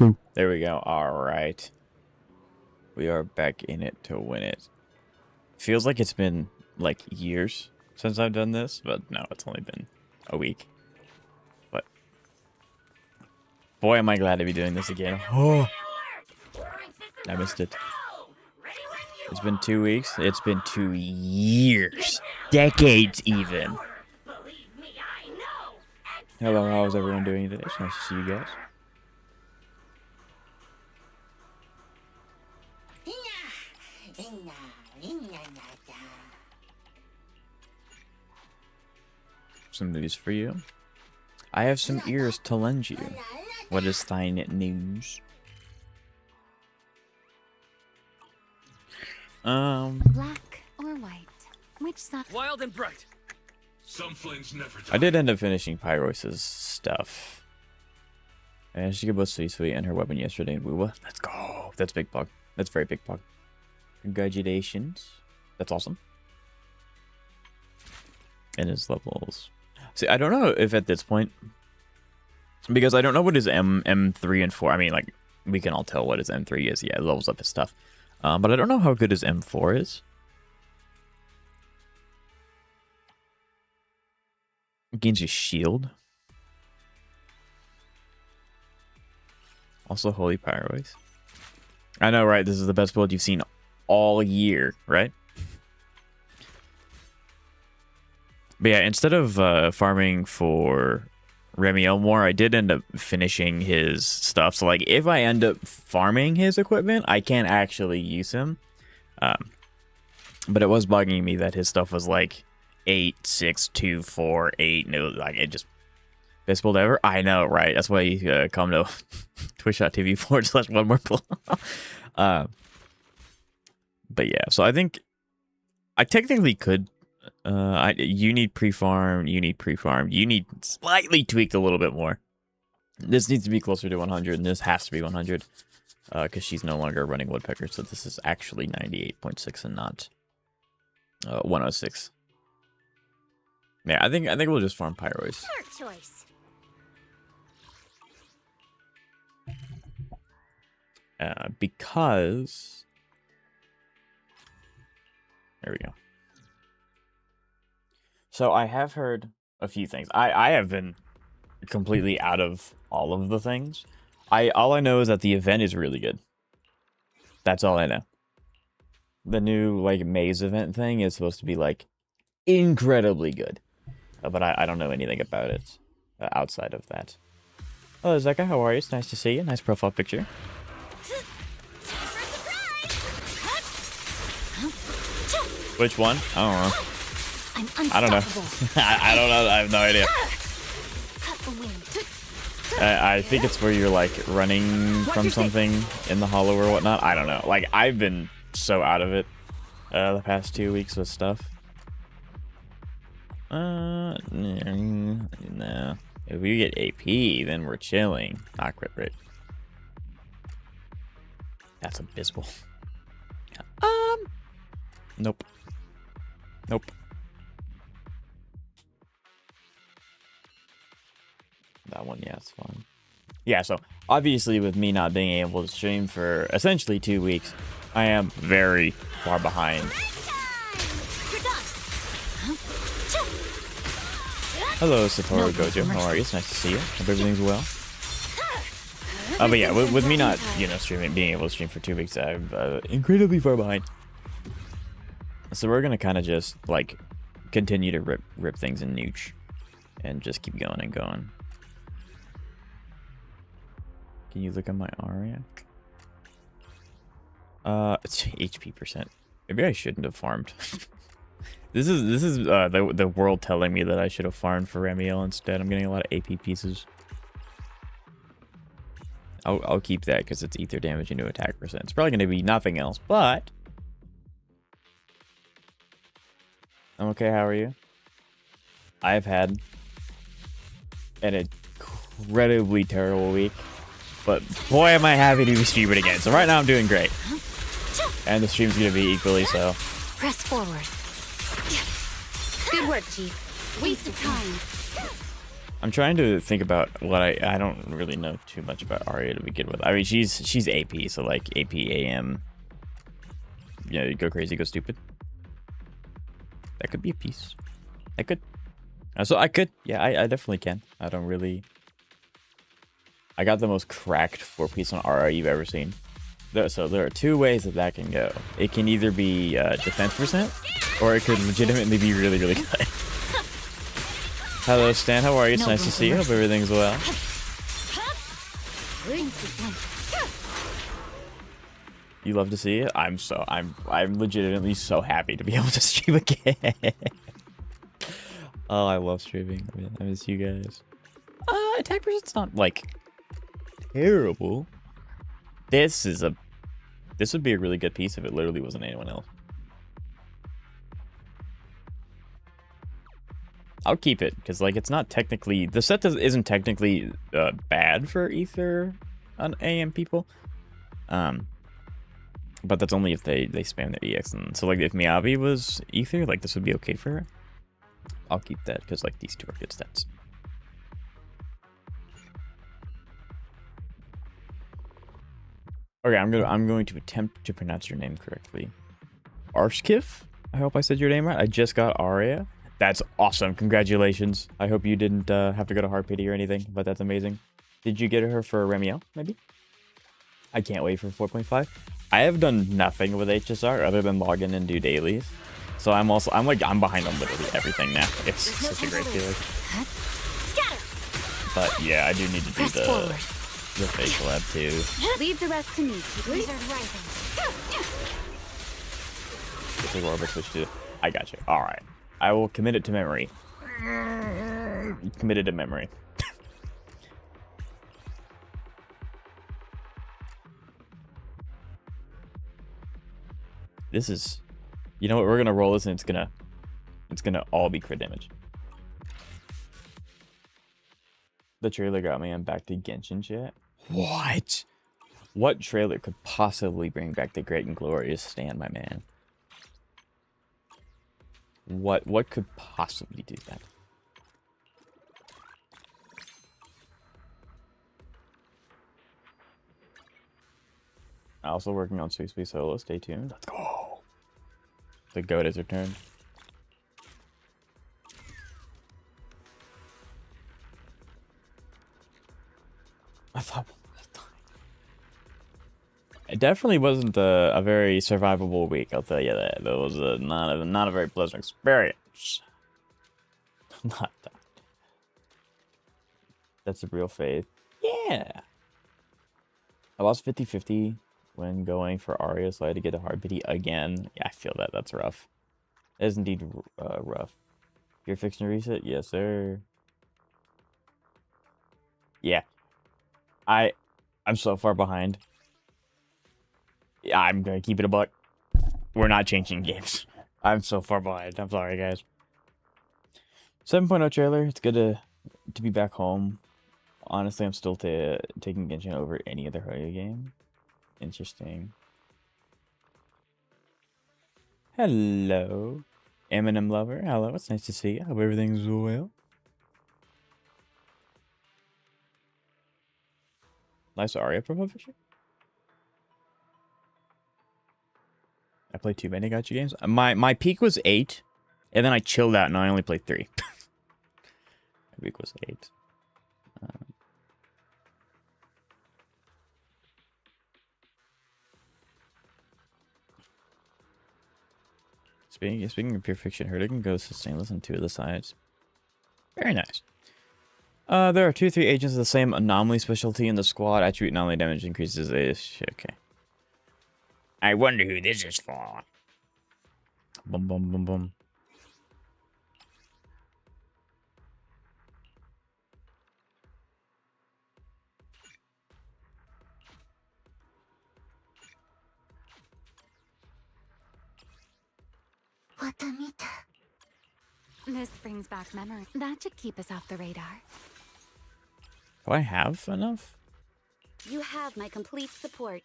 Boom. There we go. All right. We are back in it to win it. Feels like it's been, like, years since I've done this, but no, it's only been a week. But, boy, am I glad to be doing this again. Oh, I missed it. It's been 2 weeks. It's been 2 years. Decades, even. Hello, how's everyone doing today? It's nice to see you guys. Some news for you. I have some ears to lend you. What is thine news? Black or white? Which side? Wild and bright. Some flames never die. I did end up finishing Pyrois's stuff. And she got both Sweet and her weapon yesterday in Wuwa. Let's go. That's big pug. That's very big pug. Congratulations. That's awesome. And his levels. See, I don't know if at this point, because I don't know what his M3 and 4. I mean, like, we can all tell what his M3 is. Yeah, it levels up his stuff. But I don't know how good his M4 is. Gains you shield. Also, Holy Pyroids. I know, right? This is the best build you've seen all year, right? But yeah, instead of farming for Remielle more, I did end up finishing his stuff. So, like, if I end up farming his equipment, I can't actually use him. But it was bugging me that his stuff was, like, 8, 6, 2, 4, 8. No, like, it just... Best build ever? I know, right? That's why you come to twitch.tv/1moreplay. But yeah, so I think I technically could... you need pre-farm, you need slightly tweaked a little bit more. This needs to be closer to 100, and this has to be 100. Because she's no longer running Woodpecker, so this is actually 98.6 and not 106. Yeah, I think we'll just farm Pyroids. Smart choice. Because... There we go. So I have heard a few things. I have been completely out of all of the things. All I know is that the event is really good. That's all I know. The new, like, maze event thing is supposed to be, like, incredibly good. But I don't know anything about it outside of that. Hello, Zeka. How are you? It's nice to see you. Nice profile picture. Which one? I don't know. I don't know. I don't know. I have no idea. I think it's where you're, like, running from something in the hollow or whatnot. I don't know. Like, I've been so out of it the past 2 weeks with stuff. No. If we get AP, then we're chilling. Not crit rate. That's abysmal. Nope. Nope. That one, yeah, it's fine. Yeah, so obviously with me not being able to stream for essentially 2 weeks, I am very far behind. Hello, Satoru Gojo. How are you? It's nice to see you. Hope everything's well. But yeah, with me not, being able to stream for 2 weeks, I'm incredibly far behind. So we're gonna kind of just, like, continue to rip things in Nooch and just keep going and going. Can you look at my Aria? It's HP percent. Maybe I shouldn't have farmed. This is the world telling me that I should have farmed for Remielle instead. I'm getting a lot of AP pieces. I'll keep that because it's ether damage into attack percent. It's probably going to be nothing else, but I'm okay. How are you? I've had an incredibly terrible week, but boy, am I happy to be streaming again. So right now I'm doing great, and the stream's going to be equally so. Press forward. Good work, Chief. Waste of time. I'm trying to think about what I don't really know too much about Arya to begin with. I mean, she's AP, so like AP AM. You know, you go crazy, go stupid. That could be a piece. I could. So I could. Yeah, I definitely can. I don't really. I got the most cracked 4-piece on Arya you've ever seen. So there are two ways that can go. It can either be defense percent, or it could legitimately be really, really good. Hello, Stan. How are you? It's nice to see you. Hope everything's well. You love to see it. I'm legitimately so happy to be able to stream again. Oh, I love streaming. Man, I miss you guys. Attack percent's not like terrible. This would be a really good piece if it literally wasn't anyone else. I'll keep it because like it's not technically the set isn't technically bad for Ether on AM people. But that's only if they spam their EX. And so like if Miyabi was Ether, like this would be okay for her. I'll keep that because like these two are good stats. Okay, I'm going to attempt to pronounce your name correctly. Arshkif? I hope I said your name right. I just got Arya. That's awesome. Congratulations. I hope you didn't have to go to hard pity or anything, but that's amazing. Did you get her for Remielle, maybe? I can't wait for 4.5. I have done nothing with HSR other than log in and do dailies. So I'm behind on literally everything now. It's such a great feeling. But yeah, I do need to do the facial lab too. Leave the rest to me. Wizard rising. It's a roll switch to. I got you. All right. I will commit it to memory. Committed to memory. This is, you know what? We're gonna roll this, and it's gonna all be crit damage. The trailer got me. I'm back to Genshin chat. What? What trailer could possibly bring back the great and glorious Stan, my man? What could possibly do that? Also working on Sweet Sweet Solo. Stay tuned. Let's go. The goat has returned. I thought it definitely wasn't a very survivable week. I'll tell you that. That was not a very pleasant experience. Not that. That's a real faith. Yeah. I lost 50-50 when going for Arya, so I had to get a hard pity again. Yeah, I feel that. That's rough. That is indeed rough. You're fixing to reset? Yes, sir. Yeah. I'm so far behind. Yeah, I'm gonna keep it a buck. We're not changing games. I'm so far behind. I'm sorry, guys. 7.0 trailer. It's good to be back home. Honestly, I'm still taking Genshin over any other Hoyo game. Interesting. Hello, Eminem lover. Hello, it's nice to see you. Hope everything's well. Nice Arya profile picture. I played too many gacha games. My peak was 8, and then I chilled out and I only played 3. My peak was 8. Speaking of pure fiction, Herdigan goes to stainless on 2 of the sides. Very nice. There are 2-3 agents of the same anomaly specialty in the squad. Attribute anomaly damage increases. Okay. I wonder who this is for. Boom, boom, boom, boom. This brings back memory. That should keep us off the radar. Do I have enough? You have my complete support.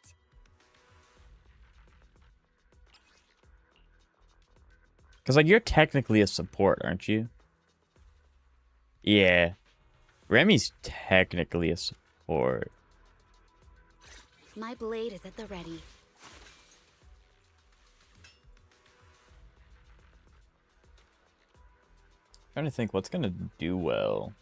Because, like, you're technically a support, aren't you? Yeah. Remy's technically a support. My blade is at the ready. Trying to think what's gonna do well.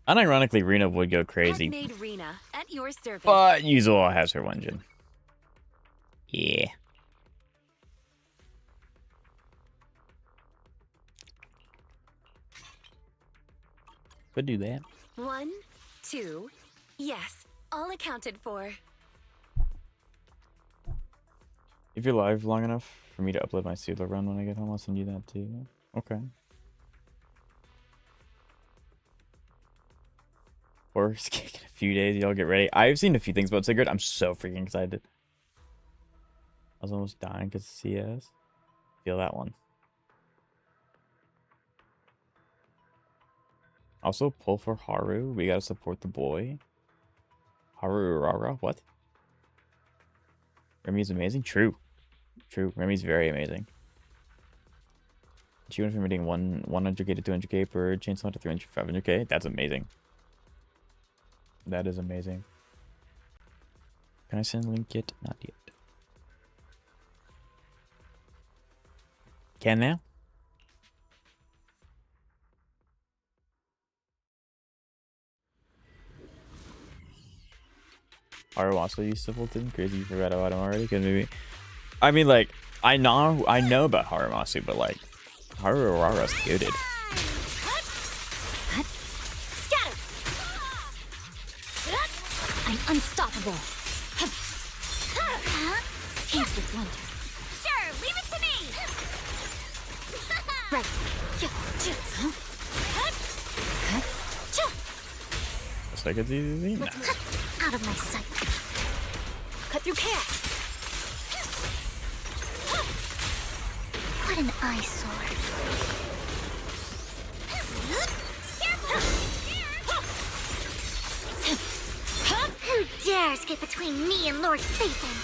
Unironically, Rena would go crazy. Handmade Rena at your service. But Yuzuru has her Wenjin. Yeah. Could do that. 1, 2, yes, all accounted for. If you're live long enough for me to upload my Sealer run when I get home, I'll send you that too. Okay. Or in a few days, y'all get ready. I've seen a few things about Sigurd. I'm so freaking excited. I was almost dying because of CS. Feel that one. Also, pull for Haru. We gotta support the boy. Haru Rara. What? Remy's amazing? True. True. Remy's very amazing. She went from hitting 100k to 200k per chainsaw to 300 500k. That's amazing. That is amazing. Can I send link yet? Not yet. Can now? Haru also used Simpleton. Crazy you forgot about him already? Cause maybe. I mean, like, I know about Haramasu, but like, Haru Arara's goated. I'm unstoppable. Instant wonder. Sure, leave it to me. Right. Looks like it's easy. Nah. Let's move out of my sight. Cut through chaos. What an eyesore. Who dares get between me and Lord Phaethon?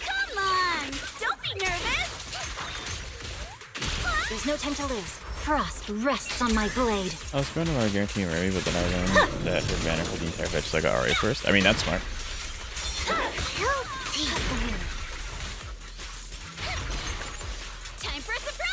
Come on! Don't be nervous! There's no time to lose. Frost rests on my blade. I was going to guarantee Remy, but then I learned that her banner for the entire fetch, so I got Ari first. I mean, that's smart. Time for a surprise!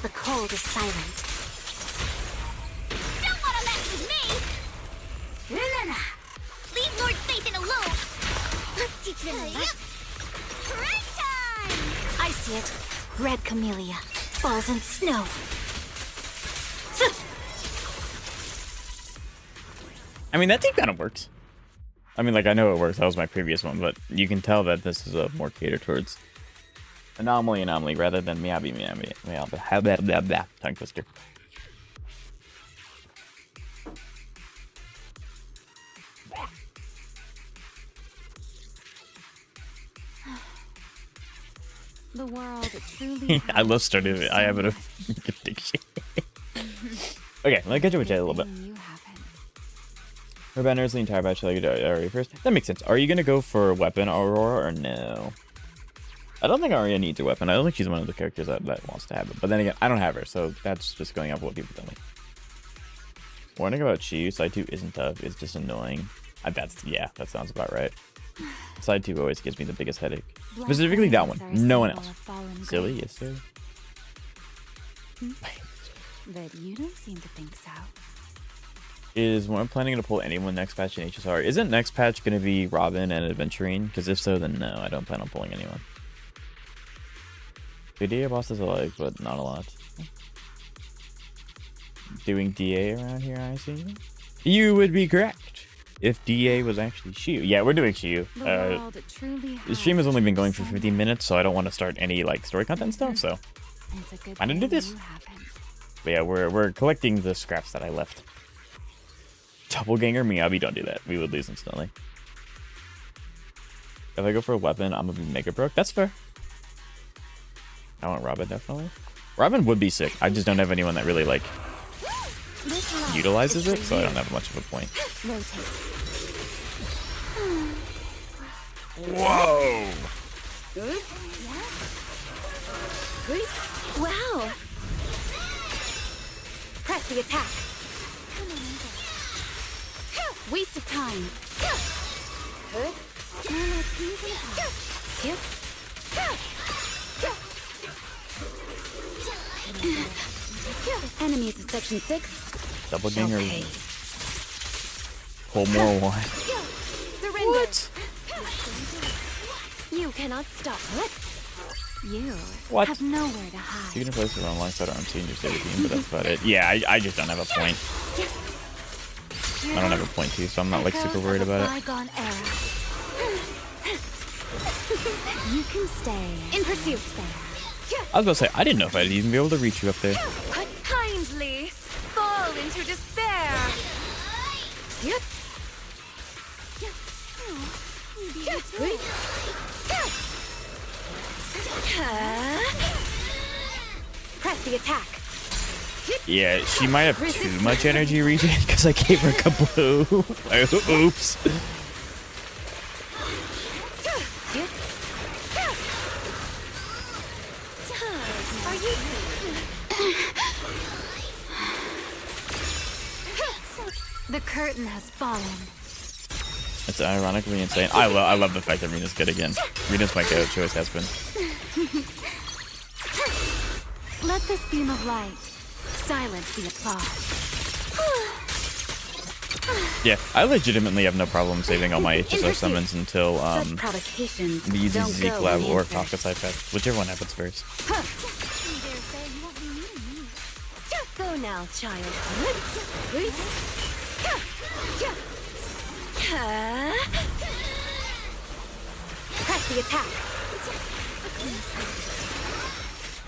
The cold is silent. Don't want to mess with me! Leave Lord Phaethon alone! Let's teach them a lesson. Right time! I see it. Red camellia. Falls in snow. I mean, that thing kind of works. I mean, like, I know it works. That was my previous one, but you can tell that this is a more catered towards anomaly rather than meow tongue twister. The world truly. I love starting it. I have an addiction. Okay, let's get you with a little bit. You haven't. Her banner is the entire batch like Aria first. That makes sense. Are you gonna go for weapon Aurora or no? I don't think Arya needs a weapon. I don't think she's one of the characters that wants to have it. But then again, I don't have her, so that's just going off what people tell me. Warning about Chi, side 2 isn't tough, it's just annoying. Yeah, that sounds about right. Side 2 always gives me the biggest headache. Specifically that one. No one else. Silly, yes sir. But you don't seem to think so. Is one planning to pull anyone next patch in HSR? Isn't next patch going to be Robin and Adventurine? Because if so, then no, I don't plan on pulling anyone. The DA bosses I like, but not a lot. Doing DA around here, I see. You would be correct if DA was actually Shiu. Yeah, we're doing Shiu. The stream has only been going for 15 minutes, so I don't want to start any like story content stuff. So I'm gonna do this. But yeah, we're collecting the scraps that I left. Doppelganger Miyabi, don't do that. We would lose instantly. If I go for a weapon, I'm gonna be mega broke. That's fair. I want Robin, definitely. Robin would be sick. I just don't have anyone that really, like, utilizes it, so I don't have much of a point. Whoa! Wow! Press the attack. Waste of time. Enemies in section 6. Doppelganger. Pull more one. Surrender. What? You cannot stop. You What? have nowhere to hide. You can place it alongside our team, just team, but that's about it. Yeah, I just don't have a point. I don't have a point too, so I'm not like super worried about it. Bygone era. You can stay in pursuit. I was about to say, I didn't know if I'd even be able to reach you up there. Kindly fall into despair. Yep. Press the attack. Yeah, she might have too much energy regen because I gave her kabloo. Oops. Are you? The curtain has fallen. It's ironically insane. I love the fact that Rena's good again. Rena's my go choice has been. Let this beam of light silence the applause. Yeah, I legitimately have no problem saving all my HSO summons until Provocations the don't Zeke go Lab or unanswered. Kafka side path, whichever one happens first. Go now, child. Press the attack.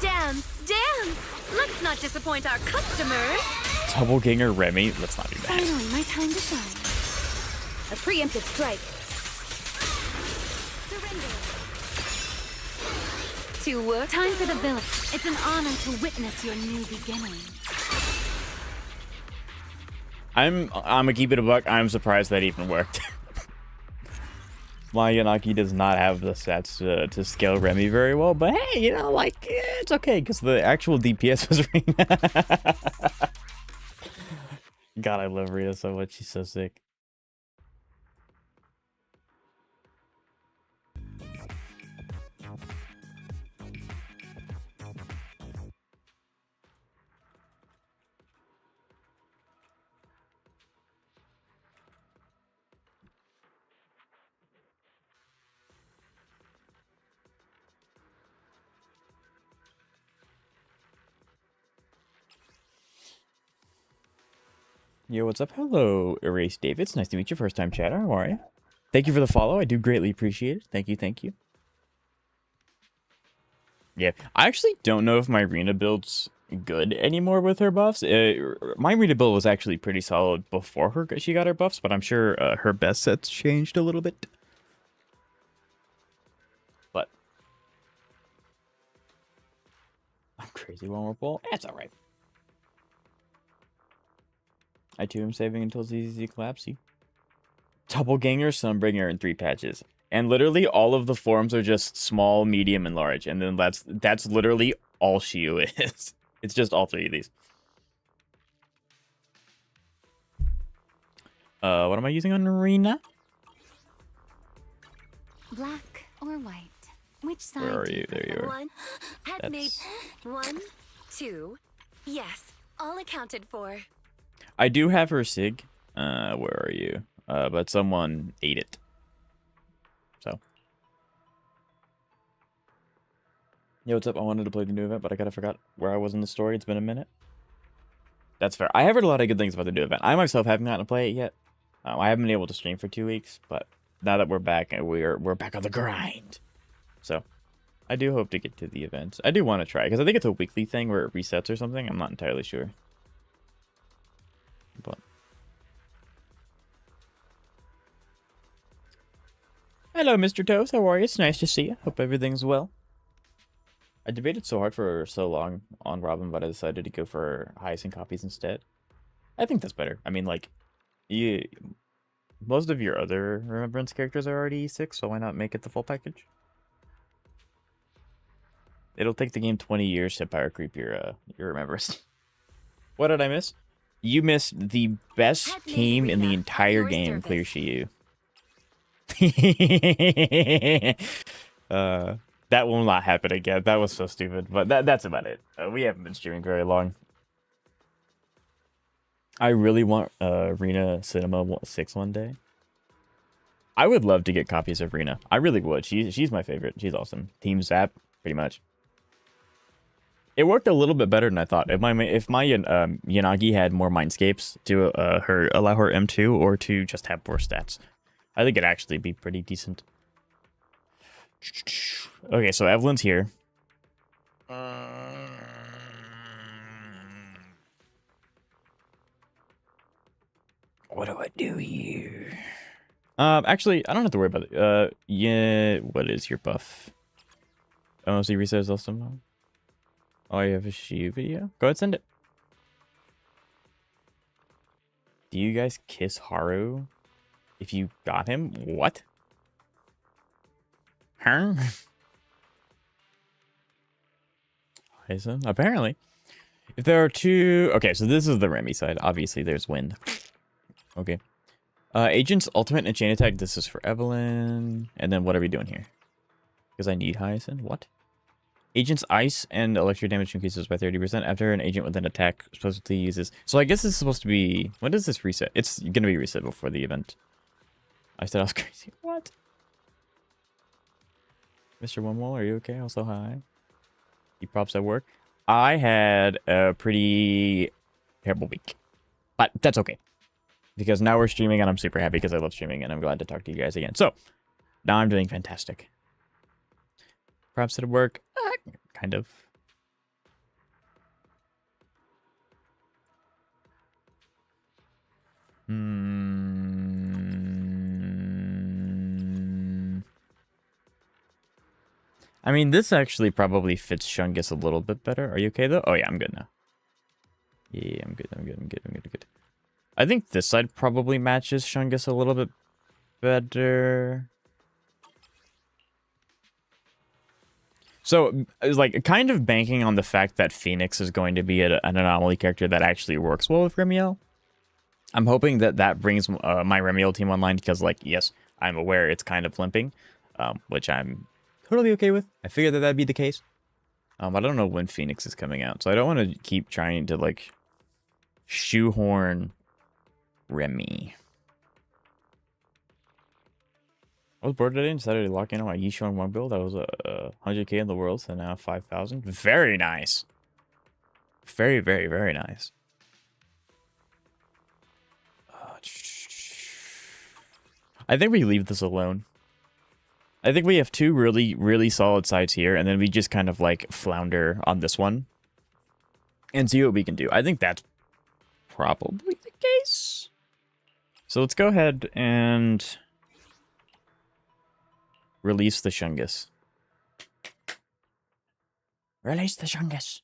Dance, dance. Let's not disappoint our customers. Doppelganger Remy, let's not do that. Finally, my time to shine. A preemptive strike. Surrender. To work. Time for the village. It's an honor to witness your new beginning. I'm gonna keep it a buck. I'm surprised that even worked. My Yanaki does not have the stats to scale Remy very well, but hey, you know, like, it's okay, because the actual DPS was Rena. God, I love Rita so much. She's so sick. Yo, what's up? Hello, Erase David. It's nice to meet you. First time chatter. How are you? Thank you for the follow. I do greatly appreciate it. Thank you, thank you. Yeah, I actually don't know if my Rena build's good anymore with her buffs. My Rena build was actually pretty solid before she got her buffs, but I'm sure her best sets changed a little bit. But I'm crazy one more pull. That's all right. I too am saving until ZZ collapse. Doppelganger, Sunbringer, and 3 patches. And literally all of the forms are just small, medium, and large. And then that's literally all Shiyu is. It's just all 3 of these. What am I using on Rena? Black or white? Which side? Where are you? There you are. One. Had made 1, 2. Yes, all accounted for. I do have her Sig. Where are you? But someone ate it. So. Yo, what's up? I wanted to play the new event, but I kind of forgot where I was in the story. It's been a minute. That's fair. I have heard a lot of good things about the new event. I myself haven't gotten to play it yet. I haven't been able to stream for 2 weeks, but now that we're back, we're back on the grind. So, I do hope to get to the event. I do want to try because I think it's a weekly thing where it resets or something. I'm not entirely sure. But hello, Mr. Toast. How are you? It's nice to see you. Hope everything's well. I debated so hard for so long on Robin, but I decided to go for Hyacinth copies instead. I think that's better. I mean, like, most of your other Remembrance characters are already E6, so why not make it the full package? It'll take the game 20 years to power creep your Remembrance. What did I miss? You missed the best team in the entire game, Clear Shiyu. That will not happen again. That was so stupid, but that's about it. We haven't been streaming very long. I really want Rena Cinema 6 one day. I would love to get copies of Rena. I really would. She's my favorite. She's awesome. Team Zap, pretty much. It worked a little bit better than I thought. If my Yanagi had more Mindscapes to allow her M2 or to just have more stats, I think it'd actually be pretty decent. Okay, so Evelyn's here. What do I do here? Actually, I don't have to worry about it. Yeah, what is your buff? OMC resets last time. Oh, you have a Shiyu video? Go ahead, send it. Do you guys kiss Haru if you got him? What? Huh? Apparently. If there are two... Okay, so this is the Remy side. Obviously, there's wind. Okay. Agent's ultimate and chain attack. This is for Evelyn. And then what are we doing here? Because I need Hyacinth. What? Agent's ice and electric damage increases by 30% after an agent with an attack supposedly uses... So I guess this is supposed to be... When does this reset? It's going to be reset before the event. I said I was crazy. What? Mr. Wumwall, are you okay? Also, hi. You props at work. I had a pretty terrible week. But that's okay. Because now we're streaming and I'm super happy because I love streaming and I'm glad to talk to you guys again. So, now I'm doing fantastic. Props at work. Kind of. I mean, this actually probably fits Shungus a little bit better. Are you okay, though? Oh, yeah, I'm good now. Yeah, I'm good. I think this side probably matches Shungus a little bit better. So, it's like kind of banking on the fact that Phoenix is going to be an anomaly character that actually works well with Remielle. I'm hoping that brings my Remielle team online because, like, yes, I'm aware it's kind of limping, which I'm totally okay with. I figured that'd be the case. I don't know when Phoenix is coming out, so I don't want to keep trying to, like, shoehorn Remy. I was bored today and decided to lock in on my Yishuang one build. That was 100k in the world, so now 5,000. Very nice. Very, very, very nice. I think we leave this alone. I think we have two really, really solid sides here, and then we just kind of like flounder on this one and see what we can do. I think that's probably the case. So let's go ahead and release the Shungus. Release the Shungus.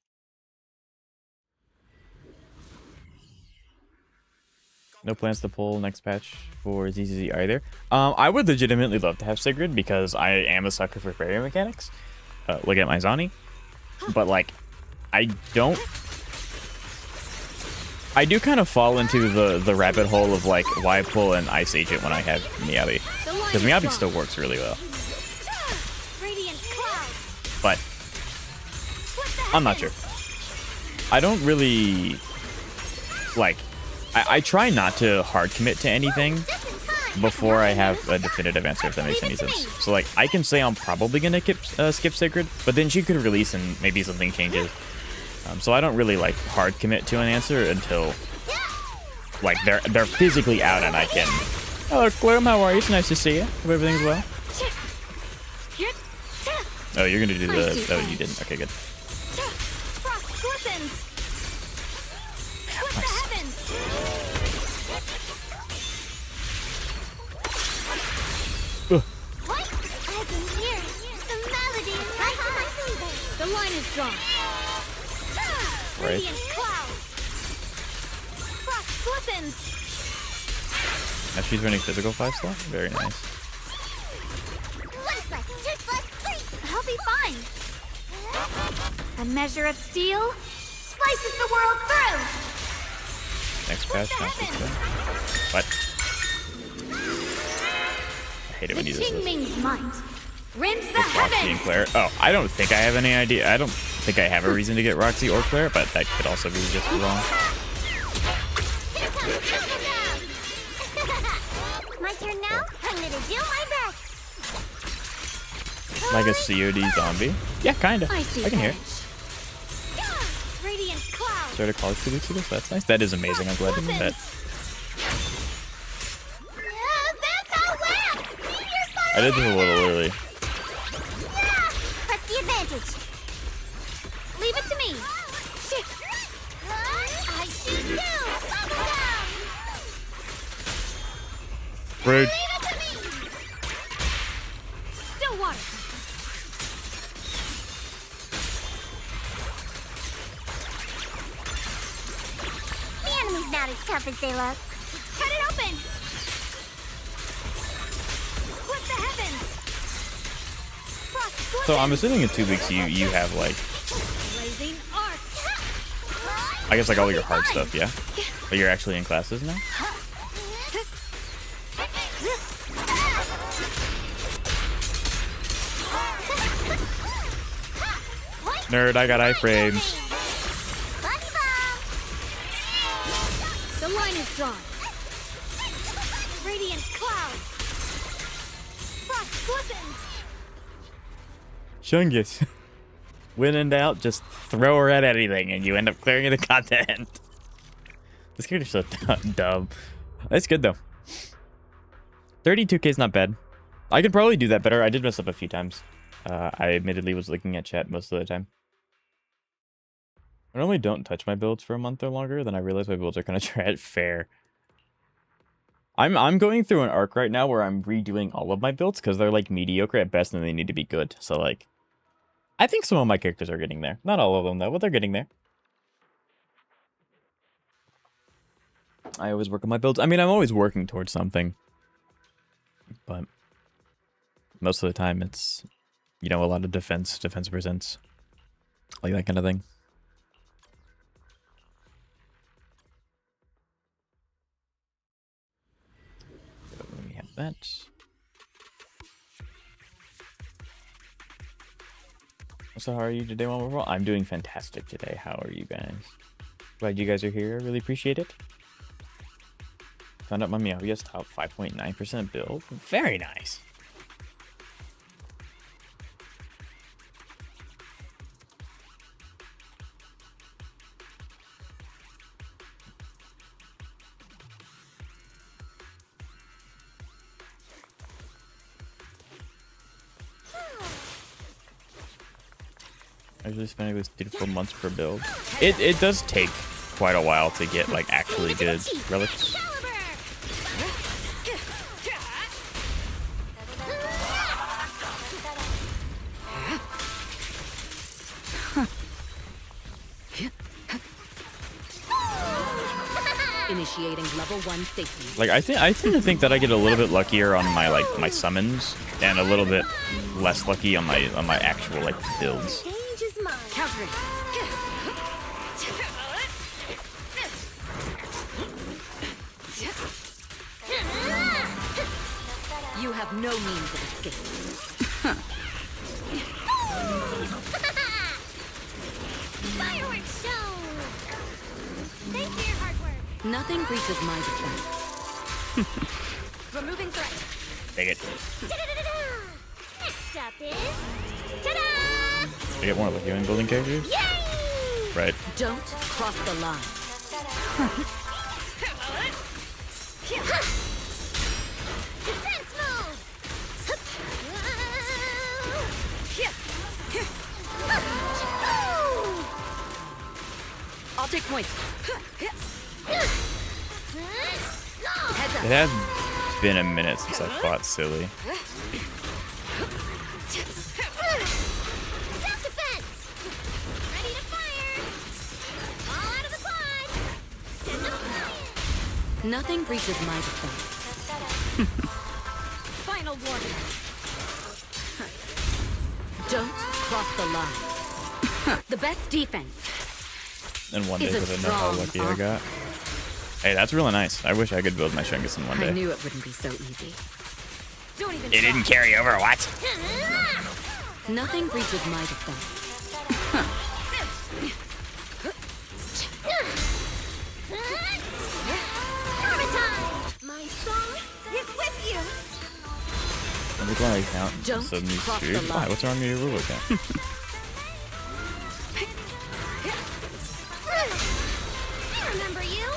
No plans to pull next patch for ZZZ either. I would legitimately love to have Sigrid because I am a sucker for barrier mechanics. Look at my Zani. But, like, I do kind of fall into the rabbit hole of, like, why pull an Ice Agent when I have Miyabi. Because Miyabi still works really well. But I'm not sure. I don't really, like, I try not to hard commit to anything before I have a definitive answer, if that makes any sense. So, like, I can say I'm probably going to skip Sigrid, but then she could release and maybe something changes. So I don't really, like, hard commit to an answer until, like, they're physically out and I can... Hello, Gloom, how are you? It's nice to see you. Hope everything's well. Oh, you're gonna do the. Icy Oh, edge. you didn't. Okay, good. Frost glistens. Split the heavens. What? I can hear the melody in my heart. The line is drawn. Right. Radiant clouds. Frost glistens. Now she's running physical 5 slot. Very nice. I'll be fine. A measure of steel slices the world through. Next pass. What? I hate it when The you do this. Qingming's might rends the Roxy and heavens. Claire. Oh, I don't think I have any idea. I don't think I have a reason to get Roxy or Claire, but that could also be just wrong. Here comes Bubblegum. My turn now. I'm gonna do my best. Like a COD zombie? Yeah, kinda. I can hear it. Radiant clouds. Started college 2 weeks ago, so that's nice. That is amazing. I'm glad to know that. That's how wet. I did this a little early. Press the advantage. Leave it to me. Shit. I shoot too. Bubblegum. Rude. Leave it to me. Still water. The enemy's not as tough as they look. Cut it open. Split the heavens. Frost So I'm assuming in 2 weeks you have like, blazing arc. I guess like all your hard stuff, yeah? But you're actually in classes now? Nerd, I got iframes. The line is drawn. Radiant clouds. Frost glistens. Shungus. When in doubt, just throw her at anything and you end up clearing the content. This character's so dumb. That's good though. 32k is not bad. I could probably do that better. I did mess up a few times. I admittedly was looking at chat most of the time. I normally don't touch my builds for a month or longer, then I realize my builds are kind of trash. Fair. I'm going through an arc right now where I'm redoing all of my builds because they're like mediocre at best and they need to be good. So like, I think some of my characters are getting there. Not all of them though, but they're getting there. I always work on my builds. I mean, I'm always working towards something. But most of the time it's, you know, a lot of defense presents. Like that kind of thing. We have that. So how are you today, one more? I'm doing fantastic today. How are you guys? Glad you guys are here. I really appreciate it. Found out my Meowia's top 5.9% build. Very nice. I usually spend like 2 to 4 months per build. It does take quite a while to get like actually good relics. Initiating level 1 safety. Like I tend to think that I get a little bit luckier on my like my summons and a little bit less lucky on my actual like builds. Countering. You have no means of escape. Fireworks show. Thanks for your hard work. Nothing breaches my defense. Removing threat. Take it. Da-da-da-da-da. Next up is ta-da! I get one of the healing building characters. Yay! Right. Don't cross the line. Defense move. It has been a minute since I fought Silly. Self-defense! Ready to fire! All out of the quad! Send them flying! Nothing breaches my defense. Final warning. Don't cross the line. The best defense. And one day Is a because I know how strong lucky I got. Hey, that's really nice. I wish I could build my Shungus in one I day. knew it wouldn't be so easy. Don't even It didn't carry over, what? Nothing breaches my defense. My soul is with you! Every time I count, Don't suddenly cross the screwed. Why? line. What's wrong with your rule account? I remember you!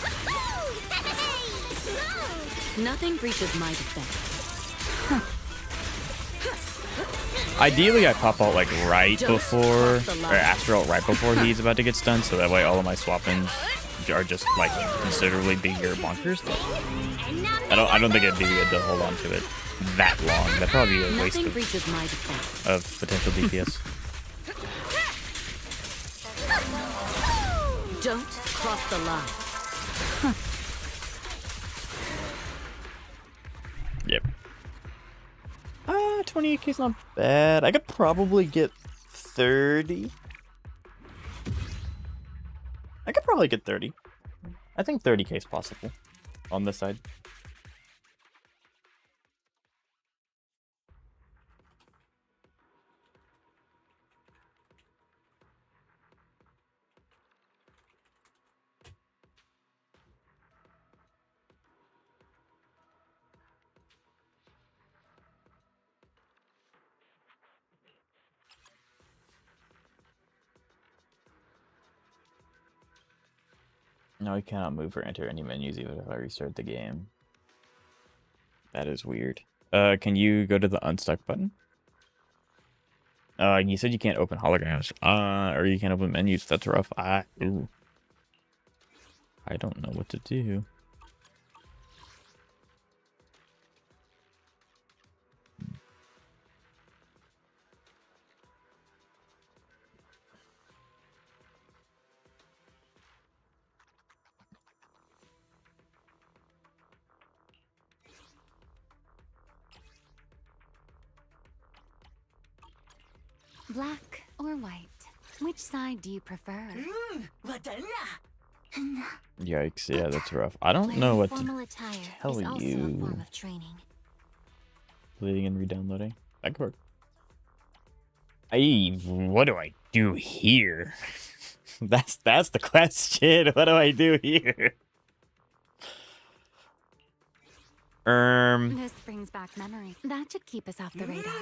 Woo-hoo! Hey! Nothing breaches my defense. Ideally, I pop out like right Don't before, cross the or line. after out right before he's about to get stunned, so that way all of my swap-ins are just like considerably bigger bonkers. I don't think it'd be good to hold on to it that long. That'd probably be a waste Nothing of, breaches my defense. potential DPS. Don't cross the line. Yep. 28k is not bad. I could probably get 30. I could probably get 30. I think 30k is possible on this side. No, I cannot move or enter any menus even if I restart the game. That is weird. Can you go to the unstuck button? You said you can't open holograms. Or you can't open menus. That's rough. Ooh. I don't know what to do. Black or white? Which side do you prefer? Yikes, yeah, that's rough. I don't know what Formal to attire tell is also a you. form of training. Deleting and re-downloading. That could work. What do I do here? that's the question. What do I do here? This brings back memory. That should keep us off the radar.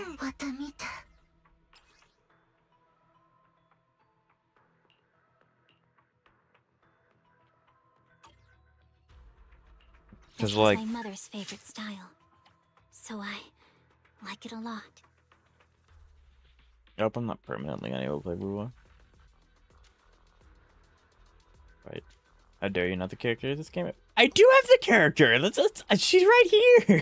Because This was like, my mother's favorite style, so I like it a lot. nope, I'm not permanently unable to play Wuwa. Right. How dare you not the character of this game? I do have the character. She's right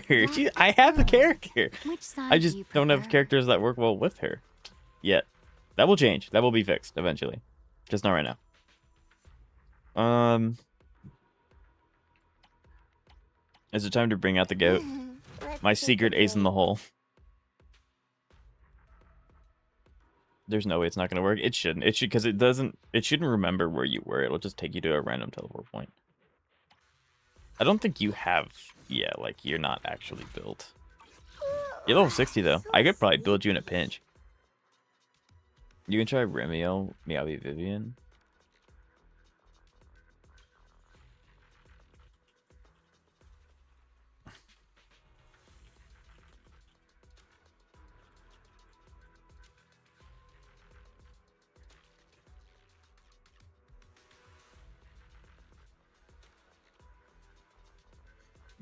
here. I have the character. Which side I do just you don't have prefer? characters characters that work well with her yet. That will change. That will be fixed eventually. Just not right now. Is it time to bring out the goat? My secret ace in the hole. There's no way it's not gonna work. It shouldn't. It should, because it doesn't. It shouldn't remember where you were. It'll just take you to a random teleport point. I don't think you have. Yeah, like you're not actually built. You're level 60 though. I could probably build you in a pinch. You can try Remielle, Miyabi, Vivian.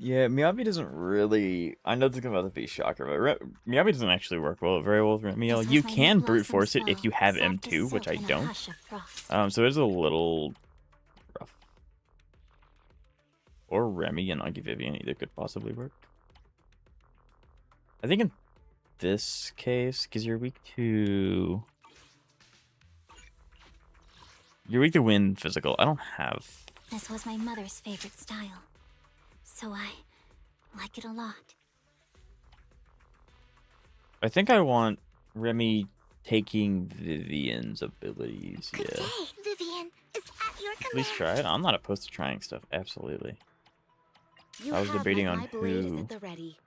Yeah, Miyabi doesn't really. I know this is about to be a shocker, but Miyabi doesn't actually work very well with Remielle. This You was my can new brute force it blossom if you have swell, soft as M2, which silk I in a don't. hush of frost. So it's a little rough. Or Remy and Yanagi Vivian, either could possibly work. I think in this case, because you're weak to win physical. I don't have. This was my mother's favorite style, so I like it a lot. I think I want Remy taking Vivian's abilities. Good Yeah. day, Vivian is at your At command. least try it. I'm not opposed to trying stuff. Absolutely. You I was have debating my on blade is who. at the ready.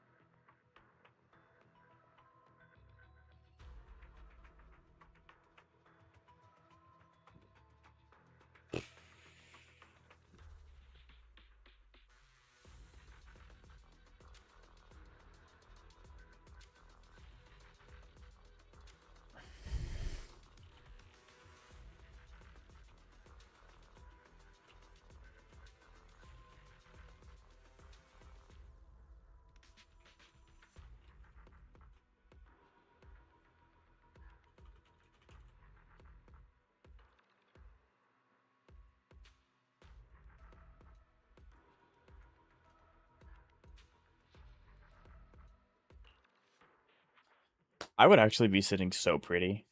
I would actually be sitting so pretty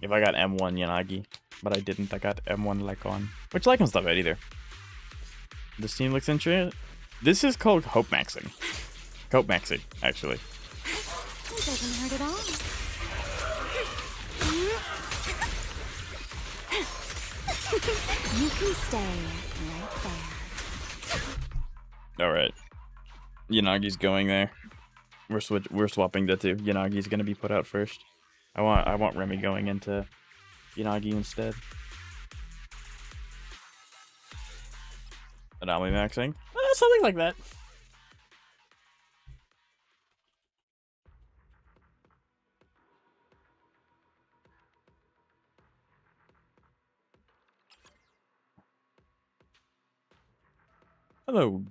if I got M1 Yanagi, but I didn't. I got M1 Lycon, which Lycon's not bad either. This team looks interesting. This is called Hope Maxing. Hope Maxing, actually. It doesn't hurt at all. You can stay right there. All right, Yanagi's going there. We're swapping the two. Yanagi's gonna be put out first. I want Remy going into Yanagi instead. Anomaly maxing, something like that. Hello.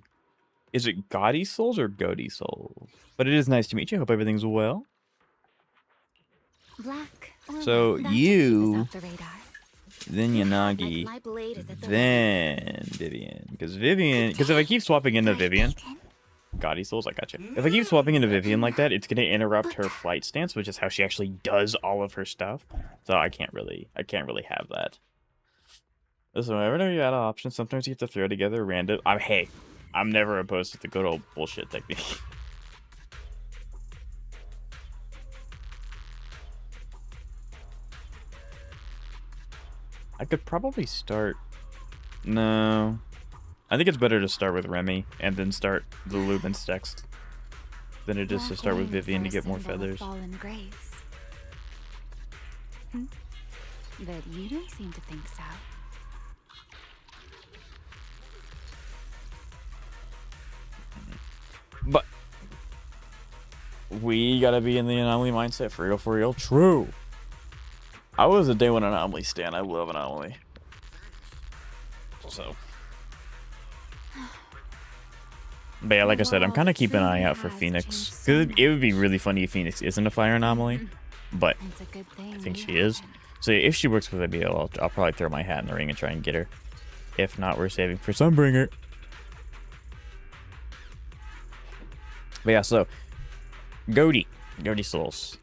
Is it Gaudy Souls or Goaty Souls? But it is nice to meet you. Hope everything's well. Black or So white, that should keep us you, off the radar. then Yanagi, My blade is at the then Vivian. Because if I keep swapping into Vivian, Gaudy Souls, I gotcha. If I keep swapping into Vivian like that, it's gonna interrupt her flight stance, which is how she actually does all of her stuff. So I can't really have that. Listen, whenever you add an option, sometimes you have to throw together random. Hey, I'm never opposed to the good old bullshit technique. I could probably start. No, I think it's better to start with Remy and then start the Lubin's text than it is to start with Vivian to get more feathers. Fallen grace. But you don't seem to think so. But we gotta be in the Anomaly mindset for real. True. I was a day one Anomaly stan. I love Anomaly. So. But yeah, like I said, I'm kind of keeping an eye out for Phoenix. Because it would be really funny if Phoenix isn't a fire anomaly. But It's a good thing I think we she is. haven't. So if she works with Abiel, I'll probably throw my hat in the ring and try and get her. If not, we're saving for Sunbringer. But yeah, so Goaty Souls.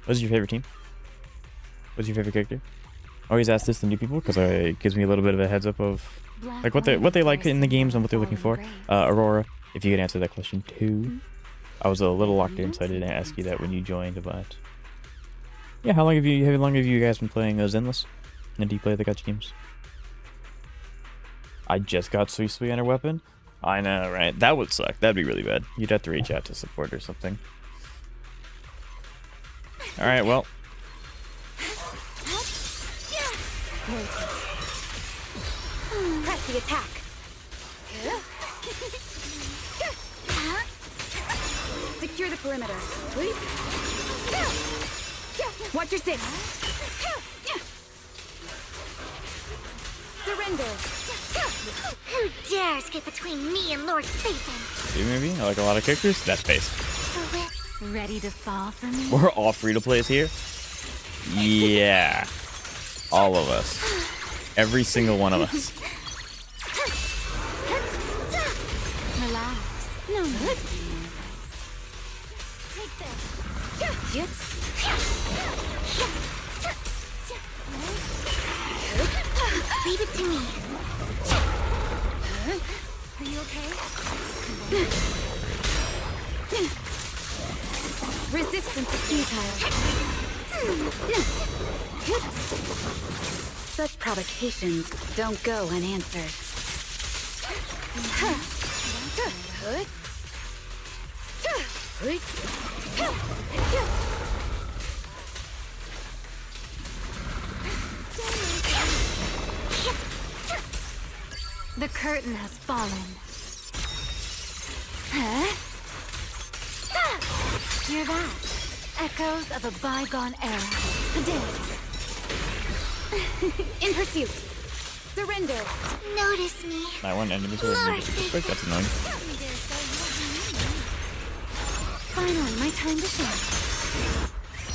What's your favorite team? What's your favorite character? I always ask this to new people because it gives me a little bit of a heads up of like what they like in the games and what they're looking for. Aurora, if you could answer that question too. I was a little locked in, so I didn't ask you that when you joined, but yeah, how long have you guys been playing Zenless? And do you play the gacha games? I just got Sui on her weapon. I know, right? That would suck. That'd be really bad. You'd have to reach out to support or something. All right, well. Press the attack. Secure the perimeter. Watch your six. Surrender. Who dares get between me and Lord Phaethon? See, maybe? I like a lot of characters. That's space. Ready to fall for me? We're all free to plays here. Yeah. All of us. Every single one of us. Relax. No need. Take this. Leave it to me. Are you okay? Resistance is futile. Such provocations don't go unanswered. The curtain has fallen. Hear that? Echoes of a bygone era. Dance. In pursuit. Surrender. Notice me. That one enemies were that's annoying. Finally, my time to shine.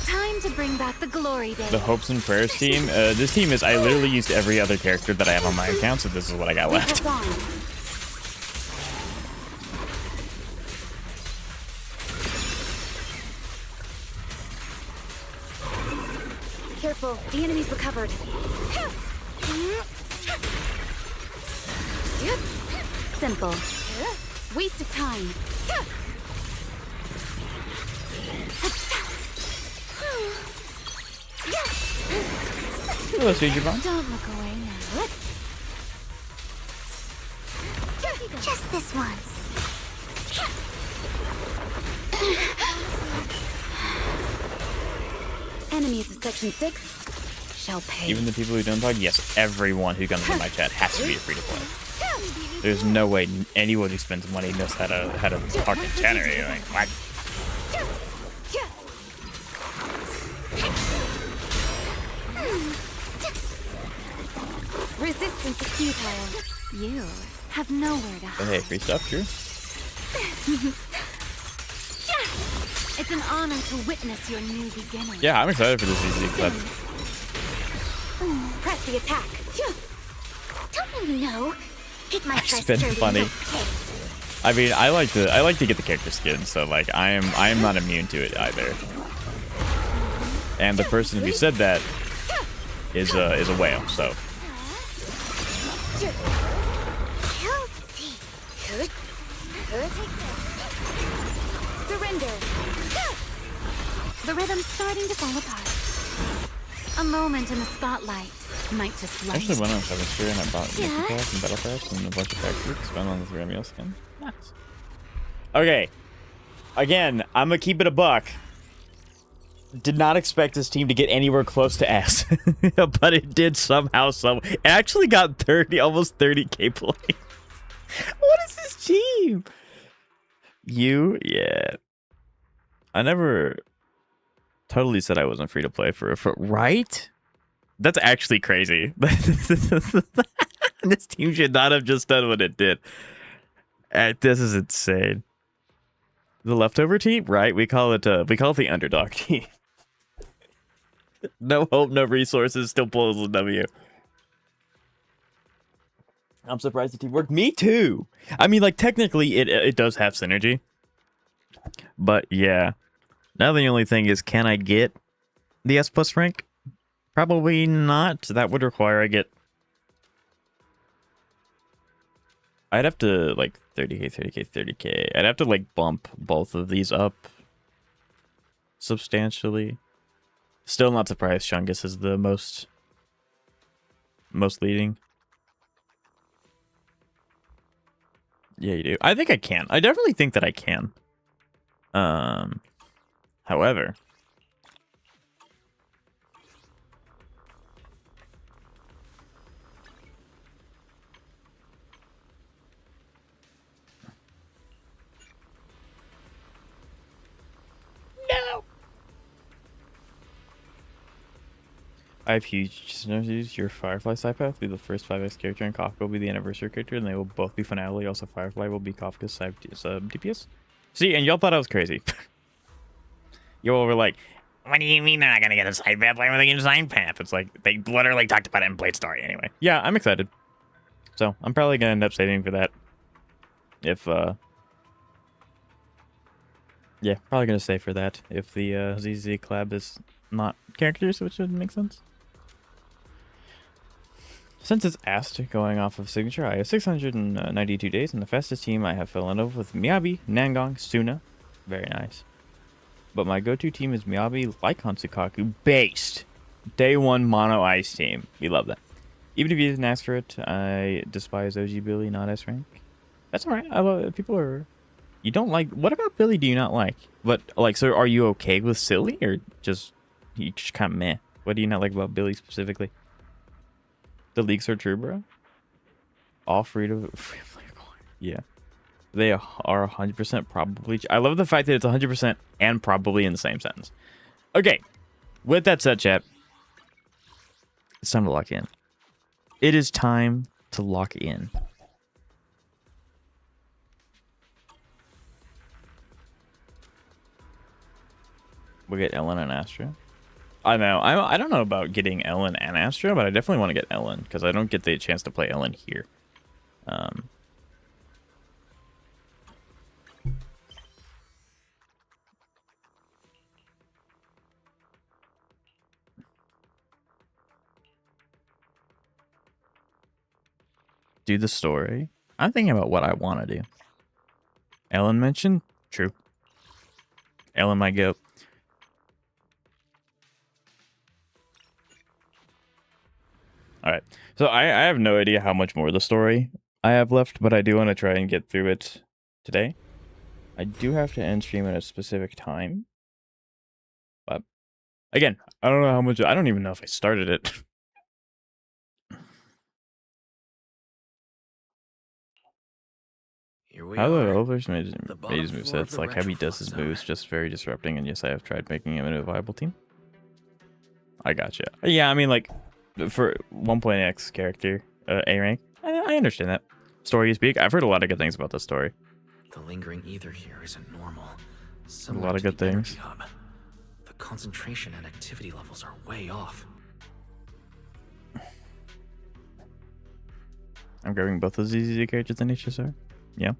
Time to bring back the glory days. The hopes and prayers team. This team is. I literally used every other character that I have on my account, so this is what I got left. Press on. Careful, the enemy's recovered. Simple. Waste of time. Hello, Sweet Javon. Don't look away now. Just this once. Enemies in Section 6 shall pay. Even the people who don't talk, yes, everyone who comes in my chat has to be a free to play. There's no way anyone who spends money knows how to talk in chat or anything. Like, Resistance is futile. You have nowhere to hide. hey, free stuff, true. It's an honor to witness your new beginning. Yeah, I'm excited for this easy clip. Press the attack. Don't you know? Hit my It's first been dirty funny. okay. I mean, I like to get the character skin, so like I am not immune to it either. And the person who said that is a whale, so. Surrender. The rhythm's starting to fall apart. A moment in the spotlight might just I light. actually went on 7th Tier and I bought Mickey Yeah. Pass and Battle Pass and a bunch of factories to spend on this Remielle skin. Nice. Okay. Again, I'm gonna keep it a buck. Did not expect this team to get anywhere close to S, but it did somehow. It actually got 30, almost 30k play. What is this team? Yeah. I never totally said I wasn't free to play for right? That's actually crazy. This team should not have just done what it did. This is insane. The leftover team, right? We call it the underdog team. No hope, no resources, still pulls a W. I'm surprised the team worked. Me too. I mean, like technically, it does have synergy, but yeah. Now the only thing is, can I get the S+ rank? Probably not. That would require I get. I'd have to like 30k, 30k, 30k. I'd have to like bump both of these up substantially. Still not surprised Chungus is the most leading. Yeah, you do. I think I can. I definitely think that I can. However, no. I have huge news. Your Firefly Psypath will be the first 5x character, and Kafka will be the anniversary character, and they will both be finale. Also, Firefly will be Kafka's sub DPS. See, and y'all thought I was crazy. Y'all were like, What do you mean they're not gonna get a side path? Why would they get a side path? It's like they literally talked about it in Blade Story anyway. Yeah, I'm excited. So I'm probably gonna end up saving for that. If yeah, probably gonna save for that if the ZZ collab is not characters, which would make sense. Since it's asked, going off of signature, I have 692 days, and the fastest team I have fell in love with Miyabi, Nangong, Suna. Very nice. But my go-to team is Miyabi, Lycon Tsukaku, based. Day 1 mono ice team. We love that. Even if you didn't ask for it, I despise OG Billy, not S rank. That's alright. I love it. People are... You don't like... What about Billy do you not like? But, like, so are you okay with Silly, or just... You just kind of meh? What do you not like about Billy specifically? The leaks are true, bro. All free to play. Yeah. They are 100% probably. I love the fact that it's 100% and probably in the same sentence. Okay. With that said, chat, it's time to lock in. It is time to lock in. We get Ellen and Astra. I know. I don't know about getting Ellen and Astra, but I definitely want to get Ellen because I don't get the chance to play Ellen here. Do the story. I'm thinking about what I want to do. Ellen mentioned? True. Ellen might go. Alright, so I have no idea how much more of the story I have left, but I do want to try and get through it today. I do have to end stream at a specific time. But, again, I don't know how much... I don't even know if I started it. Here we How the are. Elvish made The his bottom moves, floor of it's the like how he does Retroflood his zone. moves, just very disrupting, and yes, I have tried making him a viable team. I gotcha. Yeah, I mean, like, for 1.x character, A rank, I understand that. Story is big. I've heard a lot of good things about this story. The lingering ether here isn't normal. A Similar lot of to good the energy things. hub. The concentration and activity levels are way off. I'm grabbing both of ZZ characters in HSR. Yeah.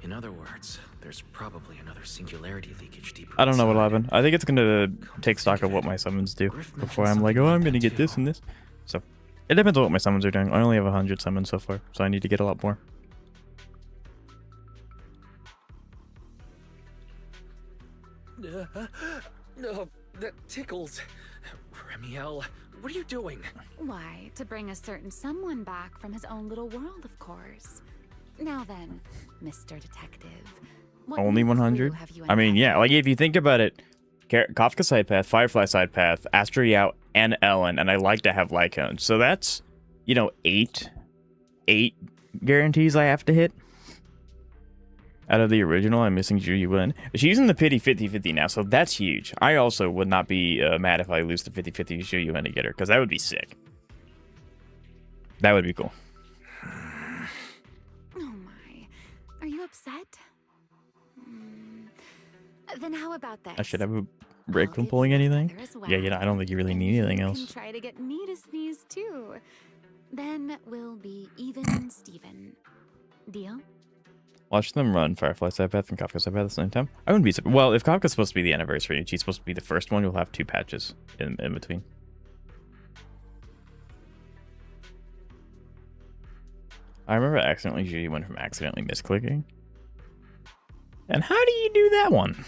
In other words, there's probably another singularity leakage deeper I don't know what'll inside. happen. I think it's gonna Come to take stock think of of what it, my summons do Griff before mentioned I'm like, something oh, like I'm gonna that get this too. and this. So it depends on what my summons are doing. I only have 100 summons so far, so I need to get a lot more. No, that tickles. Remielle, what are you doing? Why, to bring a certain someone back from his own little world, of course. Now then, Mr. Detective. What Only new clue 100? have you I mean, yeah, uncovered? like if you think about it, Kafka side path, Firefly side path, Astra Yao, and Ellen, and I like to have Lycone. So that's, you know, eight guarantees I have to hit. Out of the original, I'm missing Zhu Yuan. She's in the pity 50-50 now, so that's huge. I also would not be mad if I lose the 50-50 Zhu Yuan to get her, because that would be sick. That would be cool. Oh my. Are you upset? Hmm. Then how about this? I should have a I'll break from give pulling you a anything. feather as Yeah, you know, I don't think you really and need anything you else. can try to get me to sneeze too. Then we'll be even Steven. Deal? Watch them run Firefly side path and Kafka side path at the same time. I wouldn't be surprised. Well, if Kafka's supposed to be the anniversary and she's supposed to be the first one, you'll have 2 patches in between. I remember accidentally Judy went from accidentally misclicking. And how do you do that one?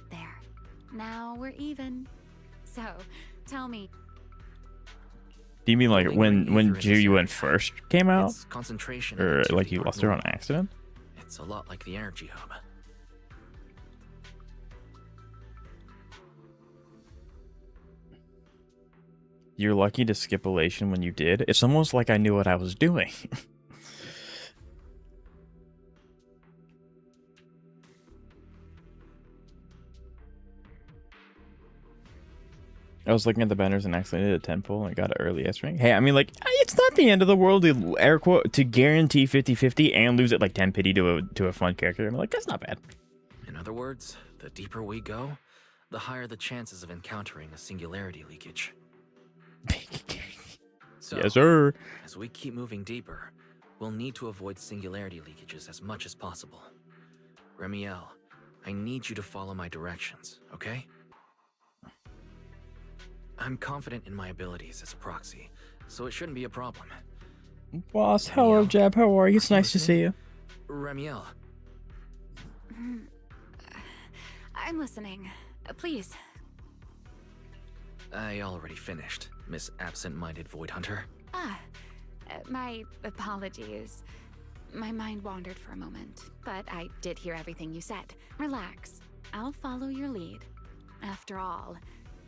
There. Now we're even. So, tell me, Do you mean like The when lingering ether in Ju this Yuan area. first came out? Its concentration and Or like activity you aren't lost her on normal. accident? It's a lot like the energy hub. You're lucky to skip elation when you did. It's almost like I knew what I was doing. I was looking at the banners and accidentally did a 10 pull and got an early S ring. Hey, I mean, like, it's not the end of the world to air quote to guarantee 50-50 and lose it like 10 pity to a fun character. I'm like, that's not bad. In other words, the deeper we go, the higher the chances of encountering a singularity leakage. So, Yes, sir. as we keep moving deeper, we'll need to avoid singularity leakages as much as possible. Remielle, I need you to follow my directions, okay? I'm confident in my abilities as a proxy, so it shouldn't be a problem. Boss, hello, Jeb. How are you? It's nice to see you. Remielle, I'm listening. Please. I already finished, Miss Absent-Minded Void Hunter. My apologies. My mind wandered for a moment, but I did hear everything you said. Relax. I'll follow your lead. After all,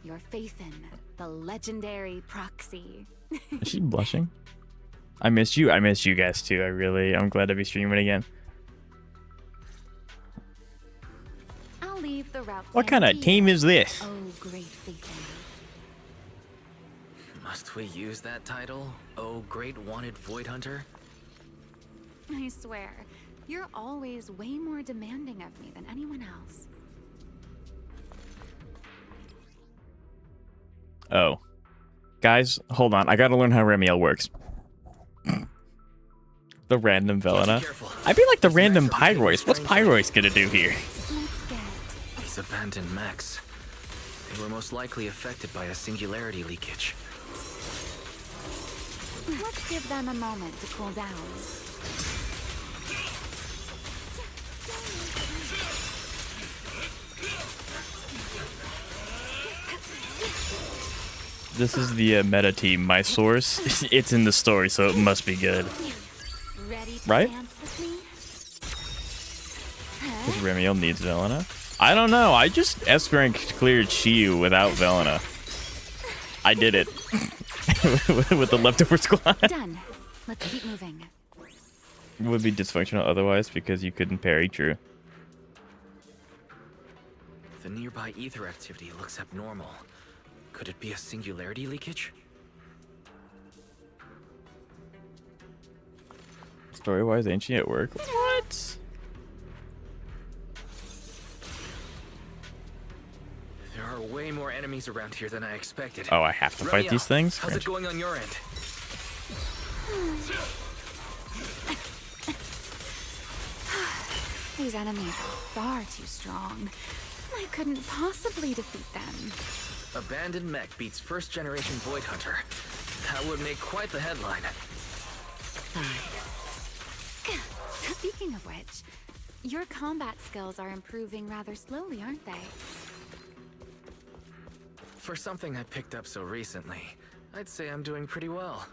your faith in the legendary proxy. Is she blushing? I missed you. I missed you guys too. I'm glad to be streaming again. I'll leave the route. What kind of team is this? Oh, great faith in Must we use that title? Oh, great wanted Void Hunter? you. I swear, you're always way more demanding of me than anyone else. Oh. Guys, hold on. I gotta learn how Remielle works. The random Velena. I'd be like the random Pyrois. What's Pyrois gonna do here? Let's get. These abandoned mechs. They were most likely affected by a singularity leakage. Let's give them a moment to cool down. This is the meta team. My source. It's in the story, so it must be good. Ready to Right? dance with me? Because Remielle needs Velena. I don't know. I just S rank cleared Shiyu without Velena. I did it. With the leftover squad. Done. Let's keep moving. It would be dysfunctional otherwise because you couldn't parry. True. The nearby ether activity looks abnormal. Could it be a singularity leakage? Story-wise, ain't she at work? What? There are way more enemies around here than I expected. Oh, I have to fight Remielle, these things? How's it going on your end? These enemies are far too strong. I couldn't possibly defeat them. Abandoned mech beats first generation Void Hunter. That would make quite the headline. Speaking of which, your combat skills are improving rather slowly, aren't they? For something I picked up so recently, I'd say I'm doing pretty well.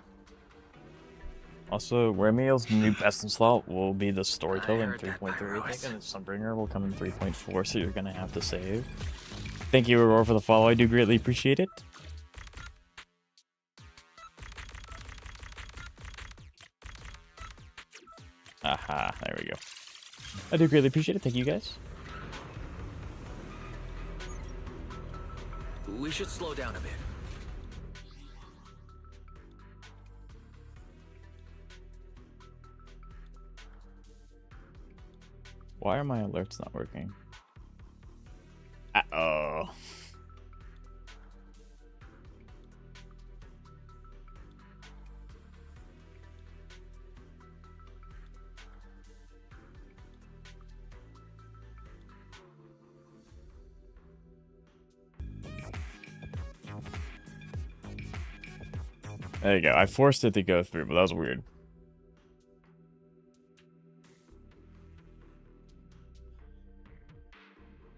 Also, Remielle's new best in slot will be the I storytelling heard that, 3.3, I Pyros. think, and the Sunbringer will come in 3.4, so you're gonna have to save. Thank you, Aurora, for the follow. I do greatly appreciate it. Aha, there we go. I do greatly appreciate it. Thank you, guys. We should slow down a bit. Why are my alerts not working? Uh-oh. There you go. I forced it to go through, but that was weird.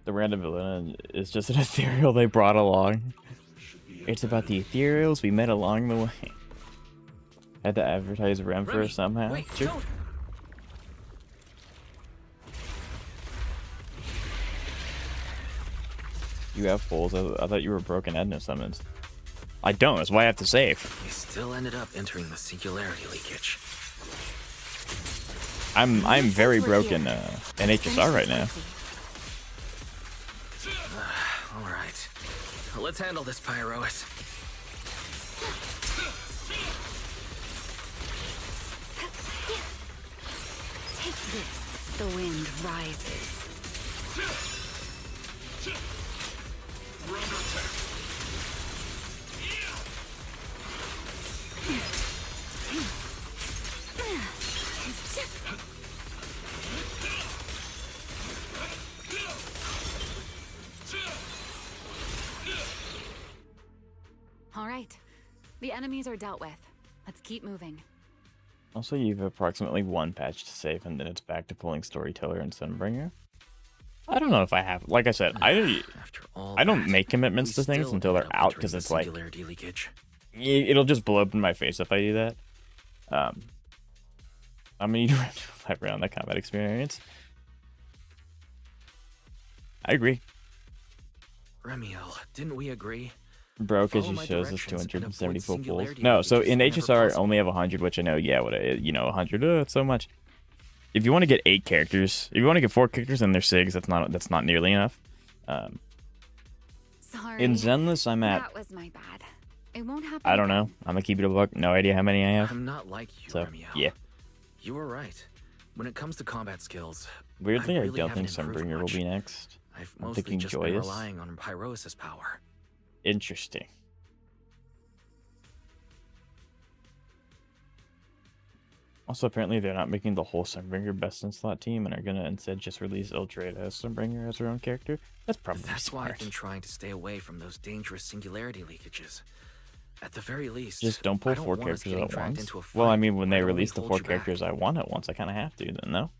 The random villain is just an ethereal they brought along. It's about the ethereals we met along the way. Had to advertise Rem for Remy, us somehow. wait, Sure. don't. You have pulls. I thought you were broken Edna summons. I don't. That's why I have to save. We still ended up entering the singularity leakage. I'm very broken in HSR right now. All right. Let's handle this, Pyrois. Take this. The wind rises. We're under attack. All right. The enemies are dealt with. Let's keep moving. Also, you have approximately 1 patch to save, and then it's back to pulling Storyteller and Sunbringer. I don't know if I have. Like I said, After all I don't that, make commitments we to things still until ended they're up out, entering because the it's like singularity leakage. it'll just blow up in my face if I do that. I mean, you have to elaborate on the combat experience. I agree. Remielle, didn't we agree? Bro, because Follow you my shows us directions and 274 avoid pulls. singularity No, so leakages in whenever HSR I possible. only have 100, which I know, yeah, 100. It's so much. If you want to get 8 characters, if you want to get 4 characters and they're SIGs, that's not nearly enough. Sorry. In Zenless, I'm at, That was my bad. It won't happen. I don't know. again. I'm gonna keep it a buck. No idea how many I have. I'm not like you, So, Remielle. yeah. You were right. When it comes to combat skills, Weirdly, I really don't haven't think improved Sunbringer will much. be next. I've I'm mostly thinking just been Joyous. relying on Pyrois' power. Interesting. Also, apparently they're not making the whole Sunbringer best in slot team and are gonna instead just release Ultrade as Sunbringer as her own character. That's probably That's why I've smart. been trying to stay away from those dangerous singularity leakages. At the very least, Just don't pull I don't 4 want us characters getting at dragged once. into a Well, I fight mean, when where they I'd only release the hold 4 you back. characters I want at once, I kind of have to then, no?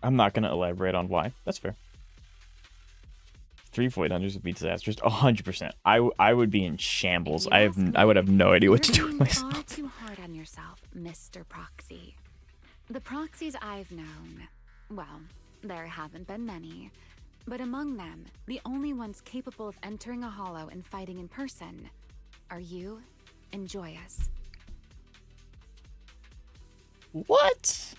I'm not gonna elaborate on why. That's fair. 3 Void Hunters would be disastrous. 100%. I would be in shambles. You I ask me, would have no idea what to you're do with being far myself. too hard on yourself, Mr. Proxy. The proxies I've known, well, there haven't been many, but among them, the only ones capable of entering a hollow and fighting in person are you and Joyous. What?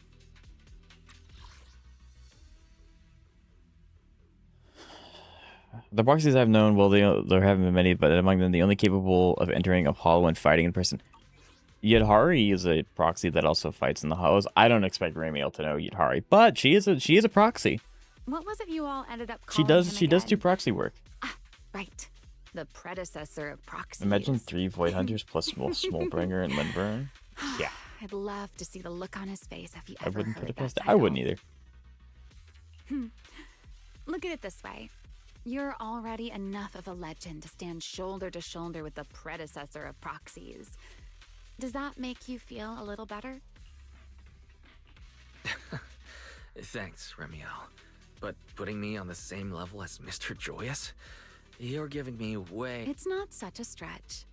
The proxies I've known, well, there haven't been many, but among them, the only capable of entering a hollow and fighting in person. Yidhari is a proxy that also fights in the hollows. I don't expect Remielle to know Yidhari, but she is a proxy. What was it you all ended up She calling does him do again? proxy work. Right. The predecessor of proxies. Imagine 3 Void Hunters plus Smolbringer and Lindburn. Yeah, I'd love to see the look on his face if he I ever wouldn't put heard it that past. I title. wouldn't either. Look at it this way. You're already enough of a legend to stand shoulder to shoulder with the predecessor of proxies. Does that make you feel a little better? Thanks, Remielle. But putting me on the same level as Mr. Joyous? You're giving me way... It's not such a stretch.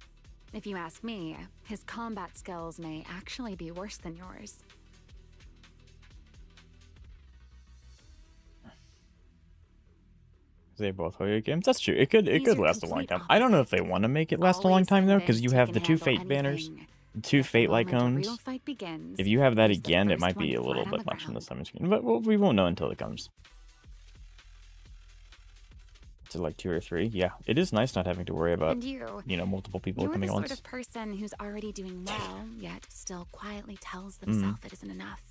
If you ask me, his combat skills may actually be worse than yours. They both Hoya games. That's true. It could These are last a long complete time. I don't know if they opposites. want to make it last a long Always time though, because convinced you he have can the 2 handle Fate banners, anything. the 2 Yet the Fate light moment a real cones. fight begins, If you have that he's the again, it first might be one a little flat on bit the much on the ground. summon screen, but we won't know until it comes. To like 2 or 3, yeah. It is nice not having to worry about, And you, multiple people you're the coming at sort once. of person who's already doing well, yet still quietly tells themselves it isn't enough.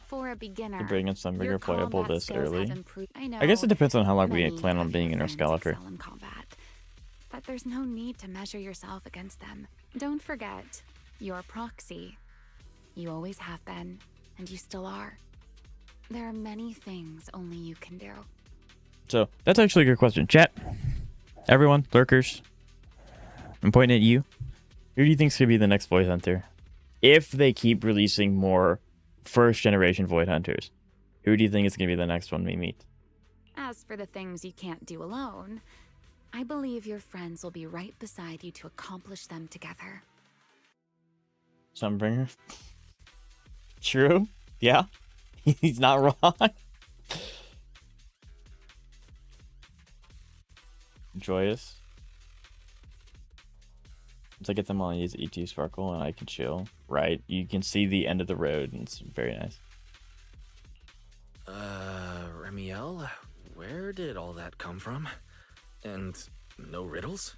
For a beginner, To bring in Sunbringer your playable combat this skills early. have improved. I know. I guess it depends on how long we many plan on of being your in our friends Scalifer. excel in combat, but there's no need to measure yourself against them. Don't forget, you're a proxy. You always have been, and you still are. There are many things only you can do. So that's actually a good question. Chat, everyone, lurkers, I'm pointing at you. Who do you think's gonna be the next Void Hunter? If they keep releasing more first generation Void Hunters, who do you think is gonna be the next one we meet? As for the things you can't do alone, I believe your friends will be right beside you to accomplish them together. Sunbringer. True. Yeah. He's not wrong. Joyous. Once I get them all, I use E2 Sparkle and I can chill. Right. You can see the end of the road and it's very nice. Remielle, where did all that come from? And no riddles?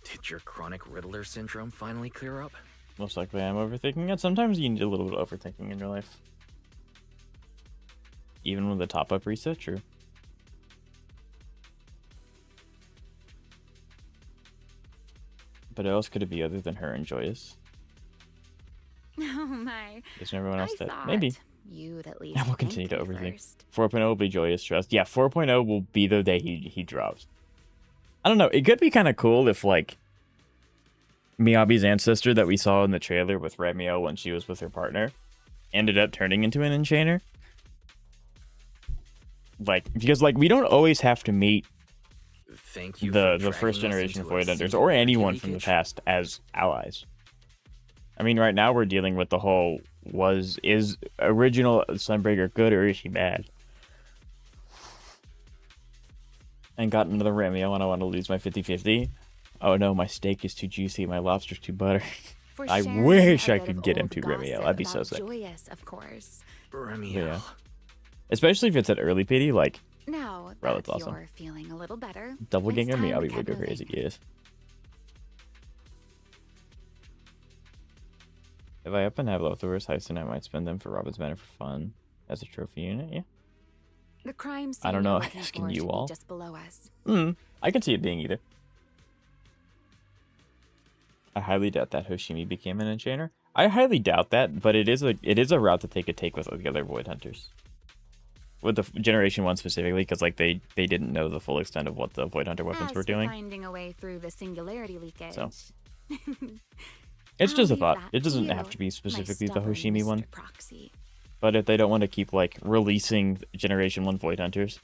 Did your chronic Riddler syndrome finally clear up? Most likely I'm overthinking it. Sometimes you need a little bit of overthinking in your life. Even with a top-up reset, true. But what else could it be other than her and Joyous? Oh my. Isn't everyone else I dead? thought Maybe. you'd at least And we'll continue to think me overthink. first. 4.0 will be Joyous Trust. Yeah, 4.0 will be the day he drops. I don't know. It could be kind of cool if, like, Miyabi's ancestor that we saw in the trailer with Remielle when she was with her partner ended up turning into an enchanter. Like, because, like, we don't always have to meet Thank you the first generation Void Hunters or anyone from the past as allies. I mean, right now we're dealing with the whole is original Sunbreaker good or is she bad? And got another Remielle and I want to lose my 50-50. Oh no, my steak is too juicy, my lobster's too buttery. For I sharing wish a I bit could of get him old to gossip Remielle. That'd be so about sick. Joyous, of course. Remielle. Yeah. Especially if it's at early pity, like Now Bro, that that's awesome. you're feeling a little better, double it's ganger time to Miyabi get would go moving. crazy. Yes. If I up and have leftovers, Heisen, I might spend them for Robin's Manor for fun as a trophy unit. Yeah. The crime scene I don't we're know, looking asking for you should be all. just below us. I can see it being either. I highly doubt that Hoshimi became an enchanter. I highly doubt that, but it is a route that they could take with the other Void Hunters. With the Generation 1 specifically, because like they didn't know the full extent of what the Void Hunter weapons As were for doing. finding a way through the singularity leakage. So. It's I'll just a leave thought. that It to doesn't you, have to be my specifically the stubborn Hoshimi one. Mr. Proxy. But if they don't want to keep like releasing Generation 1 Void Hunters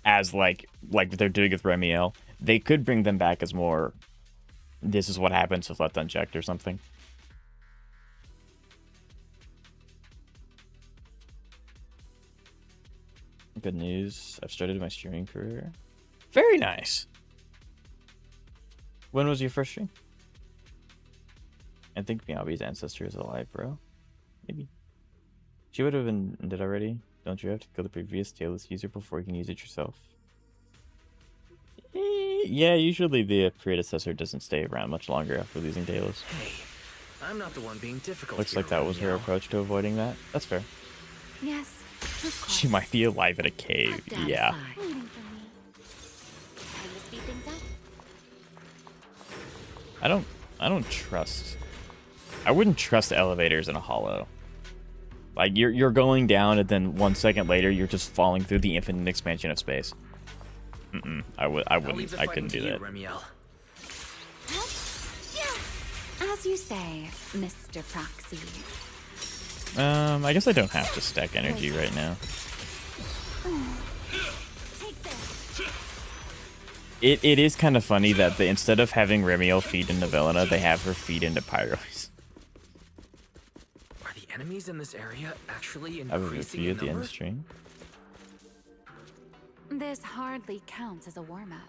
as like they're doing with Remielle, they could bring them back as more this is what happens if left unchecked or something. Good news. I've started my streaming career. Very nice. When was your first stream? I think Miyabi's ancestor is alive, bro. Maybe. She would have been dead already. Don't you have to kill the previous tailless user before you can use it yourself? Yeah, usually the predecessor doesn't stay around much longer after losing tailless. Hey, I'm not the one being difficult. Looks here, like that was her Remielle. approach to avoiding that. That's fair. Yes, of course. She might be alive in a cave. Put that Yeah. aside. Waiting for me. Time to speed things up. I don't trust. I wouldn't trust elevators in a hollow. Like you're going down and then 1 second later you're just falling through the infinite expansion of space. I I'll leave wouldn't. the I fighting couldn't to do you, that. Remielle. As you say, Mr. Proxy. I guess I don't have to stack energy right now. Take this. It is kind of funny that instead of having Remielle feed into Velena, they have her feed into Pyros. Are the enemies in this area actually I have a increasing review in at the end number? of stream. This hardly counts as a warm-up.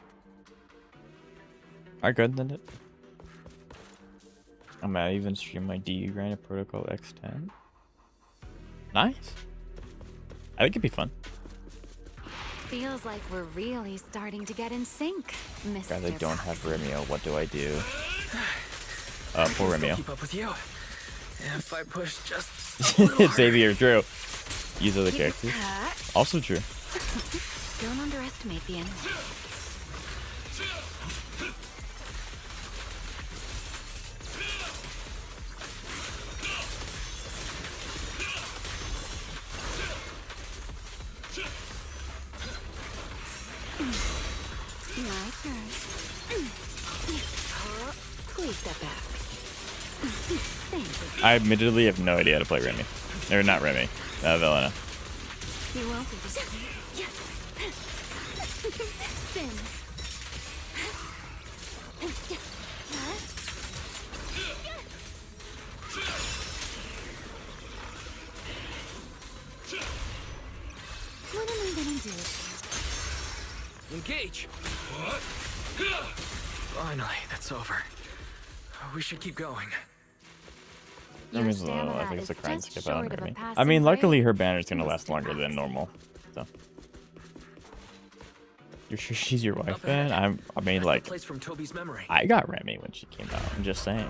Alright, good, then it. I might even stream my DU grind at Protocol X10. Nice. I think it'd be fun. Feels like we're really starting to get in sync, Mr. Rather don't have Proxy. Remielle. What do I do? I Poor can still Remielle. keep up with you. If I push just a little harder. Xavier, true. Use other Keep characters. it cut. Also true. Don't underestimate the enemy. My turn. Please step back. Thank you. I admittedly have no idea how to play Remy. Or not Remy. Velena. You won't be disappointed. Spin. What am I gonna do? Engage. Finally, that's over. We should keep going. Your Remy's low. I stamina think it's a is crime just skip out on short of a Remy. I passing mean, luckily grade, her banner's gonna last Mr. longer than Proxy. normal. So. You're sure she's your wife, Up ahead. man? I mean, That's like, the place from Toby's memory. I got Remy when she came out. I'm just saying.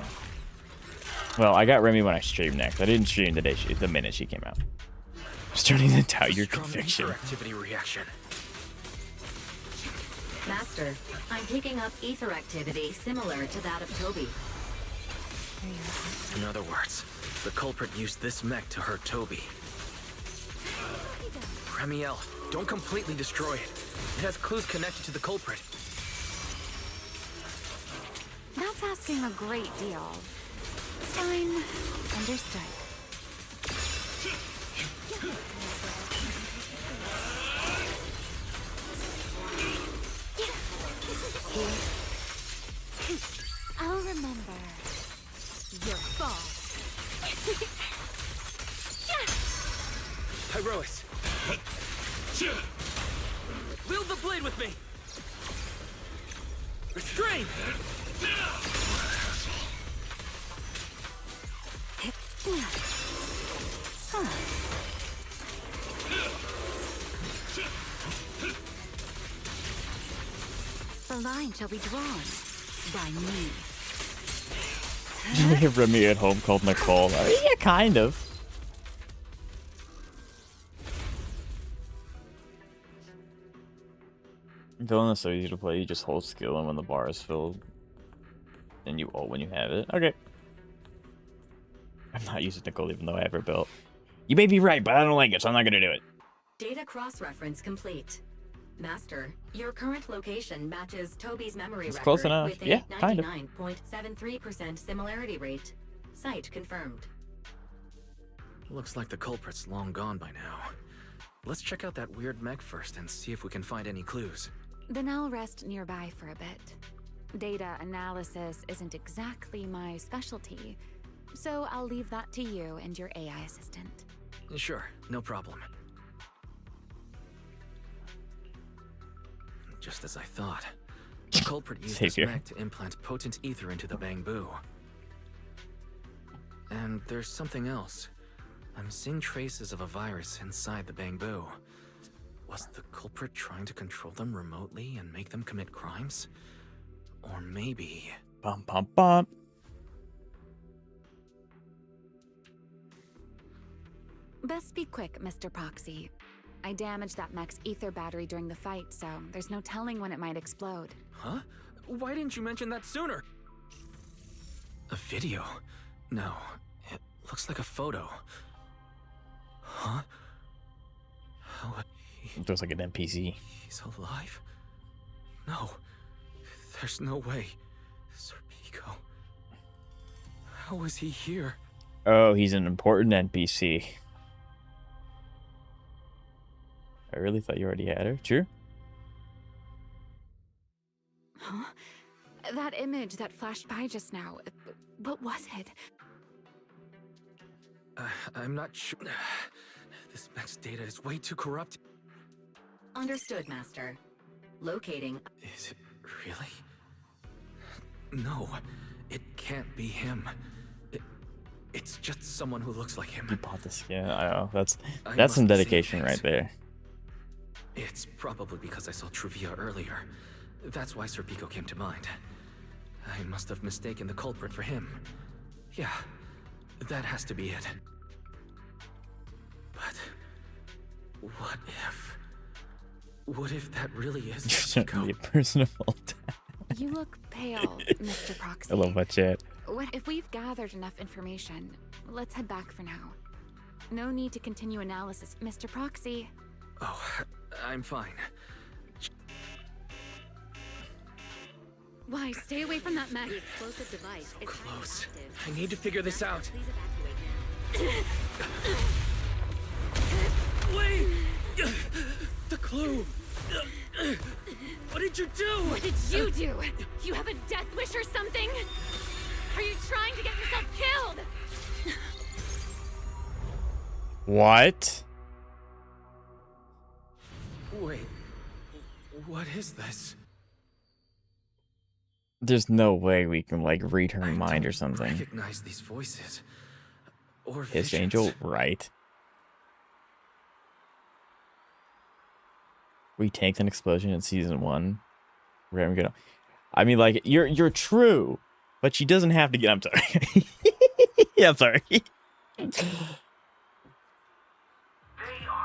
Well, I got Remy when I streamed next. I didn't stream the minute she came out. I'm starting to doubt your Strong conviction. ether activity reaction. Master, I'm picking up ether activity similar to that of Toby. In other words, the culprit used this mech to hurt Toby. Remielle, don't completely destroy it. It has clues connected to the culprit. That's asking a great deal. Fine. Understood. I'll remember your fall. Pyrois, wield the blade with me. Restrain. The line shall be drawn by me. We have Remy at home called Nicole. Yeah, kind of. Villain is so easy to play. You just hold skill, and when the bar is filled, then you ult when you have it. Okay. I'm not using Nicole even though I have her built. You may be right, but I don't like it, so I'm not gonna do it. Data cross-reference complete. Master, your current location matches Toby's memory It's record close enough. with a Yeah, kind of. 99.73% similarity rate. Site confirmed. Looks like the culprit's long gone by now. Let's check out that weird mech first and see if we can find any clues. Then I'll rest nearby for a bit. Data analysis isn't exactly my specialty, so I'll leave that to you and your AI assistant. Sure, no problem. Just as I thought. The culprit used this Savior. mech to implant potent ether into the bamboo. And there's something else. I'm seeing traces of a virus inside the bamboo. Was the culprit trying to control them remotely and make them commit crimes? Or maybe... Bum bum bum. Best be quick, Mr. Proxy. I damaged that mech's ether battery during the fight, so there's no telling when it might explode. Huh? Why didn't you mention that sooner? A video? No, it looks like a photo. Huh? How... It looks like an NPC. He's alive? No. There's no way. Serpico. How is he here? Oh, he's an important NPC. I really thought you already had her. True. Huh? That image that flashed by just now, what was it? I'm not sure. This mech's data is way too corrupt. Understood, Master. Locating. Is it really? No, it can't be him. It's just someone who looks like him. You bought the skin. I know. That's I some must be seeing dedication right things. there. It's probably because I saw Truvia earlier. That's why Serpico came to mind. I must have mistaken the culprit for him. Yeah, that has to be it. But what if? What if that really is You're certainly Serpico? a personal attack. You look pale, Mr. Proxy. I love my chat. If we've gathered enough information, let's head back for now. No need to continue analysis, Mr. Proxy. Oh, I'm fine. Why, stay away from that mech. The explosive device is Close. highly active. I need to figure this out. Please evacuate now. Wait! The clue! What did you do? What did you do? You have a death wish or something? Are you trying to get yourself killed? What? Wait, what is this? There's no way we can like read her I mind or don't something. recognize these voices. Or His visions. angel, right? We tanked an explosion in season 1. We're gonna. I mean, like you're true, but she doesn't have to get. I'm sorry. Yeah, I'm sorry. They are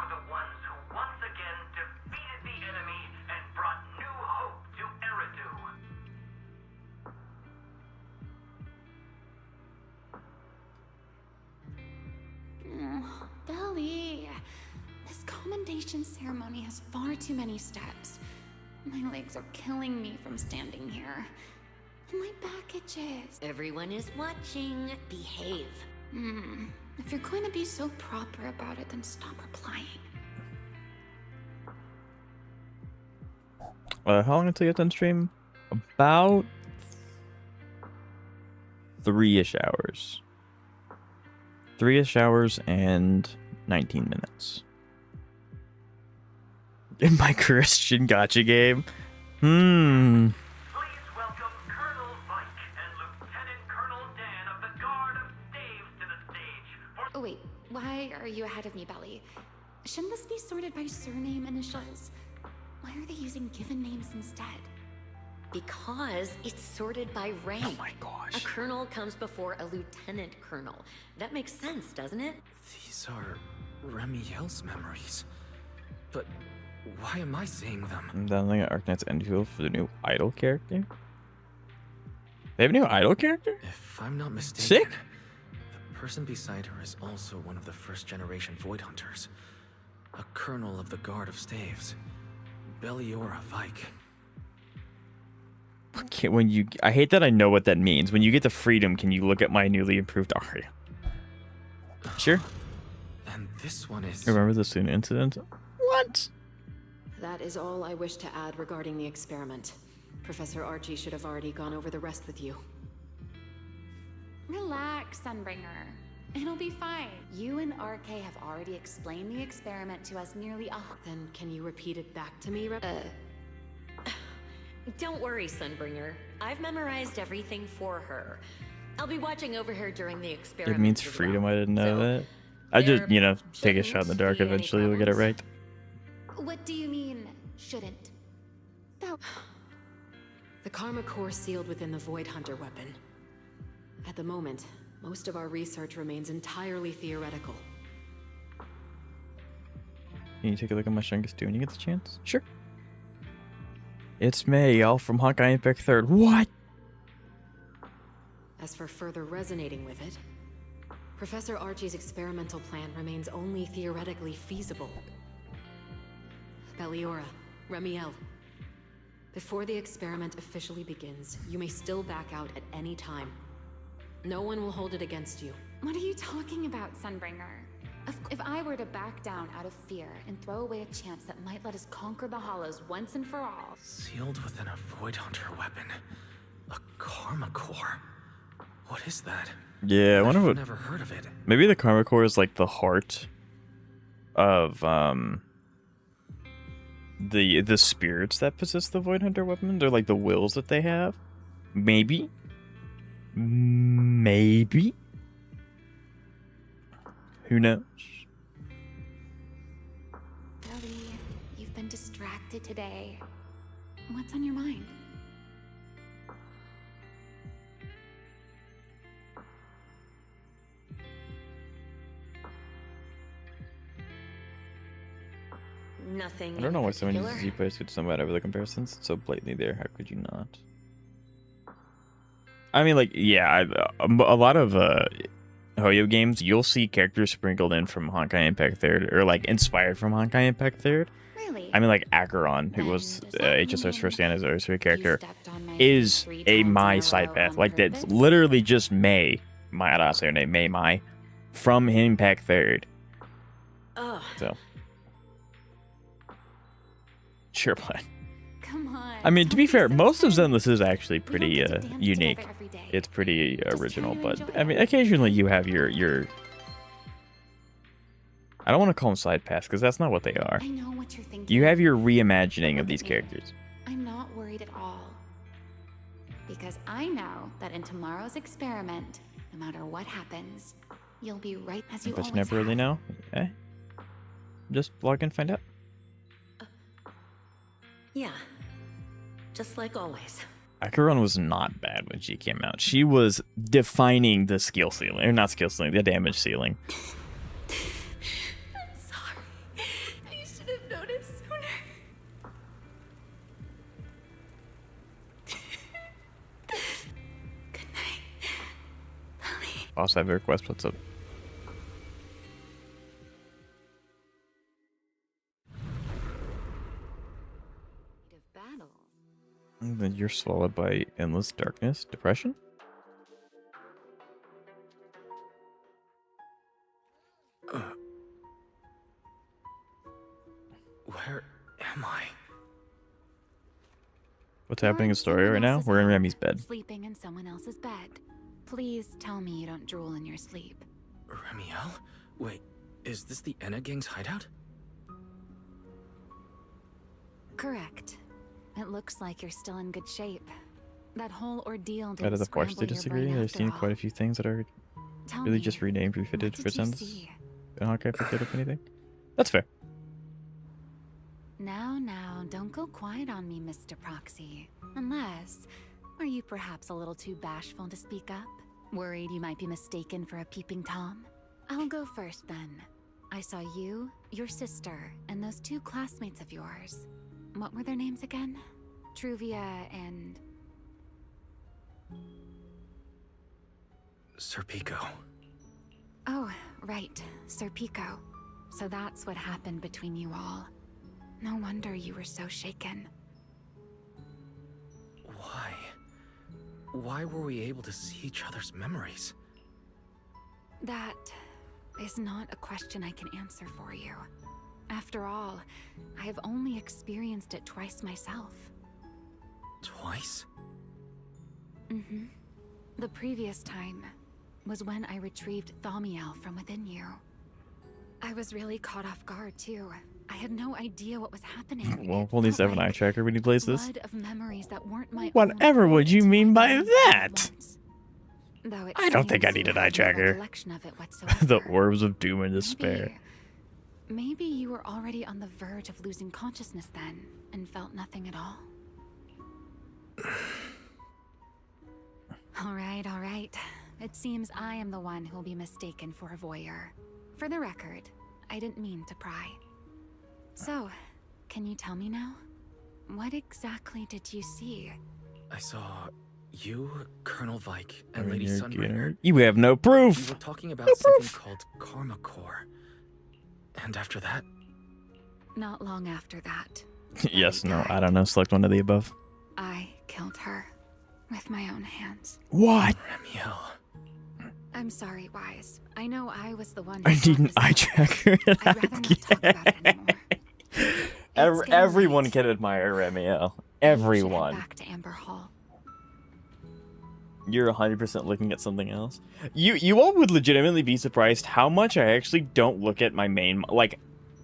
the ones who once again defeated the enemy and brought new hope to Eridu. Belly, this commendation ceremony has far too many steps. My legs are killing me from standing here. My back itches. Everyone is watching. Behave. If you're going to be so proper about it, then stop replying. How long until you have done stream? About 3-ish hours. 3-ish hours and 19 minutes. In my Christian gacha game? Please welcome Colonel Vike and Lieutenant Colonel Dan of the Guard of Staves to the stage for Oh wait, why are you ahead of me, Belly? Shouldn't this be sorted by surname initials? Why are they using given names instead? Because it's sorted by rank. Oh my gosh. A colonel comes before a lieutenant colonel. That makes sense, doesn't it? These are Remielle's memories. But why am I seeing them? I'm downloading Arknight's Endfield for the new idol character. They have a new idol character? If I'm not mistaken, Sick. the person beside her is also one of the first-generation Void Hunters. A colonel of the Guard of Staves. Belliora Vike. Okay, I hate that I know what that means. When you get the freedom, can you look at my newly improved Aria? Sure. And this one is... Remember the Suna incident? What? That is all I wish to add regarding the experiment. Professor Archie should have already gone over the rest with you. Relax, Sunbringer. It'll be fine. You and RK have already explained the experiment to us nearly all. Then can you repeat it back to me, Don't worry, Sunbringer. I've memorized everything for her. I'll be watching over her during the experiment. It means as well. freedom. I didn't know So, that. I just, there take a shot in the dark. shouldn't be any Eventually, we'll get it right. problems. What do you mean, shouldn't? The Karma Core sealed within the Void Hunter weapon. At the moment, most of our research remains entirely theoretical. Can you take a look at my strongest two when you get the chance? Sure. It's May, all from Hawkeye Impact 3rd. What? As for further resonating with it, Professor Archie's experimental plan remains only theoretically feasible. Belliora, Remielle. Before the experiment officially begins, you may still back out at any time. No one will hold it against you. What are you talking about, Sunbringer? If I were to back down out of fear and throw away a chance that might let us conquer the Hollows once and for all... Sealed within a Void Hunter weapon. A Karma Core. What is that? Yeah, I wonder I've what... never heard of it. Maybe the Karma Core is like the heart of, the spirits that possess the Void Hunter weapons, or like the wills that they have. Maybe. Maybe. Who knows? Belly, you've been distracted today. What's on your mind? Nothing. I don't know why in someone uses particular. Z-Post to somewhat over the comparisons. It's so blatantly there. How could you not? I mean, like, yeah, a lot of Hoyo games, you'll see characters sprinkled in from Honkai Impact 3rd, or like inspired from Honkai Impact 3rd. Really? I mean, like Acheron, who Then was does that HSR's mean first anniversary character, You stepped on my is feet 3 a times in Mai a side row path. on Like, that's purpose? literally just Mai. I don't say her name, Mai, from Impact 3rd. Ugh. So. Sure, but. Come on. I mean, to don't be fair, so most of tense. Zenless is actually We don't pretty get to dance unique. together every day. It's pretty try original, to but enjoy I mean, it. occasionally you have your. I don't want to call them side paths because that's not what they are. I know what you're thinking. You have your reimagining of these characters. I'm not worried at all. Because I know that in tomorrow's experiment, no matter what happens, you'll be right as you But always you never really have. know. Okay. Just log in, find out. Yeah. Just like always. Acheron was not bad when she came out. She was defining the skill ceiling. Or not skill ceiling, the damage ceiling. I'm sorry. I should have noticed sooner. Good night, Lily. Boss, I have a request. What's up? Of battle. And then you're swallowed by endless darkness. Depression? Where am I? What's You're happening in in the story someone right now? else's We're in house, Remy's bed. Sleeping in someone else's bed. Please tell me you don't drool in your sleep. Remielle? Wait, is this the Enna Gang's hideout? Correct. It looks like you're still in good shape. That whole ordeal didn't Out of the force scramble to your disagree, brain I've after seen all. quite a few things that are Tell really me, just renamed, what refitted did for you sense. see? And Hawkeye forget if anything. That's fair. Now, don't go quiet on me, Mr. Proxy. Unless, are you perhaps a little too bashful to speak up? Worried you might be mistaken for a peeping Tom? I'll go first then. I saw you, your sister, and those two classmates of yours. What were their names again? Truvia and... Sir Pico. Oh, right, Sir Pico. So that's what happened between you all. No wonder you were so shaken. Why? Why were we able to see each other's memories? That is not a question I can answer for you. After all, I have only experienced it twice myself. Twice? Mm-hmm. The previous time was when I retrieved Thaumiel from within you. I was really caught off guard, too. I had no idea what was happening. Well, It we'll need to felt have an eye like tracker when he plays this. flood of memories that weren't my Whatever own would you pulled mean to by my mind that? at once. Though it I don't think I seems need you an eye have no tracker. recollection of it whatsoever. The orbs of doom and despair. Maybe you were already on the verge of losing consciousness then, and felt nothing at all. All right. It seems I am the one who'll be mistaken for a voyeur. For the record, I didn't mean to pry. So, can you tell me now? What exactly did you see? I saw you, Colonel Vike, and Lady Sunbringer. You have no You proof. were talking about something called Karma Core. And after that, Not long after that, Yes, no, I don't know. Select one of the above. I killed her with my own hands. What? Remielle. I'm sorry, Wise. I know I was the one who I need an brought eye this up. tracker. I'd rather not talk about it anymore. It's getting Everyone late. can admire Remielle. We should head Everyone. back to Amber Hall. You're 100% looking at something else. You all would legitimately be surprised how much I actually don't look at my main... Like,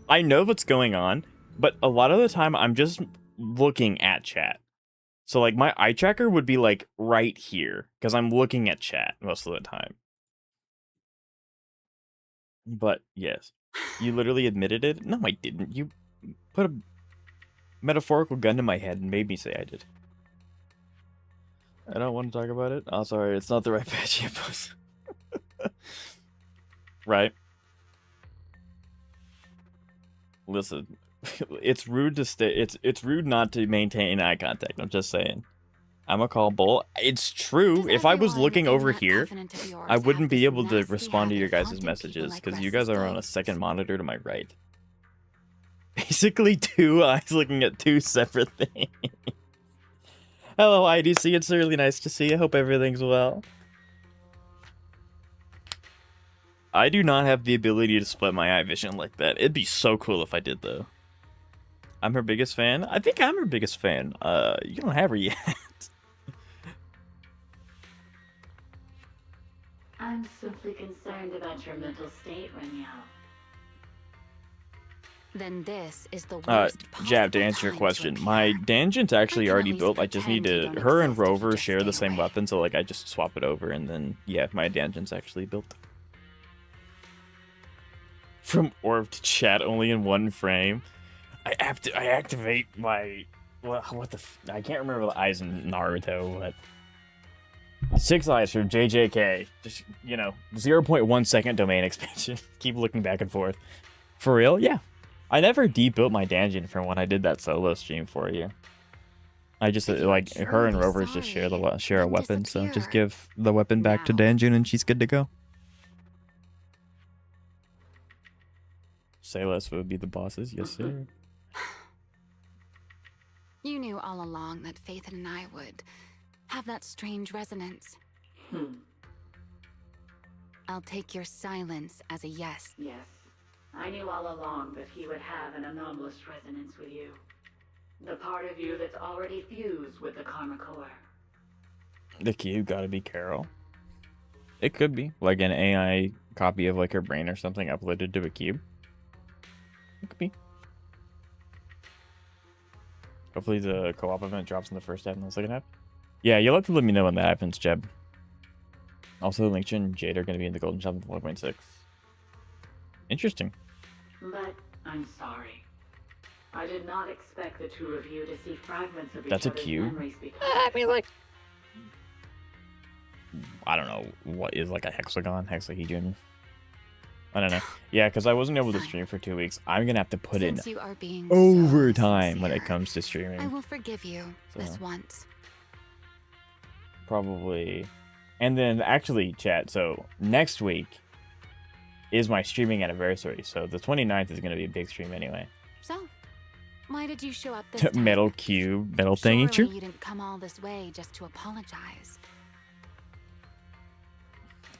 I know what's going on, but a lot of the time I'm just looking at chat. So, like, my eye tracker would be, like, right here, because I'm looking at chat most of the time. But, yes. You literally admitted it? No, I didn't. You put a metaphorical gun to my head and made me say I did. I don't want to talk about it. Oh, sorry, it's not the right patch yet, boss. Right? Listen, it's rude to stay. It's rude not to maintain eye contact. I'm just saying. I'm a call bull. It's true. Does If I was everyone looking in over that here, covenant of yours I wouldn't have be this able to nasty respond to habit your of guys' haunting messages people like because you guys restless are on a ghosts? second monitor to my right. Basically, two eyes looking at two separate things. Hello, IDC. It's really nice to see you. Hope everything's well. I do not have the ability to split my eye vision like that. It'd be so cool if I did, though. I'm her biggest fan. I think I'm her biggest fan. You don't have her yet. I'm simply concerned about your mental state, Remielle. Then this is the worst Jab, to possible answer your time question, to my appear. dungeon's actually I can already at least built. I just need pretend you to. don't Her and exist if you Rover just share the stay same away. weapon, so like I just swap it over, and then yeah, my dungeon's actually built. From orb to chat only in one frame. I activate my what the? I can't remember the eyes in Naruto, but 6 eyes for JJK. Just 0.1 second domain expansion. Keep looking back and forth. For real? Yeah. I never debuilt my Danjin from when I did that solo stream for you. I just like her and Rovers just share a weapon, so just give the weapon back to Danjun and she's good to go. Say less would be the bosses, yes sir. You knew all along that Faith and I would have that strange resonance. I'll take your silence as a yes. Yes. I knew all along that he would have an anomalous resonance with you. The part of you that's already fused with the Karma Core. The cube gotta be Carol. It could be like an AI copy of like her brain or something uploaded to a cube. It could be. Hopefully the co-op event drops in the first half and the second half. Yeah, you'll have to let me know when that happens, Jeb. Also, Linkchin and Jade are going to be in the Golden Shop in 4.6. Interesting. But I'm sorry. I did not expect the two of you to see fragments of That's each a other's cube? memories because I mean, like... I don't know. What is like a hexagon? Hexahedron? I don't know. Yeah, because I wasn't able to stream for 2 weeks. I'm going to have to put Since in you are being overtime so when it sincere, comes to streaming. I will forgive you this So. once. Probably. And then actually, chat, so next week is my streaming anniversary. So the 29th is going to be a big stream anyway. So, why did you show up this time? Metal cube, metal thingy. Surely you didn't come all this way just to apologize.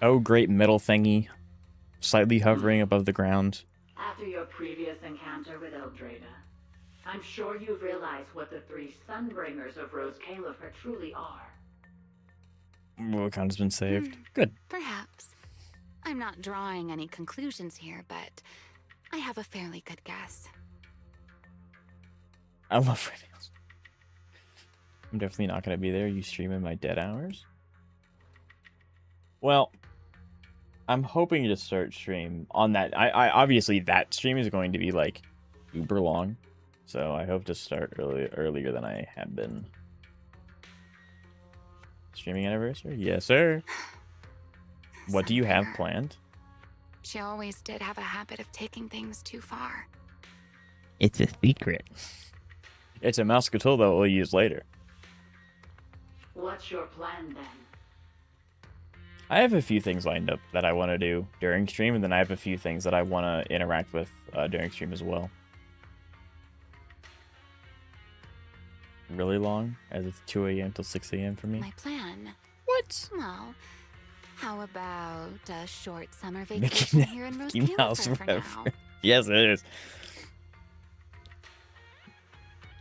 Oh, great metal thingy. Slightly hovering above the ground. after your previous encounter with Eldrada, I'm sure you've realized what the three Sunbringers of Rose Califer truly are. Wakanda's been saved. Good. Perhaps. I'm not drawing any conclusions here, but I have a fairly good guess. I love radios. I'm definitely not going to be there. You stream in my dead hours? Well, I'm hoping to start stream on that. I obviously that stream is going to be like uber long, so I hope to start earlier than I have been. Streaming anniversary? Yes, sir. What do you have Sunbringer. planned? She always did have a habit of taking things too far. It's a secret. It's a Mouscatul that we'll use later. What's your plan then? I have a few things lined up that I want to do during stream, and then I have a few things that I want to interact with during stream as well. Really long, as it's 2 a.m. till 6 a.m. for me. My plan? What? Well, how about a short summer Mickey vacation here in Rose Mickey Mouse Califer for forever. now? Yes, it is.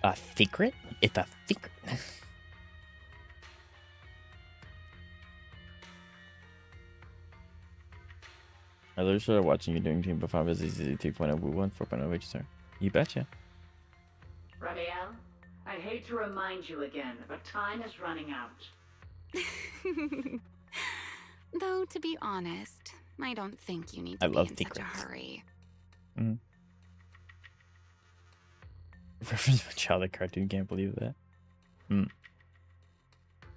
A secret? It's a secret. I literally started watching you doing Team Buff 5 as easy 3.0 Woo 1 4.0 HSR. You betcha. Remielle, I'd hate to remind you again, but time is running out. Though, to be honest, I don't think you need I to be love in secrets. such a hurry. Reference to a childhood cartoon, can't believe that.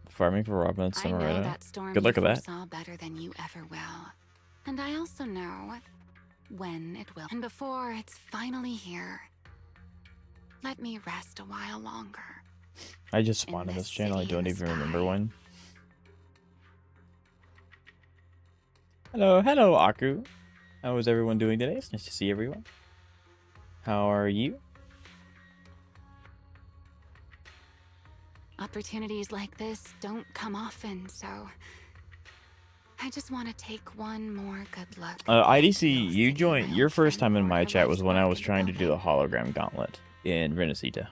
Farming for Robin and I know Samaretta. that storm Good luck you with that. foresaw better than you ever will. And I also know when it will. And before it's finally here, let me rest a while longer. I just in spawned on this this channel. I city don't in the even remember sky. when. Hello, Aku. How is everyone doing today? It's nice to see everyone. How are you? Opportunities like this don't come often, so I just want to take one more good look. IDC, you City joined. my Your old first friend time in poured my her chat was life's when I work was into trying to do the building. hologram gauntlet in Renacita.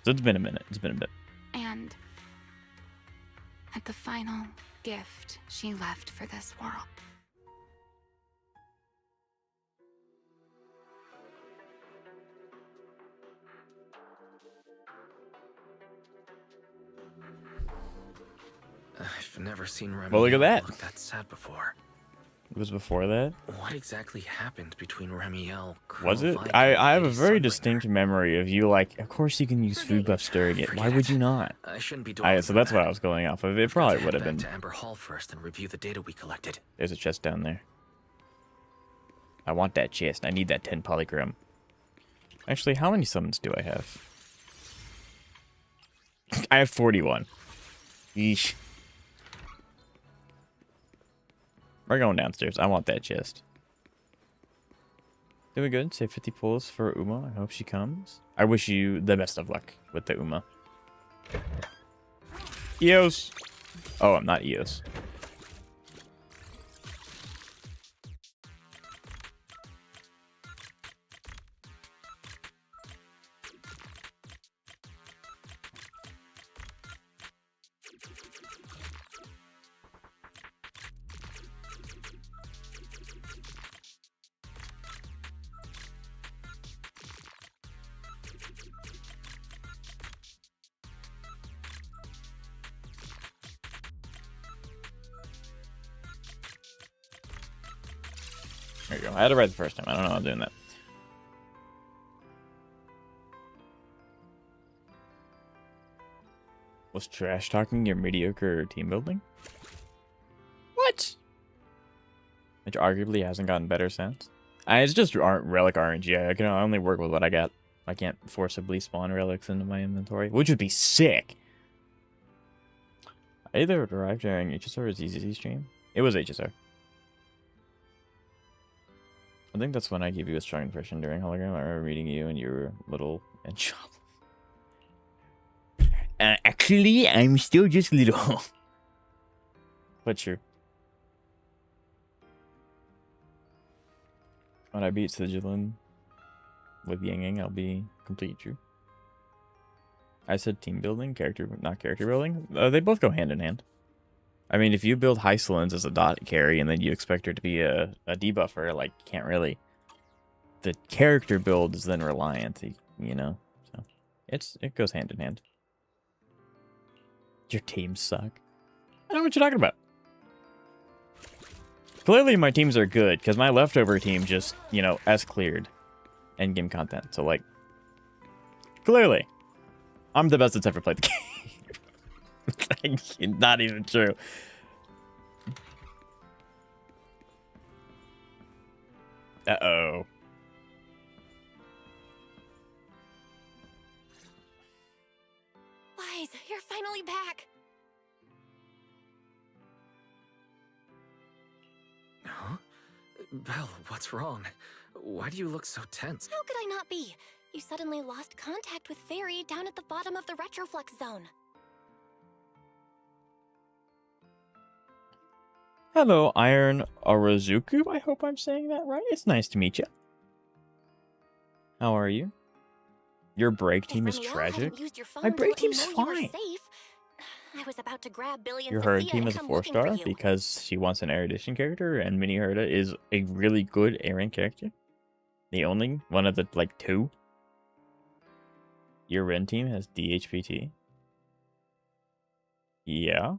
So it's been a minute. It's been a bit. And at the final gift she left for this world. I've never seen Remielle Well, look at that. look that sad before. was before that. What exactly happened between Remielle, Was Colonel it? Vike, I and have a Lady very Sunbringer? distinct memory of you like, of course you can use food buffs during it. Why Forget would it. you not? I shouldn't be dwelling So on that's what that. I was going off of. It I've got probably to would head have back been. to Amber Hall first and review the data we collected. There's a chest down there. I want that chest. I need that 10 polychrome. Actually, how many summons do I have? I have 41. Yeesh. We're going downstairs. I want that chest. Doing good. Say 50 pulls for Uma. I hope she comes. I wish you the best of luck with the Uma. Eos. Oh, I'm not Eos. There you go. I had it right the first time. I don't know how I'm doing that. Was trash talking your mediocre team building? What? Which arguably hasn't gotten better since. It's just relic RNG. I can only work with what I got. I can't forcibly spawn relics into my inventory, which would be sick. I either arrived during HSR or ZZZ stream. It was HSR. I think that's when I gave you a strong impression during hologram. I remember meeting you and you were little and shop. Actually, I'm still just little. But true. When I beat Sigilin with Yang, I'll be completely true. I said team building, not character building. They both go hand in hand. I mean, if you build Hysolins as a dot carry and then you expect her to be a debuffer, like, you can't really. The character build is then reliant, you know? So, it goes hand in hand. Your teams suck. I know what you're talking about. Clearly my teams are good, because my leftover team just, you know, S-cleared endgame content. So, like, clearly, I'm the best that's ever played the game. Not even true. Uh-oh. Wise, you're finally back. Huh? Belle, what's wrong? Why do you look so tense? How could I not be? You suddenly lost contact with Fairy down at the bottom of the Retroflux zone. Hello, Iron Arazuku. I hope I'm saying that right. It's nice to meet you. How are you? Your break team is tragic. My break team's fine. I was about to grab Billy and Your herd Sophia team and is a come looking for 4-star you. because she wants an Air Edition character, and Mini Herda is a really good Aaron character. The only one of the, like, 2. Your Ren team has DHPT. Yeah.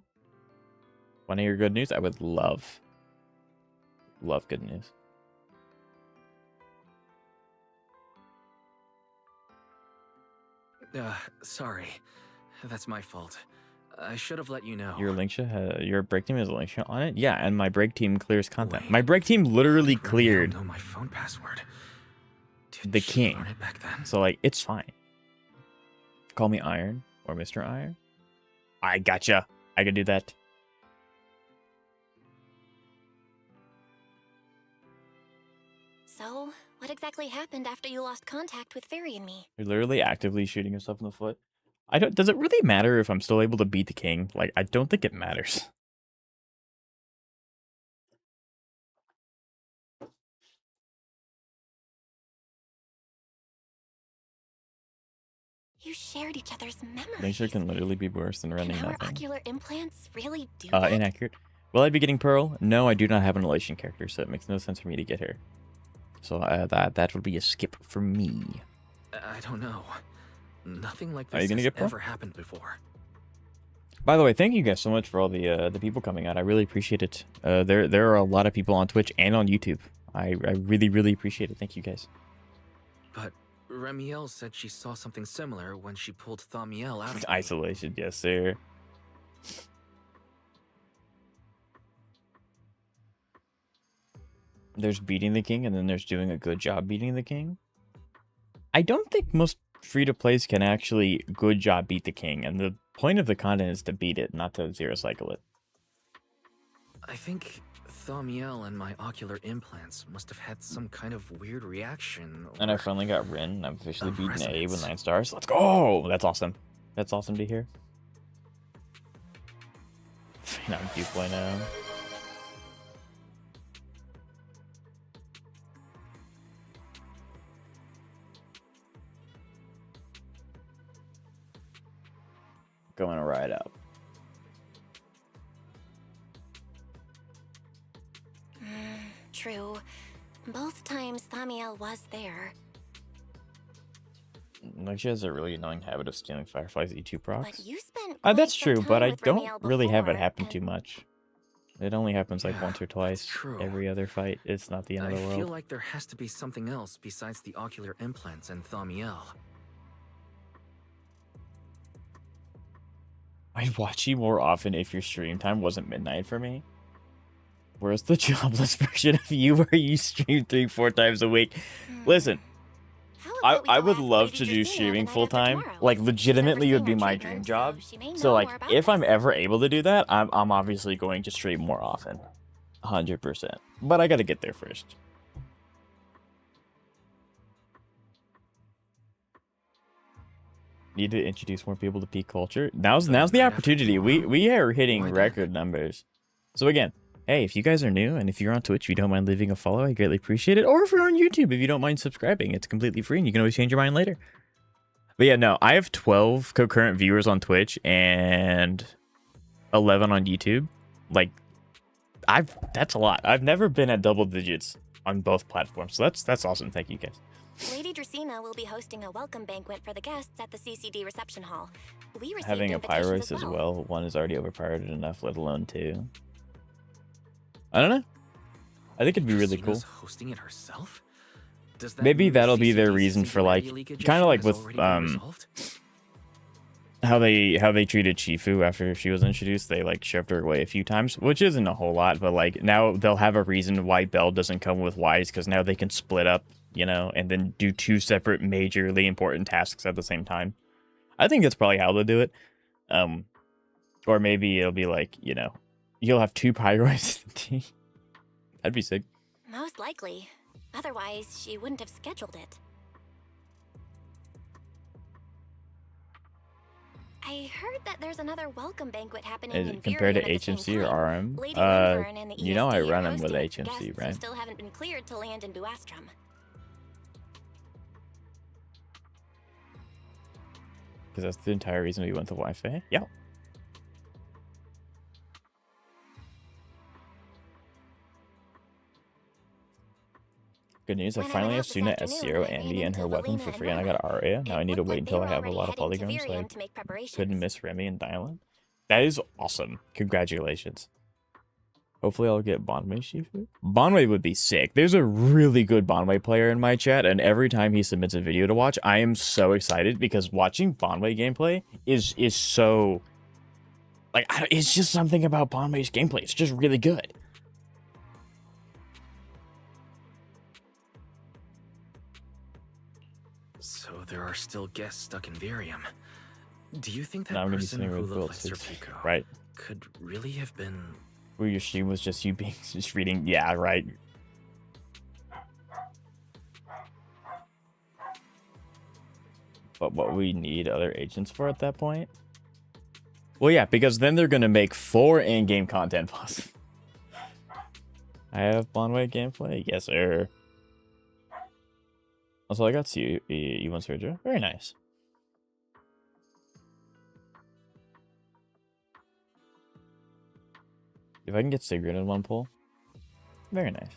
Want to hear good news? I would love good news. Sorry. That's my fault. I should have let you know. Your break team has a link on it? Yeah, and my break team clears content. Wait, my break team literally Remielle cleared know my phone password. Did the she king. learn it back then? So, like, it's fine. Call me Iron or Mr. Iron. I gotcha. I can do that. So, what exactly happened after you lost contact with Fairy and me? You're literally actively shooting yourself in the foot. Does it really matter if I'm still able to beat the king? Like, I don't think it matters. You shared each other's memories. Nature can literally be worse than running Can our nothing. ocular implants really do that? Inaccurate. Will I be getting Pearl? No, I do not have an elation character, so it makes no sense for me to get her. So that would be a skip for me. I don't know. Nothing like Are you this gonna has get Pearl? ever happened before. By the way, thank you guys so much for all the people coming out. I really appreciate it. There are a lot of people on Twitch and on YouTube. I really appreciate it. Thank you guys. But Remielle said she saw something similar when she pulled Thamiel out of me. Isolation, yes, sir. There's beating the king, and then there's doing a good job beating the king. I don't think most free-to-plays can actually good job beat the king, and the point of the content is to beat it, not to zero cycle it. I think Thamiel and my ocular implants must have had some kind of weird reaction. And I finally got Rin, and I've officially beaten A with 9 stars. Let's go! That's awesome. That's awesome to hear. Phenom 2.0. Going right up. True. Both times Thamiel was there. Like, she has a really annoying habit of stealing Firefly's E2 procs. But you spent That's quite some true, but time I with don't Remielle really have it before, happen and- too much. It only happens like Yeah, once or that's twice true. every other fight. It's not the end of the I world. feel like there has to be something else besides the ocular implants and Thamiel. I'd watch you more often if your stream time wasn't midnight for me. Where's the jobless version of you where you stream 3-4 times a week? Listen, How about we I go would ask love Lady to do Dracena streaming the night full after time. tomorrow? Like, She's legitimately would overseeing be our my treatment, dream so job. she may So know like, more about if I'm this. ever able to do that, I'm obviously going to stream more often. 100%. But I gotta get there first. Need to introduce more people to peak culture. Now's the night after opportunity. We tomorrow? are hitting Why then? record numbers. So again, hey, if you guys are new and if you're on Twitch, if you don't mind leaving a follow, I greatly appreciate it. Or if you're on YouTube, if you don't mind subscribing, it's completely free and you can always change your mind later. But yeah, no, I have 12 concurrent viewers on Twitch and 11 on YouTube. Like, that's a lot. I've never been at double digits on both platforms. So that's awesome. Thank you guys. Lady Dracena will be hosting a welcome banquet for the guests at the CCD reception hall. We received Having a invitations Pyros as well. One is already overpowered enough, let alone 2. I don't know. I think it'd be really cool. Dracina's hosting it herself? Does that Maybe mean the that'll be their CCD reason for like, singularity leakage kind of issue like has with already been resolved? how they treated Shifu after she was introduced. They like shoved her away a few times, which isn't a whole lot, but like now they'll have a reason why Bell doesn't come with Wise, because now they can split up, you know, and then do 2 separate majorly important tasks at the same time. I think that's probably how they'll do it. Or maybe it'll be like, you know, you'll have 2 Pyroids. That'd be sick. Most likely. Otherwise, she wouldn't have scheduled it. I heard that there's another welcome banquet happening Is in it compared to Virium at the same HMC or time. RM? Lady Winfern and the You know I ESD are run them with hosting it for HMC, guests who right? still haven't been cleared to land in Buastrom. Because that's the entire reason we went to Wi-Fi. Yeah. Good news, I When I finally went have out Suna this S0 afternoon, I ran Andy and her into weapon Lena for and free, and I got Remy. Aria. Now I need to It wait looked until I like they have were a lot of already heading polygons, to so I Virium to make preparations. couldn't miss Remy and Dylan. That is awesome. Congratulations. Hopefully I'll get Bonway Shifu. Bonway would be sick. There's a really good Bonway player in my chat, and every time he submits a video to watch, I am so excited because watching Bonway gameplay is so... Like, it's just something about Bonway's gameplay. It's just really good. So there are still guests stuck in Virium. Do you think that Now I'm gonna be person sitting who with looked Will like Six. Serpico Right. could really have been... Where your stream was just you being just reading. Yeah, right. But what we need other agents for at that point? Well, yeah, because then they're gonna make 4 in-game content possible. I have Bonway gameplay. Yes, sir. Also, I got you want Sergio. Very nice. If I can get Sigrid in one pull, very nice.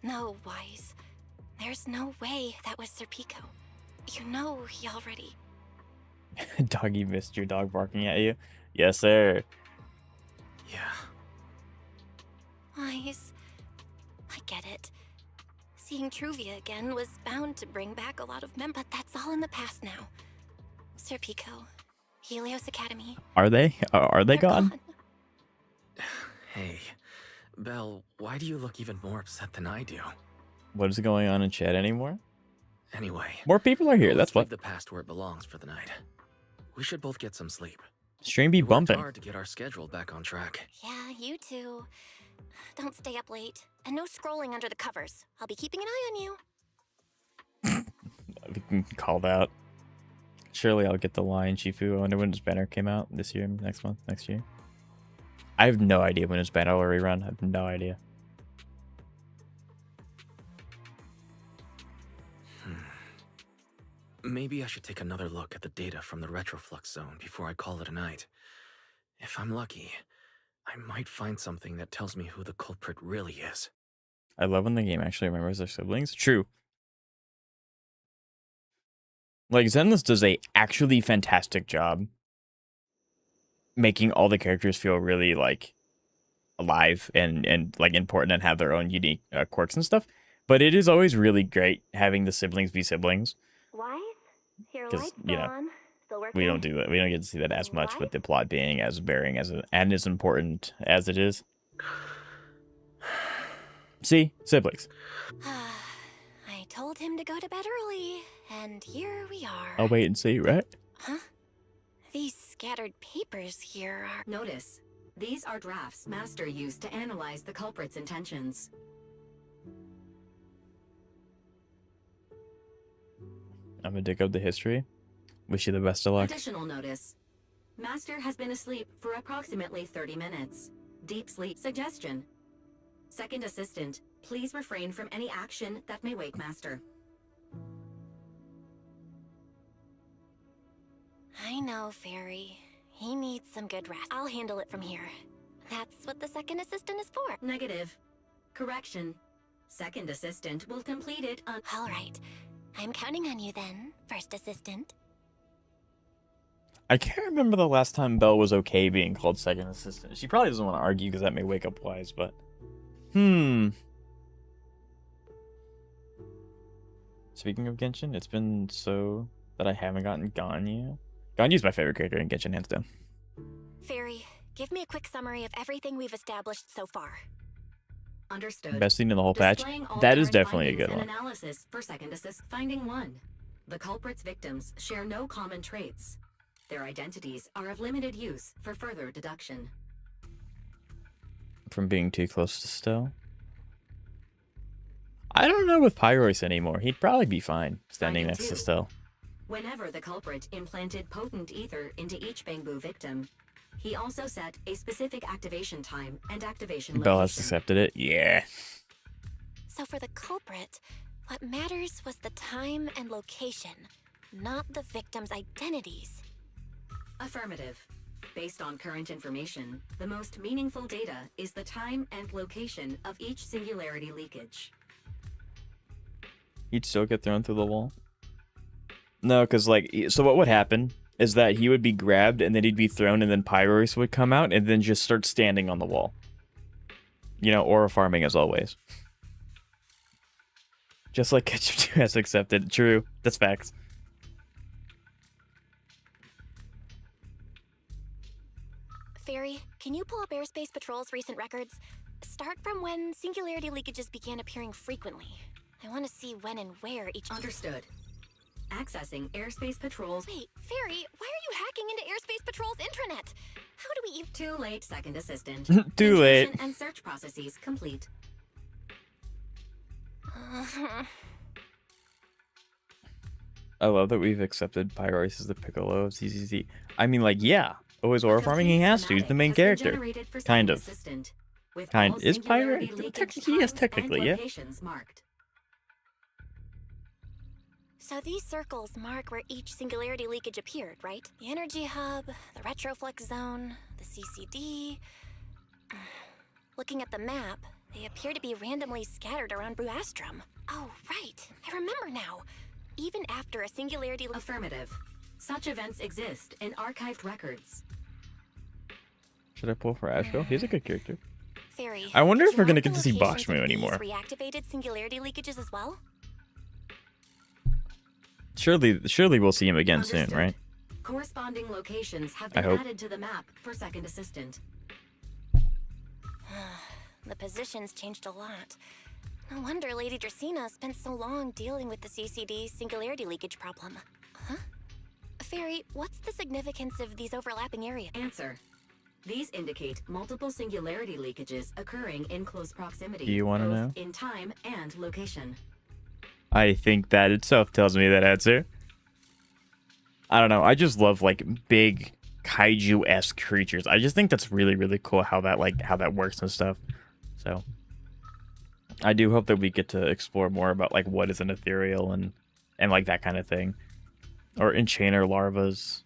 No, Wise. There's no way that was Serpico. You know he already... Doggy missed your dog barking at you. Yes, sir. Yeah. Wise. I get it. Seeing Truvia again was bound to bring back a lot of but that's all in the past now. Sir Pico, Helios Academy. Are they? Are they they're gone? Hey, Belle, why do you look even more upset than I do? What is going on in chat anymore? Anyway, More people are here. let's That's what. leave the past where it belongs for the night. We should both get some sleep. Stream be We worked bumping. hard to get our schedule back on track. Yeah, you too. Don't stay up late. And no scrolling under the covers. I'll be keeping an eye on you. We can call that. Surely I'll get the line, Shifu. I wonder when his banner came out this year, next month, next year. I have no idea when his banner will rerun. I have no idea. Maybe I should take another look at the data from the retroflux zone before I call it a night. If I'm lucky, I might find something that tells me who the culprit really is. I love when the game actually remembers their siblings. True. Like, Zenless does a actually fantastic job making all the characters feel really, like, alive and like, important and have their own unique quirks and stuff. But it is always really great having the siblings be siblings. Why? Your 'Cause, light's you know, on. Still working? We don't do that. We don't get to see that as much, Why? with the plot being as bearing and as important as it is. See? Siblings. I told him to go to bed early, and here we are. I'll wait and see, right? Huh? These scattered papers here are... Notice, these are drafts Master used to analyze the culprit's intentions. I'm gonna dig up the history. Wish you the best of luck. Additional notice. Master has been asleep for approximately 30 minutes. Deep sleep suggestion. Second assistant, please refrain from any action that may wake Master. I know, Fairy. He needs some good rest. I'll handle it from here. That's what the second assistant is for. Negative. Correction. Second assistant will complete it on... All right. I'm counting on you then, first assistant. I can't remember the last time Belle was okay being called second assistant. She probably doesn't want to argue because that may wake up Wise, but... Speaking of Genshin, it's been so that I haven't gotten Ganyu. Ganyu's my favorite character in Genshin, hands down. Fairy, give me a quick summary of everything we've established so far. Understood. Best scene in the whole patch. Displaying all That is current definitely a findings good and one. Analysis for second assist. Finding 1. The culprit's victims share no common traits. Their identities are of limited use for further deduction. From being too close to Stell. I don't know with Pyrois anymore. He'd probably be fine standing Finding next to 2. Stell. Whenever the culprit implanted potent ether into each Bangbu victim, he also set a specific activation time and activation Belle has location. accepted it. Yeah. So for the culprit, what matters was the time and location, not the victim's identities. Affirmative. Based on current information, the most meaningful data is the time and location of each singularity leakage. He'd still get thrown through the wall? No, because, like, so what would happen is that he would be grabbed and then he'd be thrown and then Pyrois would come out and then just start standing on the wall. You know, aura farming as always. Just like Ketchup 2 has accepted. True. That's facts. Fairy, can you pull up Airspace Patrol's recent records? Start from when singularity leakages began appearing frequently. I want to see when and where each... Understood. Accessing Airspace Patrol's... Wait, Fairy, why are you hacking into Airspace Patrol's intranet? How do we even... Too late, second assistant. Too late. Intrusion and search processes complete. I love that we've accepted Pyrois as the Piccolo of CCC. I mean, like, yeah. Always aura farming, he has to. He's the main character. Kind of. Kind. Is Pyrois? Yes, technically, yeah. Marked. So these circles mark where each singularity leakage appeared, right? The energy hub, the retroflux zone, the CCD... Looking at the map, they appear to be randomly scattered around Bruastrum. Oh, right. I remember now. Even after a singularity... Affirmative. Such events exist in archived records. Should I pull for Asheville? He's a good character. Fairy, I wonder did if you we're gonna mark get the to see locations Boschmo of these anymore. reactivated singularity leakages as well? Surely we'll see him again Understood. soon, right? Corresponding locations have I been hope. added to the map for Second Assistant. The positions changed a lot. No wonder Lady Dracaena spent so long dealing with the CCD singularity leakage problem. Huh? Fairy, what's the significance of these overlapping areas? Answer. These indicate multiple singularity leakages occurring in close proximity. Do you wanna both know? in time and location. I think that itself tells me that answer. I don't know. I just love like big kaiju-esque creatures. I just think that's really, really cool how that works and stuff. So I do hope that we get to explore more about like what is an ethereal and like that kind of thing. Or enchainer larvas.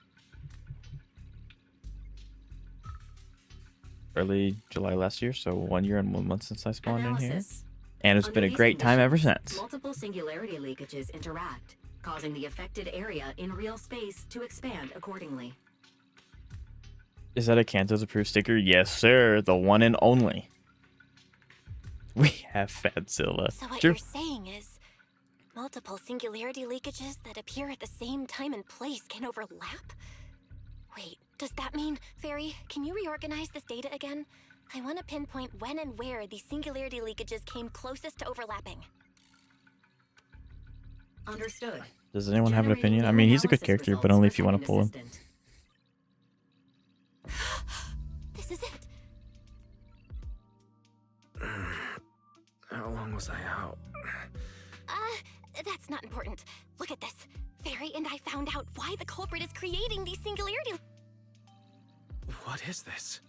Early July last year, so 1 year and 1 month since I spawned in here. Analysis. And it's Under been a these great time ever conditions, since. Multiple singularity leakages interact, causing the affected area in real space to expand accordingly. Is that a Kanto's approved sticker? Yes, sir. The one and only. We have Fadzilla. So what True. you're saying is, multiple singularity leakages that appear at the same time and place can overlap? Wait, does that mean, Fairy, can you reorganize this data again? I want to pinpoint when and where these singularity leakages came closest to overlapping. Understood. Does anyone have an Generating opinion? I new mean, he's a good analysis character, but results only for if you want to Second pull him. Assistant. This is it. How long was I out? That's not important. Look at this. Fairy and I found out why the culprit is creating these singularity... What is this?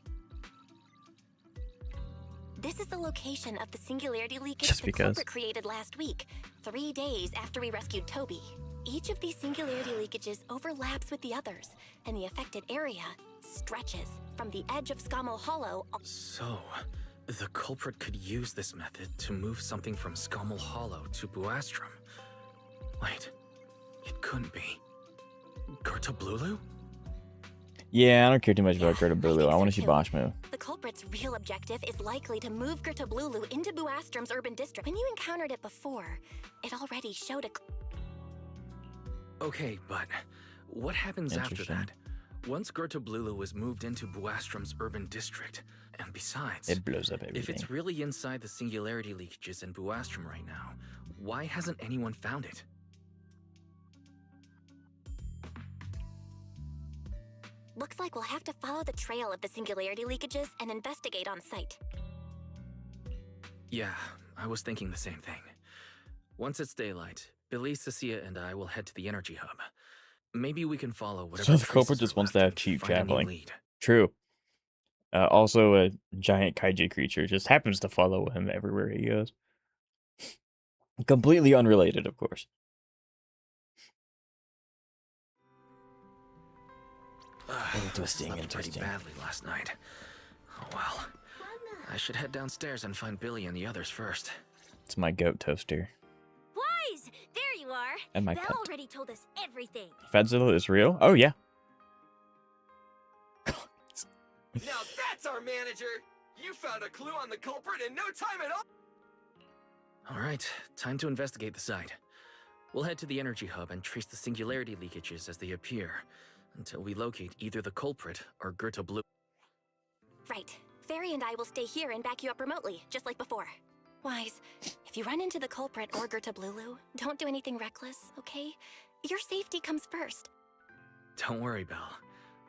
This is the location of the singularity leakage Just the because. culprit created last week, 3 days after we rescued Toby. Each of these singularity leakages overlaps with the others, and the affected area stretches from the edge of Scommel Hollow. So, the culprit could use this method to move something from Scommel Hollow to Buastrum. Wait, it couldn't be. Gerta Blulu? Yeah, I don't care too much about Gerta I Blulu. think I so want to see too. Boschmo. The culprit's real objective is likely to move Gerta Blulu into Buastrum's urban district. When you encountered it before, it already showed a... Okay, but what happens after Interesting. that? Once Gerta Blulu is moved into Buastrum's urban district, and besides, It blows up if everything. it's really inside the singularity leakages in Buastrum right now, why hasn't anyone found it? Looks like we'll have to follow the trail of the singularity leakages and investigate on site. Yeah, I was thinking the same thing. Once it's daylight, Billy, Cecilia, and I will head to the energy hub. Maybe we can follow whatever. So the culprit traces just are wants to left have and cheap find a new traveling. lead. True. Also, a giant kaiju creature just happens to follow him everywhere he goes. Completely unrelated, of course. Interesting, Slept interesting. pretty badly last night. Oh well. I should head downstairs and find Billy and the others first. It's my goat toaster. Wise! There you are! And my Belle pet. already told us everything. Fadzilla is real? Oh, yeah. Now that's our manager! You found a clue on the culprit in no time at all! Alright, time to investigate the site. We'll head to the energy hub and trace the singularity leakages as they appear, until we locate either the culprit or Gerta Blue. Right. Fairy and I will stay here and back you up remotely, just like before. Wise, if you run into the culprit or Gerta Blulu, don't do anything reckless, okay? Your safety comes first. Don't worry, Belle.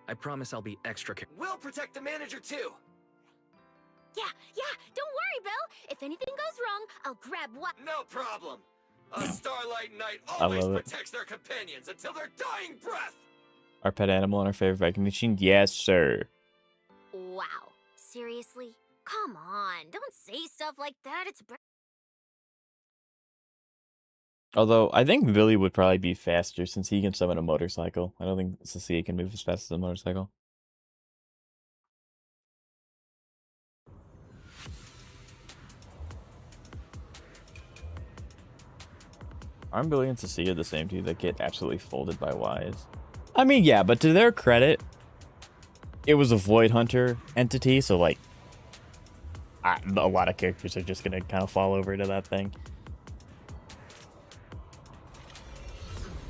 I promise I'll be extra careful. We'll protect the manager too! Yeah, don't worry, Belle. If anything goes wrong, I'll grab what. No problem! A Starlight Knight I always love it. protects their companions until their dying breath! Our pet animal and our favorite vacuum machine? Yes, sir. Wow. Seriously? Come on, don't say stuff like that. It's. Although, I think Billy would probably be faster since he can summon a motorcycle. I don't think Cecilia can move as fast as a motorcycle. Aren't Billy and Cecilia the same two that get absolutely folded by Wise? I mean, yeah, but to their credit, it was a Void Hunter entity, so like, a lot of characters are just gonna kind of fall over to that thing.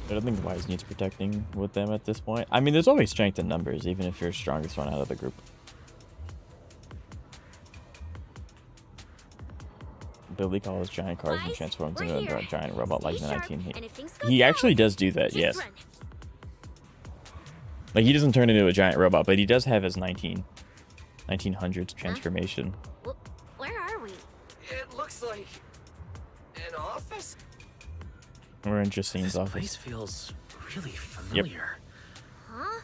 I don't think Wise needs protecting with them at this point. I mean, there's always strength in numbers, even if you're the strongest one out of the group. Billy calls giant cars and transforms into a giant robot like the 19. He actually does do that, yes. Like, he doesn't turn into a giant robot, but he does have his 1900s transformation. Where are we? It looks like an office. We're in Justine's office. This place feels really familiar. Huh?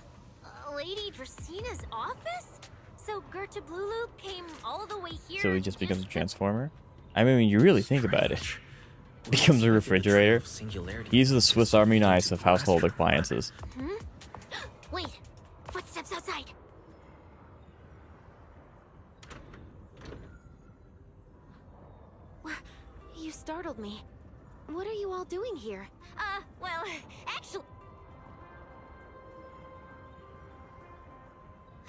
Lady Dracina's office? So Gerta Blulu came all the way here. So he just becomes a transformer? I mean, when you really think about it, becomes a refrigerator. He's the Swiss Army knife of household appliances. Hmm? Wait, footsteps outside. You startled me. What are you all doing here? Well, actually...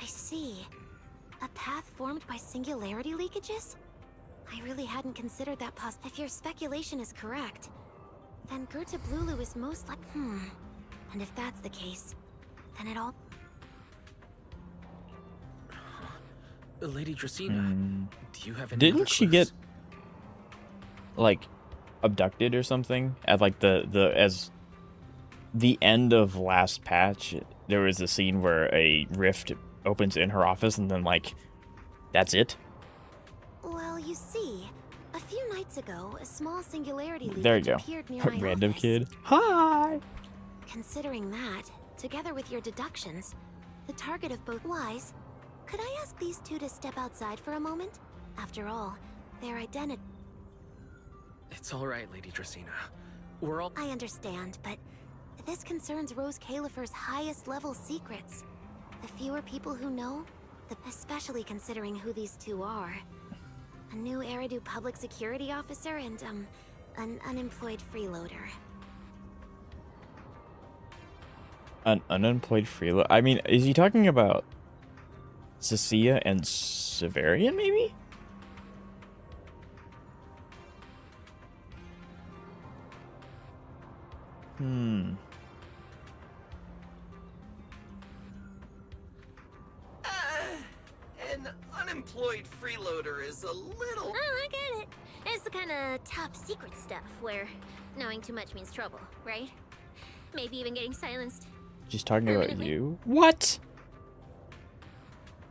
I see. A path formed by singularity leakages? I really hadn't considered that if your speculation is correct, then Gerta Blulu is most like... And if that's the case, then it all... Lady Dracina, do you have any Didn't other she clues? get, like, abducted or something? At, like, as the end of last patch, there was a scene where a rift opens in her office, and then, like, that's it? Well, you see, a few nights ago, a small singularity leakage There you go. appeared near my Random office. kid. Hi! Considering that, together with your deductions, the target of both lies, could I ask these two to step outside for a moment? After all, their identity... It's all right, Lady Dracina. We're all... I understand, but this concerns Rose Califer's highest level secrets. The fewer people who know, especially considering who these two are. A new Eridu public security officer and, an unemployed freeloader. An unemployed freeloader? I mean, is he talking about Cecilia and Severian, maybe? An unemployed freeloader is a little... Oh, I get it. It's the kind of top secret stuff where knowing too much means trouble, right? Maybe even getting silenced. She's talking about you? What?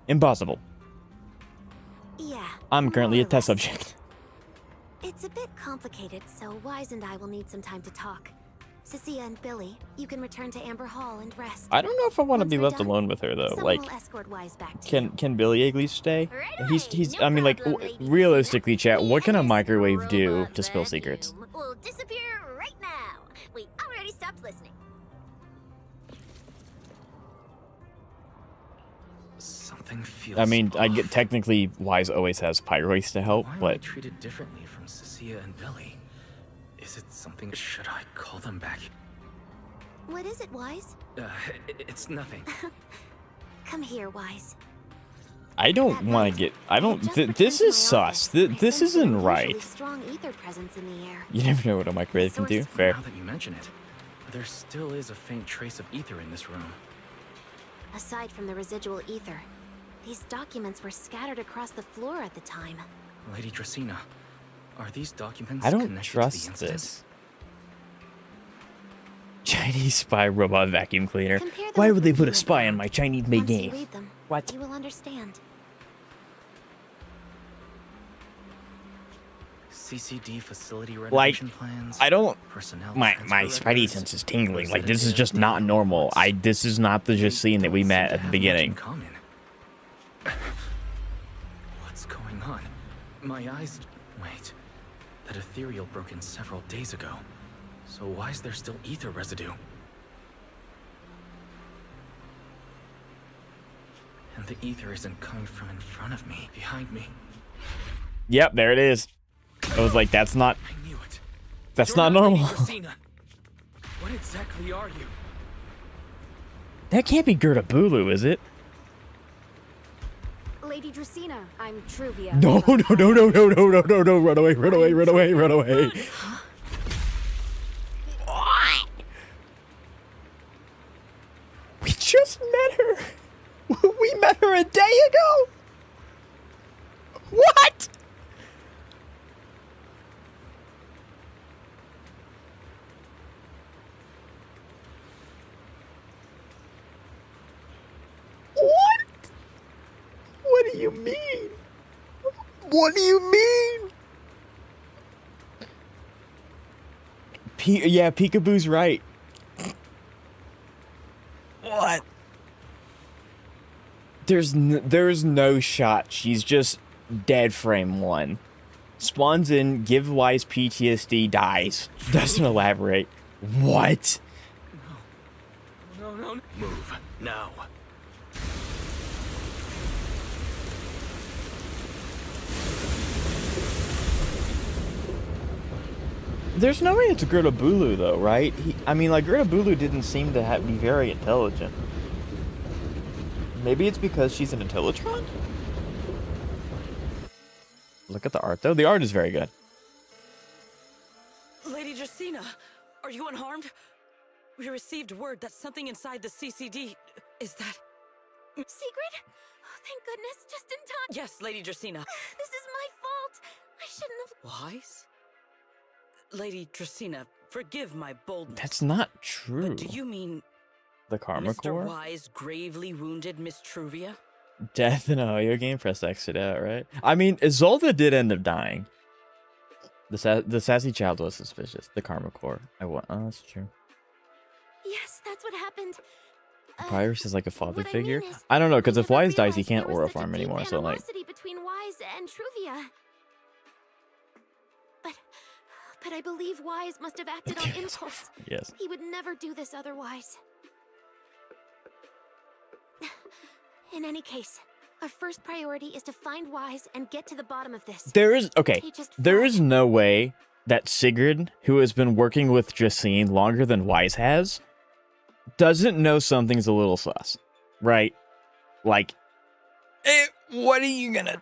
Impossible. Yeah. I'm currently more a or test less. subject. It's a bit complicated, so Wise and I will need some time to talk. Cecilia and Billy, you can return to Amber Hall and rest. I don't know if I want to Once be we're left done, alone with her, though. Someone Like, will escort Wise back to you. can Billy at least stay? Right He's away, I no mean, like, problem, lady. realistically, chat, what can a This microwave do robot to spill secrets? vacuum will disappear right now. We already stopped listening. Something feels I mean, I off. get technically Wise always has Pyroids to help, Why am I but treated differently from Cecilia and Billy? Is it something? Should I call them back? What is it, Wise? It's nothing. Come here, Wise. I don't want to get. I don't. This is sus. This isn't right. Strong ether presence in the air. You never know what a microwave can do. Fair. Now that you mention it, there still is a faint trace of ether in this room. Aside from the residual ether, these documents were scattered across the floor at the time. Lady Dracina, are these documents I don't connected trust to the incident? this. Chinese spy robot vacuum cleaner. Compare them Why with would they what put you a spy have on my Chinese-made Once you game? read them, What? you will understand. CCD facility Like, renovation plans. I don't. Personnel My transfer Spidey records, sense is tingling. Like, resident this is data, just not normal. reports. This is not the just scene that we Don't met seem to at the have much in beginning. common. What's going on? My eyes. Wait. That ethereal broke in several days ago. So why is there still ether residue? And the ether isn't coming from in front of me, behind me. Yep, there it is. I was like, that's not. I knew it. That's You're not normal. Lady Dracina. What exactly are you? That can't be Gerda Bulu, is it? Lady Dracena, I'm Truvia. No, no, no, no, no, no, no, no, no, run away, run away, run away, run away. What? We just met her. We met her a day ago. What? What? What do you mean? What do you mean? Yeah, Peekaboo's right. What? There's no shot. She's just dead frame one. Spawns in, gives Wise PTSD, dies. Doesn't elaborate. What? No. Move now. There's no way it's Gerda Bulu though, right? I mean, like, Gerda Bulu didn't seem to be very intelligent. Maybe it's because she's an Intellitron? Look at the art though. The art is very good. Lady Dracena, are you unharmed? We received word that something inside the CCD... Is that... Secret? Oh, thank goodness, just in time. Yes, Lady Dracena. This is my fault. I shouldn't have... Wise? Lady Dracena, forgive my boldness. That's not true. But do you mean... The Karma Mr. Core? Wise gravely wounded Miss Truvia? Death in a Hoyo game, press X it out, right? I mean, Isolde did end up dying. The sassy child was suspicious. The Karma Core. Oh, that's true. Yes, that's what happened. Pyrus is like a father what I figure? mean is, I don't know, because I if never Wise dies, he realized can't there was aura such a farm deep anymore, so like... animosity between Wise and Truvia. But I believe Wise must have acted on impulse. Yes. He would never do this otherwise. In any case, our first priority is to find Wise and get to the bottom of this. There is... Okay, He just there fled. is no way that Sigrid, who has been working with Jacine longer than Wise has, doesn't know something's a little sus. Right? Like... what are you gonna...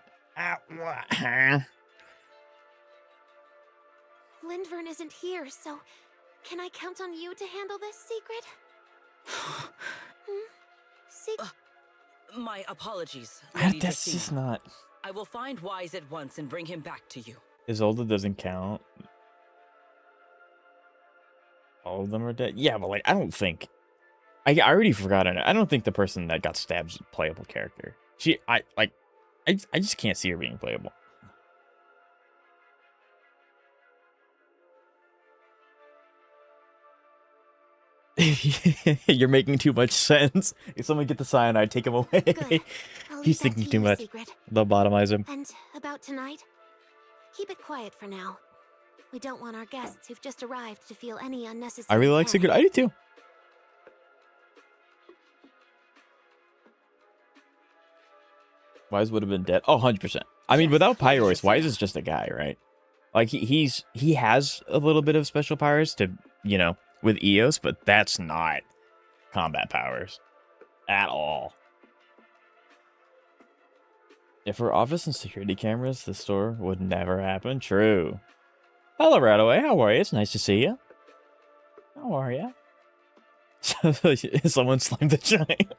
Lindvern isn't here, so can I count on you to handle this, Secret? My apologies, Lady That's Dracena. just not... I will find Wise at once and bring him back to you. Isolde doesn't count. All of them are dead? Yeah, but like, I don't think... I already forgot it. I don't think the person that got stabbed is a playable character. I just can't see her being playable. You're making too much sense. If someone get the cyanide, take him away. Good. I'll leave He's that thinking to too you, much. Secret. They'll bottomize him. And about tonight? Keep it quiet for now. We don't want our guests who've just arrived to feel any unnecessary I really like panic. Sigrid. I do too. Wise would have been dead. Oh, 100%. I mean, Yes, without Lady Pyros, Dracena. Wise is just a guy, right? Like, he has a little bit of special powers to, you know, with Eos, but that's not combat powers at all. If her office and security cameras, the store would never happen. True. Hello, Radaway. How are you? It's nice to see you. How are you? Someone slammed the giant.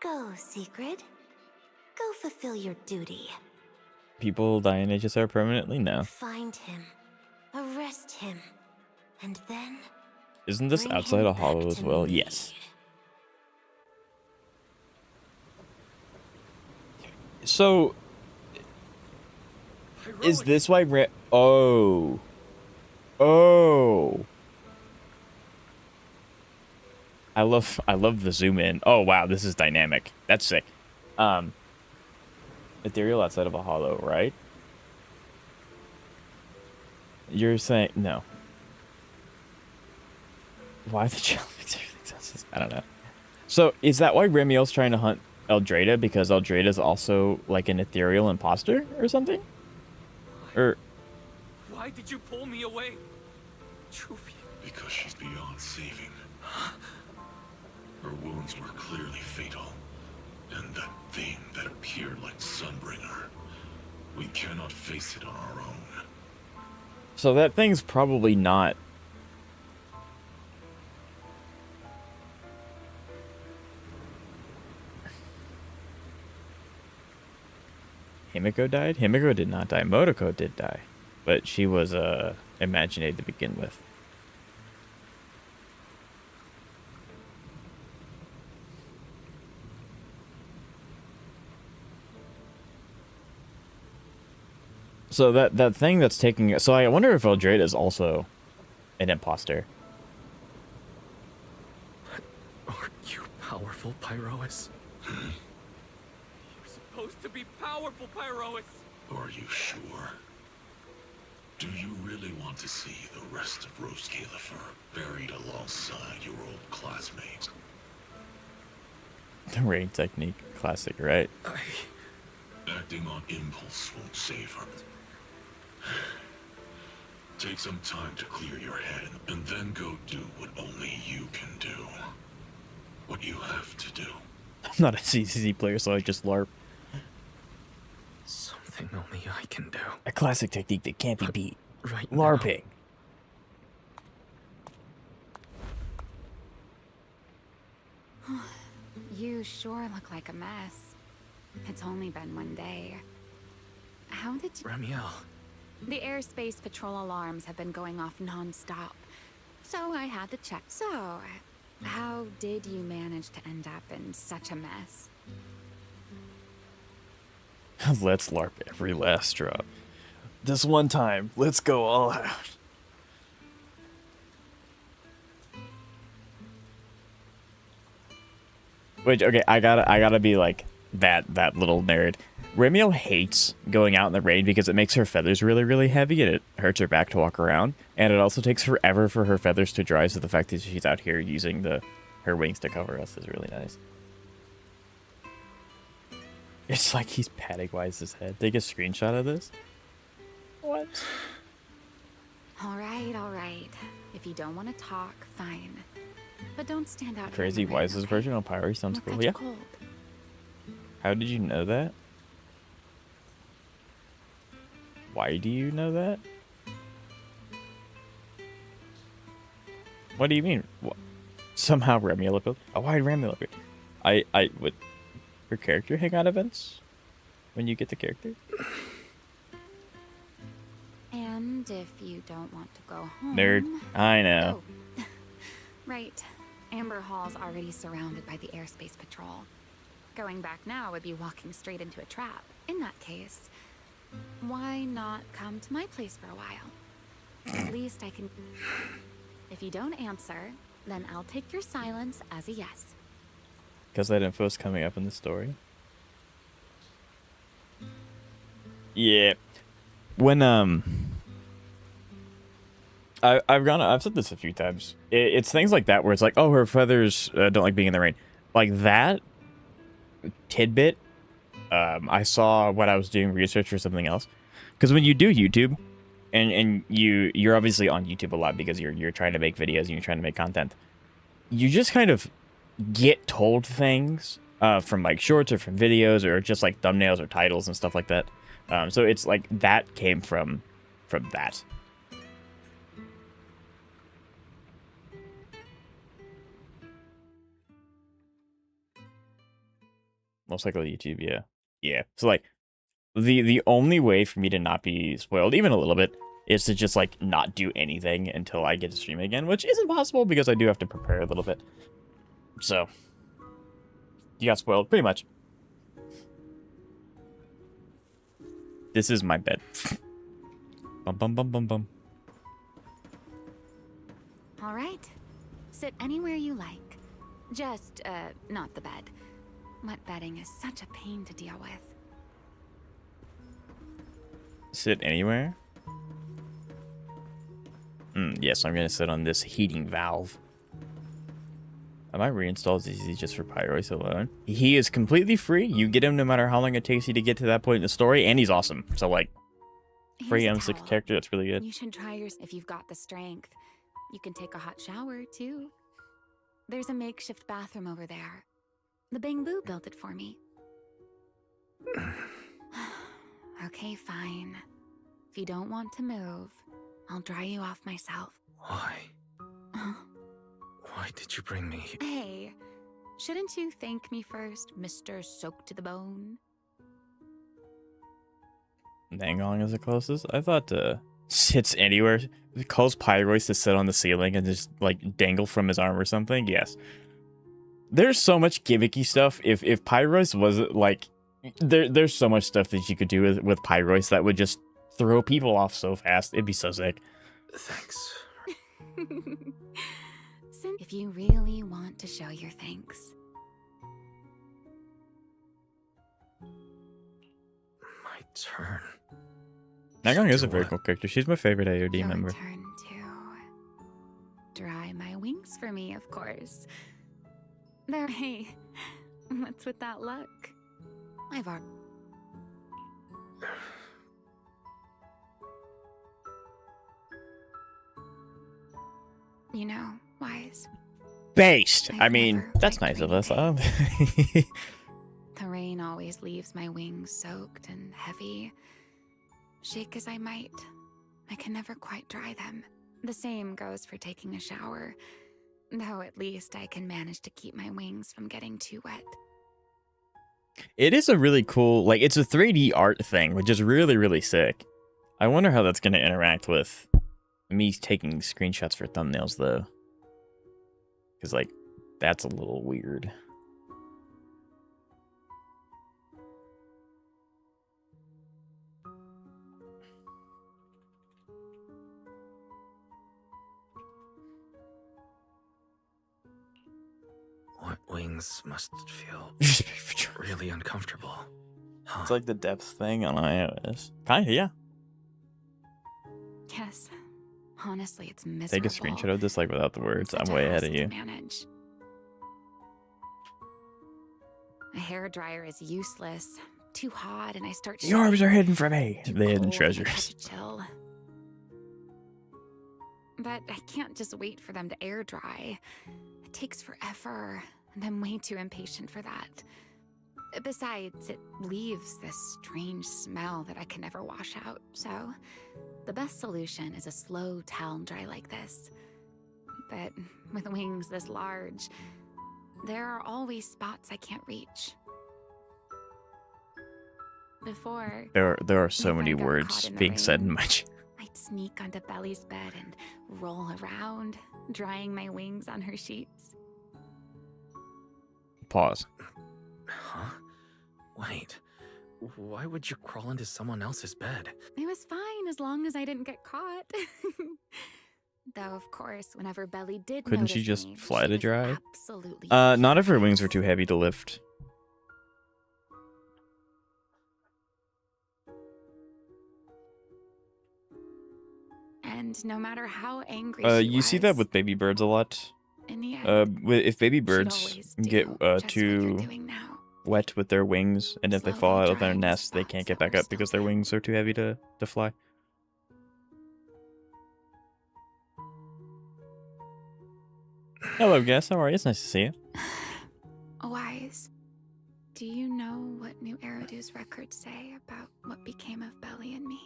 Go, Secret. Go fulfill your duty. People die in HSR permanently? No. Find him. Arrest him. And then... Isn't this bring outside him a hollow back as to well? me. Yes. So, is this why Oh. Oh. I love the zoom in. Oh, wow, this is dynamic. That's sick. Ethereal outside of a hollow, right? You're saying... No. Why the child makes everything sound so... I don't know. So, is that why Remielle's trying to hunt Eldrada? Because Eldrada's also, like, an ethereal imposter or something? Or... Why did you pull me away? Juvie. Because she's beyond saving. Her wounds were clearly fatal. And that thing that appeared like Sunbringer, we cannot face it on our own. So that thing's probably not... Himiko died? Himiko did not die. Motoko did die. But she was Imaginate to begin with. So that thing that's taking... So I wonder if Eldrade is also an imposter. Are you powerful, Pyrois? You're supposed to be powerful, Pyrois! Are you sure? Do you really want to see the rest of Rose Califer buried alongside your old classmate? The rain technique. Classic, right? Acting on impulse won't save her. Take some time to clear your head, and then go do what only you can do. What you have to do. I'm not a CCC player, so I just LARP. Something only I can do. A classic technique that can't be beat. Right LARPing. You sure look like a mess. It's only been one day. How did you... Remielle. The airspace patrol alarms have been going off non-stop. So I had to check. So, how did you manage to end up in such a mess? Let's LARP every last drop. This one time, let's go all out. Wait, okay, I gotta be like that little nerd. Remielle hates going out in the rain because it makes her feathers really, really heavy and it hurts her back to walk around. And it also takes forever for her feathers to dry, so the fact that she's out here using her wings to cover us is really nice. It's like he's patting Wise's head. Take a screenshot of this. What? All right. If you don't want to talk, fine. But don't stand out. Crazy Wise's version of Pyro sounds cool. Yeah. Cold. How did you know that? Why do you know that? What do you mean? What? Somehow Remielle appeared. Oh, why Remielle appeared? I would her character hang out events when you get the character. And if you don't want to go home... Nerd. I know. Oh. Right. Amber Hall's already surrounded by the airspace patrol. Going back now would be walking straight into a trap. In that case, why not come to my place for a while? At least I can... If you don't answer, then I'll take your silence as a yes. Because that info is coming up in the story. Yeah. When I've said this a few times. It's things like that where it's like, oh, her feathers don't like being in the rain. Like that tidbit, I saw when I was doing research for something else. Because when you do YouTube, and you're obviously on YouTube a lot because you're trying to make videos and you're trying to make content, you just kind of get told things from like shorts or from videos or just like thumbnails or titles and stuff like that. So it's like that came from that. Most likely YouTube, yeah. Yeah. So like the only way for me to not be spoiled, even a little bit, is to just like not do anything until I get to stream again, which isn't possible because I do have to prepare a little bit. So you got spoiled pretty much. This is my bed. Bum bum bum bum bum. All right. Sit anywhere you like. Just, not the bed. Wet bedding is such a pain to deal with. Sit anywhere? Yes, I'm gonna sit on this heating valve. I might reinstall ZZ just for Pyrois alone. He is completely free. You get him no matter how long it takes you to get to that point in the story, and he's awesome. So, like, free Here's a M6 towel. character that's really good. You should try yours if you've got the strength. You can take a hot shower, too. There's a makeshift bathroom over there. The Bamboo built it for me. Okay, fine. If you don't want to move, I'll dry you off myself. Why? Why did you bring me? Hey, shouldn't you thank me first, Mr. Soaked to the Bone? Dangong is the closest. I thought sits anywhere. It calls Pyrois to sit on the ceiling and just like dangle from his arm or something. Yes. There's so much gimmicky stuff. If Pyrois wasn't like there's so much stuff that you could do with Pyrois that would just throw people off so fast. It'd be so sick. Thanks. If you really want to show your thanks. My turn. Dangong is a Do very what? cool character. She's my favorite AOD Your member. turn to dry my wings for me, of course. There, hey, what's with that look? I've already... You know, Wise. Based. I've I mean, never that's liked nice of rainy us. days. The rain always leaves my wings soaked and heavy. Shake as I might, I can never quite dry them. The same goes for taking a shower, though at least I can manage to keep my wings from getting too wet. It is a really cool, like, it's a 3D art thing, which is really, really sick. I wonder how that's going to interact with me taking screenshots for thumbnails, though. Because, like, that's a little weird. What wings must feel really uncomfortable. Huh. It's like the depth thing on iOS. Kinda, yeah. Yes, honestly, it's miserable. Take a screenshot of this, like, without the words. Such I'm a way ahead of hassle to you. manage. A hairdryer is useless. Too hot, and I start. The orbs are hidden from me. Too The hidden cold, and I treasures. catch a chill. But I can't just wait for them to air dry. It takes forever, and I'm way too impatient for that. Besides, it leaves this strange smell that I can never wash out, so the best solution is a slow towel dry like this. But with wings this large, there are always spots I can't reach. Before, There are so if I many got words caught in the being said in rain, my chat. I'd sneak onto Belly's bed and roll around, drying my wings on her sheets. Pause. Huh? Wait. Why would you crawl into someone else's bed? It was fine as long as I didn't get caught. Though, of course, whenever Belly did Couldn't notice she just me, fly she to was dry? absolutely Not if her wings furious. were too heavy to lift. And no matter how angry You see that with baby birds a lot. in the end, If baby she'd birds always get do just what you're too doing now. wet with their wings, and if they fall Slowly out of their drying the nest, they spots can't that get back were up because still their there. wings are too heavy to fly. Hello, guest. How are you? It's nice to see you. Wise, do you know what New Eridu's records say about what became of Belly and me?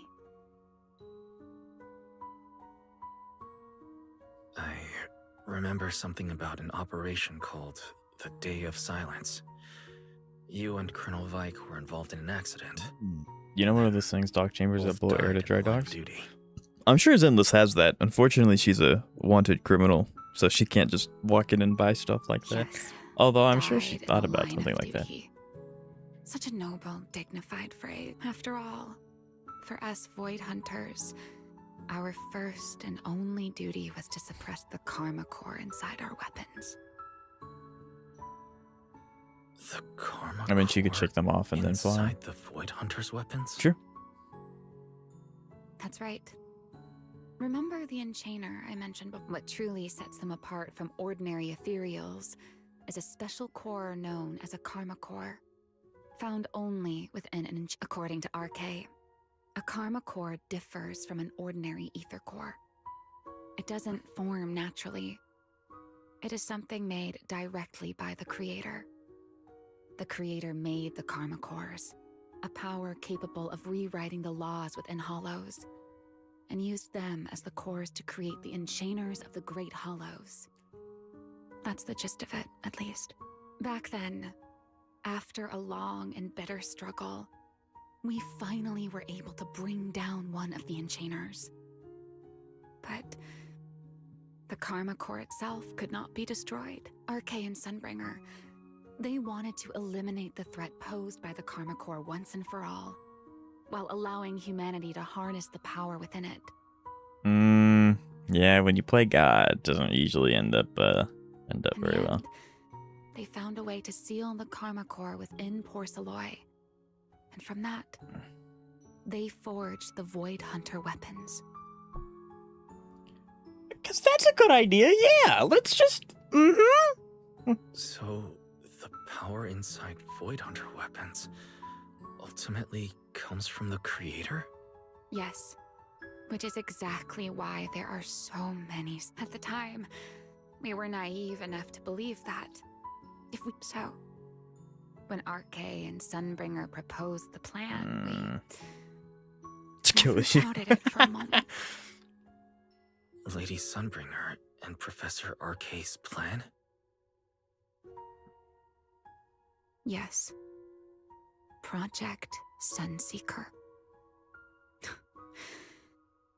I remember something about an operation called the Day of Silence. You and Colonel Vike were involved in an accident. You know one of those things, dog chambers that Both blow air to died dry in line of dogs? duty. I'm sure Zenless has that. Unfortunately, she's a wanted criminal, so she can't just walk in and buy stuff like that. Yes. Although I'm sure she Died in thought the about line something of like that. duty. Such a noble, dignified phrase. After all, for us Void Hunters, our first and only duty was to suppress the karma core inside our weapons. The karma I mean, she could core shake them off and then fly. inside the Void Hunter's weapons? True. That's right. Remember the enchainer I mentioned before? What truly sets them apart from ordinary ethereals is a special core known as a karma core, found only within an according to RK. A karma core differs from an ordinary ether core. It doesn't form naturally. It is something made directly by the Creator. The Creator made the karma cores, a power capable of rewriting the laws within hollows, and used them as the cores to create the enchainers of the Great Hollows. That's the gist of it, at least. Back then, after a long and bitter struggle, we finally were able to bring down one of the enchainers. But the karma core itself could not be destroyed. RK and Sunbringer, they wanted to eliminate the threat posed by the karma core once and for all, while allowing humanity to harness the power within it. Yeah, when you play God, it doesn't usually end up very well. They found a way to seal the karma core within Porceloy. And from that, they forged the Void Hunter weapons. Because that's a good idea, yeah. Let's just... So, the power inside Void Hunter weapons ultimately comes from the Creator? Yes, which is exactly why there are so many. At the time, we were naive enough to believe that. When RK and Sunbringer proposed the plan, we never doubted it for a moment. Lady Sunbringer and Professor RK's plan? Yes. Project Sunseeker.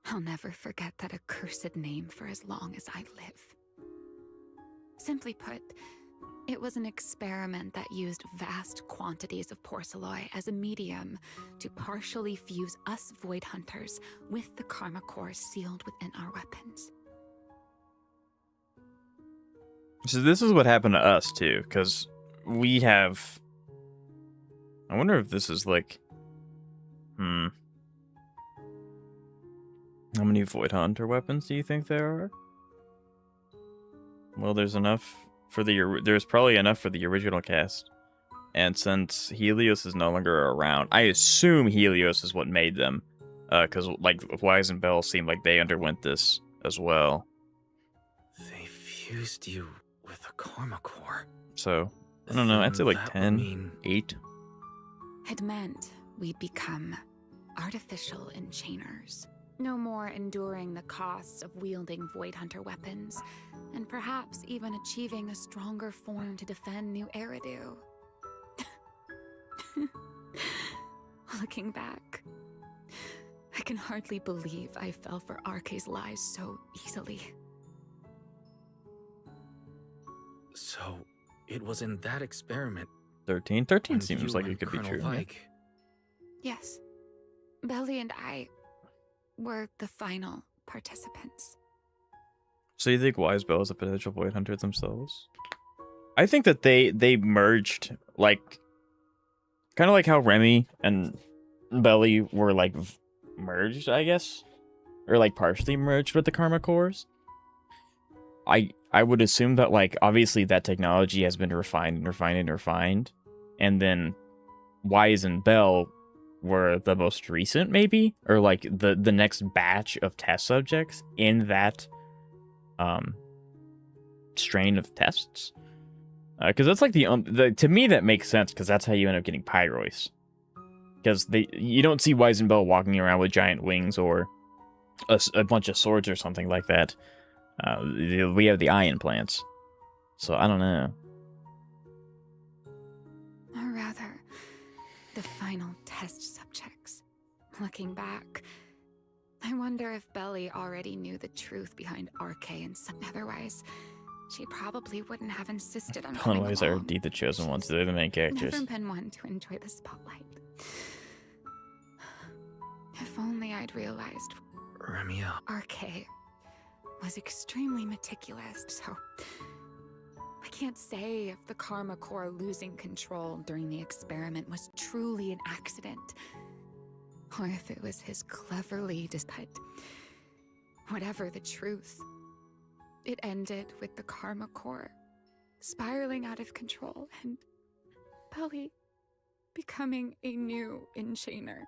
I'll never forget that accursed name for as long as I live. Simply put, it was an experiment that used vast quantities of Porceloy as a medium to partially fuse us Void Hunters with the karma core sealed within our weapons. So this is what happened to us, too, because we have... I wonder if this is like... How many Void Hunter weapons do you think there are? Well, there's enough for the... There's probably enough for the original cast. And since Helios is no longer around, I assume Helios is what made them. Because, like, Wise and Bell seem like they underwent this as well. They fused you with a karma core. So, I don't know, I'd say like 10, 8. It meant we'd become artificial enchainers. No more enduring the costs of wielding Void Hunter weapons, and perhaps even achieving a stronger form to defend New Eridu. Looking back, I can hardly believe I fell for RK's lies so easily. So, it was in that experiment. 13 seems like it could be true. Yeah. Yes. Belly and I were the final participants. So you think Wise Bell is a potential Void Hunter themselves? I think that they merged, like, kind of like how Remy and Belly were, like, merged, I guess? Or, like, partially merged with the Karma Cores. I would assume that, like, obviously that technology has been refined and refined and refined. And then Wise and Bell were the most recent, maybe? Or, like, the next batch of test subjects in that strain of tests. Because that's, like, to me, that makes sense, because that's how you end up getting Pyrois. Because you don't see Wise and Bell walking around with giant wings or a bunch of swords or something like that. We have the eye implants. So, I don't know. Or rather, the final test subjects. Looking back, I wonder if Belly already knew the truth behind RK and some. Otherwise, she probably wouldn't have insisted on coming Otherwise, are along. indeed the chosen ones. They're the main characters. Never been one to enjoy the spotlight. If only I'd realized. Remielle. RK was extremely meticulous, so I can't say if the Karma Core losing control during the experiment was truly an accident, or if it was his cleverly but whatever the truth, it ended with the Karma Core spiraling out of control and Belly becoming a new enchainer.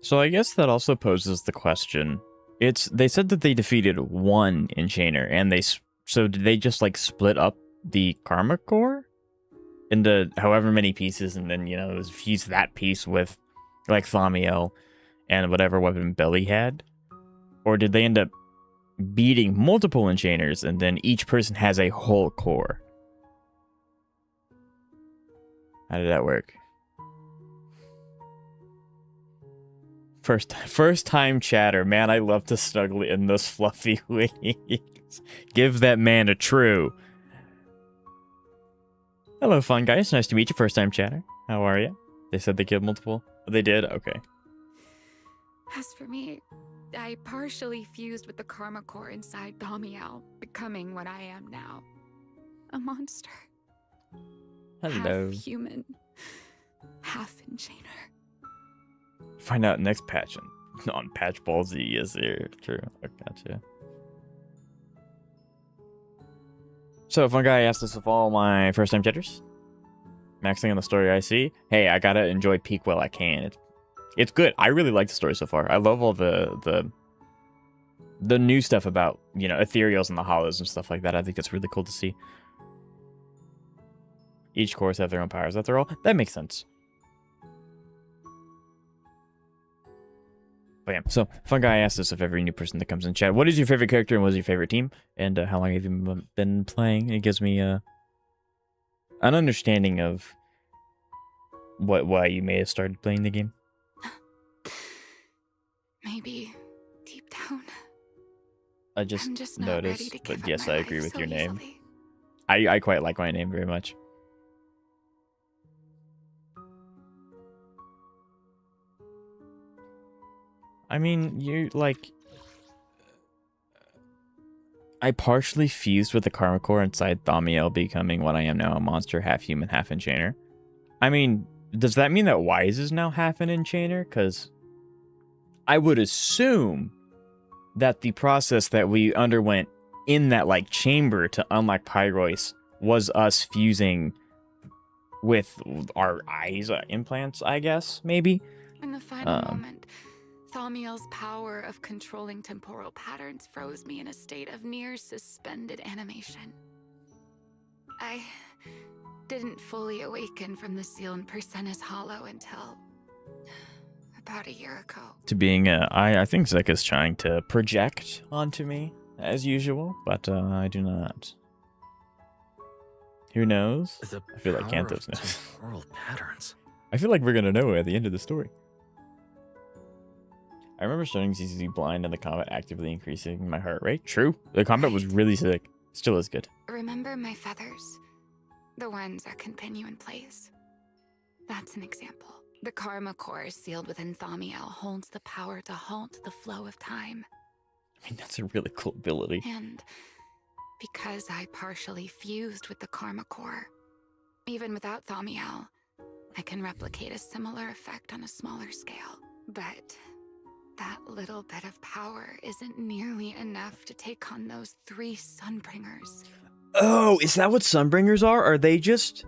So I guess that also poses the question. They said that they defeated one Enchainer, and so did they just like split up the Karma Core into however many pieces, and then fuse that piece with like Thamiel and whatever weapon Belly had, or did they end up beating multiple Enchainers, and then each person has a whole core? How did that work? First time chatter. Man, I love to snuggle in those fluffy wings. Give that man a true. Hello, fun guys. Nice to meet you, first time chatter. How are you? They said they killed multiple. They did? Okay. As for me, I partially fused with the Karma Core inside Thamiel, becoming what I am now. A monster. Hello. Half human, half Enchainer. Find out next patch on Patch Ball Z. Yes, here. True. I gotcha. So, fun guy asked us of all my first time chatters. Maxing on the story I see. Hey, I gotta enjoy peak while I can. It's good. I really like the story so far. I love all the new stuff about, ethereals and the hollows and stuff like that. I think it's really cool to see. Each course have their own powers after all. That makes sense. But yeah, so fun guy asked us of every new person that comes in chat, what is your favorite character and what is your favorite team, and how long have you been playing? It gives me an understanding of why you may have started playing the game. Maybe deep down, I'm just not ready noticed, to give but up yes, my I agree life with so your name. easily. I quite like my name very much. I mean, I partially fused with the Karma Core inside Thamiel, becoming what I am now, a monster, half human, half Enchainer. I mean, does that mean that Wise is now half an Enchainer? Because I would assume that the process that we underwent in that, chamber to unlock Pyrois was us fusing with our eyes implants, I guess, maybe? In the final moment, Thamiel's power of controlling temporal patterns froze me in a state of near suspended animation. I didn't fully awaken from the seal in Persena's Hollow until about a year ago. To being, I think Zeka's trying to project onto me, as usual, but I do not. Who knows? I feel like Kantos knows. Temporal patterns. I feel like we're gonna know at the end of the story. I remember starting CCC blind and the combat actively increasing my heart rate. True. The combat was really sick. Still is good. Remember my feathers? The ones that can pin you in place. That's an example. The Karma Core sealed within Thamiel holds the power to halt the flow of time. I mean, that's a really cool ability. And because I partially fused with the Karma Core, even without Thamiel, I can replicate a similar effect on a smaller scale. But that little bit of power isn't nearly enough to take on those 3 Sunbringers. Oh, is that what Sunbringers are? Are they just,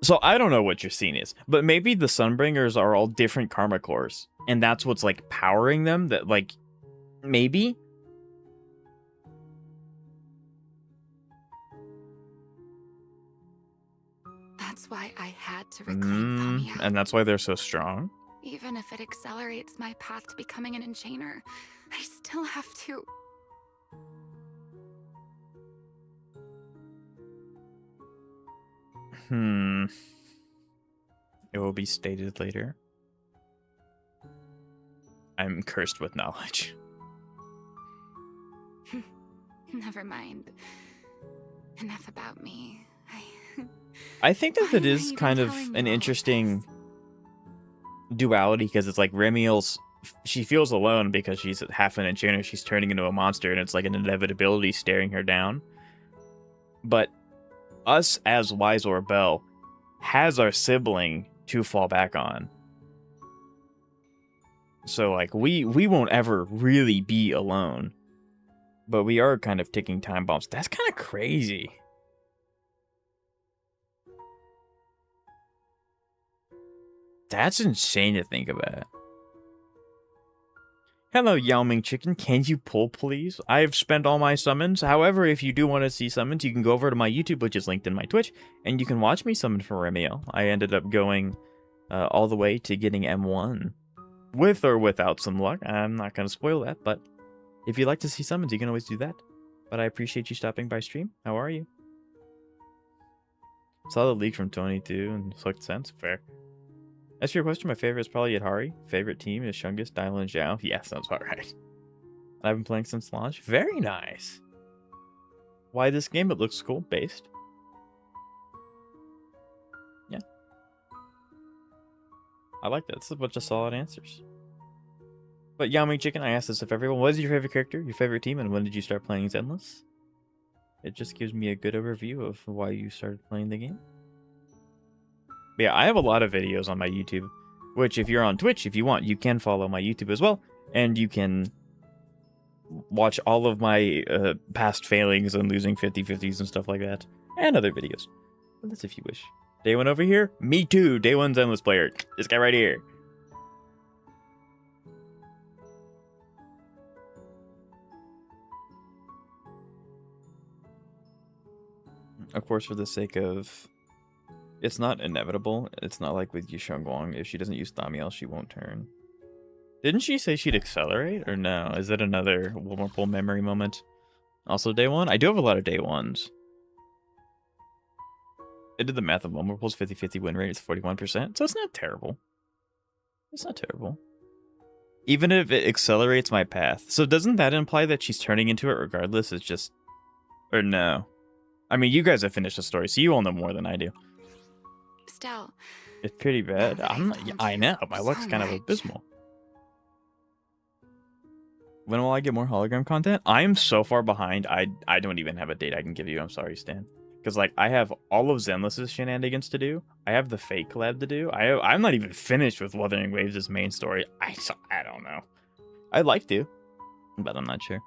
So I don't know what your scene is, but maybe the Sunbringers are all different Karma Cores, and that's what's, powering them? That, maybe? That's why I had to reclaim Thamiel. And that's why they're so strong? Even if it accelerates my path to becoming an Enchainer, I still have to... It will be stated later. I'm cursed with knowledge. Never mind. Enough about me. I think that it is even kind of telling an you all of interesting this? duality, because it's like Remielle's, she feels alone because she's half an Enchanter, she's turning into a monster, and it's like an inevitability staring her down. But us as Wise or Bell has our sibling to fall back on. So we won't ever really be alone. But we are kind of ticking time bombs. That's kind of crazy. That's insane to think about. Hello, Yao Ming Chicken. Can you pull, please? I've spent all my summons. However, if you do want to see summons, you can go over to my YouTube, which is linked in my Twitch, and you can watch me summon for Remielle. I ended up going all the way to getting M1. With or without some luck. I'm not going to spoil that, but if you'd like to see summons, you can always do that. But I appreciate you stopping by stream. How are you? Saw the leak from 22 and it looked sense. Fair. As for your question, my favorite is probably Yadhari. Favorite team is Shungus, Dylan, and Zhao. Yeah, sounds about right. I've been playing since launch. Very nice. Why this game? It looks cool. Based. Yeah. I like that. It's a bunch of solid answers. But Yao Ming Chicken, I asked this of everyone. What is your favorite character, your favorite team, and when did you start playing Zenless? It just gives me a good overview of why you started playing the game. But yeah, I have a lot of videos on my YouTube, which if you're on Twitch, if you want, you can follow my YouTube as well. And you can watch all of my past failings and losing 50-50s and stuff like that. And other videos. But that's if you wish. Day one over here? Me too. Day one Zenless player. This guy right here. Of course, for the sake of... It's not inevitable. It's not like with Yisheng Guang. If she doesn't use Thamiel, she won't turn. Didn't she say she'd accelerate? Or no? Is that another Wilmerpool memory moment? Also day one? I do have a lot of day ones. I did the math of Wilmerpool's 50-50 win rate. It's 41%. So it's not terrible. It's not terrible. Even if it accelerates my path. So doesn't that imply that she's turning into it regardless? It's just... Or no? I mean, you guys have finished the story, so you all know more than I do. Still, it's pretty bad. I know. My luck's kind of abysmal. When will I get more hologram content? I am so far behind. I don't even have a date I can give you. I'm sorry, Stan. Because like I have all of Zenless's shenanigans to do. I have the fake collab to do. I'm not even finished with Wuthering Waves' main story. I don't know. I'd like to, but I'm not sure.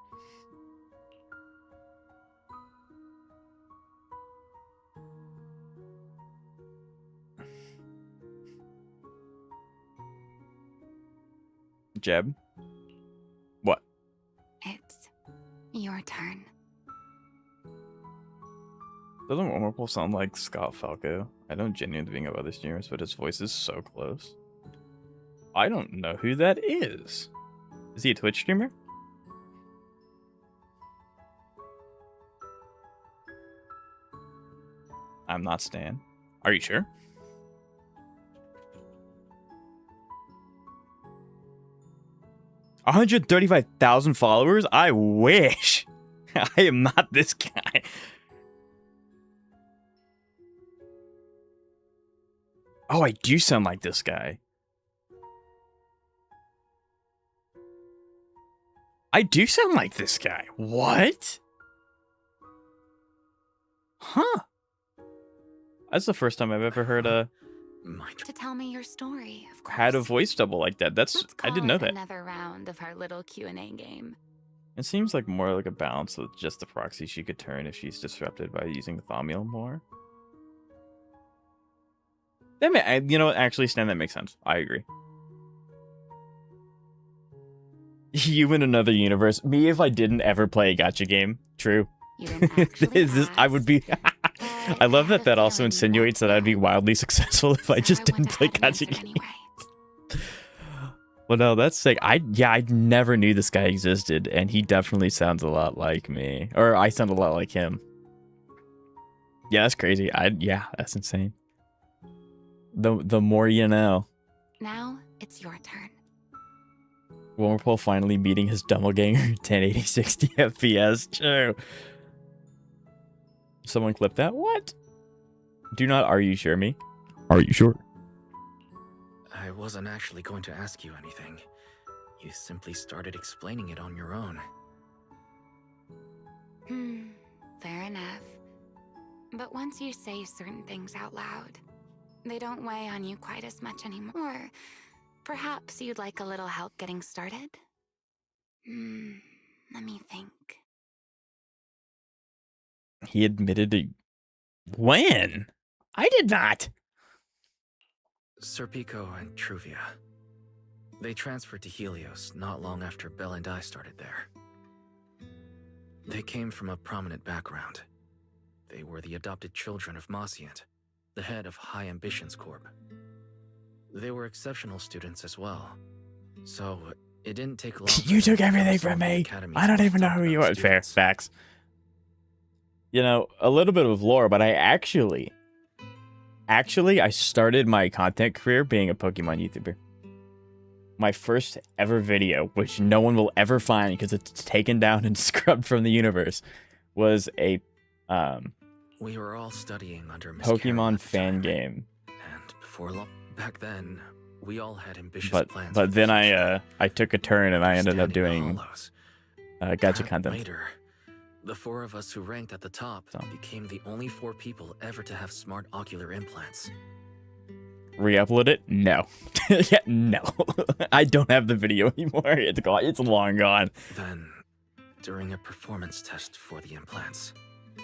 Jeb? What? It's your turn. Doesn't Wilmerpool sound like Scott Falco? I don't genuinely think of other streamers, but his voice is so close. I don't know who that is. Is he a Twitch streamer? I'm not Stan. Are you sure? $135,000 followers? I wish. I am not this guy. Oh, I do sound like this guy. I do sound like this guy. What? Huh. That's the first time I've ever heard to tell me your story, of course. Had a voice double like that. I didn't know that. Another round of our little Q&A game. It seems like more like a balance with just the proxy she could turn if she's disrupted by using the Thamiel more. You know what? Actually, Stan, that makes sense. I agree. You in another universe. Me if I didn't ever play a gacha game. True. You didn't actually I would be... I love that that also insinuates that I'd be wildly successful if I just didn't play gacha games. Well, no, that's sick. I never knew this guy existed, and he definitely sounds a lot like me. Or I sound a lot like him. Yeah, that's crazy. Yeah, that's insane. The more you know. Now it's your turn. Wilmerpool finally meeting his doppelganger 1080 60 FPS. True. Someone clip that? What? Do not are you sure me? Are you sure? I wasn't actually going to ask you anything. You simply started explaining it on your own. Fair enough. But once you say certain things out loud, they don't weigh on you quite as much anymore. Perhaps you'd like a little help getting started? Let me think. He admitted to... When? I did not. Serpico and Truvia. They transferred to Helios not long after Belle and I started there. They came from a prominent background. They were the adopted children of Mosient, the head of High Ambitions Corp. They were exceptional students as well, so it didn't take long. You took everything from me. I don't even know who you are. Fair facts. You know, a little bit of lore, but I actually, I started my content career being a Pokemon YouTuber. My first ever video, which no one will ever find because it's taken down and scrubbed from the universe, was a we were all studying under Miss Pokemon fan game. And before long, back then, we all had ambitious plans. But then I took a turn and I ended up doing gacha content. Later, the four of us who ranked at the top became the only 4 people ever to have smart ocular implants. Re-upload it? No. Yeah, no. I don't have the video anymore. It's gone. It's long gone. Then, during a performance test for the implants,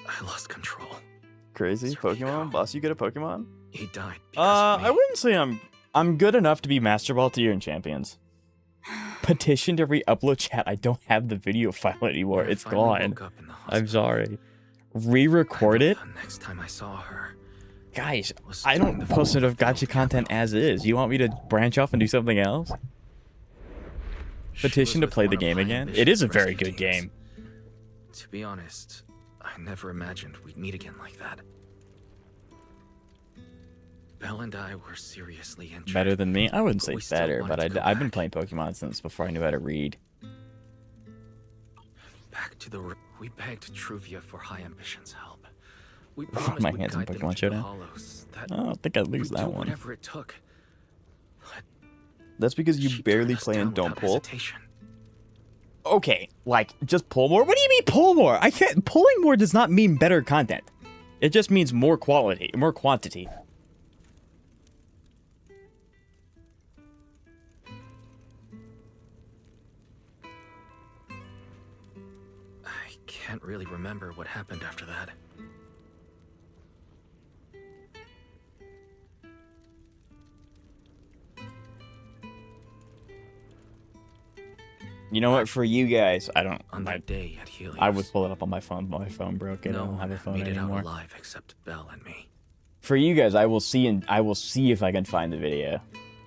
I lost control. Crazy. Pokemon? Boss, you get a Pokemon? He died. I wouldn't say I'm good enough to be Master Ball tier in Champions. Petition to re-upload chat. I don't have the video file anymore. It's gone. I'm sorry. Re-record it? Next time I saw her. Guys, I don't post enough gacha content as is. You want me to branch off and do something else? Petition to play the game again? It is a very good game. To be honest, I never imagined we'd meet again like that. Belle and I were seriously injured. Better than me? I wouldn't say better, but I've been playing Pokemon since before I knew how to read. Back to the... We begged Truvia for High Ambitions' help. We My hands in Pokemon Showdown. I don't think I'd lose that one. Whatever it took. That's because you barely play and don't pull. Okay, like, just pull more? What do you mean pull more? I can't... Pulling more does not mean better content. It just means more quality, more quantity. I can't really remember what happened after that. You know what? For you guys, I don't. On that day at Helios, I would pull it up on my phone, but my phone broke. I don't have a phone made it anymore. out alive except Belle and me. For you guys, I will see if I can find the video.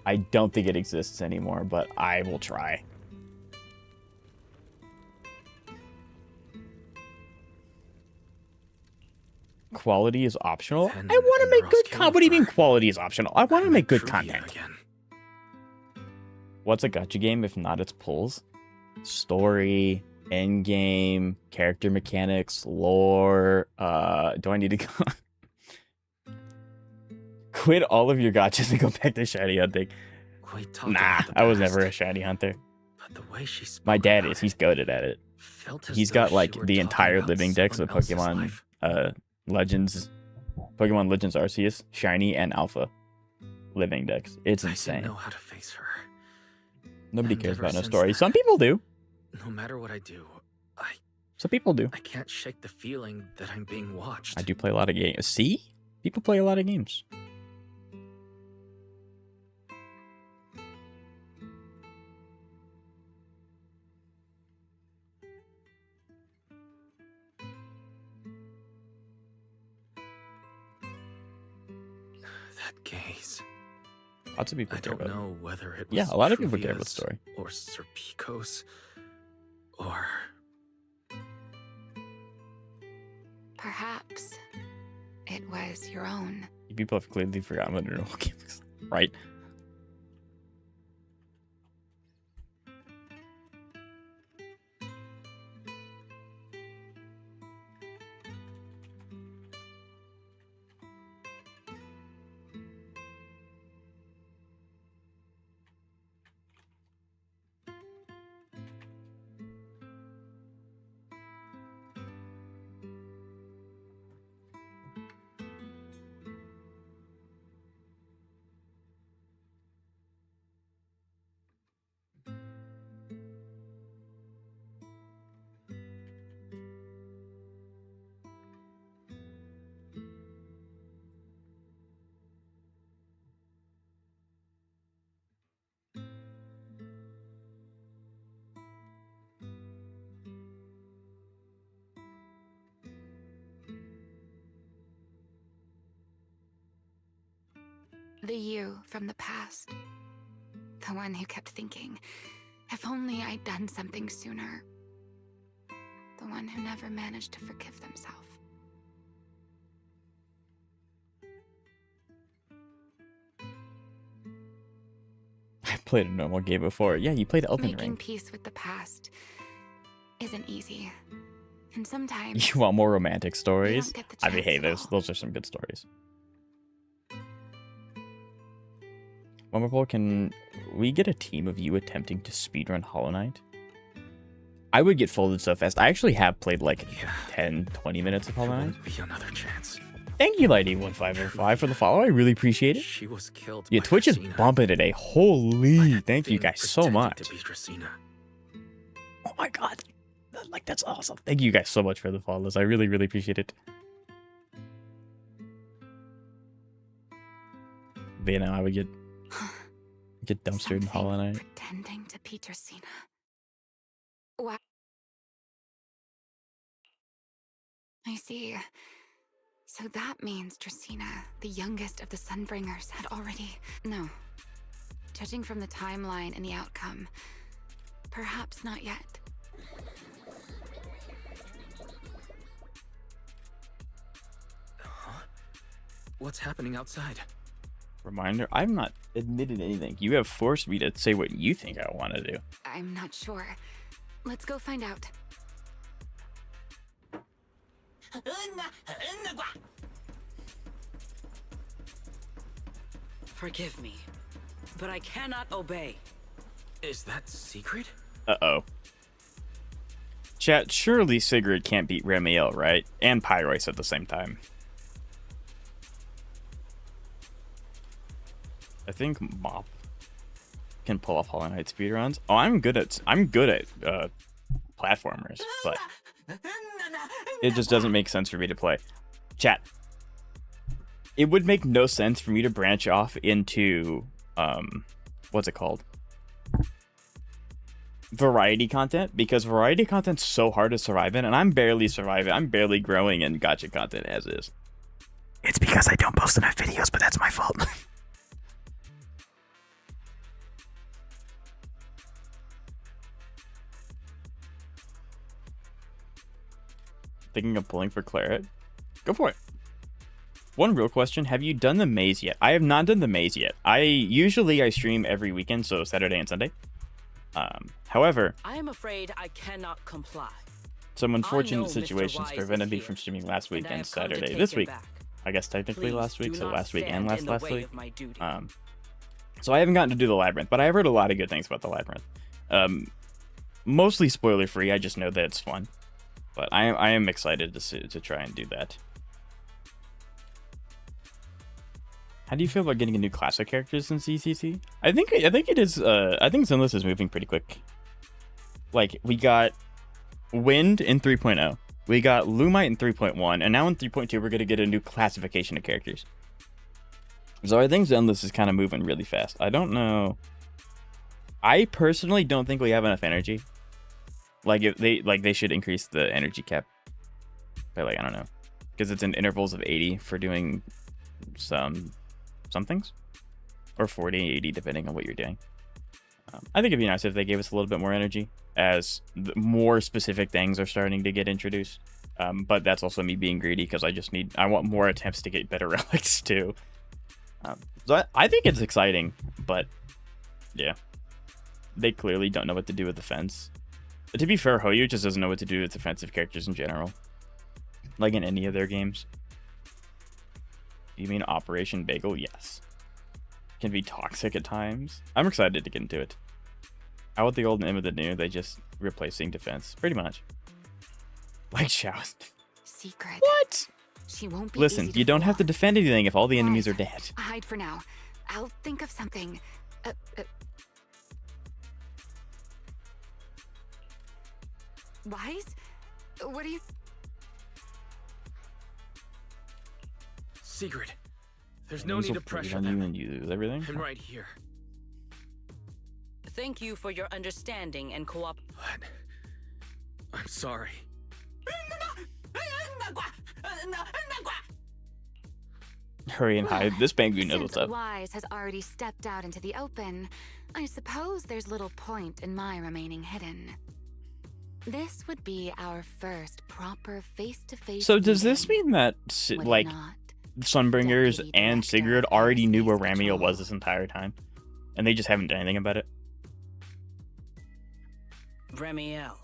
I don't think it exists anymore, but I will try. Quality is optional. I want to make good content. What do you mean quality is optional? I want to make good content. What's a gacha game if not its pulls? Story, end game, character mechanics, lore. Do I need to go? Quit all of your gachas and go back to shiny hunting. Nah, I was never a shiny hunter. My dad is. He's goated at it. He's got like the entire living decks of Pokemon Legends, Pokemon Legends Arceus, shiny and alpha living decks. It's insane. I didn't know how to face her. Nobody cares about no story. Some people do. No matter what I do, some people do. I can't shake the feeling that I'm being watched. I do play a lot of games. See? People play a lot of games. That gaze. Lots of people I care don't about know it. whether it was Yeah, a lot of people care about the story. Or Serpico's, or... Perhaps it was your own. People have clearly forgotten what normal games, right? The you from the past. The one who kept thinking, if only I'd done something sooner. The one who never managed to forgive themselves. I've played a normal game before. Yeah, you played Elden Making Ring. peace with the past isn't easy. And sometimes You want more romantic stories? get the I mean, chance hey, at those are some good stories. Wonderful, can we get a team of you attempting to speedrun Hollow Knight? I would get folded so fast. I actually have played like 10, 20 minutes of Hollow Knight. Won't be another chance. Thank you, Lady1505, for the follow. I really appreciate it. She was killed. Yeah, by Twitch is Rosina. bumping today. Holy, thank you Thing guys so pretending much. to be Rosina. Oh my god. Like, that's awesome. Thank you guys so much for the follows. I really, really appreciate it. But you know, I would get dumpstered in Hollow Knight. pretending to be Dracena. Wow. I see. So that means Dracena, the youngest of the Sunbringers, had already... No. Judging from the timeline and the outcome, perhaps not yet. Huh? What's happening outside? Reminder, I'm not admitting anything. You have forced me to say what you think I want to do. I'm not sure. Let's go find out. Forgive me, but I cannot obey. Is that secret? Uh-oh. Chat, surely Sigrid can't beat Remielle, right? And Pyrois at the same time. I think Mop can pull off Hollow Knight speedruns. Oh, I'm good at platformers, but it just doesn't make sense for me to play. Chat. It would make no sense for me to branch off into what's it called? Variety content, because variety content's so hard to survive in, and I'm barely surviving. I'm barely growing in gacha content as is. It's because I don't post enough videos, but that's my fault. Thinking of pulling for Claret? Go for it. One real question, have you done the maze yet? I have not done the maze yet. I stream every weekend, so Saturday and Sunday. However, I am afraid I cannot comply. some I unfortunate know Mr. situations Wise prevented is me here, from streaming last week and I and have come to Saturday take this him week. back. I guess technically Please last week, do so not last week and stand in the last way week. of my duty. So I haven't gotten to do the Labyrinth, but I have heard a lot of good things about the Labyrinth. Mostly spoiler free. I just know that it's fun, but I am excited to try and do that. How do you feel about getting a new class of characters in CCC? I think it is. I think Zenless is moving pretty quick. Like, we got Wind in 3.0, we got Lumite in 3.1, and now in 3.2 we're gonna get a new classification of characters. So I think Zenless is kind of moving really fast. I don't know. I personally don't think we have enough energy. Like, if they should increase the energy cap. But like, I don't know, because it's in intervals of 80 for doing some things, or 40, 80, depending on what you're doing. I think it'd be nice if they gave us a little bit more energy, as more specific things are starting to get introduced. But that's also me being greedy, because I want more attempts to get better relics too. So I think it's exciting, but yeah, they clearly don't know what to do with defense. But to be fair, Hoyu just doesn't know what to do with defensive characters in general, like in any of their games. You mean Operation Bagel? Yes. Can be toxic at times. I'm excited to get into it. Out with the old and in with the new, they just replacing defense, pretty much. Like Shao. Secret. What? She won't be Listen, easy to you don't fool. have to defend anything if all the enemies are dead. Hide for now. I'll think of something. Wise? What are you... Secret. There's no Enemies need will to prey pressure on you them. and you lose everything. I'm right here. Thank you for your understanding and co-op. What? I'm sorry. Hurry and hide. This Bangu knows Since what's up. Wise has already stepped out into the open, I suppose there's little point in my remaining hidden. This would be our first proper face-to-face So does this meeting, mean that, would it like, not? Sunbringers Deputy and Director Sigurd of already knew where Airspace Ramiel was Patrol. this entire time? And they just haven't done anything about it? Remielle.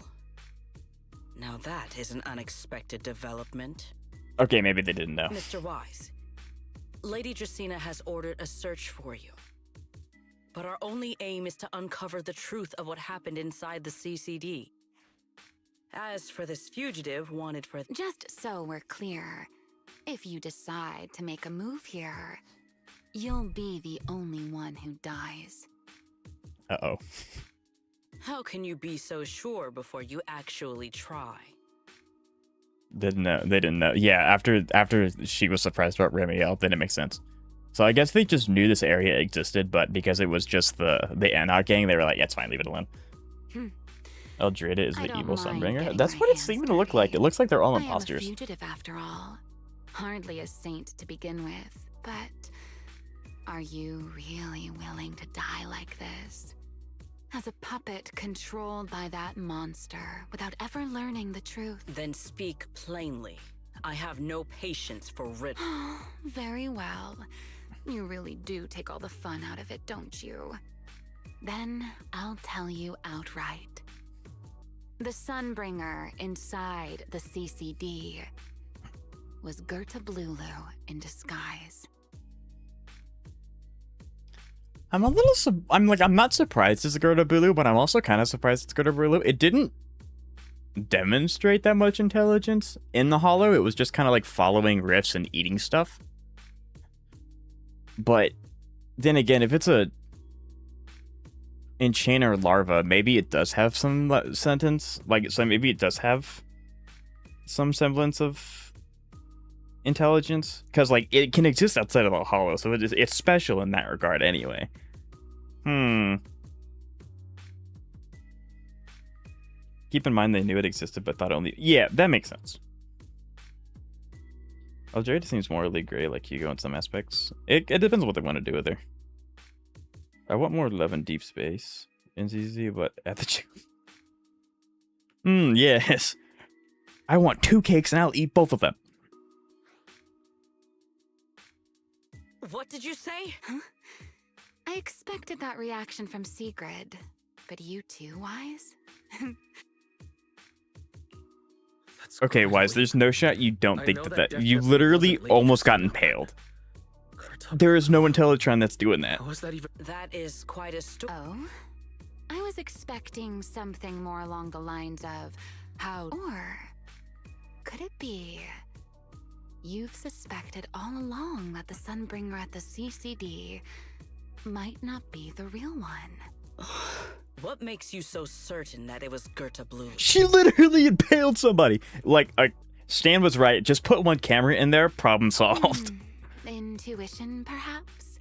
Now that is an unexpected development. Okay, maybe they didn't know. Mr. Wise, Lady Dracaena has ordered a search for you. But our only aim is to uncover the truth of what happened inside the CCD. As for this fugitive wanted for... Just so we're clear, if you decide to make a move here, you'll be the only one who dies. Uh-oh. How can you be so sure before you actually try? Didn't know. They didn't know. Yeah, after she was surprised about Ramiel, then it makes sense. So I guess they just knew this area existed, but because it was just the Anok gang, they were like, yeah, it's fine, leave it alone. Eldreda is I the don't evil mind Sunbringer. getting That's my what it's hands seeming to look like. dirty. It looks like they're all I am a imposters. fugitive after all. Hardly a saint to begin with, but are you really willing to die like this? As a puppet controlled by that monster without ever learning the truth? Then speak plainly. I have no patience for riddle. Very well. You really do take all the fun out of it, don't you? Then I'll tell you outright. The Sunbringer inside the CCD was Gerta Blulu in disguise. I'm a little I'm not surprised it's Gerta Bulu, but I'm also kind of surprised it's Gerta Bulu. It didn't demonstrate that much intelligence in the Hollow. It was just kind of like following riffs and eating stuff. But then again, if it's a Enchainer larva, maybe it does have some sentence, like, so maybe it does have some semblance of intelligence, because like it can exist outside of the Hollow, so it's special in that regard anyway. Keep in mind they knew it existed but thought only... Yeah, that makes sense. Eldreda seems morally gray like Hugo in some aspects. It depends on what they want to do with her. I want more love in deep space in ZZ, but at the gym. Yes. I want 2 cakes and I'll eat both of them. What did you say? Huh? I expected that reaction from Sigrid, but you too, Wise? Okay, Wise, there's no shot you don't think that you literally almost got impaled. There is no Intellitron that's doing that. How is that even? That is quite a story. Oh? I was expecting something more along the lines of how... Or could it be you've suspected all along that the Sunbringer at the CCD might not be the real one? What makes you so certain that it was Gerta Blulu? She literally impaled somebody. Like, Stan was right. Just put one camera in there, problem solved. Intuition, perhaps?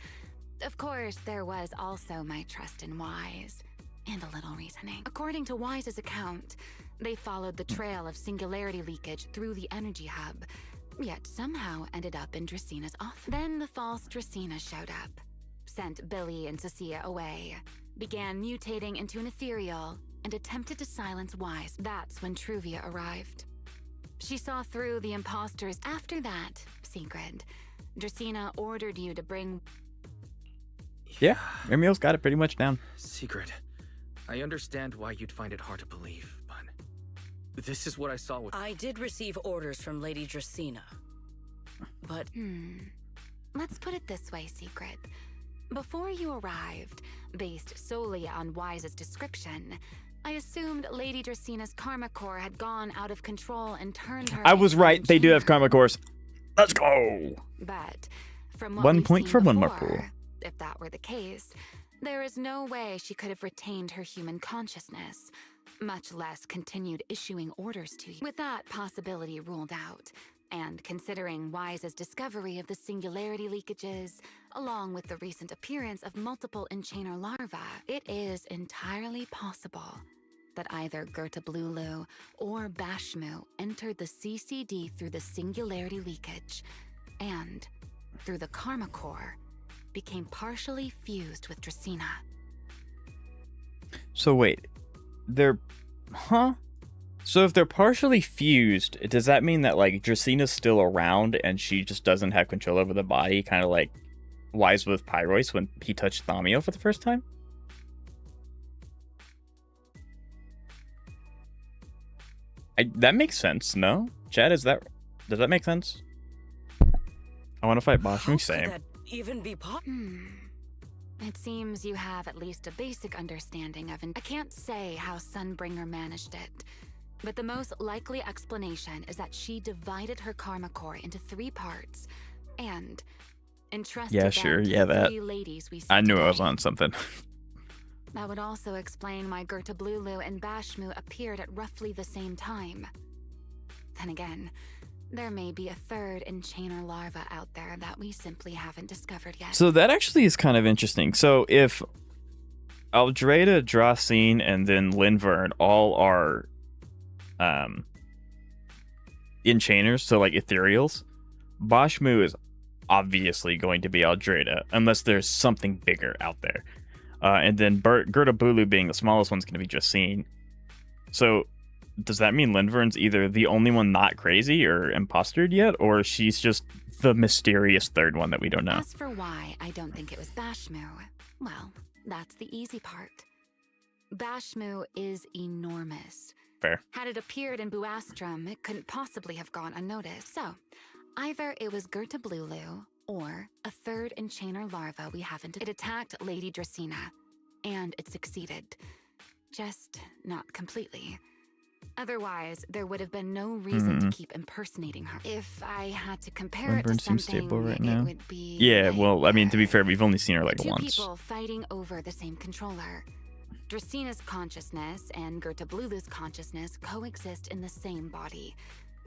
Of course, there was also my trust in Wise, and a little reasoning. According to Wise's account, they followed the trail of singularity leakage through the energy hub, yet somehow ended up in Dracena's office. Then the false Dracaena showed up, sent Billy and Cecilia away, began mutating into an ethereal, and attempted to silence Wise. That's when Truvia arrived. She saw through the imposters. After that, Sigrid, Dracaena ordered you to bring... Yeah, Remiel's got it pretty much down. Sigrid, I understand why you'd find it hard to believe, but this is what I saw with... I did receive orders from Lady Dracaena, but... Let's put it this way, Sigrid. Before you arrived, based solely on Wise's description, I assumed Lady Dracena's Karma Core had gone out of control and turned her... I was right. They do have Karma Cores. Let's go! But from what 1 we've point seen for one more before, pool. if that were the case, there is no way she could have retained her human consciousness, much less continued issuing orders to you. With that possibility ruled out, and considering Wise's discovery of the singularity leakages, along with the recent appearance of multiple Enchainer larvae, it is entirely possible that either Gerta Blulu or Bashmu entered the CCD through the singularity leakage, and through the Karma Core became partially fused with Dracaena. So wait, they're... Huh? So if they're partially fused, does that mean that, like, Dracena's still around and she just doesn't have control over the body, kind of like Wise with Pyrois when he touched Thamio for the first time? That makes sense, no? Chad, does that make sense? I want to fight Bashmu, same. Could that even be It seems you have at least a basic understanding of I can't say how Sunbringer managed it, but the most likely explanation is that she divided her Karma Core into 3 parts and entrusted them to the that. 3 ladies we see I knew today. I was on something. That would also explain why Gertablulu and Bashmu appeared at roughly the same time. Then again, there may be a 3rd Enchainer larva out there that we simply haven't discovered yet. So that actually is kind of interesting. So if Aldreda, Dracaena, and then Linvern all are Enchainers, so like ethereals, Bashmu is obviously going to be Aldreda, unless there's something bigger out there. And then Gertablulu being the smallest one's going to be Dracaena. So does that mean Linvern's either the only one not crazy or impostered yet, or she's just the mysterious 3rd one that we don't know? As for why I don't think it was Bashmu, well, that's the easy part. Bashmu is enormous. Fair. Had it appeared in Buastrum, it couldn't possibly have gone unnoticed. So, either it was Gertablulu or a 3rd Enchainer larva we haven't. It attacked Lady Dracaena, and it succeeded. Just not completely. Otherwise, there would have been no reason to keep impersonating her. If I had to compare it to Linvern seems something, stable right it now. would be Yeah, like, well, I mean, to be fair, we've only seen her like 2 once. people fighting over the same controller. Dracena's consciousness and Gertablulu's consciousness coexist in the same body,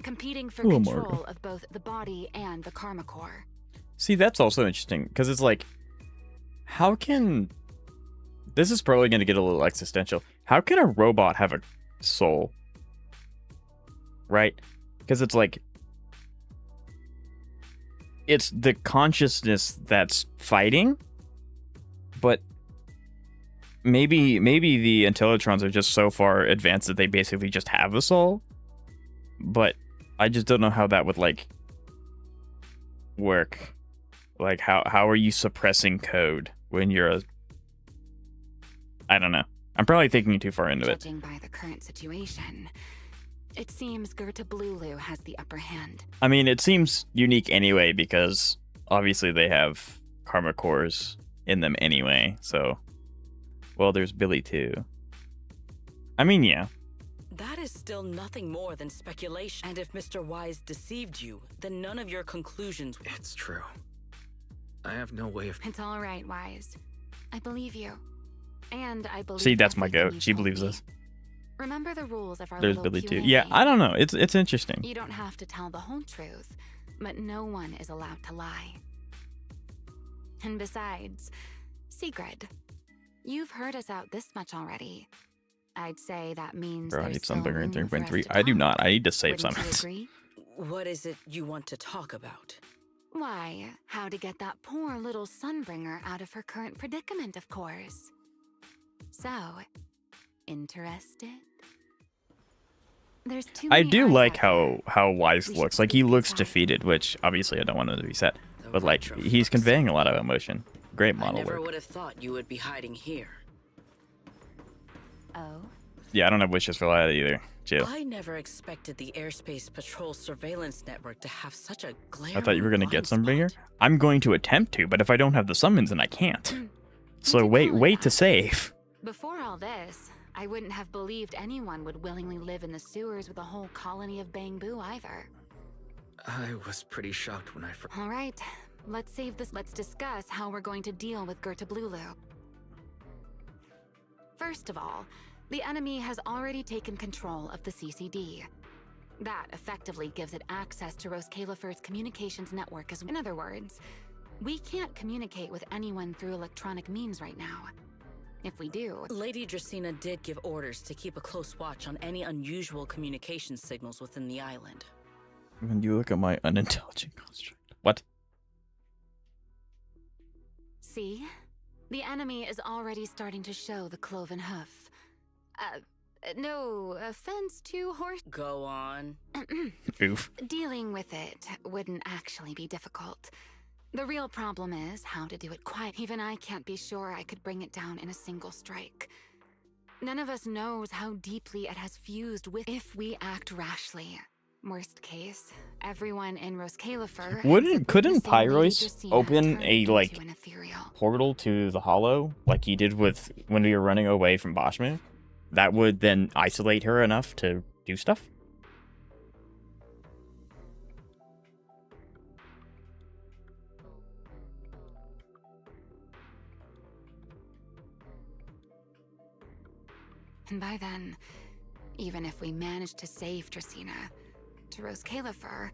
competing for Hello, control Margo. of both the body and the Karma Core. See, that's also interesting, because it's like, how can... This is probably going to get a little existential. How can a robot have a soul? Right? Because it's like... It's the consciousness that's fighting, but maybe the Intellitrons are just so far advanced that they basically just have a soul, but I just don't know how that would, like, work. Like, how are you suppressing code when you're a... I don't know. I'm probably thinking too far into it. Judging by the current situation, it seems Gertablulu has the upper hand. I mean, it seems unique anyway, because obviously they have Karma Cores in them anyway, so... Well, there's Billy too. I mean, yeah. That is still nothing more than speculation. And if Mr. Wise deceived you, then none of your conclusions... It's true. I have no way of... It's all right, Wise. I believe you. And I believe... See, that's my everything goat. you She told believes me. us. Remember the rules of our There's little Billy too. Q&A. Yeah, I don't know. It's interesting. You don't have to tell the whole truth, but no one is allowed to lie. And besides, Sigrid, you've heard us out this much already. I'd say that means Bro, I there's need still some bigger in room for us 3.3. to I do talk. not. I need to save Wouldn't some. you agree? What is it you want to talk about? Why, how to get that poor little Sunbringer out of her current predicament, of course. So, interested? There's too I many do eyes like out how Wise We should looks. Like, he sleep looks inside. defeated, which obviously I don't want him to be sad. The But, like, retro he's flex. conveying a lot of emotion. Great I model never work. would have thought you would be hiding here. there. Oh? Yeah, I don't have wishes for that either. Chill. I never expected the Airspace Patrol surveillance network to have such a glaring I thought you were going to get blind some bigger. spot. I'm going to attempt to, but if I don't have the summons, then I can't. So you wait call it to that? save. Before all this, I wouldn't have believed anyone would willingly live in the sewers with a whole colony of Bangbu either. I was pretty shocked when I first... All right, let's save this. Let's discuss how we're going to deal with Gertablulu. First of all, the enemy has already taken control of the CCD. That effectively gives it access to Roskalifer's communications network as well. In other words, we can't communicate with anyone through electronic means right now. If we do, Lady Dracaena did give orders to keep a close watch on any unusual communication signals within the island. When you look at my unintelligent construct. What? See? The enemy is already starting to show the cloven hoof. No offense to horse. Go on. Oof. Dealing with it wouldn't actually be difficult. The real problem is how to do it quiet. Even I can't be sure I could bring it down in a single strike. None of us knows how deeply it has fused with if we act rashly. Worst case, everyone in Roscalifer Couldn't Pyrois open a like portal to the Hollow like he did with when we were running away from Bashmu? That would then isolate her enough to do stuff? And by then, even if we manage to save Dracaena to Roscalifer,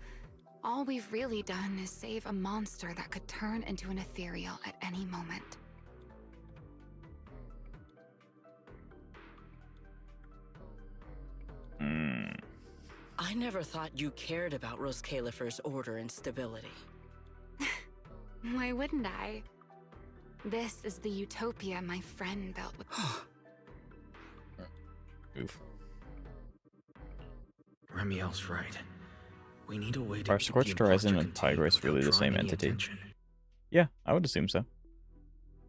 all we've really done is save a monster that could turn into an ethereal at any moment. I never thought you cared about Roscalifer's order and stability. Why wouldn't I? This is the utopia my friend built with. Oof. Remielle's right. We need a way to Are keep the Scorched Horizon imposter and contained Pyrois without really the same drawing any entity? attention. Yeah, I would assume so.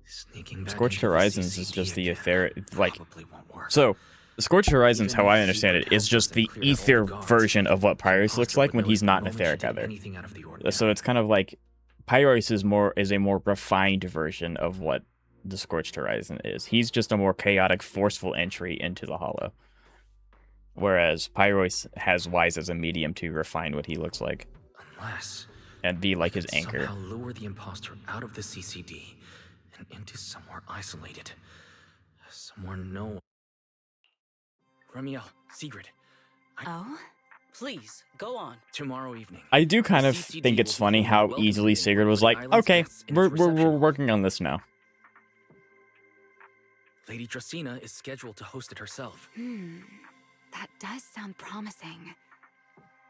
Sneaking back Scorched into the Horizons is CCD just the again ether, like, probably won't work. so Scorched Horizons, Even how I if understand Secret it, is helped just us the and cleared out all ether the guards, version of what the Pyrois looks imposter like would when know he's the not an moment she etheric did either. anything out of the ordinary. So it's kind of like Pyrois is a more refined version of what the Scorched Horizon is. He's just a more chaotic, forceful entry into the Hollow. Whereas Pyrois has Wise as a medium to refine what he looks like. Unless And be like we his could anchor. somehow lure the imposter out of the CCD and into somewhere isolated. Somewhere no one... Remielle, Sigrid. Oh? Please, go on. Tomorrow evening. I do kind the of CCD think will it's be funny holding a how welcome easily meeting Sigrid for was the like, island's okay, guests in we're its reception hall. working on this now. Lady Dracaena is scheduled to host it herself. That does sound promising.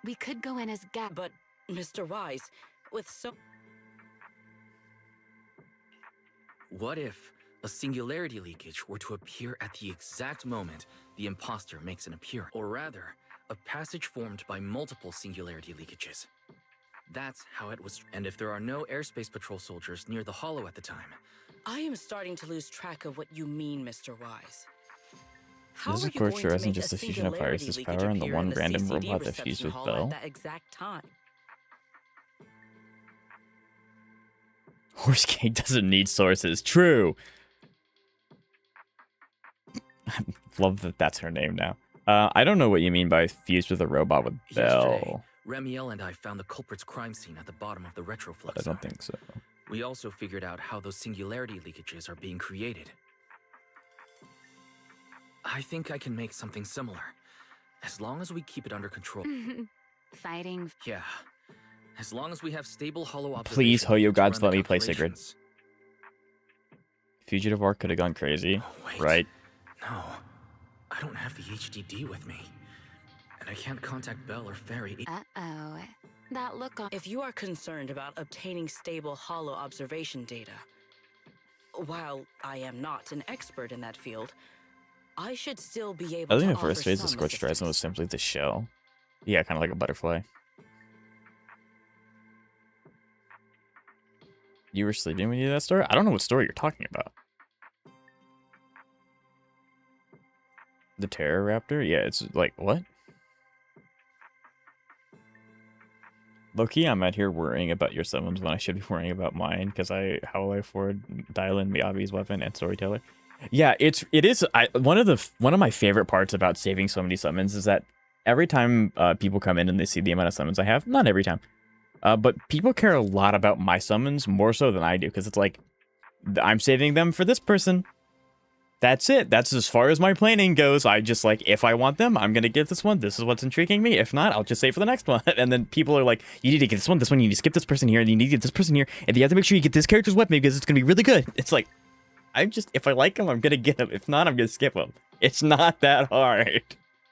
We could go in as But, Mr. Wise, with so... What if a singularity leakage were to appear at the exact moment the imposter makes an appearance? Or rather, a passage formed by multiple singularity leakages. That's how it was. And if there are no airspace patrol soldiers near the Hollow at the time... I am starting to lose track of what you mean, Mr. Wise. How This are is you Scorched going to Horizon make just a a fusion of singularity Pyrois' leakage power and the appear one in the random CCD robot that fused reception with hall Bell? at that exact time? Horse Cake doesn't need sources. True. Love that that's her name now. I don't know what you mean by fused with a robot with Yesterday, Bell. Remielle and I found the culprit's crime scene at the bottom of the retroflux I don't zone. think so. We also figured out how those singularity leakages are being created. I think I can make something similar, as long as we keep it under control. Fighting. Yeah, as long as we have stable hollow Please, observation Hoyo to gods, run let the me play Sigrid. calculations. Fugitive Arc could have gone crazy, Oh, wait. right? No, I don't have the HDD with me, and I can't contact Bell or Fairy. Uh-oh. That look on... If you are concerned about obtaining stable hollow observation data, while I am not an expert in that field, I should still be able I to think the offer first phase of some Scorched Horizon was assistance. simply the shell. Yeah, kind of like a butterfly. You were sleeping when you did that story? I don't know what story you're talking about. The Terror Raptor? Yeah, it's like, what? Low-key, I'm out here worrying about your summons when I should be worrying about mine, because how will I afford Dylan, Miyabi's weapon, and Storyteller? Yeah, it is. One of my favorite parts about saving so many summons is that every time people come in and they see the amount of summons I have, not every time, but people care a lot about my summons more so than I do, because it's like, I'm saving them for this person. That's it. That's as far as my planning goes. I just like, if I want them, I'm going to get this one. This is what's intriguing me. If not, I'll just save for the next one. And then people are like, you need to get this one, you need to skip this person here, and you need to get this person here, and you have to make sure you get this character's weapon because it's going to be really good. It's like, if I like them, I'm going to get them. If not, I'm going to skip them. It's not that hard.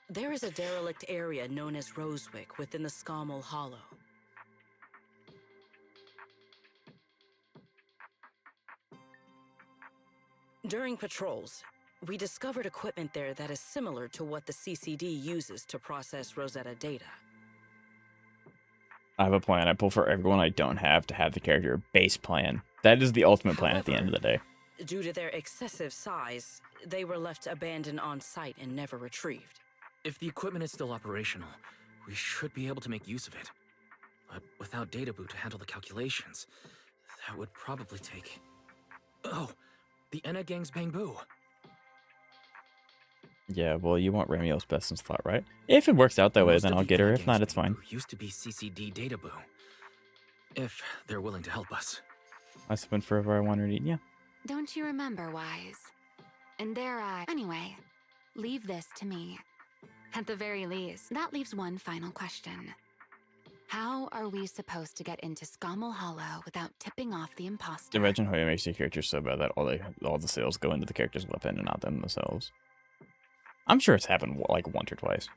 There is a derelict area known as Rosewick within the Scommel Hollow. During patrols, we discovered equipment there that is similar to what the CCD uses to process Rosetta data. I have a plan I pull for everyone I don't have to have the character base plan. That is the ultimate plan at the end of the day. Due to their excessive size, they were left abandoned on site and never retrieved. If the equipment is still operational, we should be able to make use of it. But without data boot to handle the calculations, that would probably take... Oh, the Enna Gang's Bamboo. Yeah, well, you want Remielle's best in slot, right? If it works out that way, Most then of I'll the get her. Enna If not, Gang's it's fine. Bamboo used to be CCD Data Boo. If they're willing to help us. I spent forever I wanted to eat. Yeah. Don't you remember, Wise? And dare I... Anyway, leave this to me. At the very least, that leaves one final question. How are we supposed to get into Scommel Hollow without tipping off the imposter? Imagine how it makes your character so bad that all the sales go into the character's weapon and not them themselves. I'm sure it's happened like once or twice.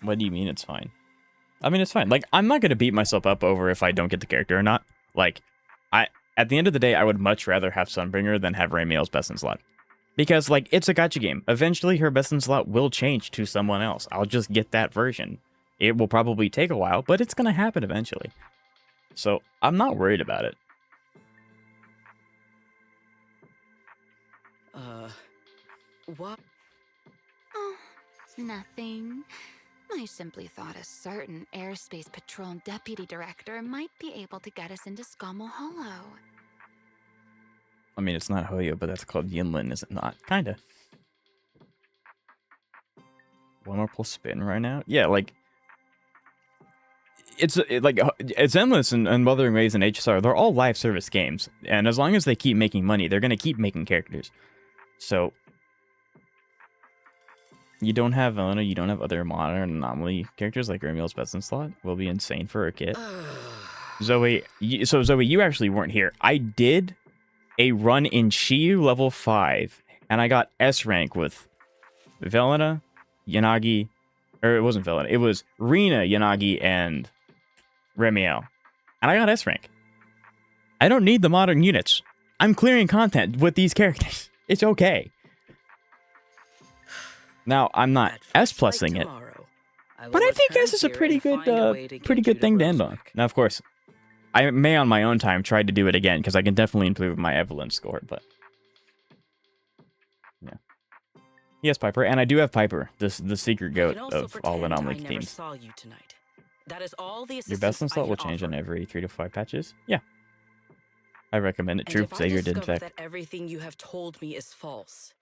What do you mean it's fine? I mean, it's fine. Like, I'm not going to beat myself up over if I don't get the character or not. Like, at the end of the day, I would much rather have Sunbringer than have Remielle's best in slot. Because, like, it's a gacha game. Eventually, her best in slot will change to someone else. I'll just get that version. It will probably take a while, but it's going to happen eventually. So, I'm not worried about it. What? Oh, nothing. I simply thought a certain airspace patrol deputy director might be able to get us into Scommel Hollow. I mean, it's not Hoyo, but that's called Yinlin, is it not? Kinda. One more plus spin right now? Yeah, like... It's Zenless and Wuthering Waves and HSR, they're all live service games. And as long as they keep making money, they're going to keep making characters. So... You don't have Elena, you don't have other modern anomaly characters like Remielle's best in slot. Will be insane for a kit. Zoe, Zoe, you actually weren't here. I did a run in Shiyu level 5, and I got S rank with Velena, Yanagi, or it wasn't Velena, it was Rina, Yanagi, and Remielle. And I got S rank. I don't need the modern units. I'm clearing content with these characters. It's okay. Now, I'm not S-plusing it, but I think S is a pretty good thing to end on. Now, of course, I may on my own time try to do it again, because I can definitely improve my Evelyn score, but... Yeah. Yes, Piper, and I do have Piper, the secret goat of all anomaly teams. Your best in slot will change on every 3 to 5 patches? Yeah. I recommend it. True, Xavier did in fact. That everything you have told me is false,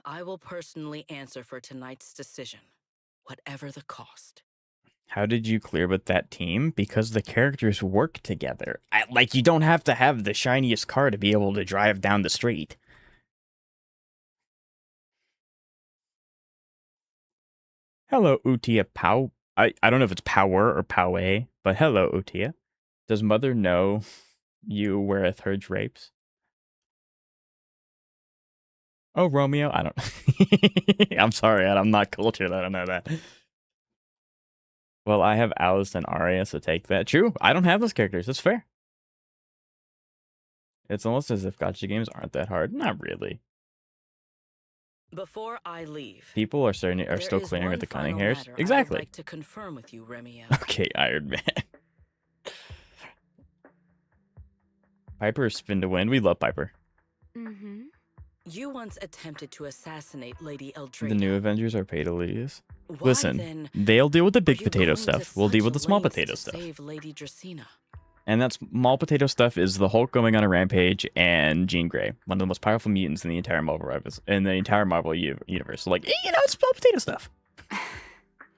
I will personally answer for tonight's decision, whatever the cost. How did you clear with that team? Because the characters work together. Like, you don't have to have the shiniest car to be able to drive down the street. Hello, Utia Pow. I don't know if it's Power or Powe, but hello, Utia. Does Mother know you weareth her drapes? Oh, Romeo? I don't... I'm sorry, I'm not cultured. I don't know that. Well, I have Alice and Arya, so take that. True, I don't have those characters. That's fair. It's almost as if gacha games aren't that hard. Not really. Before I leave, people are still clearing with the cunning hairs. Exactly. I'd like to confirm with you, Remielle. Okay, Iron Man. Piper spin to win. We love Piper. Mm-hmm. You once attempted to assassinate Lady Eldraina. The new Avengers are paid-to-lease. Listen, they'll deal with the big potato stuff. We'll deal with the small potato stuff. Save Lady Dracena. And that small potato stuff is the Hulk going on a rampage and Jean Grey, one of the most powerful mutants in the entire Marvel universe. So, like, you know, it's small potato stuff.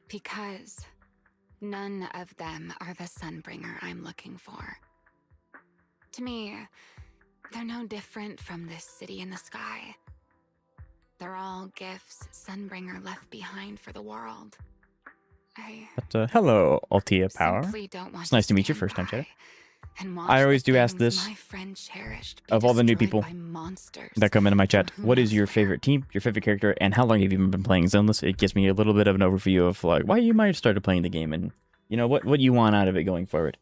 Because none of them are the Sunbringer I'm looking for. To me, they're no different from this city in the sky. They're all gifts Sunbringer left behind for the world. But, hello, Altia Power. It's nice to meet you first time, chat. I always do ask this of all the new people that come into my chat. What is your favorite team, your favorite character, and how long have you been playing Zenless? It gives me a little bit of an overview of like why you might have started playing the game and You know, what you want out of it going forward?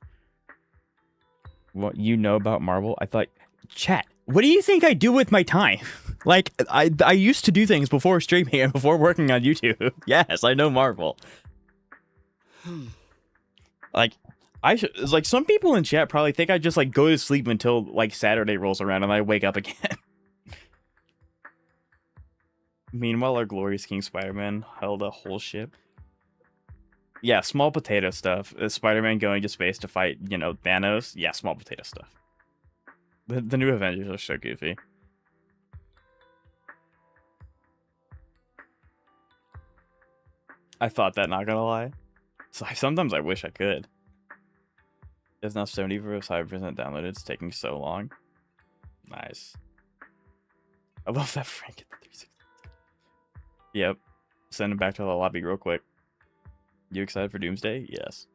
What you know about Marvel? I thought, chat, what do you think I do with my time? Like, I used to do things before streaming and before working on YouTube. Yes, I know Marvel. Like, it's like some people in chat probably think I just like go to sleep until like Saturday rolls around and I wake up again. Meanwhile, our glorious King Spider-Man held a whole ship. Yeah, small potato stuff. Spider-Man going to space to fight, you know, Thanos. Yeah, small potato stuff. The new Avengers are so goofy. I thought that, not gonna lie. So sometimes I wish I could. It's now 75% downloaded. It's taking so long. Nice. I love that Frank at the 360. Yep. Send him back to the lobby real quick. You excited for Doomsday? Yes.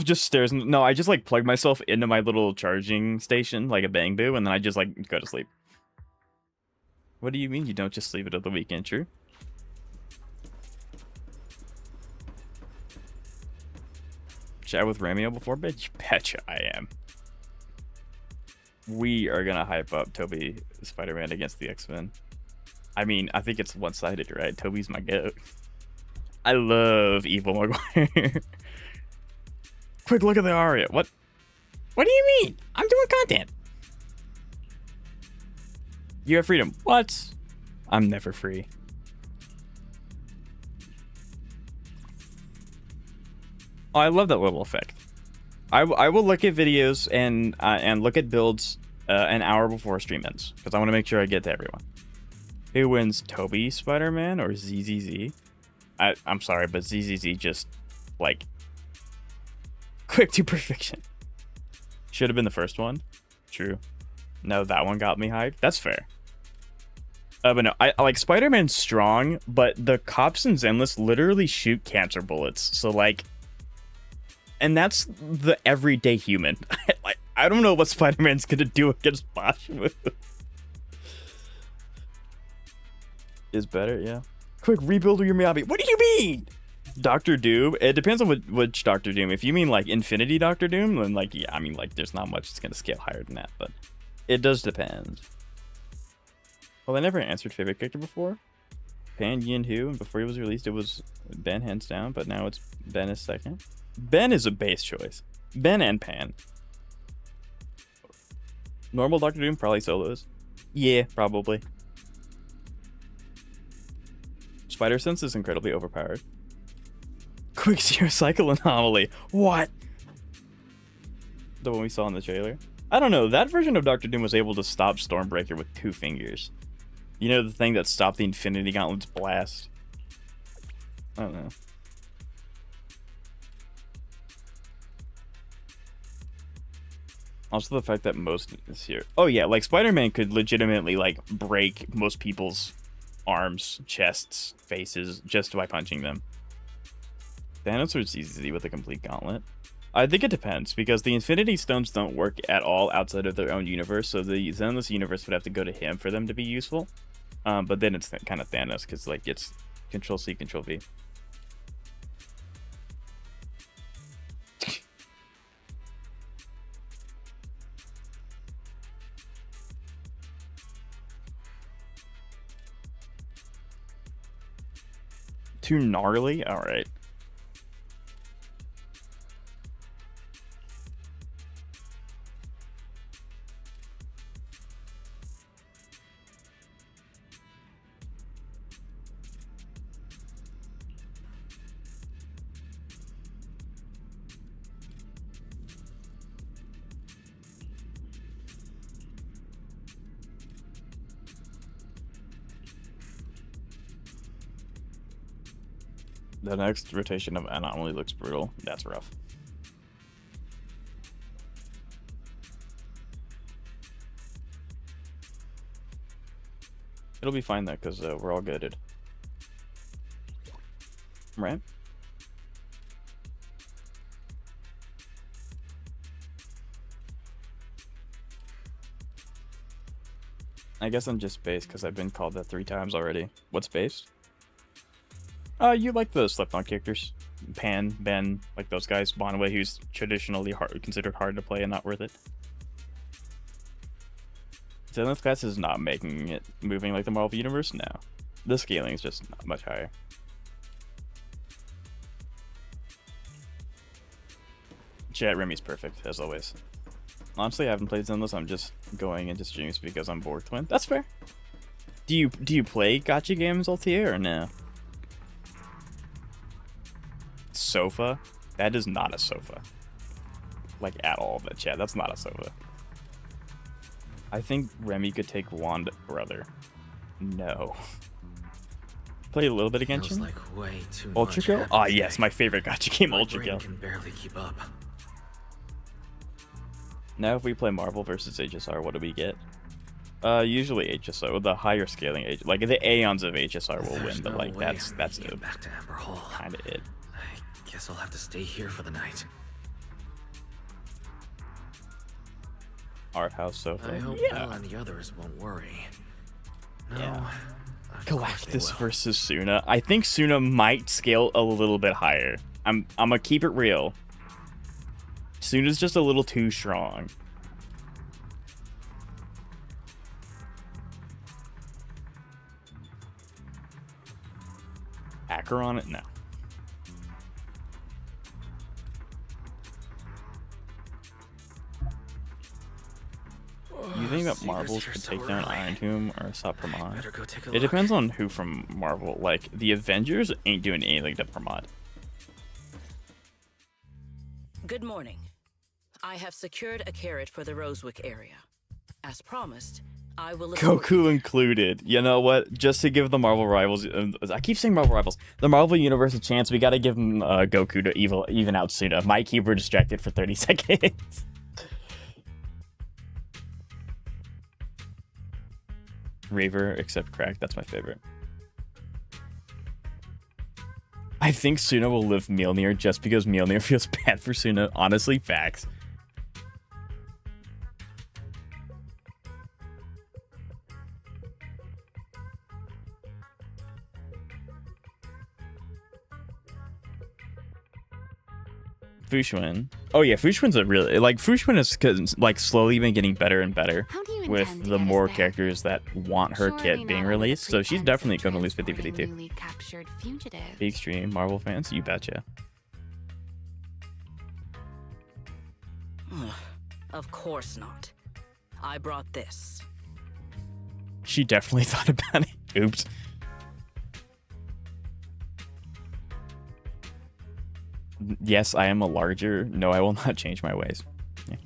Just stares. No, I just like plug myself into my little charging station like a bang boo, and then I just like go to sleep. What do you mean you don't just leave it at the weekend, True? Chat with Remielle before bed? You betcha I am. We are gonna hype up Toby Spider-Man against the X-Men. I mean, I think it's one-sided, right? Toby's my goat. I love Evil Maguire. Quick look at the aria. What do you mean? I'm doing content. You have freedom. What? I'm never free. Oh, I love that little effect. I will look at videos and look at builds an hour before stream ends because I want to make sure I get to everyone. Who wins, Toby Spider-Man or ZZZ? I'm sorry, but ZZZ just like quick to perfection. Should have been the first one. True. No, that one got me hyped. That's fair. But no, I like Spider-Man's strong, but the cops in Zenless literally shoot cancer bullets. So like, and that's the everyday human. Like, I don't know what Spider-Man's gonna do against Bosch with. Is better, yeah. Quick rebuild of your Miyabi. What do you mean? Doctor Doom? It depends on which Doctor Doom. If you mean like Infinity Doctor Doom, then like, yeah, I mean like there's not much that's gonna scale higher than that, but it does depend. Well, I never answered favorite character before. Pan Yin Hu, and before he was released, it was Ben hands down, but now it's Ben is second. Ben is a base choice. Ben and Pan. Normal Doctor Doom, probably solos. Yeah, probably. Spider Sense is incredibly overpowered. Quick Zero Cycle Anomaly. What? The one we saw in the trailer? I don't know. That version of Doctor Doom was able to stop Stormbreaker with 2 fingers. You know, the thing that stopped the Infinity Gauntlet's blast? I don't know. Also the fact that most is here. Oh yeah, like Spider-Man could legitimately like break most people's arms, chests, faces just by punching them. Thanos or ZZ with a complete gauntlet? I think it depends, because the Infinity Stones don't work at all outside of their own universe, so the Zenless universe would have to go to him for them to be useful. But then it's kind of Thanos, because like it's Control-C, Control-V. Too gnarly? Alright. The next rotation of Anomaly looks brutal. That's rough. It'll be fine though, because we're all goaded. Right? I guess I'm just based because I've been called that 3 times already. What's based? You like the Slipknot characters. Pan, Ben, like those guys. Bonaway, who's traditionally considered hard to play and not worth it. Zenless class is not making it moving like the Marvel Universe. No, the scaling is just not much higher. Chat, Remy's perfect as always. Honestly, I haven't played Zenless. I'm just going into streams because I'm bored. Twin. That's fair. Do you play gacha games Altair or no? Sofa? That is not a sofa. Like at all, but chat, that's not a sofa. I think Remy could take Wand Brother. No. Play a little bit against him. Like way too Ultra much Kill? every Ah, day. yes, my favorite gacha game, My Ultra brain Kill. can barely keep up. Now if we play Marvel versus HSR, what do we get? Usually HSR, the higher scaling like the Aeons of HSR will There's win, but no like way that's I'm making it. it back to Amber Hall. Kinda it. I guess I'll have to stay here for the night. Art house sofa. I hope Yeah. Belle and the others won't worry. No. Yeah. of course they Galactus will. versus Suna. I think Suna might scale a little bit higher. I'm gonna keep it real. Suna's just a little too strong. Acheron? No. You think that Marvels could take down Iron Tomb or Supremon? Better go take a It look. depends on who from Marvel. Like, the Avengers ain't doing anything to Promod. Good morning. I have secured a carrot for the Rosewick area. As promised, I will escort you Goku there. included. You know what? Just to give the Marvel Rivals... I keep saying Marvel Rivals. The Marvel Universe a chance. We gotta give them Goku to even out Suna. Might keep her distracted for 30 seconds. Raver, except Crack. That's my favorite. I think Suna will live Mjolnir just because Mjolnir feels bad for Suna. Honestly, facts. Fushun. Oh yeah, Fushun's a really Fushun is like slowly been getting better and better How do you with intend to the get us more there? characters that want her Surely kit not being under the released. So she's pretense definitely of going to lose transporting 50-52. newly captured fugitives. Big stream, Marvel fans, you betcha. Of course not. I brought this. She definitely thought about it. Oops. Yes, I am a larger. No, I will not change my ways. Yeah.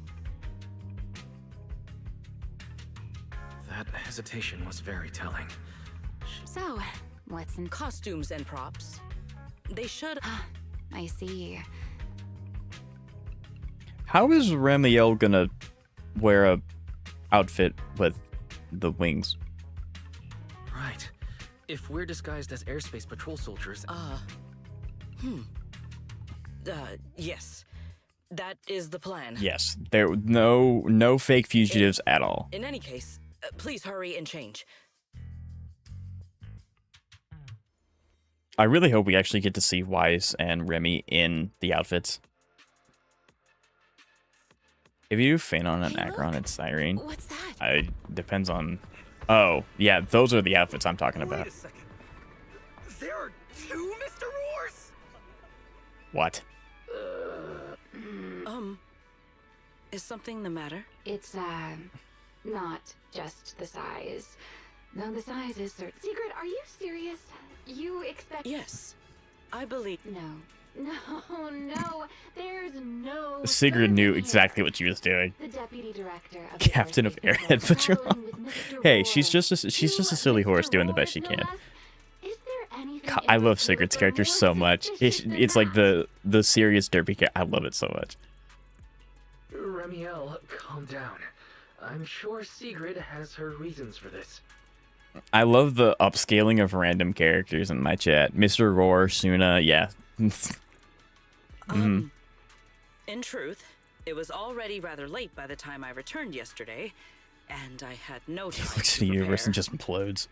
That hesitation was very telling. So, what's in... Costumes and props. They should. I see. How is Remielle gonna wear a outfit with the wings? Right. If we're disguised as airspace patrol soldiers, Yes. That is the plan. Yes, there no fake fugitives at all. In any case, please hurry and change. I really hope we actually get to see Wise and Remy in the outfits. If you do Phanon and Acheron and Cyrene, What's that? depends on... Oh, yeah, those are the outfits I'm talking about. Wait a second. There are two Mr. Roars? What? Is something the matter? It's, not just the size. No, the size is certain. Secret, are you serious? You expect... Yes. I believe... No, there's no... Sigrid knew certainty. exactly what she was doing. The deputy director of the Captain of Airspace Airhead Patrol. traveling with Mr. Hey, Roar. she's just a silly Mr. horse doing the best she Roar, can. no less. Is there anything God, in I love this Sigrid's universe character more so much. suspicious than It's like that? the serious derpy character. I love it so much. Remielle, calm down. I'm sure Sigrid has her reasons for this. I love the upscaling of random characters in my chat. Mr. Roar, Suna, yeah. In truth, it was already rather late by the time I returned yesterday, and I had no time Looks at to the universe prepare. and just implodes.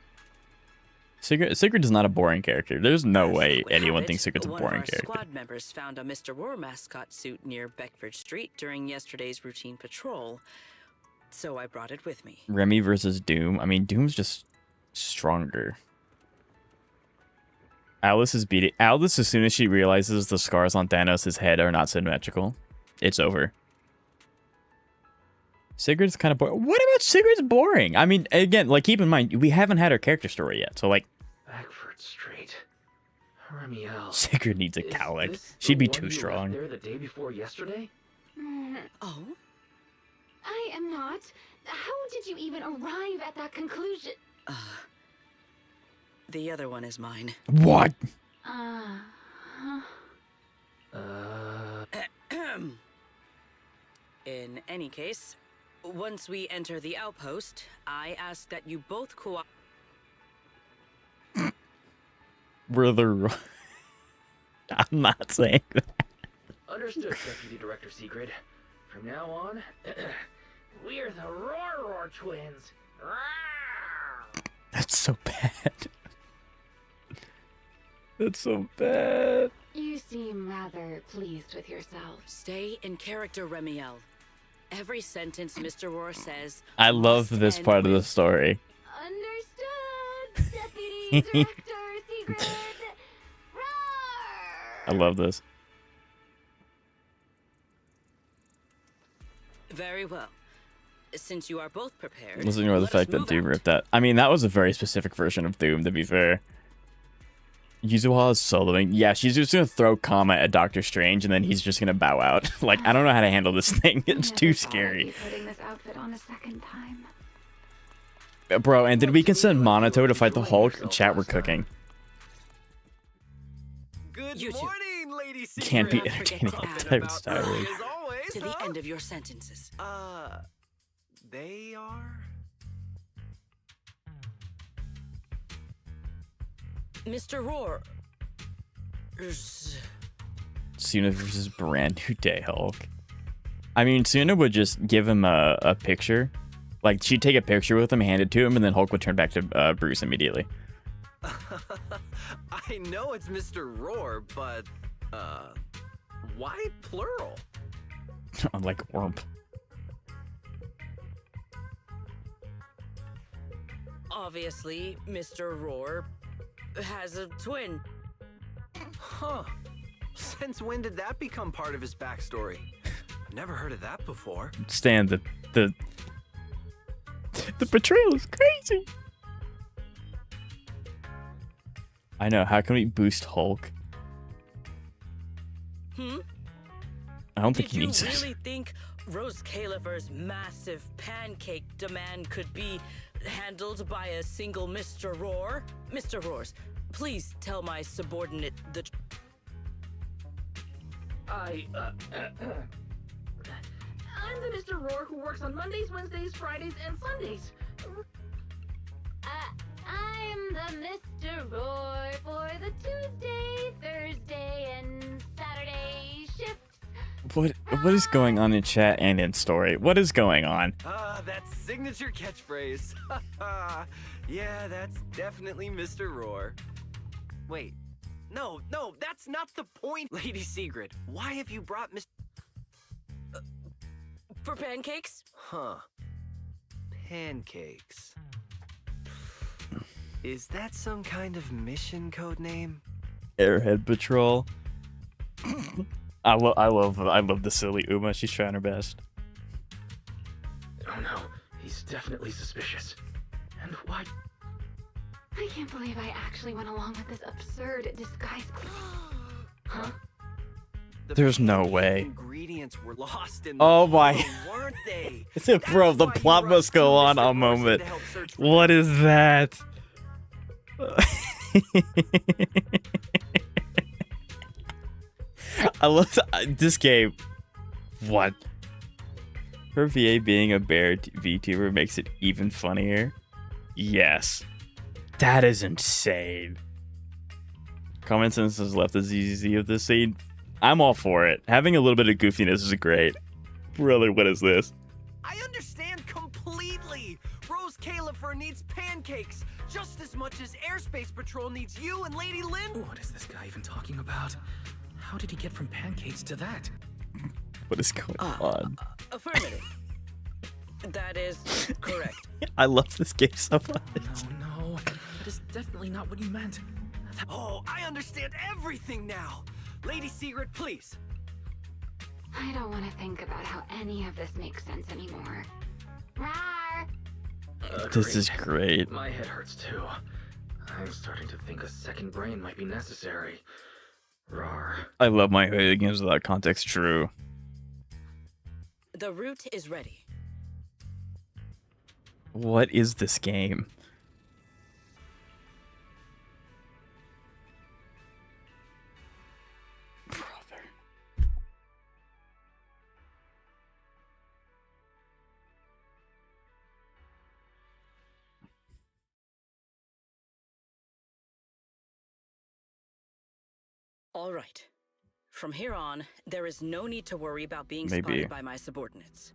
Sigrid is not a boring character. There's no As way luck would have anyone it, thinks Sigrid's a one boring of our character. squad members found a Mr. Roar mascot suit near Beckford Street during yesterday's routine patrol, so I brought it with me. Remy versus Doom. I mean, Doom's just stronger. Alice is beating Alice as soon as she realizes the scars on Thanos' head are not symmetrical. It's over. Sigrid's kind of boring. What about Sigrid's boring? I mean, again, like, keep in mind, we haven't had her character story yet, so, like... Beckford Street. Remielle. Sigrid needs a Is cowlick. this She'd the be one too you left strong. there the day before yesterday? Oh? I am not. How did you even arrive at that conclusion? The other one is mine. What? In any case, once we enter the outpost, I ask that you both We're the... I'm not saying that. Understood, Deputy Director Sigrid. From now on, we're the Roar twins. That's so bad. That's so bad. You seem rather pleased with yourself. Stay in character, Remielle. Every sentence Mr. Roar says. I love must this end part of the with, story. Understood, Deputy Director Sigrid. I love this. Very well. Since you are both prepared, Listen to the let us fact that move Doom out. ripped that. I mean, that was a very specific version of Doom, to be fair. Yuzuha is soloing. Yeah, she's just gonna throw Kama at Doctor Strange, and then he's just gonna bow out. Like, I don't know how to handle this thing. It's too scary. Putting this outfit on a second time. Bro, and did we consent Monato to fight the Hulk? Chat, we're cooking. Good You two. morning, Lady Secret. Can't be Don't forget entertaining to add type about Star early Wars. as always, To the huh? end of your sentences. They are? Mr. Roar. Suna versus Brand New Day Hulk. I mean, Suna would just give him a picture. Like, she'd take a picture with him, hand it to him, and then Hulk would turn back to Bruce immediately. I know it's Mr. Roar, but, why plural? Unlike Ormp. Obviously, Mr. Roar has a twin. Huh. Since when did that become part of his backstory? I've never heard of that before. Stan, the betrayal is crazy. I know. How can we boost Hulk? I don't think he needs Did you it. really think Rose Caliver's massive pancake demand could be handled by a single Mr. Roar? Mr. Roars, please tell my subordinate the... I'm the Mr. Roar who works on Mondays, Wednesdays, Fridays, and Sundays. I'm the Mr. Roar for the Tuesday, Thursday, and Saturday shifts. What is going on in chat and in story? What is going on? That signature catchphrase. Yeah, that's definitely Mr. Roar. Wait, no, that's not the point, Lady Sigrid. Why have you brought Mr. For pancakes? Huh. Pancakes. Is that some kind of mission code name? Airhead Patrol. I love the silly Uma. She's trying her best. Oh no, he's definitely suspicious. And why? I can't believe I actually went along with this absurd disguise. Huh? The There's no pancake way. Ingredients were lost in the Oh my. flow, weren't they? Bro, the That's why plot you must brought go two on Mr. a Roars in moment. to help search for What is that? I love this game. What? Her VA being a bear VTuber makes it even funnier. Yes. That is insane. Common sense has left the ZZ of this scene. I'm all for it. Having a little bit of goofiness is great. Brother, what is this? I understand completely. Rose Kayla for needs pancakes just as much as Airspace Patrol needs you and Lady Lynn. What is this guy even talking about? How did he get from pancakes to that? What is going on? Affirmative. That is correct. I love this game so much. No, that is definitely not what you meant. Oh, I understand everything now. Lady Sigrid, please. I don't want to think about how any of this makes sense anymore. Rar! This is great. My head hurts too. I'm starting to think a second brain might be necessary. Rar. I love my games without context. True. The route is ready. What is this game? Brother. All right. From here on, there is no need to worry about being Maybe. spotted by my subordinates.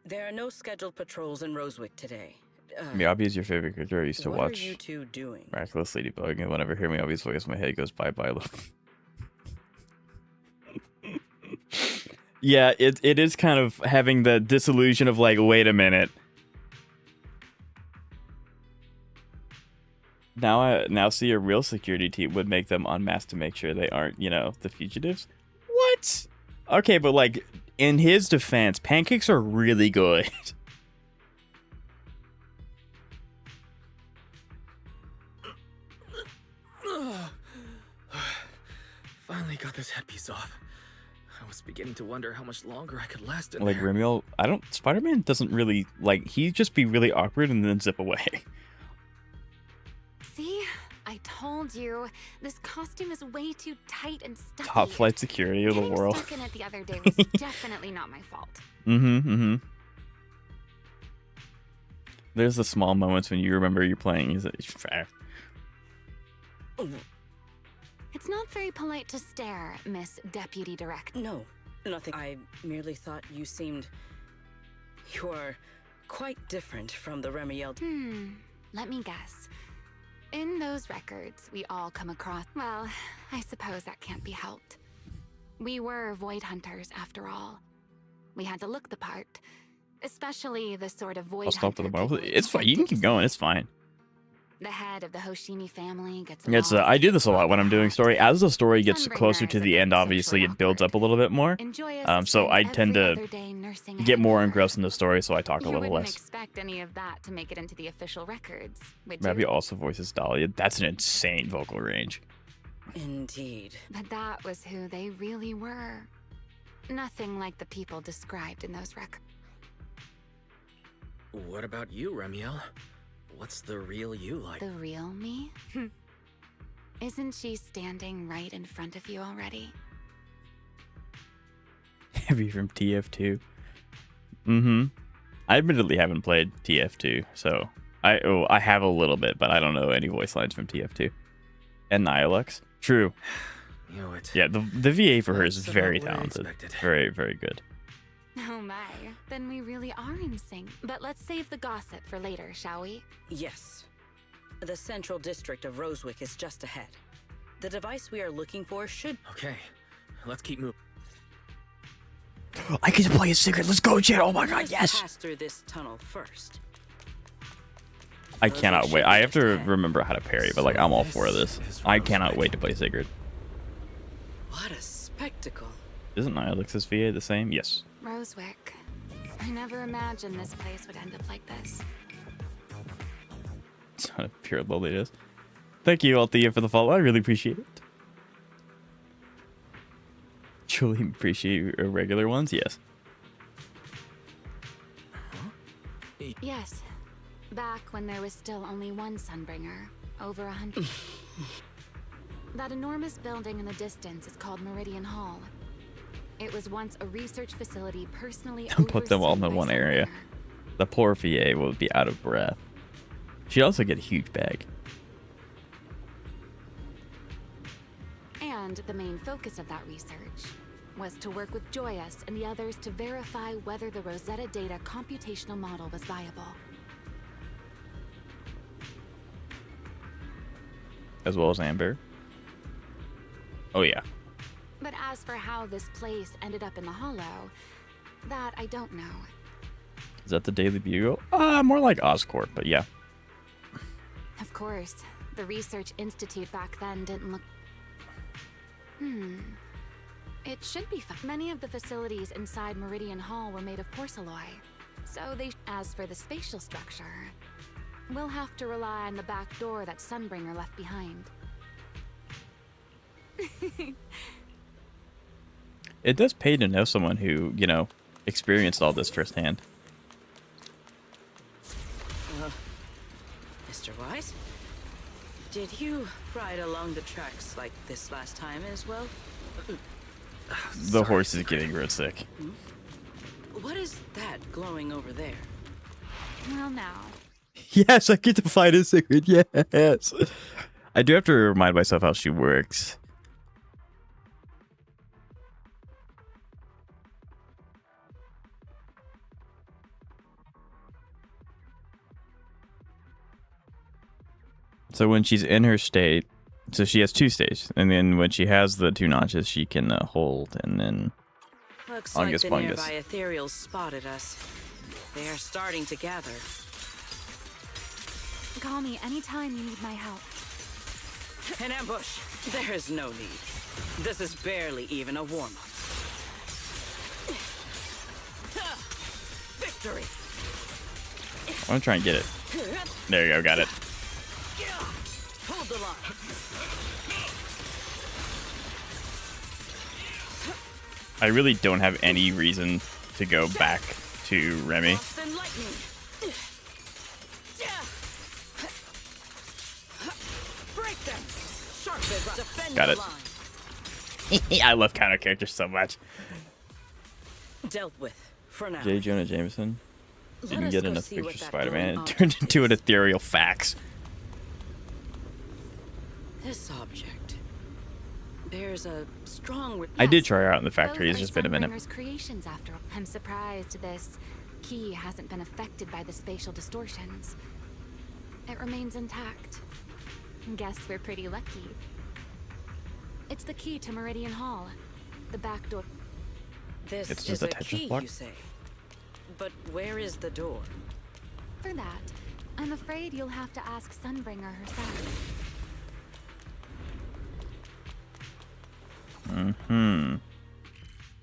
There are no scheduled patrols in Rosewick today. Miyabi is your favorite character. I used to what watch are you two doing? Miraculous Ladybug, and whenever I hear Miyabi's voice, my head goes bye-bye. Yeah, it is kind of having the disillusion of like, wait a minute. Now see a real security team would make them unmasked to make sure they aren't, you know, the fugitives. What? Okay, but like in his defense, pancakes are really good. Finally got this headpiece off. I was beginning to wonder how much longer I could last in Like there. Remielle, Spider-Man doesn't really like, he'd just be really awkward and then zip away. See? I told you. This costume is way too tight and stuffy. Top flight security of the Getting world. stuck in it the other day was definitely not my fault. There's the small moments when you remember you're playing. It's fair. It's not very polite to stare, Miss Deputy Director. No, nothing. I merely thought you seemed... You're quite different from the Remielle... Let me guess. In those records, we all come across... Well, I suppose that can't be helped. We were void hunters, after all. We had to look the part. Especially the sort of void I'll stop for the hunter moment. people It's fine. You can keep going. It's fine. The head of the Hoshimi family gets It's lost. I do this a lot when I'm doing story. As the story gets Sunbringer closer to is the a end, bit obviously sexually it builds up a little bit more. Enjoy us So I spend tend every to other day nursing a get more hangover. engrossed in the story, so I talk a You little wouldn't less. expect any of that to make it into the official records, would Maybe you? also voices Dahlia. That's an insane vocal range. Indeed. But that was who they really were. Nothing like the people described in those records. What about you, Remielle? What's the real you like? The real me? Isn't she standing right in front of you already? Heavy from TF2. I admittedly haven't played TF2, so I have a little bit, but I don't know any voice lines from TF2. And Nihilux. True. Knew it. Yeah, the VA for her is That's very about what I talented. expected. Very, very good. Oh my, then we really are in sync. But let's save the gossip for later, shall we? Yes. The central district of Rosewick is just ahead. The device we are looking for should... Okay, let's keep moving. I get to play a secret. Let's go, Jet. Oh my god, yes. Pass through this tunnel first. I cannot wait. I have to remember how to parry, but like I'm all for this. I cannot wait to play Sigurd. What a spectacle. Isn't Nihilux's VA the same? Yes. Rosewick. I never imagined this place would end up like this. It's not a pure loneliness. Thank you, Althea, for the follow. I really appreciate it. Truly appreciate your regular ones. Yes. Yes. Back when there was still only one Sunbringer, over 100. That enormous building in the distance is called Meridian Hall. It was once a research facility personally Put them all in the overseen one by area. The poor VA will be out of breath. She'd also get a huge bag. And the main focus of that research was to work with Joyous and the others to verify whether the Rosetta Data computational model was viable. As well as Amber. Oh yeah. But as for how this place ended up in the Hollow, that I don't know. Is that the Daily Bugle? More like Oscorp, but yeah. Of course, the Research Institute back then didn't look... It should be fun. Many of the facilities inside Meridian Hall were made of porcelain, so they... As for the spatial structure, we'll have to rely on the back door that Sunbringer left behind. It does pay to know someone who, you know, experienced all this firsthand. Mr. Wise? Did you ride along the tracks like this last time as well? The horse is getting real sick. What is that glowing over there? Well, now. Yes, I get to fight a secret. Yes. I do have to remind myself how she works. So when she's in her state, so she has 2 states, and then when she has the 2 notches, she can hold, and then Looks Fungus, like the fungus. nearby ethereals spotted us. They are starting to gather. Call me anytime you need my help. An ambush. There is no need. This is barely even a warm-up. Victory. I'm gonna try and get it. There you go, got it. Hold the line. I really don't have any reason to go back to Remy. Then lightning. Break them. Sharp as defend Got the it. line. I love counter characters so much. Dealt with for now. J. Jonah Jameson Let didn't us get go enough see what pictures of that Spider-Man glowing and turned object into an is. ethereal fax. This object bears a strong. I did try her out in the factory. Those It's are just been a minute. Sunbringer's creations after all. I'm surprised this key hasn't been affected by the spatial distortions. It remains intact. Guess we're pretty lucky. It's the key to Meridian Hall. The back door. This It's is just a a Tetris key, block? you say? But where is the door? For that, I'm afraid you'll have to ask Sunbringer herself.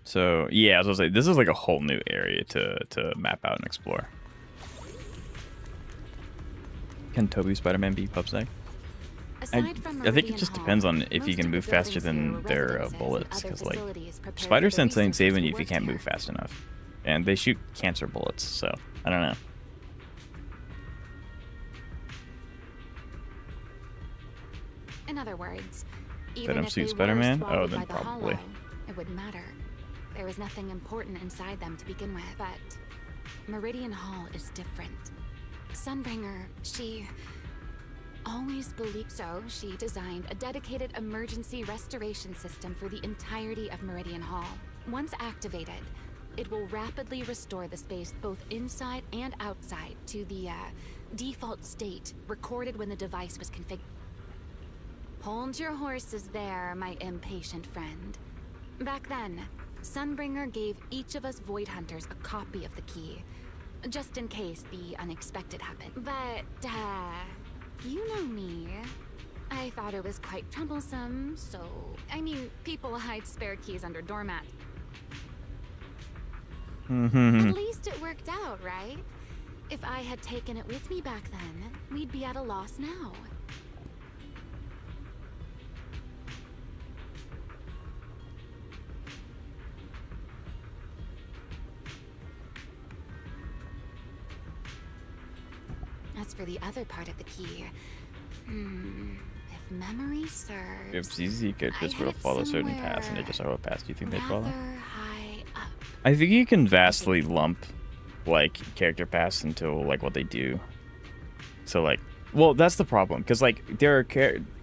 So yeah, I was gonna say this is like a whole new area to map out and explore. Can Toby Spider-Man be PubSec? I think it just depends on if you can move faster than their bullets, because like Spider-Sense ain't saving you if you can't move fast enough, and they shoot cancer bullets, so I don't know. In other words, Venom even if suit they were Spider-Man? swallowed Oh, then by the probably. Hollow, it wouldn't matter. There was nothing important inside them to begin with, but Meridian Hall is different. Sunbringer, she always believed so. She designed a dedicated emergency restoration system for the entirety of Meridian Hall. Once activated, it will rapidly restore the space both inside and outside to the default state recorded when the device was configured. Hold your horses there, my impatient friend. Back then, Sunbringer gave each of us Void Hunters a copy of the key, just in case the unexpected happened. But, you know me. I thought it was quite troublesome, so... I mean, people hide spare keys under doormats. At least it worked out, right? If I had taken it with me back then, we'd be at a loss now. As for the other part of the key, if memory serves, If ZZ characters I will had it follow certain somewhere paths and they just have a path, do you think they follow? rather high up. I think you can vastly lump like character paths into like what they do. So like, well, that's the problem because like there are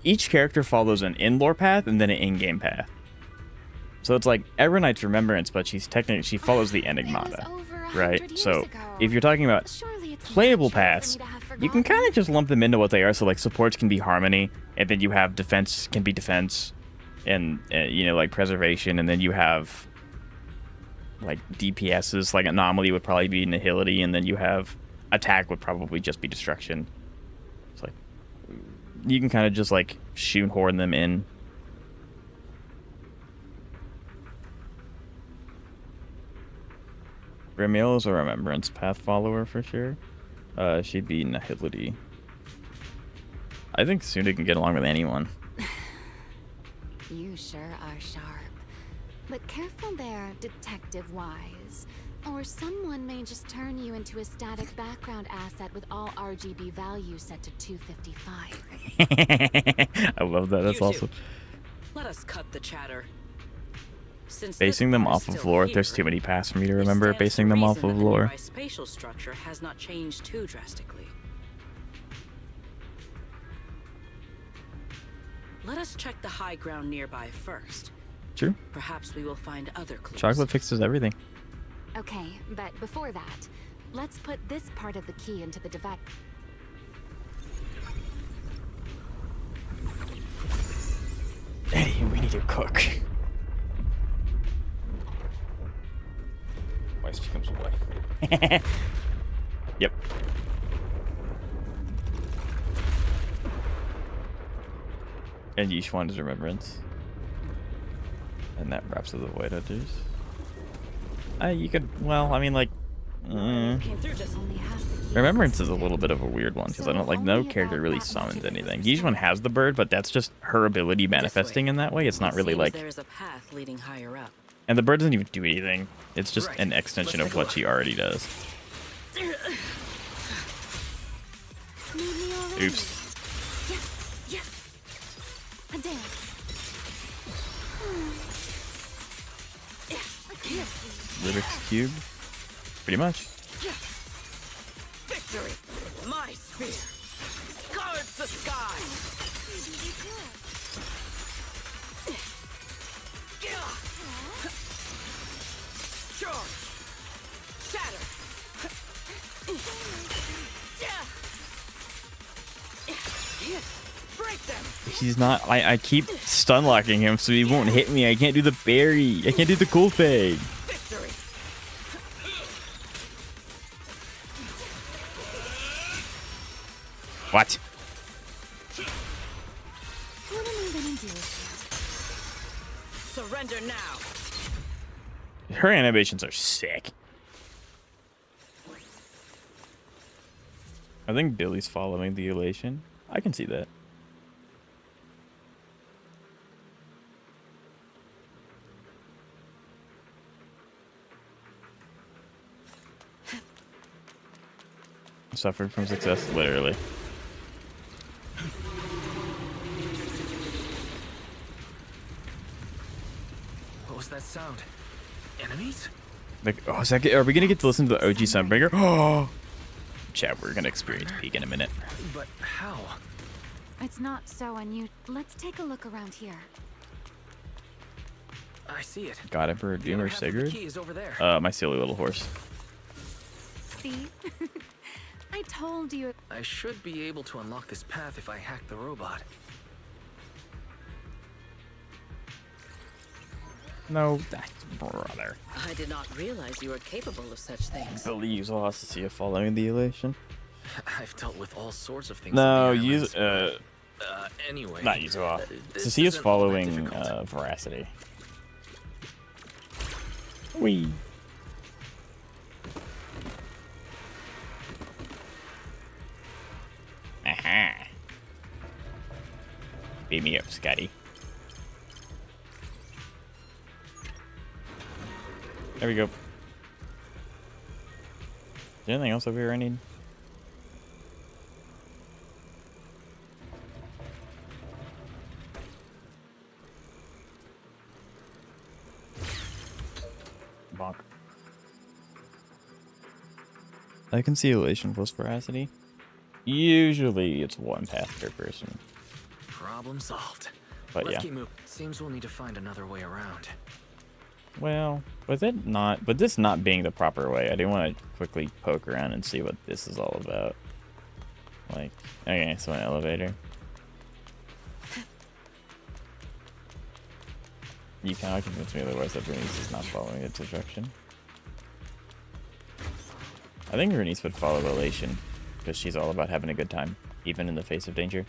each character follows an in-lore path and then an in-game path. So it's like Evernight's Remembrance, but she follows the Enigmata, right? So if you're talking about playable paths, you can kind of just lump them into what they are. So like supports can be Harmony, and then you have defense can be defense, and you know, like preservation, and then you have like DPSs, like Anomaly would probably be Nihility, and then you have attack would probably just be destruction. It's like you can kind of just like shoehorn them in. Remielle is a Remembrance path follower for sure. She'd be Nihility. I think Suna can get along with anyone. You sure are sharp. But careful there, Detective Wise. Or someone may just turn you into a static background asset with all RGB values set to 255. I love that. That's awesome. Let us cut the chatter. Since Basing them off of lore, there's too many paths for me to remember basing them off of lore. The spatial structure has not changed too drastically. Let us check the high ground nearby first. True. Perhaps we will find other clues. Chocolate fixes everything. Okay, but before that, let's put this part of the key into the device. Eddie, we need to cook. Vice becomes away. Yep. And Yishwan is Remembrance. And that wraps up the Void Hunters. You could, well, I mean, like, Remembrance is a little bit of a weird one because I don't like no character really summons anything. Yishwan has the bird, but that's just her ability manifesting in that way. It's not really like. There's a path leading higher up. And the bird doesn't even do anything. It's just an extension of what she already does. Oops. Rubik's Cube? Pretty much. Victory! My spear! Guards the sky! Charge! Shatter! Break them! He's not. I keep stun locking him so he won't hit me. I can't do the berry. I can't do the cool thing. Victory! What? What am I gonna do? Surrender now! Her animations are sick. I think Billy's following the elation. I can see that. Suffered from success, literally. What was that sound? Enemies? Like, oh, is that, are we gonna get to listen to the OG Sunbringer? Oh, chat, we're gonna experience peak in a minute. But how? It's not so unusual. Let's take a look around here. I see it. God Emperor Doom or Sigurd? Key is over there. My silly little horse. See? I told you. I should be able to unlock this path if I hack the robot. No, that's brother. I did not realize you were capable of such things. Billy Yuzel has to see you following the elation. I've dealt with all sorts of things. No, use anyway. Not Yuzel. To see us following Veracity. Wee. Aha. Beat me up, Scotty. There we go. Is there anything else over here I need? Bonk. I can see elation plus veracity. Usually it's one path per person. Problem solved. But Let's yeah. keep moving. Seems we'll need to find another way around. Well, with it not, with this not being the proper way, I do want to quickly poke around and see what this is all about. Like, okay, so an elevator. You cannot convince me otherwise that Bernice is not following its direction. I think Bernice would follow Elation, because she's all about having a good time, even in the face of danger.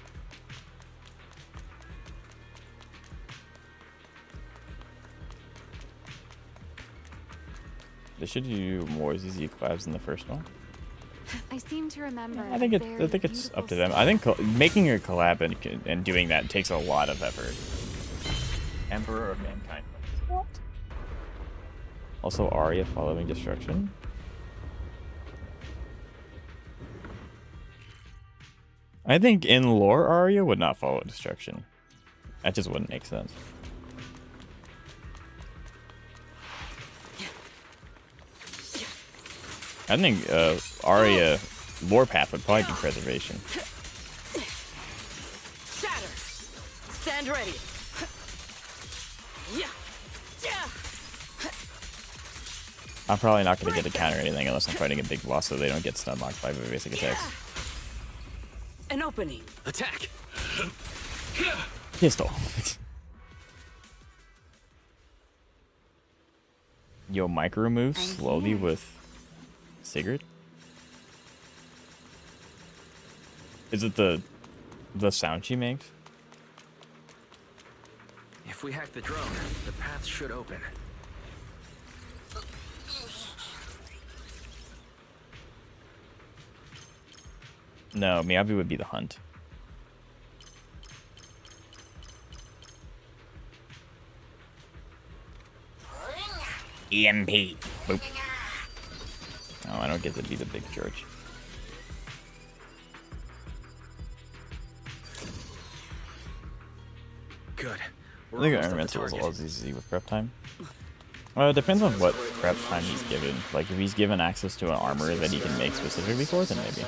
They should do more ZZ collabs than the first one. I seem to remember. I think it's up to them. I think making a collab and doing that takes a lot of effort. Emperor of Mankind. What? Also, Arya following destruction. I think in lore, Arya would not follow destruction. That just wouldn't make sense. I think Arya lore path would probably be preservation. Shatter. Stand ready. Yeah. I'm probably not going to get to counter anything unless I'm fighting a big boss, so they don't get stun locked by my basic attacks. An opening. Attack. Pistol. Yo, micro moves slowly with Sigurd. Is it the sound she makes? If we hack the drone, the path should open. No, Miyabi would be the hunt. EMP. Boop. Oh, I don't get to be the big George. Good. I think Elemental is all easy with prep time. Well, it depends on what prep time he's given. Like, if he's given access to an armor that he can make specifically for it, then maybe.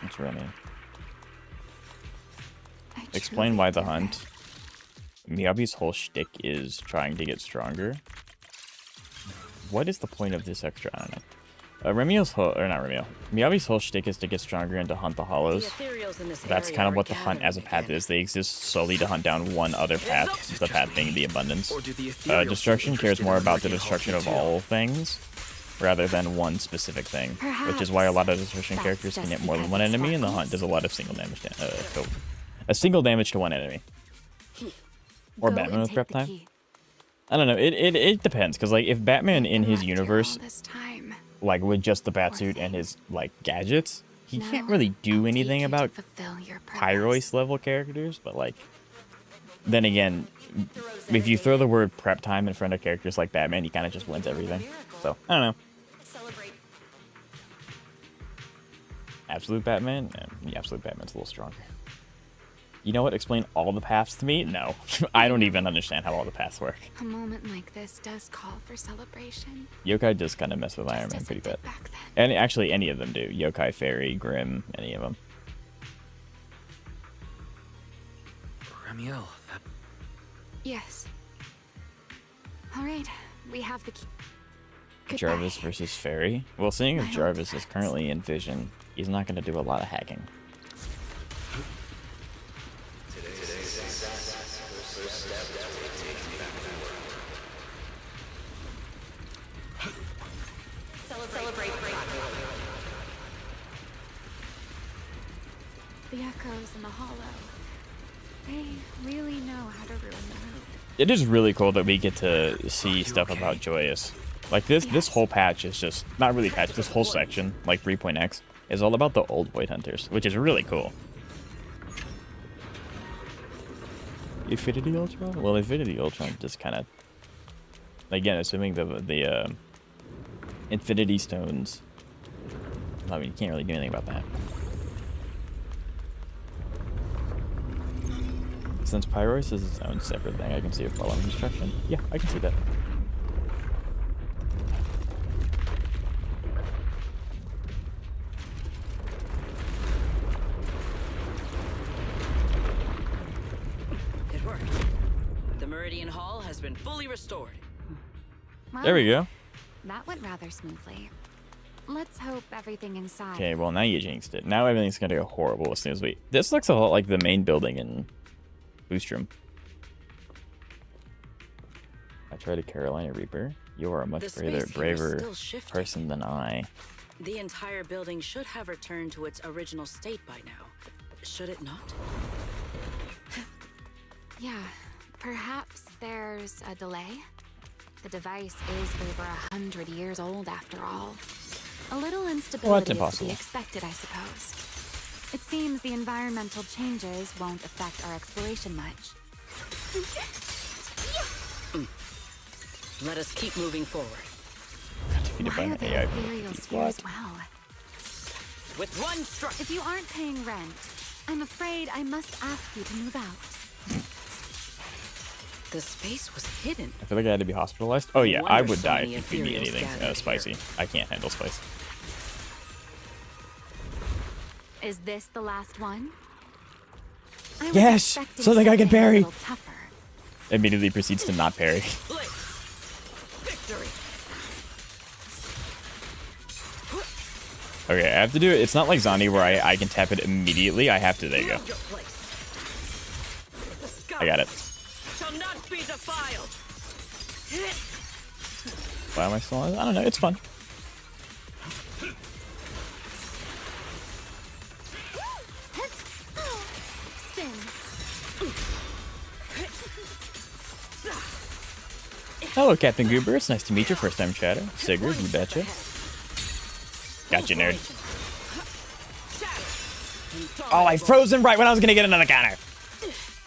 It's Remy. Explain why the hunt. Miyabi's whole shtick is trying to get stronger. What is the point of this extra? I don't know. Remielle's whole, or not Remielle. Miyabi's whole shtick is to get stronger and to hunt the hollows. That's kind of what the hunt as a path is. They exist solely to hunt down one other path, the path being the abundance. Destruction cares more about the destruction of all things, rather than one specific thing. Which is why a lot of destruction characters can hit more than one enemy, and the hunt does a lot of single damage. A single damage to one enemy. Or Batman with prep time. I don't know. It depends, because like if Batman in his universe, like with just the batsuit and his like gadgets, he can't really do anything about Pyroist level characters. But like, then again, if you throw the word prep time in front of characters like Batman, he kind of just wins everything. So I don't know. Absolute Batman? Yeah, Absolute Batman's a little stronger. You know what? Explain all the paths to me? No. I don't even understand how all the paths work. A moment like this does call for celebration. Yokai does kind of mess with Iron Man pretty bad. And actually, any of them do. Yokai, Fairy, Grim, any of them. Remielle, that... Yes. Alright, we have the key. Jarvis versus Fairy? Well, seeing as Jarvis is currently in Vision, he's not going to do a lot of hacking. The echoes in the hollow. They really know how to ruin the mood. It is really cool that we get to see stuff about Joyous. Like this whole patch is just, not really patch, this whole section, like 3.x, is all about the old Void Hunters, which is really cool. Infinity Ultron? Well, Infinity Ultron just kind of, again, assuming the Infinity Stones, I mean, you can't really do anything about that. Since Pyroist is its own separate thing, I can see it following destruction. Yeah, I can see that. Meridian Hall has been fully restored. Well, There we go. That went rather smoothly. Let's hope everything inside. Okay, well, now you jinxed it. Now everything's gonna go horrible as soon as we... This looks a lot like the main building in Boostrom. I tried a Carolina Reaper. You are a much braver person than I. The entire building should have returned to its original state by now. Should it not? Yeah, perhaps there's a delay. The device is over 100 years old after all. A little instability is to be expected, I suppose. It seems the environmental changes won't affect our exploration much. Let us keep moving forward. Why are there ethereal spheres as well? With one strike. If you aren't paying rent, I'm afraid I must ask you to move out. The space was hidden. I feel like I had to be hospitalized. Oh yeah, I would die if you feed me anything spicy. I can't handle spice. Is this the last one? Yes! Something I can parry! Immediately proceeds to not parry. Victory. Okay, I have to do it. It's not like Zani where I can tap it immediately. I have to. There you go. I got it. Shall not be defiled. Why am I still on it? I don't know. It's fun. Spin. Hello, Captain Goober. It's nice to meet you. First time chatter. Sigurd, you betcha. Gotcha, nerd. Oh, I froze him right when I was going to get another counter.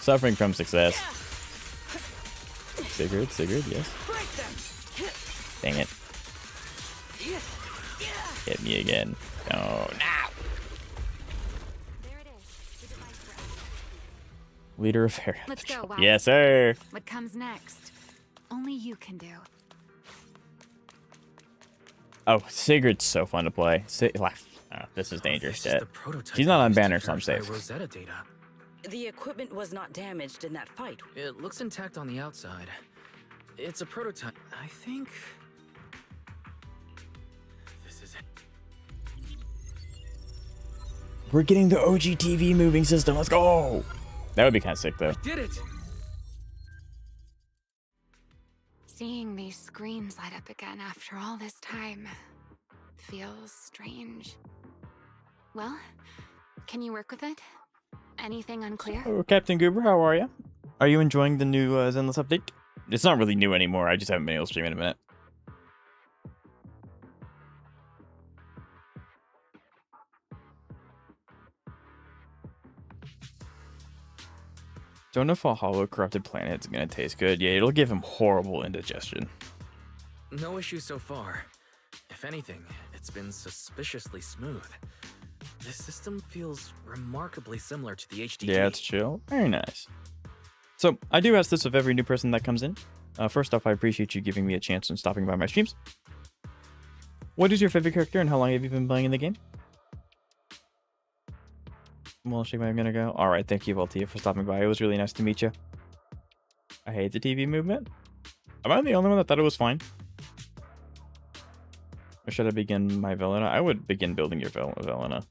Suffering from success. Sigurd, yes. Dang it. Hit me again. No, now. Leader of Fair. Let's go, Wise. Yes, sir. What comes next? Only you can do. Oh, Sigurd's so fun to play. This is dangerous shit. She's not on banner, so I'm safe. Rosetta data. The equipment was not damaged in that fight. It looks intact on the outside. It's a prototype. I think this is it. We're getting the OG TV moving system. Let's go. That would be kind of sick, though. Did it? Seeing these screens light up again after all this time feels strange. Well, can you work with it? Anything unclear? Oh, Captain Goober, how are you? Are you enjoying the new Zenless update? It's not really new anymore. I just haven't been able to stream in a minute. Don't know if a hollow corrupted planet's gonna taste good. Yeah, it'll give him horrible indigestion. No issue so far. If anything, it's been suspiciously smooth. This system feels remarkably similar to the HDD. Yeah, it's chill. Very nice. So, I do ask this of every new person that comes in. First off, I appreciate you giving me a chance and stopping by my streams. What is your favorite character and how long have you been playing in the game? Well, I'm gonna go. Alright, thank you, Voltia, for stopping by. It was really nice to meet you. I hate the TV movement. Am I the only one that thought it was fine? Or should I begin my Velena? I would begin building your Velena.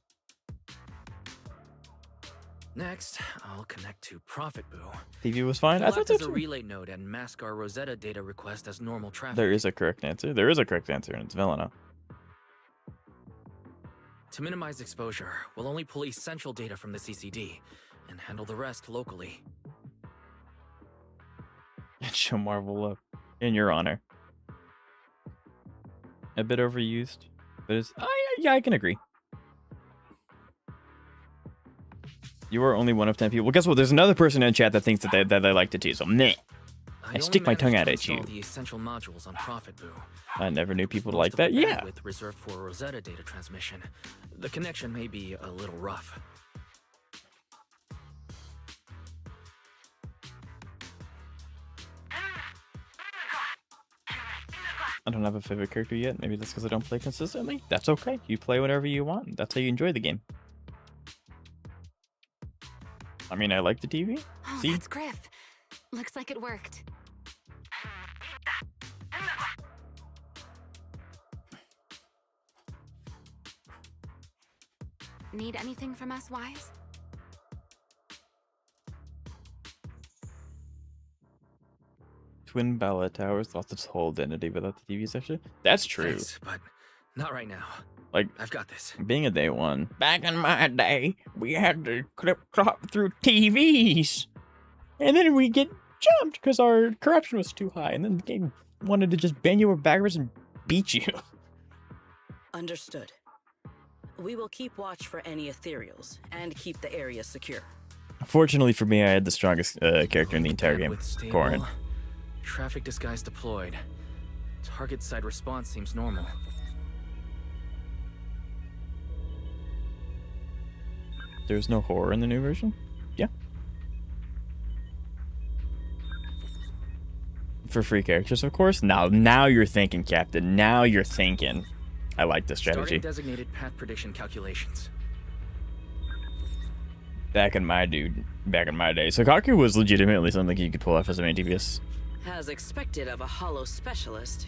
Next, I'll connect to Profit Boo. TV was fine? I thought so There's a too. relay node and mask our Rosetta data request as normal traffic. There is a correct answer. There is a correct answer, and it's Velena. To minimize exposure, we'll only pull essential data from the CCD and handle the rest locally. And show Marvel up. In your honor. A bit overused, but it's... yeah, I can agree. You are only one of 10 people. Well, guess what? There's another person in chat that thinks that they like it too, so meh. I stick my tongue out at you. The essential modules on Profit Boo. I never knew people like that. Yeah. With reserved for Rosetta data transmission. The connection may be a little rough. I don't have a favorite character yet. Maybe that's because I don't play consistently. That's okay. You play whatever you want. That's how you enjoy the game. I mean, I like the TV. Oh, See? that's Griff. Looks like it worked. Need anything from us, Wise? Twin Bella Towers lost its whole identity without the TV section. That's true. Thanks, but not right now. Like, I've got this. being a day one. Back in my day, we had to clop through TVs. And then we get jumped because our corruption was too high. And then the game wanted to just bend you over backwards and beat you. Understood. We will keep watch for any ethereals and keep the area secure. Fortunately for me, I had the strongest character in the entire game, With stable, Corin. Traffic disguise deployed. Target side response seems normal. There's no horror in the new version? Yeah. For free characters, of course. Now you're thinking, Captain. Now you're thinking. I like this strategy. Starting designated path prediction calculations. Back in my day, Sakaku was legitimately something you could pull off as a main DPS. As expected of a hollow specialist,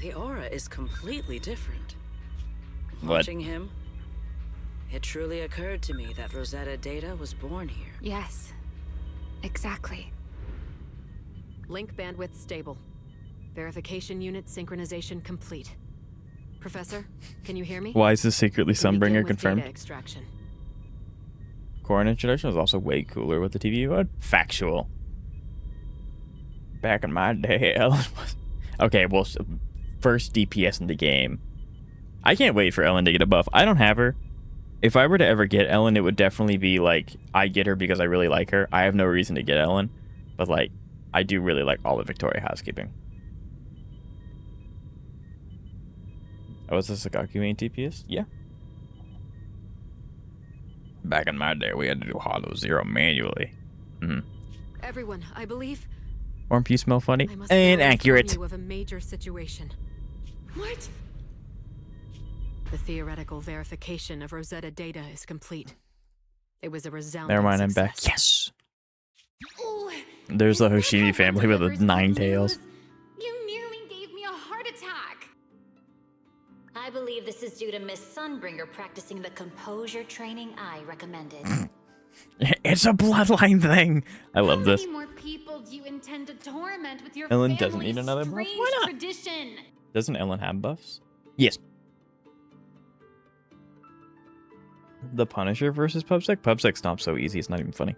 the aura is completely different. What? Watching him, it truly occurred to me that Rosetta Data was born here. Yes. Exactly. Link bandwidth stable. Verification unit synchronization complete. Professor, can you hear me? Why is this secretly Sunbringer confirmed? Data extraction. Corin introduction was also way cooler with the TV mode. Factual. Back in my day, Ellen was... Okay, well, first DPS in the game. I can't wait for Ellen to get a buff. I don't have her. If I were to ever get Ellen, it would definitely be like, I get her because I really like her. I have no reason to get Ellen. But like, I do really like all of Victoria housekeeping. Oh, was this a Sakaku main DPS? Yeah. Back in my day, we had to do Hollow Zero manually. Everyone, I believe. Warm you smell funny? I must And now inform accurate. you of a major situation. What? The theoretical verification of Rosetta Data is complete. It was a resounding Never mind, I'm back. success. Yes! Ooh, There's the is that Hoshimi how family with the delivers 9 good tails. news? You nearly gave me a heart attack. I believe this is due to Miss Sunbringer practicing the composure training I recommended. It's a bloodline thing! I love this. How many more people do you intend to torment with your Ellen doesn't family's need another buff? strange Why not? tradition? Doesn't Ellen have buffs? Yes. The Punisher versus Pubsec? Pubsec stomps so easy, it's not even funny.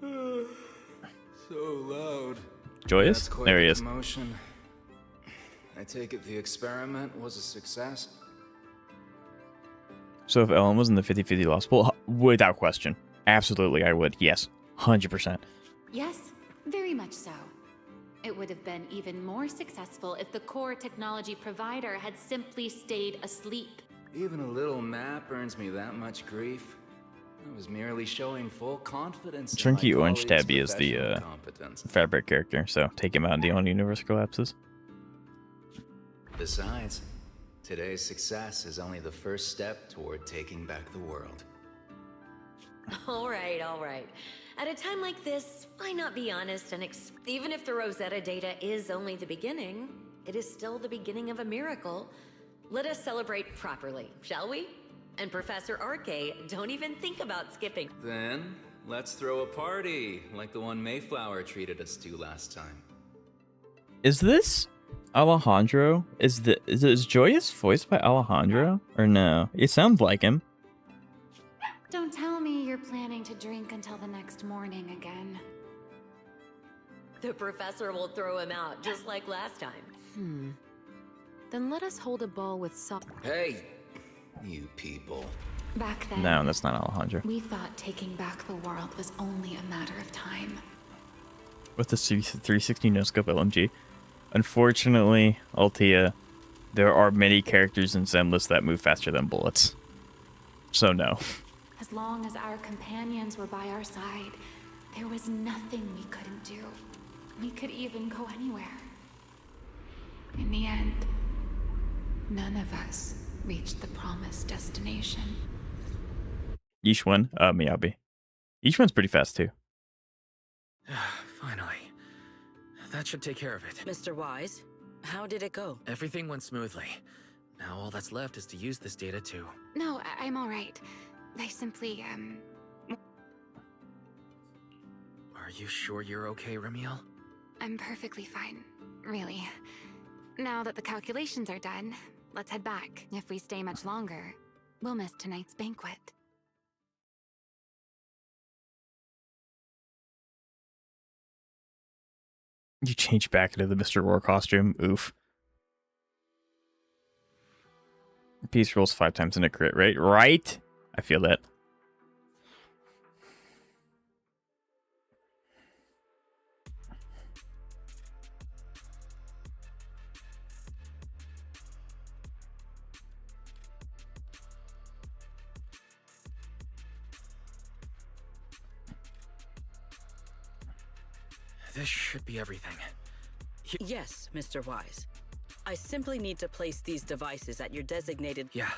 So loud. Joyous? That's quite There he a is. commotion. I take it the experiment was a success. So if Ellen was in the 50-50 loss pool, without question. Absolutely, I would. Yes. 100%. Yes, very much so. It would have been even more successful if the core technology provider had simply stayed asleep. Even a little map earns me that much grief. I was merely showing full confidence. in Chunky my Orange colleagues' Tabby is the professional competence. fabric character, so take him out and the own universe collapses. Besides, today's success is only the first step toward taking back the world. All right, all right. At a time like this, why not be honest and even if the Rosetta Data is only the beginning, it is still the beginning of a miracle. Let us celebrate properly, shall we? And Professor RK, don't even think about skipping. Then, let's throw a party, like the one Mayflower treated us to last time. Is this Alejandro? Is Joyous voiced by Alejandro? Or no? It sounds like him. Don't tell me you're planning to drink until the next morning again. The professor will throw him out, just like last time. Then let us hold a ball with Hey, you people. Back then, No, that's not Alejandro. we thought taking back the world was only a matter of time. With the 360 no-scope LMG. Unfortunately, Altia, there are many characters in Zenless that move faster than bullets. So no. As long as our companions were by our side, there was nothing we couldn't do. We could even go anywhere. In the end, none of us reached the promised destination. Yishwan, Miyabi. Yishwan's pretty fast too. Finally. That should take care of it. Mr. Wise, how did it go? Everything went smoothly. Now all that's left is to use this data to... No, I'm all right. I simply, Are you sure you're okay, Remielle? I'm perfectly fine. Really. Now that the calculations are done, let's head back. If we stay much longer, we'll miss tonight's banquet. You change back into the Mr. Roar costume. Oof. Piece rolls 5 times in a crit, right? Right? I feel that. This should be everything. Yes, Mr. Wise. I simply need to place these devices at your designated... Yeah.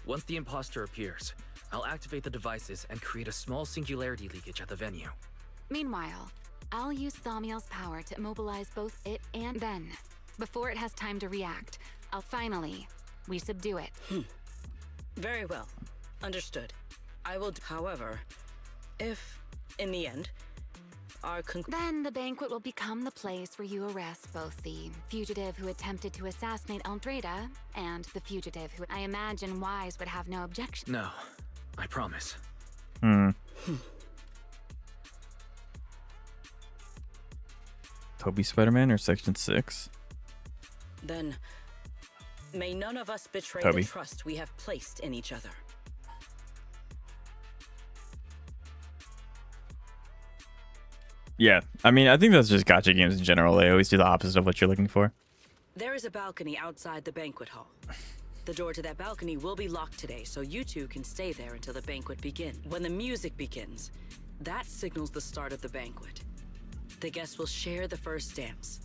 Once the imposter appears, I'll activate the devices and create a small singularity leakage at the venue. Meanwhile, I'll use Thaumiel's power to immobilize both it and then. Before it has time to react, we subdue it. Very well. Understood. I will... However, if, in the end, Then the banquet will become the place where you arrest both the fugitive who attempted to assassinate Aldrada and the fugitive who I imagine Wise would have no objection. No, I promise. Toby Spider-Man or Section 6? Then, may none of us betray Toby. the trust we have placed in each other. Yeah, I mean, I think that's just gacha games in general. They always do the opposite of what you're looking for. There is a balcony outside the banquet hall. The door to that balcony will be locked today, so you two can stay there until the banquet begins. When the music begins, that signals the start of the banquet. The guests will share the first dance.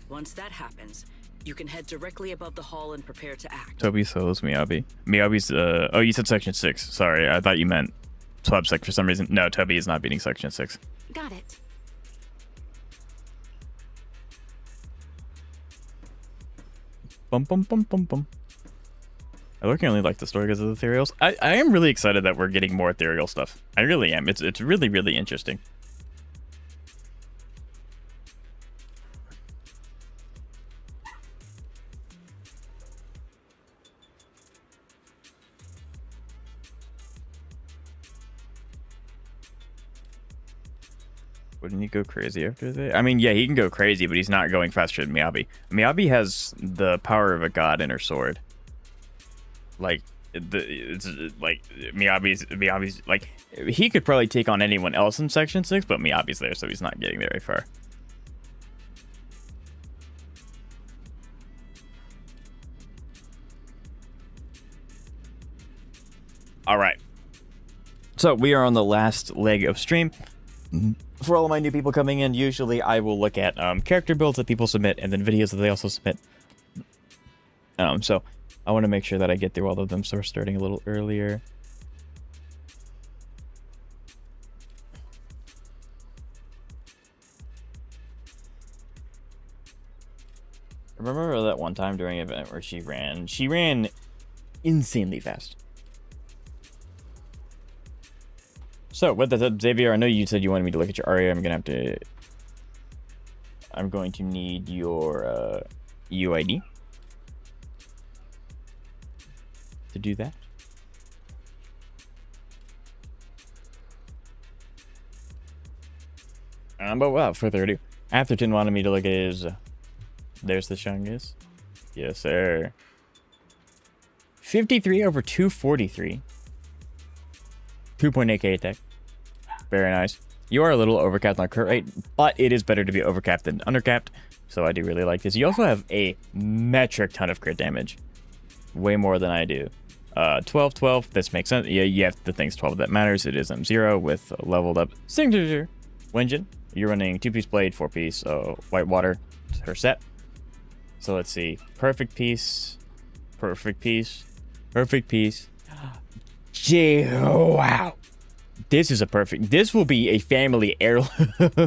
Once that happens, you can head directly above the hall and prepare to act. Toby solos Miyabi. Miyabi's, oh, you said Section 6. Sorry, I thought you meant Swapsec for some reason. No, Toby is not beating Section 6. Got it. Bum, bum, bum, bum, bum. I looking like the story because of the ethereals. I am really excited that we're getting more ethereal stuff. I really am. It's really, really interesting. Wouldn't he go crazy after that? I mean, yeah, he can go crazy, but he's not going faster than Miyabi. Miyabi has the power of a god in her sword. Like, it's like Miyabi's like, he could probably take on anyone else in Section 6, but Miyabi's there, so he's not getting very far. All right. So we are on the last leg of stream. For all of my new people coming in, usually I will look at character builds that people submit and then videos that they also submit. So I want to make sure that I get through all of them, so we're starting a little earlier. Remember that one time during an event where she ran insanely fast. So, with that said, Xavier, I know you said you wanted me to look at your aria. I'm going to need your UID to do that. But without further ado, Atherton wanted me to look at his... there's the Shungus. Yes, sir. 53 over 243. 2.8k attack. Very nice. You are a little overcapped on crit rate, but it is better to be overcapped than undercapped. So I do really like this. You also have a metric ton of crit damage. Way more than I do. 12, 12. This makes sense. Yeah, you have the things 12 that matters. It is M0 with a leveled up signature Wenjin. You're running 2-piece blade, 4-piece white water. Her set. So let's see. Perfect piece. Perfect piece. Perfect piece. Wow. This is a perfect. This will be a family heirloom.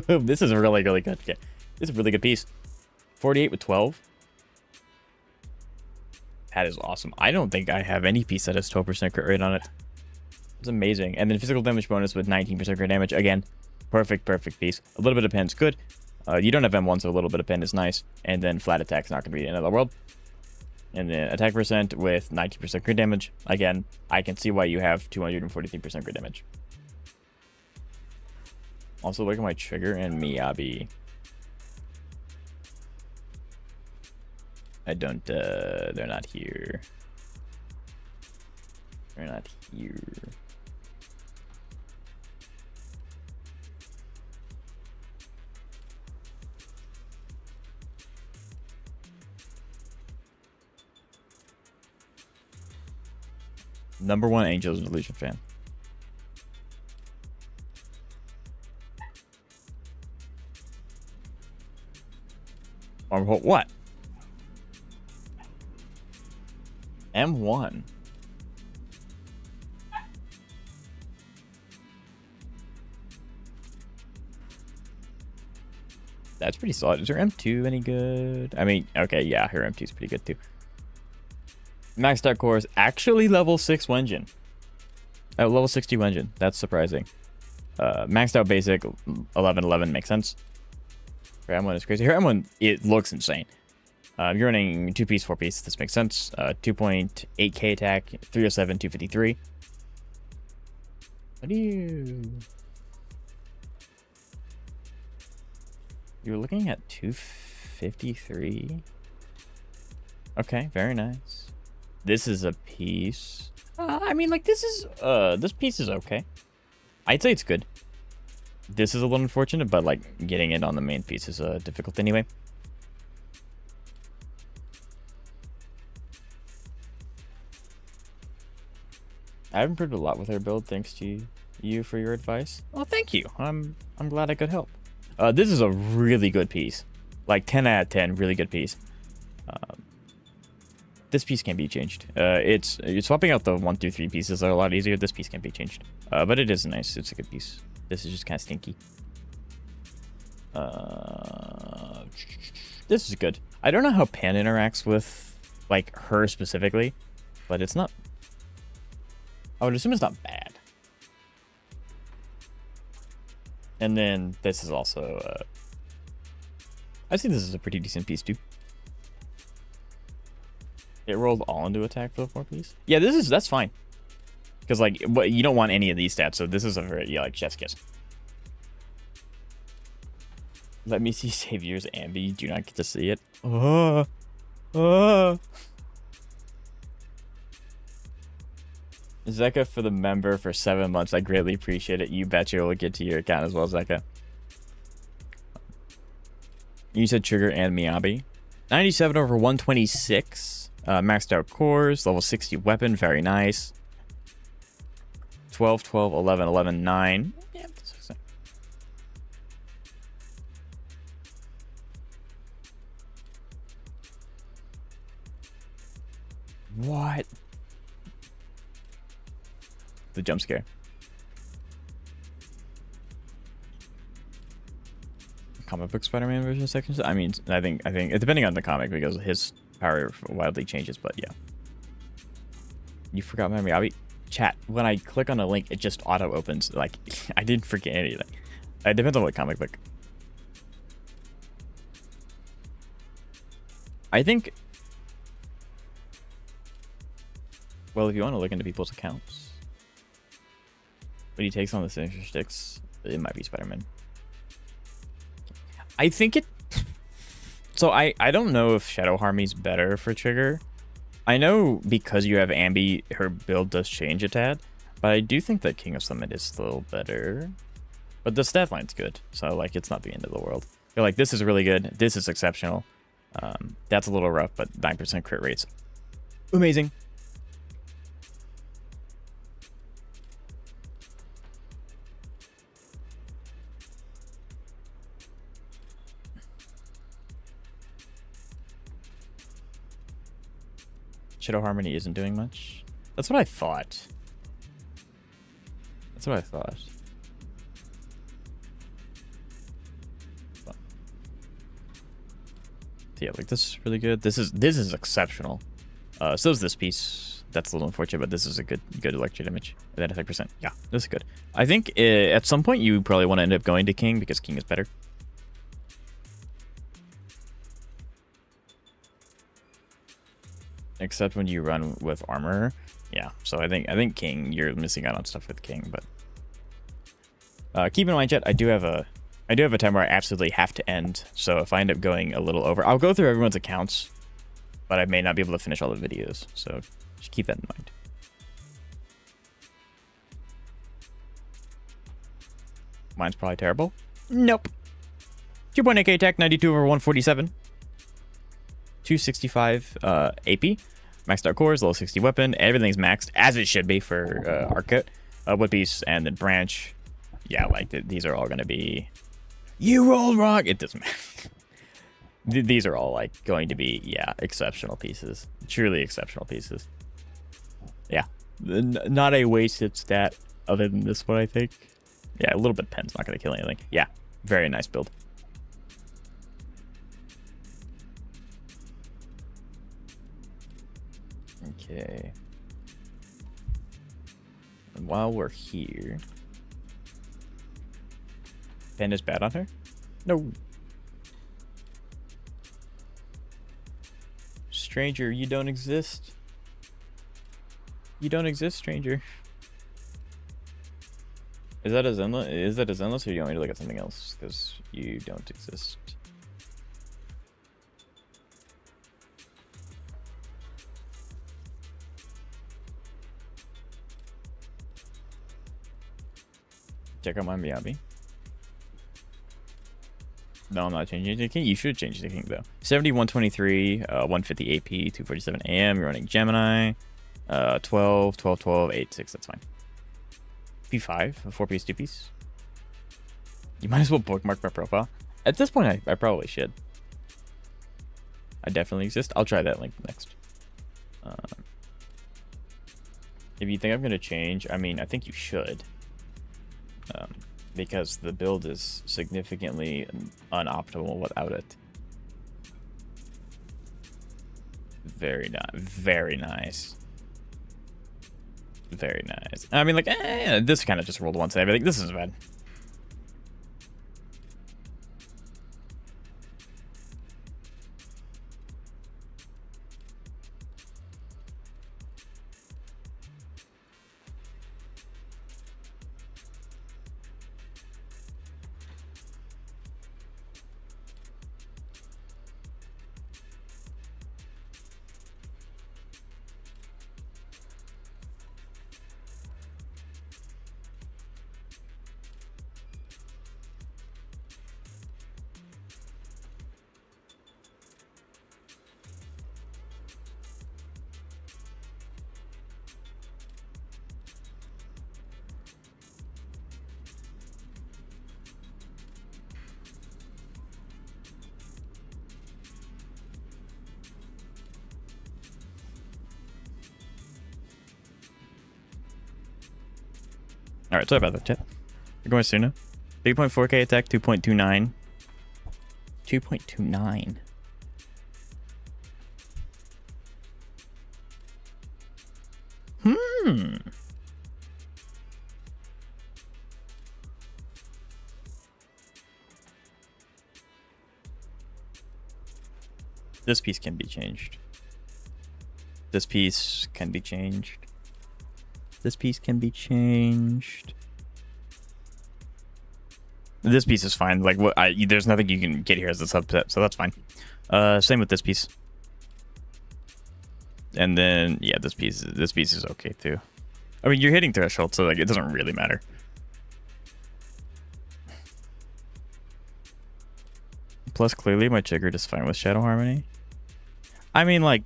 This is a really, really good. This is a really good piece. 48 with 12. That is awesome. I don't think I have any piece that has 12% crit rate on it. It's amazing. And then physical damage bonus with 19% crit damage. Again, perfect piece. A little bit of pen's good. You don't have M1, so a little bit of pen is nice. And then flat attack's not going to be the end of the world. And then attack percent with 19% crit damage. Again, I can see why you have 243% crit damage. Also, look at my trigger and Miyabi. I don't, they're not here. They're not here. #1 Angels and Delusion fan. Or what? M1. That's pretty solid. Is her M2 any good? I mean, okay, yeah, her M2 is pretty good too. Maxed out cores, actually level 6 Wenjin. Level 60 Wenjin. That's surprising. Maxed out basic, 1111 makes sense. Her M1 is crazy. Her M1, it looks insane. You're running 2-piece, 4-piece. This makes sense. 2.8k attack, 307, 253. What do you... You're looking at 253. Okay, very nice. This is a piece. I mean, like, this piece is okay. I'd say it's good. This is a little unfortunate, but, like, getting it on the main piece is difficult anyway. I've improved a lot with her build, thanks to you for your advice. Well, thank you. I'm glad I could help. This is a really good piece. Like, 10 out of 10, really good piece. This piece can be changed. You're swapping out the 1 through 3 pieces are a lot easier. This piece can be changed. But it is nice. It's a good piece. This is just kind of stinky. This is good. I don't know how Pan interacts with, like, her specifically, but it's not... I would assume it's not bad. And then this is also... I think this is a pretty decent piece, too. It rolled all into attack for the 4-piece. Yeah, that's fine. Because, like, you don't want any of these stats, so this is a very, yeah, like, chef's kiss. Let me see Savior's Ambi. You do not get to see it. Zeka for the member for 7 months. I greatly appreciate it. You betcha it will get to your account as well, Zeka. You said Trigger and Miyabi. 97 over 126. Maxed out cores. Level 60 weapon. Very nice. 12, 12, 11, 11, 9. Yeah, that's okay. What? The jump scare. Comic book Spider-Man version sections. I mean, I think depending on the comic, because his power wildly changes. But yeah, you forgot my Miyabi. Chat. When I click on a link, it just auto opens. Like, I didn't forget anything. It depends on what comic book. I think. Well, if you want to look into people's accounts, when he takes on the signature sticks, it might be Spider-Man. I think it... So I don't know if Shadow Harmy's better for Trigger. I know because you have Ambi, her build does change a tad. But I do think that King of Summit is still better. But the stat line's good. So, like, it's not the end of the world. You're like, this is really good. This is exceptional. That's a little rough, but 9% crit rates. Amazing. Shadow Harmony isn't doing much. That's what I thought. That's what I thought. But yeah, like, this is really good. This is exceptional. So is this piece. That's a little unfortunate, but this is a good electric damage. That attack percent. Yeah, this is good. I think at some point you probably want to end up going to King because King is better. Except when you run with armor. Yeah, so I think King, you're missing out on stuff with King, but keep in mind, chat, I do have a time where I absolutely have to end. So if I end up going a little over, I'll go through everyone's accounts, but I may not be able to finish all the videos. So just keep that in mind. Mine's probably terrible. Nope. 2.8k attack, 92 over 147. 265 AP. Maxed out cores, level 60 weapon. Everything's maxed, as it should be for Arcut. Wood piece, and then branch. Yeah, like these are all going to be... You rolled wrong! It doesn't matter. These are all like going to be, yeah, exceptional pieces. Truly exceptional pieces. Yeah. Not a wasted stat other than this one, I think. Yeah, a little bit of pen's not going to kill anything. Yeah, very nice build. Okay. And while we're here... Pen is bad on her? No. Stranger, you don't exist. You don't exist, stranger. Is that a Zenless? Is that a Zenless, or do you want me to look at something else? Because you don't exist. Check out my Miyabi. No, I'm not changing the King. You should change the King, though. 70, 123, 150 AP, 247 AM. You're running Gemini. 12, 12, 12, 8, 6. That's fine. P5, a 4-piece, 2-piece. You might as well bookmark my profile. At this point, I probably should. I definitely exist. I'll try that link next. If you think I'm going to change, I mean, I think you should. Because the build is significantly unoptimal without it. Very nice. Very nice. Very nice. I mean, like, this kind of just rolled one save. I think this is bad. Alright, sorry about that, chat. We're going soon now. 3.4k attack, 2.29. 2.29. This piece can be changed. This piece can be changed. This piece can be changed. This piece is fine. Like, what? There's nothing you can get here as a subset, so that's fine. Same with this piece. And then, yeah, this piece is okay too. I mean, you're hitting threshold, so like it doesn't really matter. Plus, clearly, my trigger is fine with Shadow Harmony. I mean, like,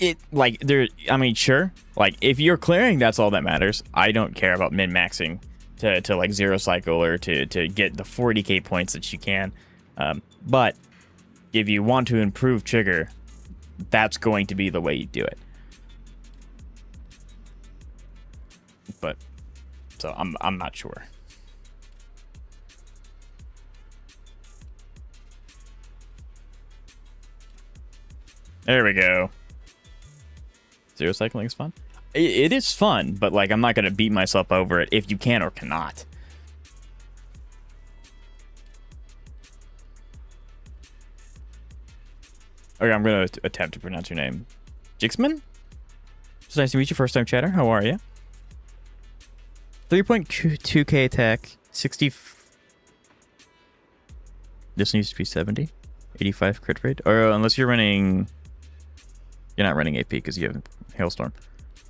I mean, sure. Like, if you're clearing, that's all that matters. I don't care about min-maxing to like zero cycle or to get the 40k points that you can. But if you want to improve trigger, that's going to be the way you do it. But, so I'm not sure. There we go. Zero cycling is fun. It is fun, but like I'm not gonna beat myself over it if you can or cannot. Okay, I'm gonna attempt to pronounce your name. Jixman? It's nice to meet you, first time chatter. How are you? 3.2k attack, 60. This needs to be 70. 85 crit rate. Or unless you're running. You're not running AP because you have Hailstorm.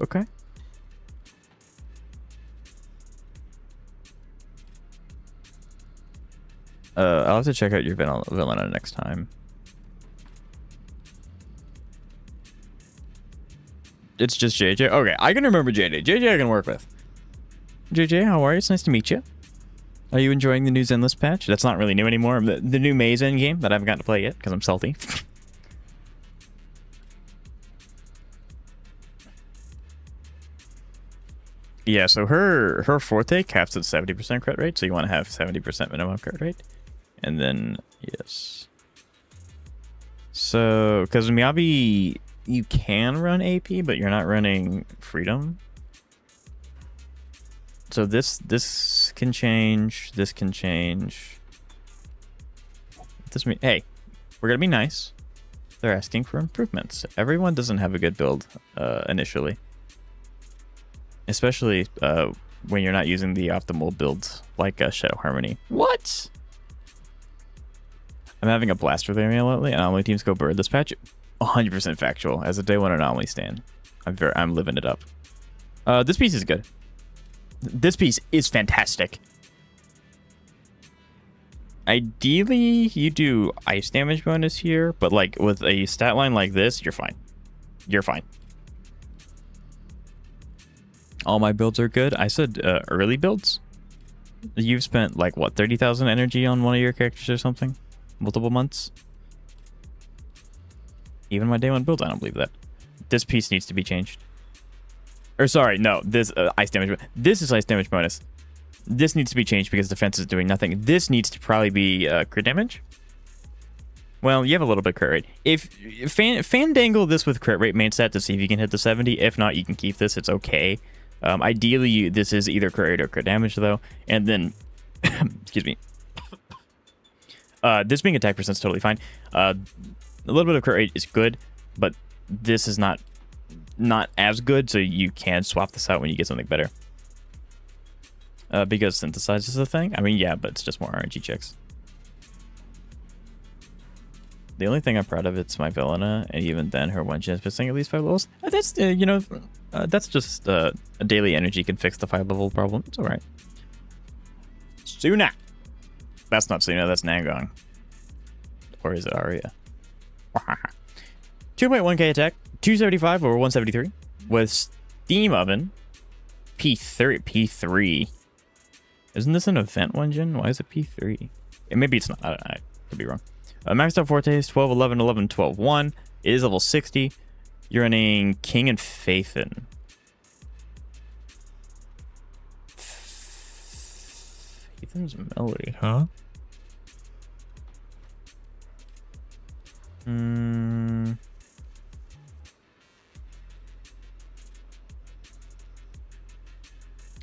Okay. I'll have to check out your Villana next time. It's just JJ. Okay, I can remember JJ. JJ I can work with. JJ, how are you? It's nice to meet you. Are you enjoying the new Zenless patch? That's not really new anymore. The new Maze End game that I haven't gotten to play yet because I'm salty. Yeah, so her forte caps at 70% crit rate, so you want to have 70% minimum crit rate. And then, yes. So, because Miyabi, you can run AP, but you're not running Freedom. So this can change, this can change. This hey, we're gonna be nice. They're asking for improvements. Everyone doesn't have a good build initially. Especially when you're not using the optimal builds like Shadow Harmony. What? I'm having a blast with Remielle lately, and anomaly teams go bird this patch. 100% factual. As a day one anomaly stand, I'm living it up. This piece is good. This piece is fantastic. Ideally, you do ice damage bonus here, but like with a stat line like this, you're fine. You're fine. All my builds are good. I said early builds. You've spent like what, 30,000 energy on one of your characters or something? Multiple months? Even my day one builds, I don't believe that. This piece needs to be changed. Or sorry, no, this ice damage. This is ice damage bonus. This needs to be changed because defense is doing nothing. This needs to probably be crit damage. Well, you have a little bit of crit rate. If Fandangle this with crit rate main stat to see if you can hit the 70. If not, you can keep this. It's okay. Ideally, this is either crit rate or crit damage though. And then, excuse me. This being attack percent is totally fine. A little bit of crit rate is good, but this is not as good, so you can swap this out when you get something better. Because synthesize is a thing. I mean, yeah, but it's just more RNG checks. The only thing I'm proud of it's my Villana, and even then her one chance missing at least 5 levels. That's you know, that's just a daily energy can fix the 5 level problem. It's all right. Suna. That's not Suna. That's Nangong. Or is it Arya? 2.1k attack, 275 over 173 with Steam Oven. P3. Isn't this an event one, Jin? Why is it P3? Maybe it's not. I could be wrong. Maxed out Forte is 12, 11, 11, 12, 1. It is level 60. You're running King and Faithin. Faithin's Melody, huh?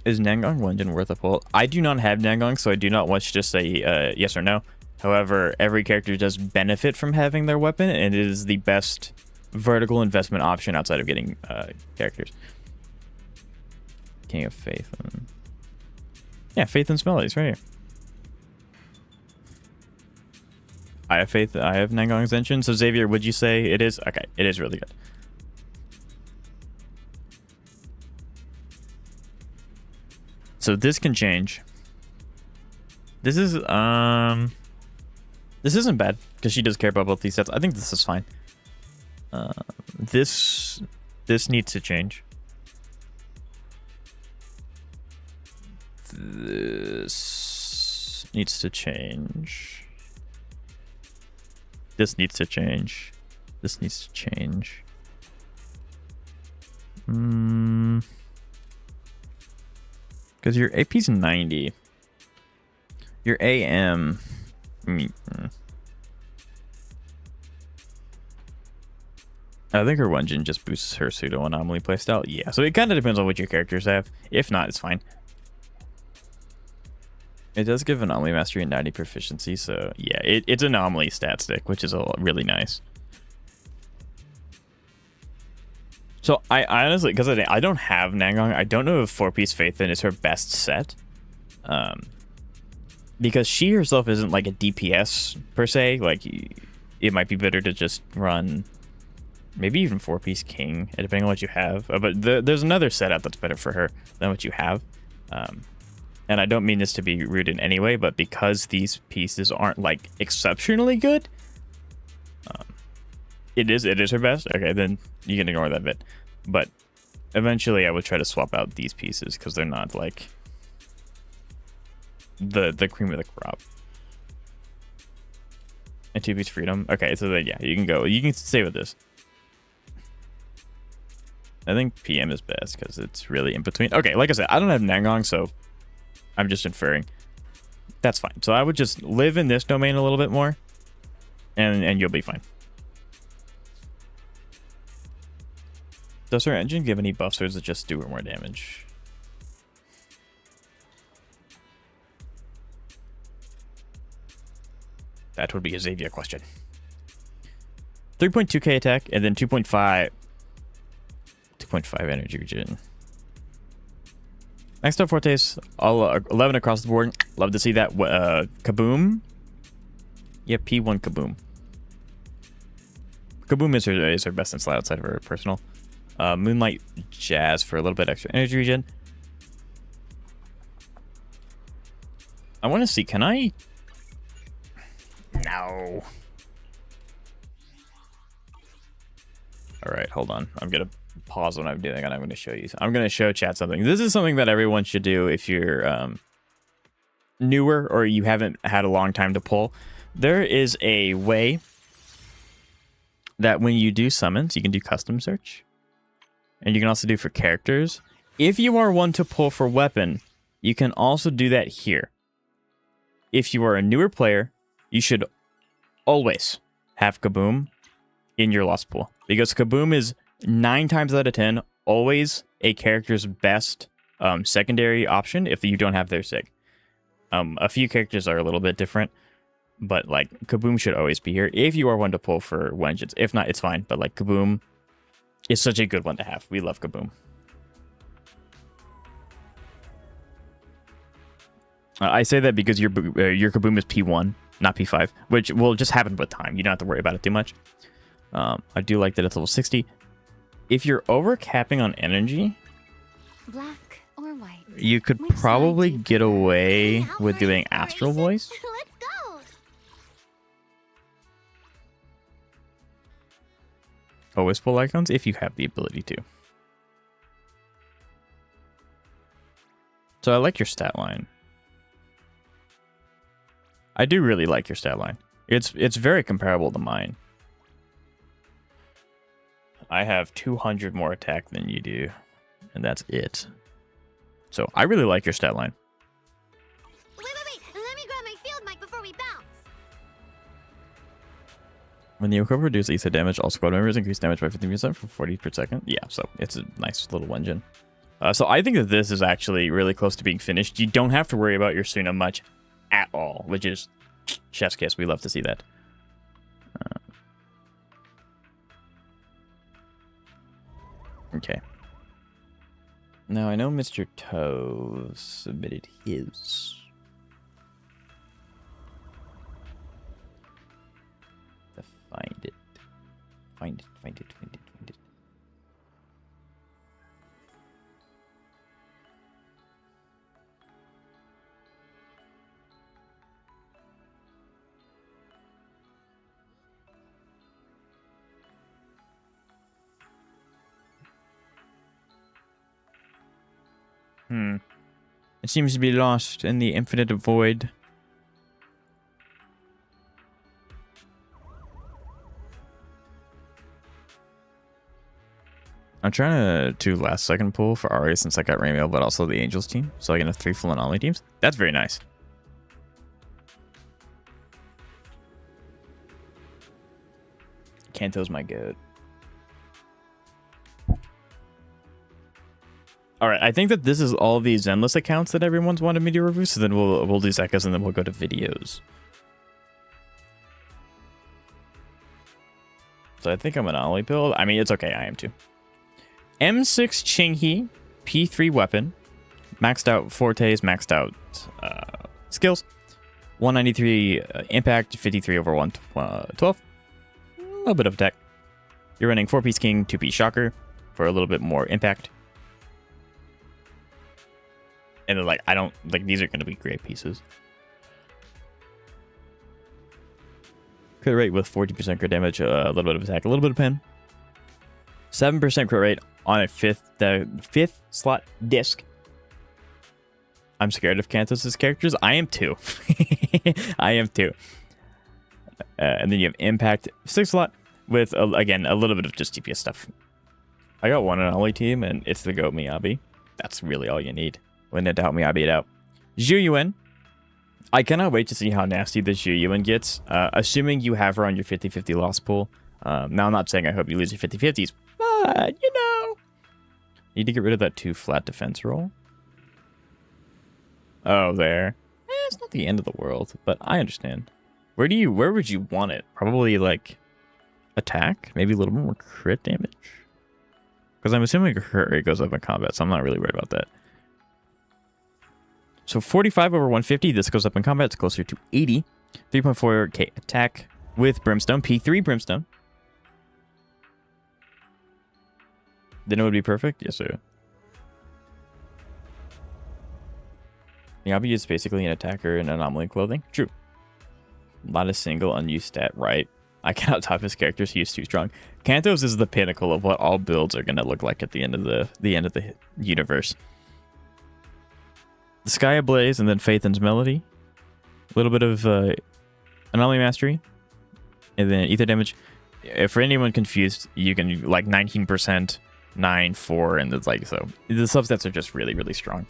Is Nangong Wenjin worth a pull? I do not have Nangong, so I do not want to just say yes or no. However, every character does benefit from having their weapon, and it is the best vertical investment option outside of getting characters. King of Faith. Yeah, Faith and Smellies right here. I have Faith. I have Nangong's engine. So Xavier, would you say it is? Okay, it is really good. So this can change. This is this isn't bad because she does care about both these sets. I think this is fine. This needs to change. This needs to change. This needs to change. This needs to change. Because your AP's 90. Your AM. I think her Wenjin just boosts her pseudo anomaly playstyle. Yeah, so it kind of depends on what your characters have. If not, it's fine. It does give anomaly mastery and 90 proficiency, so yeah, it's anomaly stat stick, which is really nice. So I honestly, because I don't have Nangong, I don't know if 4-piece Faithin is her best set. Because she herself isn't like a DPS per se. Like, it might be better to just run maybe even 4-piece King, depending on what you have. But there's another setup that's better for her than what you have. And I don't mean this to be rude in any way, but because these pieces aren't like exceptionally good, it is her best. Okay, then you can ignore that bit. But eventually I would try to swap out these pieces because they're not like the cream of the crop. And 2-piece freedom. Okay, so then yeah, you can go. You can stay with this. I think PM is best because it's really in between. Okay, like I said, I don't have Nangong, so I'm just inferring. That's fine. So I would just live in this domain a little bit more, and you'll be fine. Does her engine give any buffs, or does it just do her more damage? That would be a Xavier question. 3.2k attack, and then 2.5 energy regen. Next up, Fortes, all 11 across the board. Love to see that. Kaboom. Yep, P1 Kaboom. Kaboom is her best in slot outside of her personal. Moonlight Jazz for a little bit extra energy regen. I want to see, can I? No. All right, hold on. I'm going to pause what I'm doing and I'm going to show you. I'm going to show chat something. This is something that everyone should do if you're newer or you haven't had a long time to pull. There is a way that when you do summons, you can do custom search. And you can also do for characters. If you are one to pull for weapon, you can also do that here. If you are a newer player, you should always have Kaboom in your lost pool. Because Kaboom is 9 times out of 10 always a character's best secondary option if you don't have their sig. A few characters are a little bit different, but like Kaboom should always be here if you are one to pull for Wenjins. If not, it's fine, but like Kaboom is such a good one to have. We love Kaboom. I say that because your Kaboom is P1, not P5, which will just happen with time. You don't have to worry about it too much. I do like that it's level 60. If you're overcapping on energy, black or white, you could probably get away with doing Astral Voice. Let's go. Always pull icons if you have the ability to. So I like your stat line. I do really like your stat line. It's very comparable to mine. I have 200 more attack than you do, and that's it. So I really like your stat line. Wait. Let me grab my field mic before we bounce. When the equipment reduces ESA damage, all squad members increase damage by 15% for 40 per second. Yeah, so it's a nice little engine. So I think that this is actually really close to being finished. You don't have to worry about your Suna much at all, which is chef's kiss. We love to see that. Okay. Now I know Mr. Toe submitted his. Find it. Find it. It seems to be lost in the infinite void. I'm trying to do last second pull for Aria since I got Remielle, but also the Angels team. So I can have 3 full anomaly teams. That's very nice. Kanto's my goat. All right, I think that this is all the Zenless accounts that everyone's wanted me to review. So then we'll do Zekka's and then we'll go to videos. So I think I'm an Ollie build. I mean, it's okay. I am too. M6 Chinghe, P3 weapon, maxed out fortes, maxed out skills, 193 impact, 53 over 112. A little bit of attack. You're running 4-piece king, 2-piece shocker for a little bit more impact. And then, like, I don't, like, these are going to be great pieces. Crit rate with 40% crit damage, a little bit of attack, a little bit of pen. 7% crit rate on a fifth slot disc. I'm scared of Kantos' characters. I am too. I am too. And then you have impact 6 slot with, again, a little bit of just DPS stuff. I got one on Ollie team, and it's the Goat Miyabi. That's really all you need. When in doubt, Miyabi it out. Zhu Yuan. I cannot wait to see how nasty this Zhu Yuan gets. Assuming you have her on your 50-50 loss pool. Now, I'm not saying I hope you lose your 50-50s, but, you know. Need to get rid of that 2 flat defense roll. Oh, there. It's not the end of the world, but I understand. Where would you want it? Probably, like, attack? Maybe a little more crit damage? Because I'm assuming her hurt rate goes up in combat, so I'm not really worried about that. So 45 over 150, this goes up in combat. It's closer to 80. 3.4k attack with Brimstone. P3 Brimstone. Then it would be perfect? Yes, sir. Miyabi is basically an attacker in anomaly clothing. True. Not a single unused stat, right? I cannot top his characters. He is too strong. Kantos is the pinnacle of what all builds are going to look like at the end of the universe. The Sky Ablaze and then Phaethon's Melody. A little bit of Anomaly Mastery. And then Ether Damage. For anyone confused, you can like 19%, 9, 4, and it's like so. The substats are just really, really strong.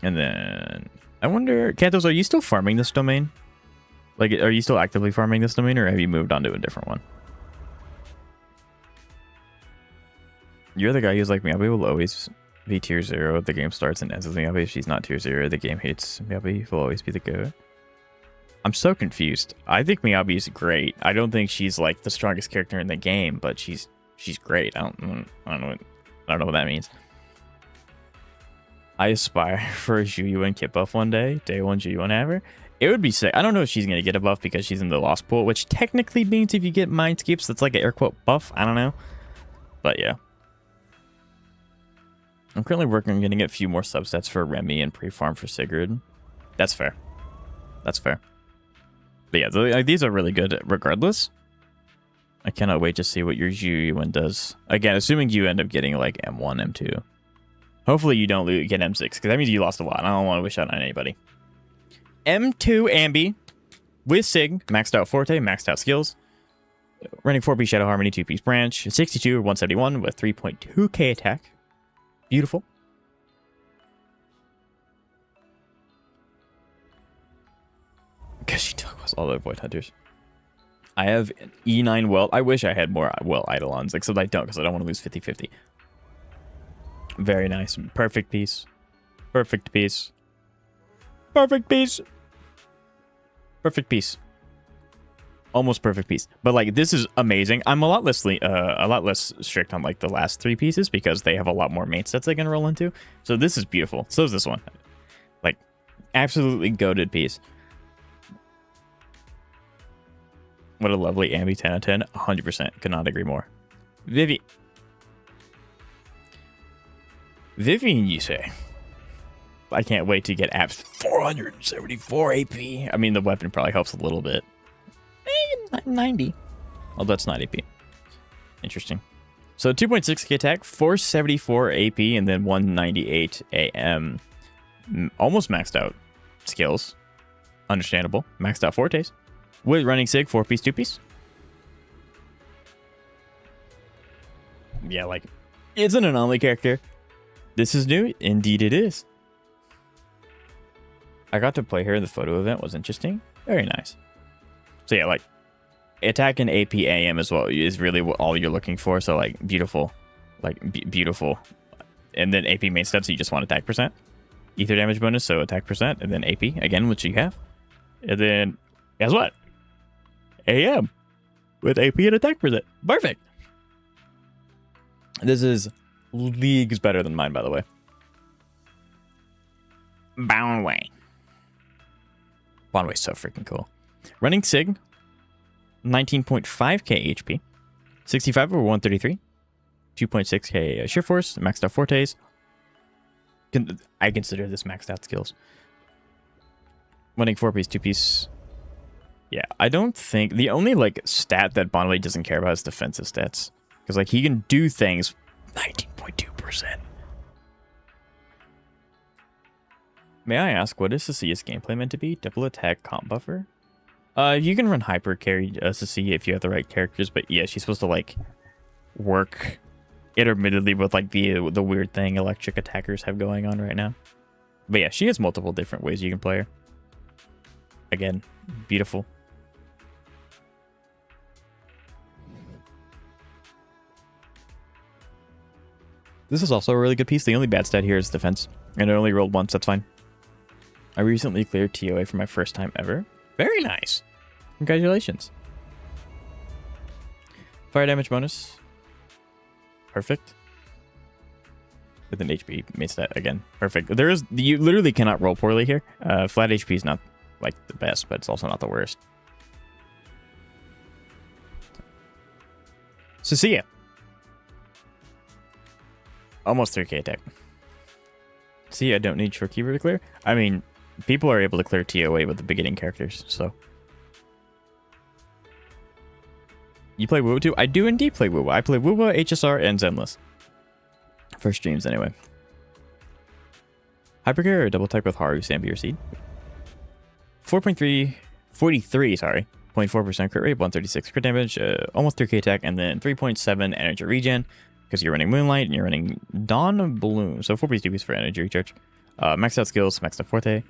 And then I wonder, Kantos, are you still farming this domain? Like, are you still actively farming this domain, or have you moved on to a different one? You're the guy who's like, Miyabi will always be tier 0. The game starts and ends with Miyabi. If she's not tier 0, the game hates Miyabi. Will always be the goat. I'm so confused. I think Miyabi is great. I don't think she's like the strongest character in the game, but she's great. I don't know what that means. I aspire for a Zhu Yuan kit buff one day. Day 1 Zhu Yuan ever. It would be sick. I don't know if she's going to get a buff because she's in the lost pool, which technically means if you get Mindscapes, that's like an air quote buff. I don't know. But yeah. I'm currently working on getting a few more substats for Remy and pre-farm for Sigurd. That's fair. That's fair. But yeah, these are really good regardless. I cannot wait to see what your Zhu Yuan does. Again, assuming you end up getting like M1, M2. Hopefully you don't get M6, because that means you lost a lot. I don't want to wish that on anybody. M2 Ambi with Sig, maxed out Forte, maxed out skills. Running 4-piece Shadow Harmony, 2-piece Branch, 62 or 171 with 3.2k attack. Beautiful. Because she took all the Void Hunters. I have an E9 Welt. I wish I had more Welt Eidolons, except I don't, because I don't want to lose 50-50. Very nice. Perfect piece. Perfect piece. Perfect piece. Perfect piece. Almost perfect piece. But like, this is amazing. I'm a lot less strict on like the last 3 pieces because they have a lot more main sets I can roll into. So this is beautiful. So is this one. Like, absolutely goated piece. What a lovely Ambi 10 out of 10. 100%. Could not agree more. Vivian, you say? I can't wait to get apps. 474 AP. I mean, the weapon probably helps a little bit. 90. Oh, that's not AP. Interesting. So 2.6k attack, 474 AP, and then 198 AM. Almost maxed out skills. Understandable. Maxed out Fortes. With running Sig, 4-piece, 2-piece. Yeah, like, it's an anomaly character. This is new. Indeed it is. I got to play her in the photo event. Was interesting. Very nice. So yeah, like, attack and AP AM as well is really what all you're looking for. So like, beautiful. Like, beautiful. And then AP main stats, so you just want attack percent. Ether damage bonus, so attack percent. And then AP, again, which you have. And then, guess what? AM with AP and attack percent. Perfect. This is leagues better than mine, by the way. Boundway. Boundway's so freaking cool. Running Sig, 19.5k HP, 65 over 133, 2.6k sheer force, maxed out fortes. I consider this maxed out skills. Running 4-piece, 2-piece. Yeah, I don't think the only like stat that Bonway doesn't care about is defensive stats, because like he can do things. 19.2%. May I ask, what is Cecia's gameplay meant to be? Double attack comp buffer? You can run hyper carry Cecia if you have the right characters, but yeah, she's supposed to like work intermittently with like the weird thing electric attackers have going on right now. But yeah, she has multiple different ways you can play her. Again, beautiful. This is also a really good piece. The only bad stat here is defense, and it only rolled once. That's fine. I recently cleared TOA for my first time ever. Very nice. Congratulations. Fire damage bonus. Perfect. With an HP main stat again. Perfect. You literally cannot roll poorly here. Flat HP is not like the best, but it's also not the worst. Cecia. Almost 3k attack. See, I don't need short keyboard to clear. I mean, people are able to clear TOA with the beginning characters, so. You play WoW too? I do indeed play WoW. I play WoW, HSR, and Zenless. For streams, anyway. Hypercare or double attack with Haru, Sambi, or Seed? 43, sorry. 0.4% crit rate, 136 crit damage, almost 3k attack, and then 3.7 energy regen. Because you're running Moonlight and you're running Dawn of Bloom. So 4-piece 2-piece for energy recharge. Maxed out skills, maxed out forte.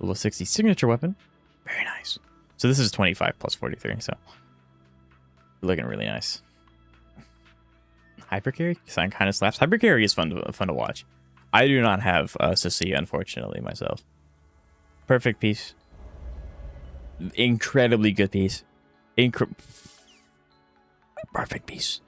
Level 60 signature weapon. Very nice. So this is 25 plus 43. So looking really nice. Hypercarry? Sign kind of slaps. Hypercarry is fun to watch. I do not have Cecia, unfortunately, myself. Perfect piece. Incredibly good piece. Perfect piece.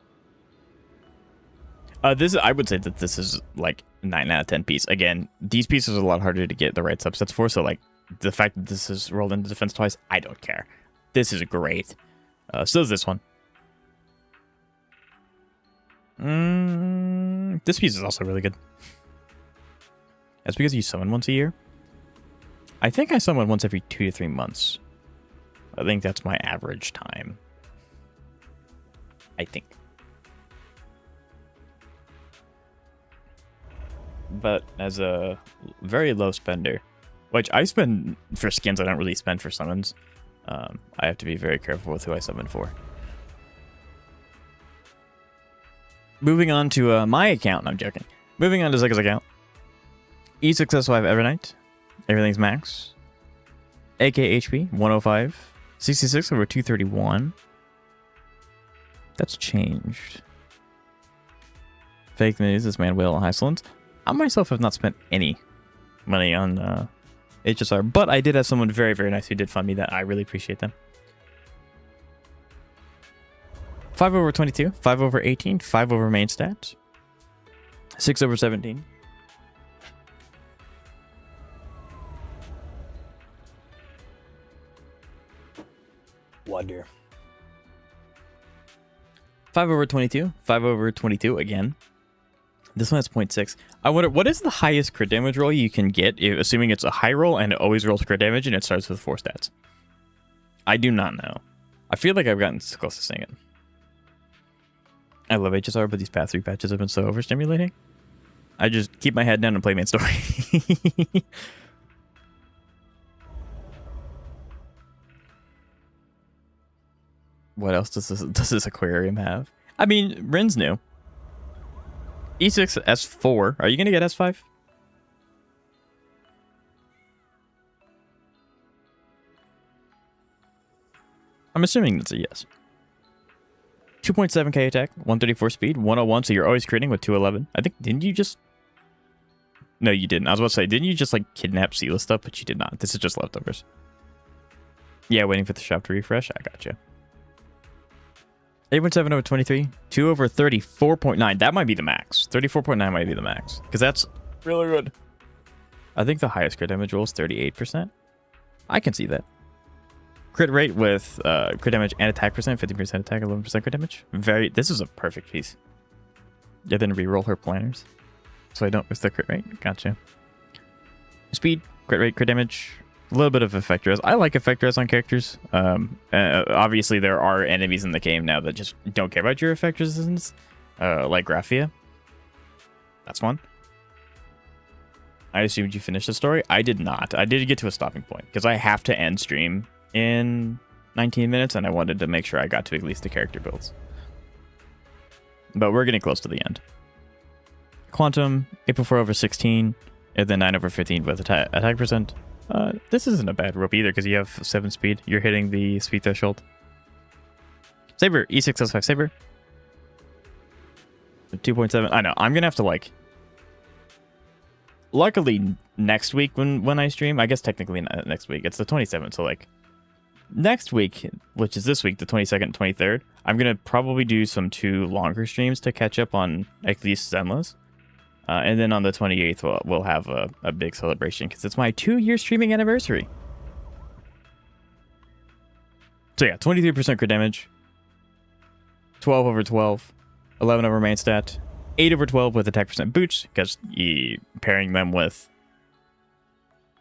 I would say that this is like 9 out of 10 piece. Again, these pieces are a lot harder to get the right subsets for, so like the fact that this is rolled into defense twice, I don't care. This is great. So is this one. This piece is also really good. That's because you summon once a year. I think I summon once every 2 to 3 months. I think that's my average time. I think. But as a very low spender, which I spend for skins, I don't really spend for summons. I have to be very careful with who I summon for. Moving on to my account. No, I'm joking. Moving on to Zika's account. E6S5 Evernight. Everything's max. AK HP 105. 66 over 231. That's changed. Fake news. This man will Iceland. I myself have not spent any money on HSR, but I did have someone very, very nice who did fund me that. I really appreciate them. 5 over 22, 5 over 18, 5 over main stats, 6 over 17. Wonder. 5 over 22, 5 over 22 again. This one has 0.6. I wonder, what is the highest crit damage roll you can get, assuming it's a high roll and it always rolls crit damage and it starts with 4 stats? I do not know. I feel like I've gotten close to seeing it. I love HSR, but these past 3 patches have been so overstimulating. I just keep my head down and play main story. What else does this aquarium have? I mean, Rin's new. E6 S4. Are you going to get S5? I'm assuming that's a yes. 2.7k attack, 134 speed, 101, so you're always critting with 211. I think, didn't you just... No, you didn't. I was about to say, didn't you just, like, kidnap Seela stuff? But you did not. This is just leftovers. Yeah, waiting for the shop to refresh. I gotcha. 8.7 over 23. 2 over 34.9. That might be the max. 34.9 might be the max. Because that's really good. I think the highest crit damage roll is 38%. I can see that. Crit rate with crit damage and attack percent. 50% attack, 11% crit damage. This is a perfect piece. Yeah, then reroll her planners. So I don't miss the crit rate. Gotcha. Speed, crit rate, crit damage. A little bit of effect res. I like effect res on characters. Obviously, there are enemies in the game now that just don't care about your effect resistance. Like Graphia. That's fun. I assumed you finished the story. I did not. I did get to a stopping point. Because I have to end stream in 19 minutes. And I wanted to make sure I got to at least the character builds. But we're getting close to the end. Quantum, 8.4 over 16, and then 9 over 15 with attack percent. This isn't a bad rope either because you have 7 speed. You're hitting the speed threshold. Saber, E6S5 Saber. 2.7. I know, I'm going to have to like... Luckily, next week when I stream, I guess technically not next week, it's the 27th, so like... Next week, which is this week, the 22nd and 23rd, I'm going to probably do some 2 longer streams to catch up on at least Zenless. And then on the 28th, we'll have a big celebration because it's my 2-year streaming anniversary. So yeah, 23% crit damage, 12 over 12, 11 over main stat, 8 over 12 with attack percent boots because pairing them with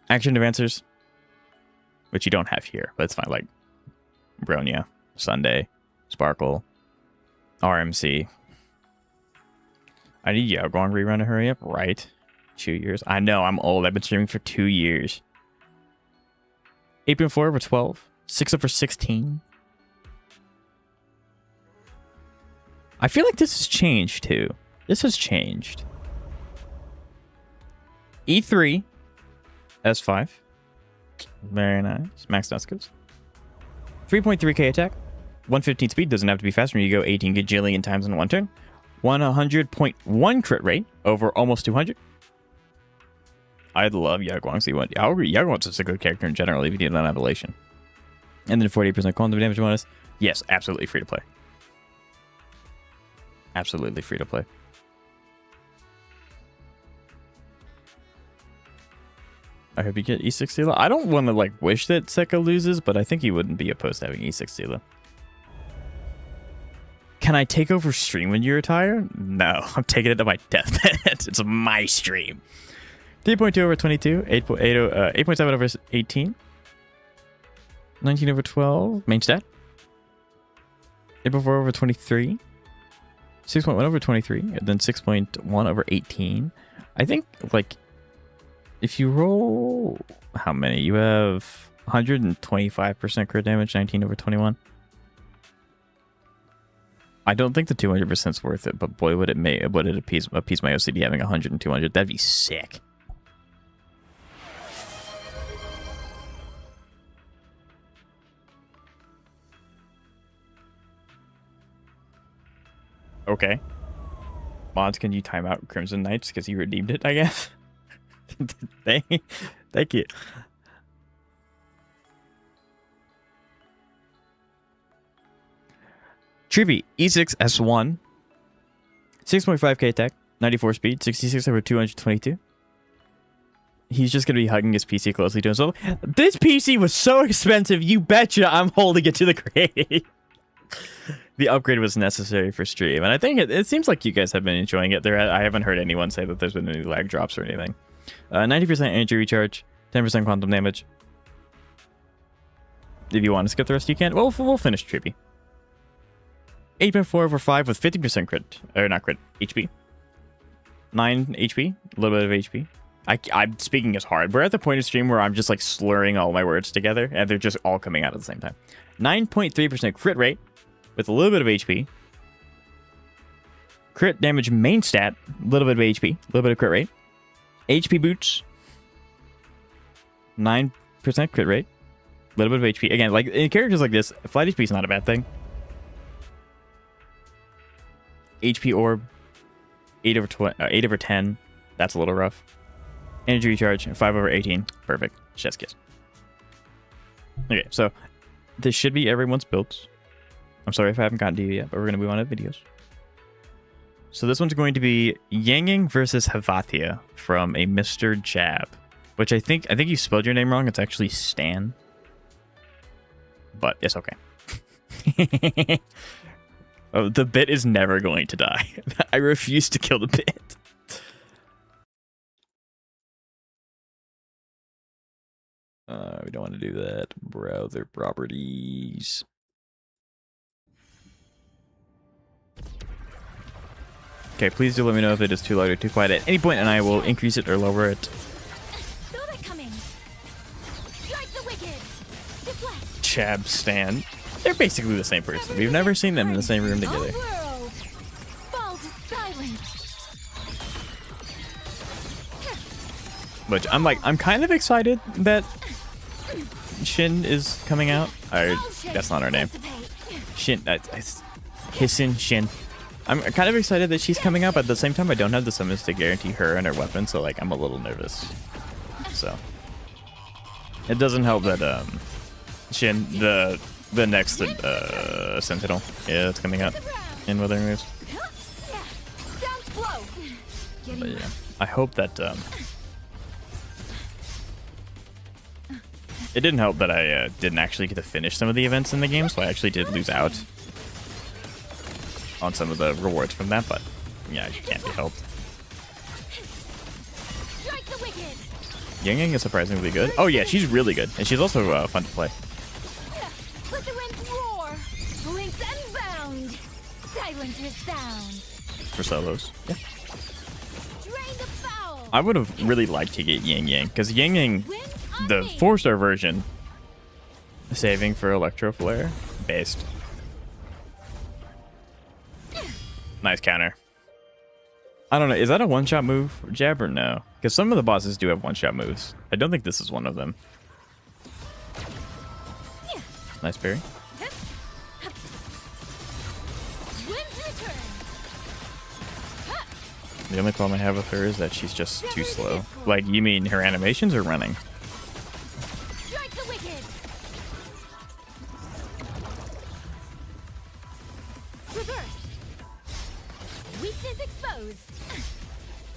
action advancers, which you don't have here, but it's fine. Like Bronya, Sunday, Sparkle, RMC. I need Yaoguang rerun to hurry up. Right. 2 years. I know, I'm old. I've been streaming for 2 years. 8.4 over 12. 6 over 16. I feel like this has changed too. This has changed. E3. S5. Very nice. Max skills. 3.3k attack. 115 speed. Doesn't have to be faster. You go 18 gajillion times in one turn. 100.1 crit rate over almost 200. I love Yaoguang. So Yaoguang's just a good character in general if you do not have elation. And then 48% quantum damage bonus. Yes, absolutely free to play. Absolutely free to play. I hope you get E6 Seela. I don't want to like wish that Sekka loses, but I think he wouldn't be opposed to having E6 Seela. Can I take over stream when you retire? No, I'm taking it to my deathbed. It's my stream. 3.2 over 22, 8.7 over 18, 19 over 12, main stat. 8.4 over 23, 6.1 over 23, and then 6.1 over 18. I think, like, if you roll... How many? You have 125% crit damage, 19 over 21. I don't think the 200% is worth it, but boy, would it appease my OCD having 100 and 200. That'd be sick. Okay. Mods, can you time out Crimson Knights because you redeemed it, I guess? Thank you. Trippy, E6 S1, 6.5k attack, 94 speed, 66 over 222. He's just going to be hugging his PC closely to himself. This PC was so expensive, you betcha I'm holding it to the grave. The upgrade was necessary for stream, and I think it seems like you guys have been enjoying it. I haven't heard anyone say that there's been any lag drops or anything. 90% energy recharge, 10% quantum damage. If you want to skip the rest, you can. Well, we'll finish Trippy. 8.4 over 5 with 50% crit, or not crit, HP. 9 HP, a little bit of HP. I'm speaking as hard. We're at the point of stream where I'm just like slurring all my words together, and they're just all coming out at the same time. 9.3% crit rate with a little bit of HP. Crit damage main stat, a little bit of HP, a little bit of crit rate. HP boots, 9% crit rate, a little bit of HP. Again, like in characters like this, flight HP is not a bad thing. HP orb, 8 over 10. That's a little rough. Energy recharge, 5 over 18. Perfect. Chef's kiss. Okay, so this should be everyone's builds. I'm sorry if I haven't gotten to you yet, but we're going to move on to videos. So this one's going to be Yang Yang versus Havathia from a Mr. Jab, which I think you spelled your name wrong. It's actually Stan, but it's okay. Oh, the bit is never going to die. I refuse to kill the bit. We don't want to do that. Browser properties. Okay, please do let me know if it is too loud or too quiet at any point, and I will increase it or lower it. Chab Stan. They're basically the same person. We've never seen them in the same room together. Which I'm kind of excited that Shin is coming out. That's not her name. Shin. Hissin Shin. I'm kind of excited that she's coming out, but at the same time, I don't have the summons to guarantee her and her weapon, so like I'm a little nervous. So it doesn't help that Shin, the next Sentinel, yeah, it's coming out in Wuthering Waves. But yeah, I hope that it didn't help that I didn't actually get to finish some of the events in the game, so I actually did lose out on some of the rewards from that, but yeah, it can't be helped. Yang Yang is surprisingly good. Oh yeah, she's really good, and she's also fun to play. Let the winds roar, blinks and bound, silence his sound. For solos, yeah. Drain the foul. I would have really liked to get Yang Yang, because Yang Yang, the 4-star version, saving for Electro Flare, based. Nice counter. I don't know, is that a one-shot move, Jab, or no? Because some of the bosses do have one-shot moves. I don't think this is one of them. Nice parry. The only problem I have with her is that she's just too slow. Like, you mean her animations are running?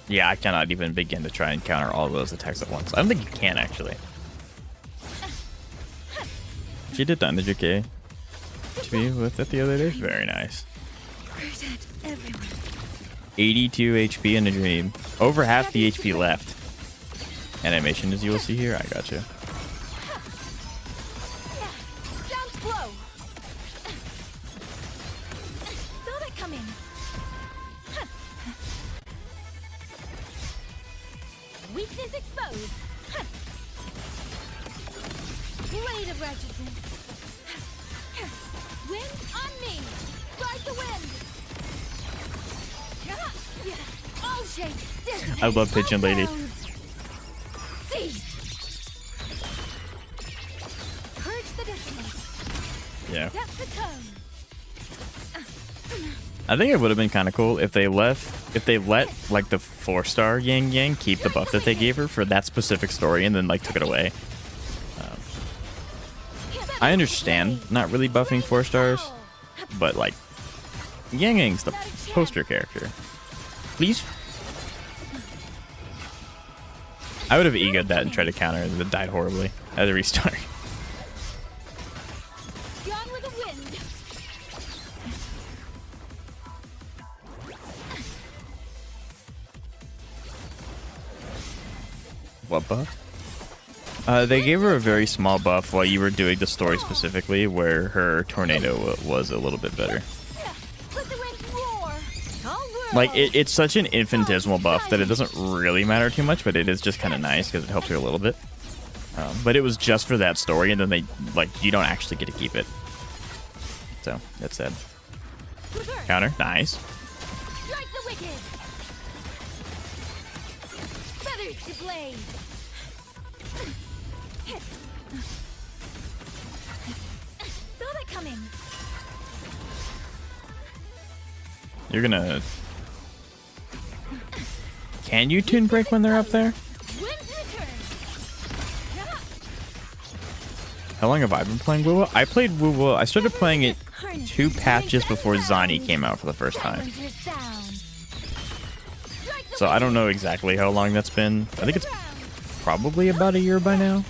Yeah, I cannot even begin to try and counter all of those attacks at once. I don't think you can, actually. She did damage okay to me with it the other day. Very nice. 82 HP in a dream. Over half the HP left. Animation, as you will see here. I gotcha. Weakness exposed. Blade of righteousness. Wind on me. Ride the wind. All shapes. I love Pigeon Lady. Purge the dissonance. Yeah. Set the tone. I think it would have been kind of cool if they let like the 4-star Yang Yang keep the buff that they gave her for that specific story and then like took it away. I understand not really buffing 4 stars, but like Yang Yang's the poster character. Please. I would have egoed that and tried to counter it, but died horribly at the restart. What buff? They gave her a very small buff while you were doing the story specifically, where her tornado was a little bit better. Like, it's such an infinitesimal buff that it doesn't really matter too much, but it is just kind of nice because it helps her a little bit. But it was just for that story, and then they, like, you don't actually get to keep it. So, that's sad. Counter, nice. You're gonna... Can you Toon Break when they're up there? How long have I been playing Wuwa? I played Wuwa. I started playing it 2 patches before Zani came out for the first time. So I don't know exactly how long that's been. I think it's probably about a year by now.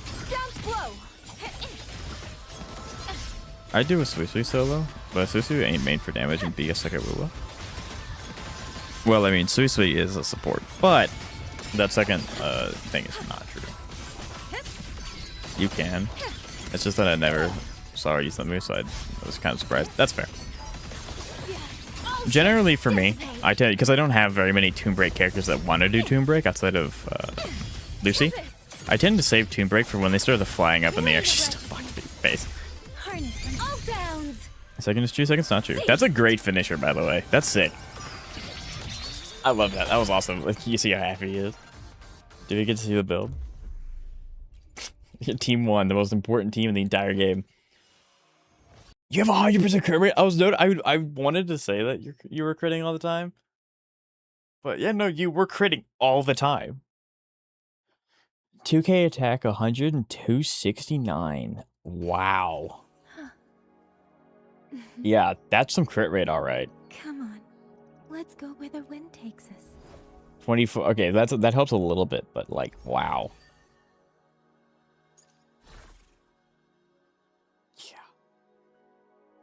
I do a Suisui solo, but Suisui ain't made for damage and BS like a Wuwa. Well, I mean, Suisui is a support, but that second thing is not true. You can. It's just that I never saw her use that move, so I was kind of surprised. That's fair. Generally, for me, I tell you, because I don't have very many Toon Break characters that want to do Toon Break outside of Lucy, I tend to save Toon Break for when they start flying up and they actually still fuck me in the face. A second is true, second's not true. That's a great finisher, by the way. That's sick. I love that. That was awesome. Like, you see how happy he is. Did we get to see the build? Team 1, the most important team in the entire game. You have 100% crit rate. I wanted to say that you were critting all the time, but yeah, no, you were critting all the time. 2k attack, 100 and 269. Wow. Yeah, that's some crit rate, all right. Come on, let's go where the wind takes us. 24. Okay, that helps a little bit, but like, wow.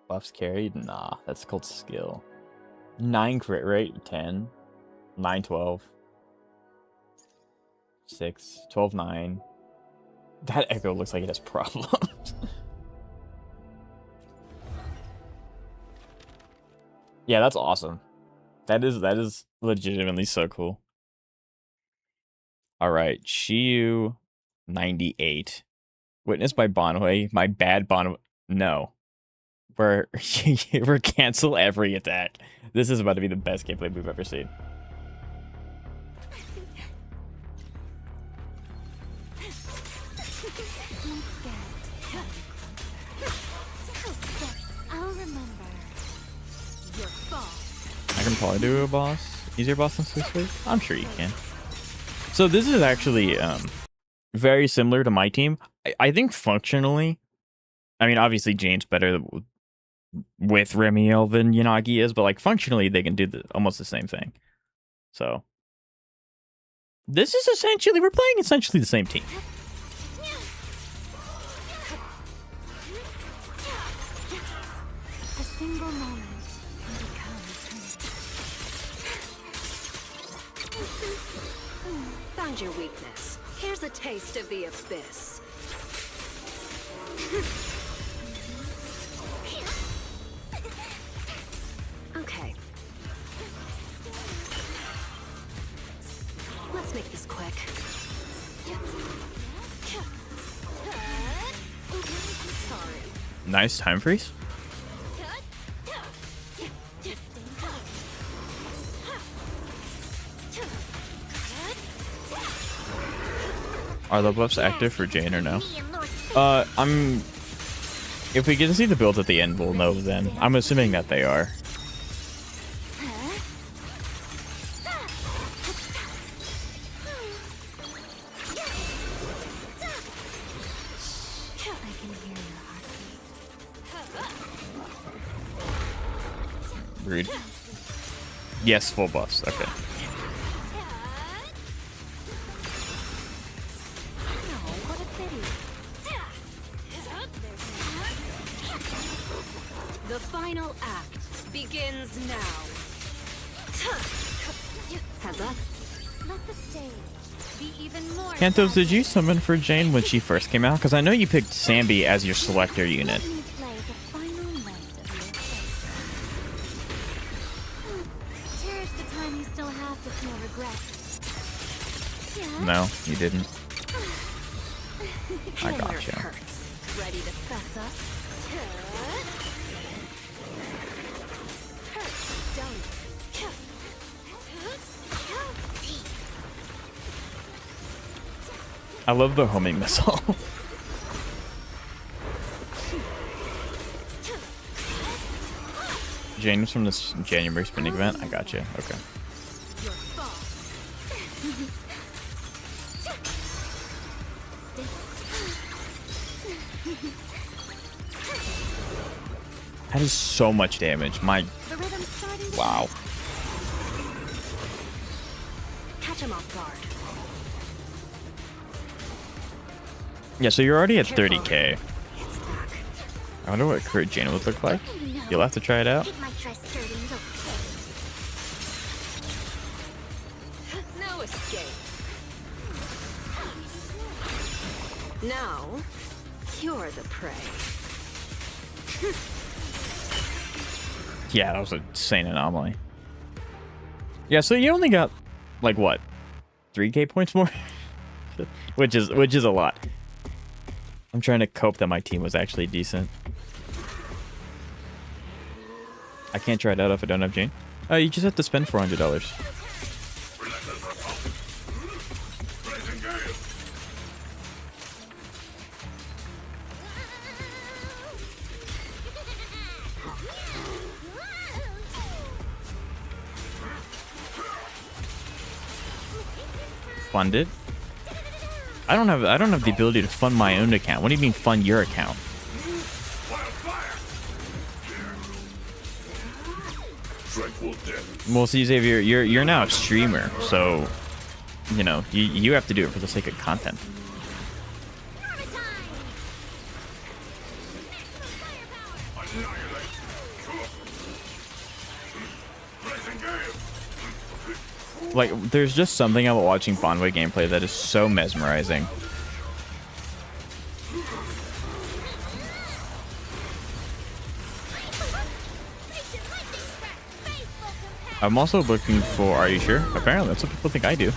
Buffs carried? Nah, that's called skill. 9 crit rate, 10. 9, 12. 6, 12, 9. That Echo looks like it has problems. Yeah, that's awesome. That is legitimately so cool. Alright, Shiyu 98. Witnessed by Bonway. My bad Bonway. No. We're cancel every attack. This is about to be the best gameplay we've ever seen. I'll remember your boss. I can probably do a boss. Easier boss than Suicide? I'm sure you can. So this is actually very similar to my team. I think functionally, I mean, obviously Jane's better with Remielle than Yanagi is, but like functionally they can do almost the same thing. So this is essentially, we're playing essentially the same team. A single moment can become Found your weakness. Here's a taste of the abyss. Okay. Let's make this quick. Sorry. Nice time freeze. Are the buffs active for Jane or no? If we get to see the build at the end, we'll know then. I'm assuming that they are. Rude. Yes, full buffs. Okay. The final act begins now. Heads up. Let the stage be even more. Kantos, did you summon for Jane when she first came out? Because I know you picked Sambi as your selector unit. Cherish the time you still have to feel regret. No, you didn't. I gotcha. Ready to fess up? I love the homing missile. James from this January spinning event. I got you. Okay. That is so much damage. My wow. Catch him off guard. Yeah, so you're already at 30k. I wonder what Kurt Jane would look like. You'll have to try it out. Keep my dress sturdy and look No escape. Now, you're the prey. Yeah, that was an insane anomaly. Yeah, so you only got like what, 3k points more, which is a lot. I'm trying to cope that my team was actually decent. I can't try it out if I don't have Jane. Oh, you just have to spend $400. Fund it. I don't have the ability to fund my own account. What do you mean fund your account? Well, see, Xavier, you're now a streamer, so you know you have to do it for the sake of content. Like, there's just something about watching Bonway gameplay that is so mesmerizing. I'm also looking for... Are you sure? Apparently, that's what people think I do.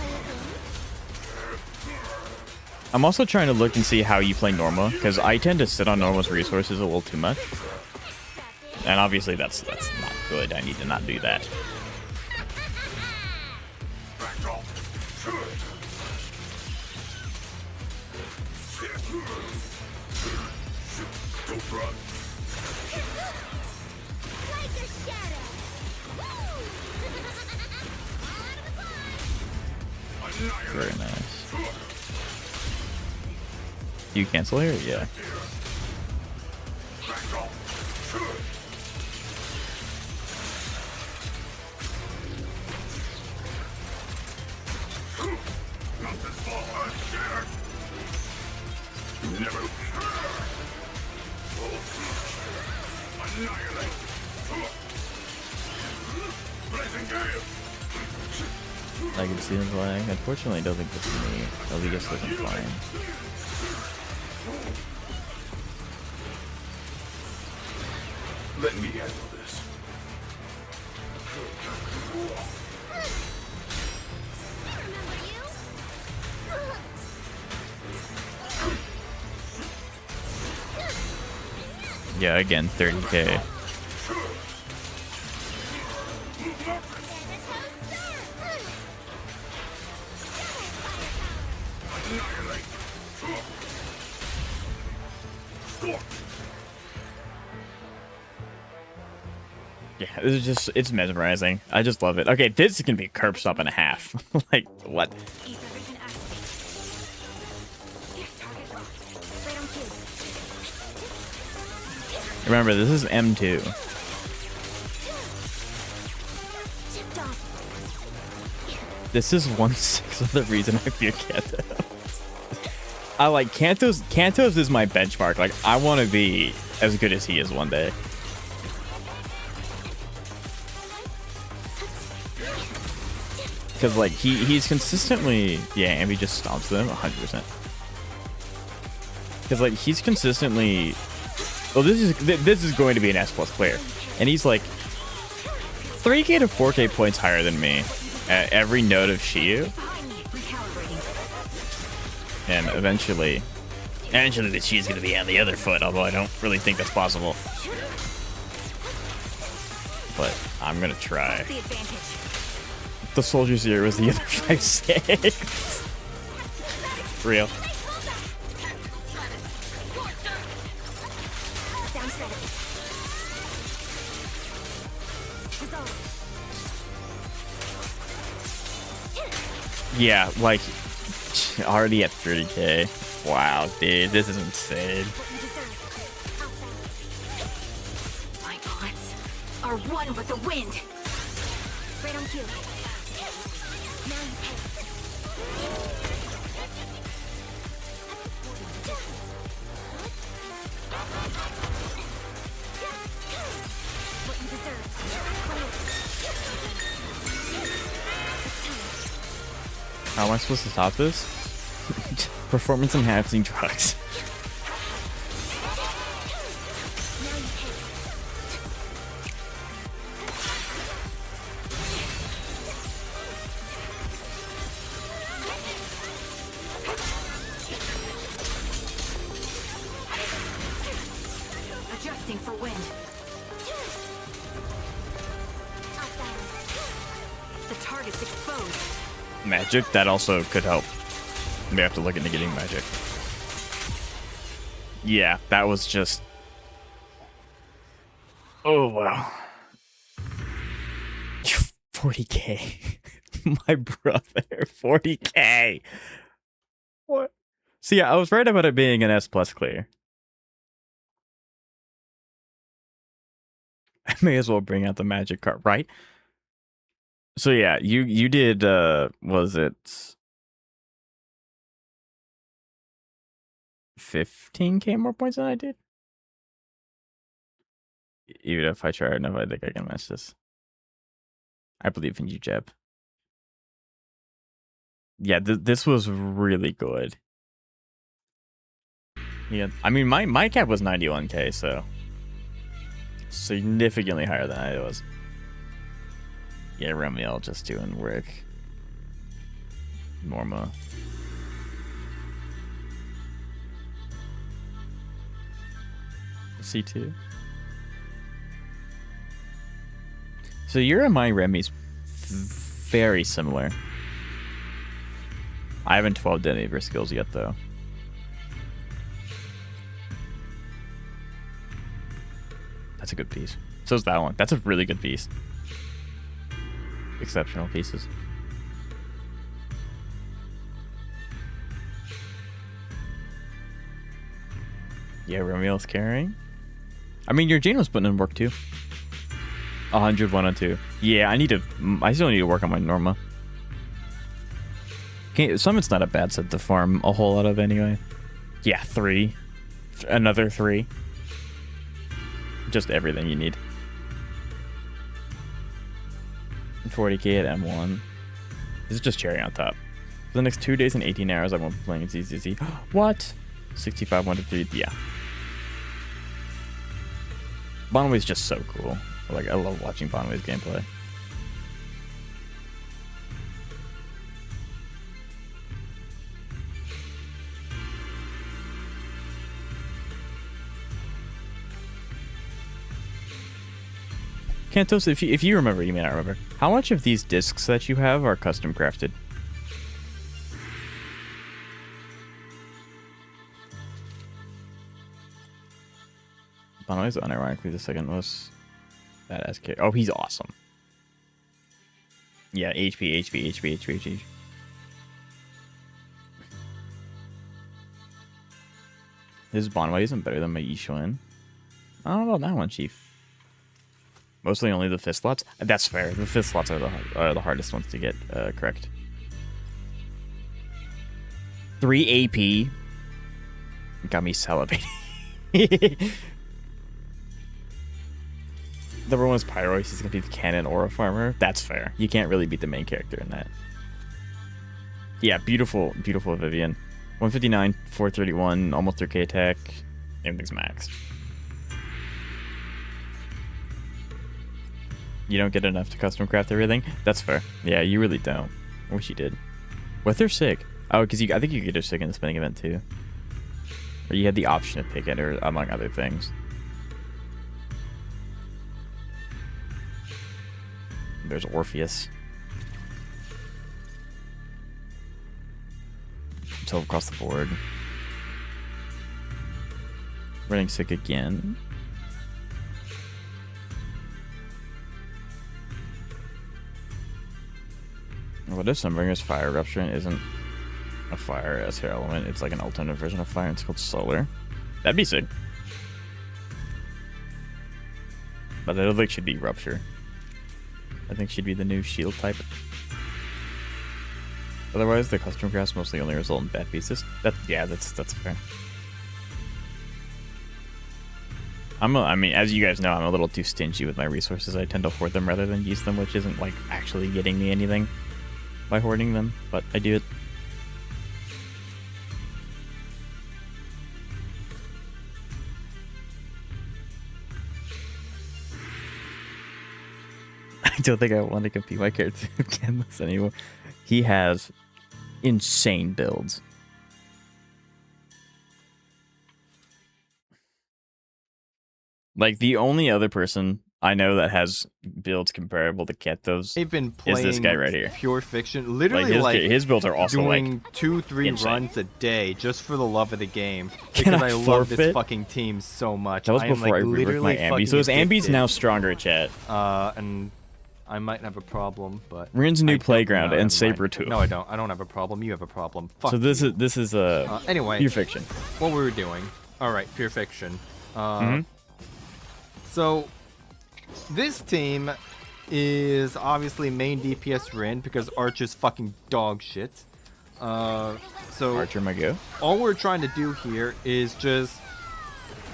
I'm also trying to look and see how you play Norma, because I tend to sit on Norma's resources a little too much. And obviously, that's not good. I need to not do that. Very nice. Do you cancel here? Yeah. I can see them flying. Unfortunately, it doesn't get to me. LVS doesn't flying. Let me handle this. Yeah, again, 30k. Yeah, this is just, it's mesmerizing. I just love it. Okay, this is gonna be a curb stop and a half. Like, what? Remember, this is M2. This is 1/6 of the reason I fear Kanto. I like Kanto's is my benchmark. Like, I want to be as good as he is one day. Because like he's consistently, yeah, Ambi just stomps them 100%. Because like he's consistently, well, this is going to be an S+ player, and he's like 3k to 4k points higher than me at every node of Shiyu. And eventually the Shiyu's gonna be on the other foot, although I don't really think that's possible. But I'm gonna try. The Soldier Zero was the other 5/6. Real. Yeah, like, already at 30k. Wow, dude, this is insane. My bullets are one with the wind. Right on cue. Now you pay. What you deserve. How am I supposed to stop this? Performance enhancing drugs. Adjusting for wind. The target's exposed. Magic, that also could help. We have to look into getting magic. Yeah, that was just... Oh, wow. 40k. My brother, 40k. What? So yeah, I was right about it being an S+ clear. I may as well bring out the magic card, right? So yeah, you did, was it 15k more points than I did? Even if I try hard enough, I think I can match this. I believe in you, Jeb. Yeah, this was really good. Yeah, I mean, my cap was 91k, so significantly higher than I was. Yeah, Remielle just doing work. Norma. C2. So your and my Remy's very similar. I haven't 12'd any of your skills yet, though. That's a good piece. So's that one. That's a really good piece. Exceptional pieces. Yeah, Remielle's carrying. I mean, your Jane was putting in work too. 100, 102. Yeah, I still need to work on my Norma. Summit's not a bad set to farm a whole lot of anyway. Yeah, 3. Another 3. Just everything you need. 40k at M1. This is just cherry on top. For the next 2 days and 18 hours, I won't be playing ZZZ. What? 65, 1-3, yeah. Bonway's just so cool. Like, I love watching Bonway's gameplay. Cantos, if you remember, you may not remember. How much of these discs that you have are custom crafted? Bonway's unironically the second most badass character. Oh, he's awesome. Yeah, HP. His Bonway isn't better than my Yishuan. I don't know about that one, Chief. Mostly only the fist slots. That's fair. The fist slots are the hardest ones to get correct. 3 AP. Got me salivating. Number 1 is Pyro. He's going to be the cannon aura farmer. That's fair. You can't really beat the main character in that. Yeah, beautiful Vivian. 159, 431, almost 3k attack. Everything's maxed. You don't get enough to custom craft everything? That's fair. Yeah, you really don't. I wish you did. What they're sick? Oh, because I think you get her sick in the spinning event too. Or you had the option to pick it, or among other things. There's Orpheus. 12 across the board. Running sick again. What if Sunbringer's fire eruption isn't a fire as her element? It's like an alternative version of fire. It's called solar. That'd be sick. But I don't think she'd be rupture. I think she'd be the new shield type. Otherwise, the custom crafts mostly only result in bad pieces. That's fair. I mean, as you guys know, I'm a little too stingy with my resources. I tend to hoard them rather than use them, which isn't like actually getting me anything by hoarding them, but I do it. I don't think I want to compete my character with Zenless anymore. He has insane builds. Like, the only other person I know that has builds comparable to Keto's They've been playing is this guy right here. Pure Fiction. Literally, his builds are also doing like 2-3 insane. runs a day just for the love of the game. Can Because I I love this forfeit? fucking team so much. That was I am, before like, I reworked literally my ambi. fucking So his ambi's addicted. now stronger, chat. And I might have a problem, but Rin's new I don't playground know, and never mind. Sabertooth. No, I don't. I don't have a problem. You have a problem. Fuck So this is anyway, Pure Fiction. What we were doing. All right, Pure Fiction. Mhm. So this team is obviously main DPS Rin because Archer's fucking dog shit. So Archer my go. all we're trying to do here is just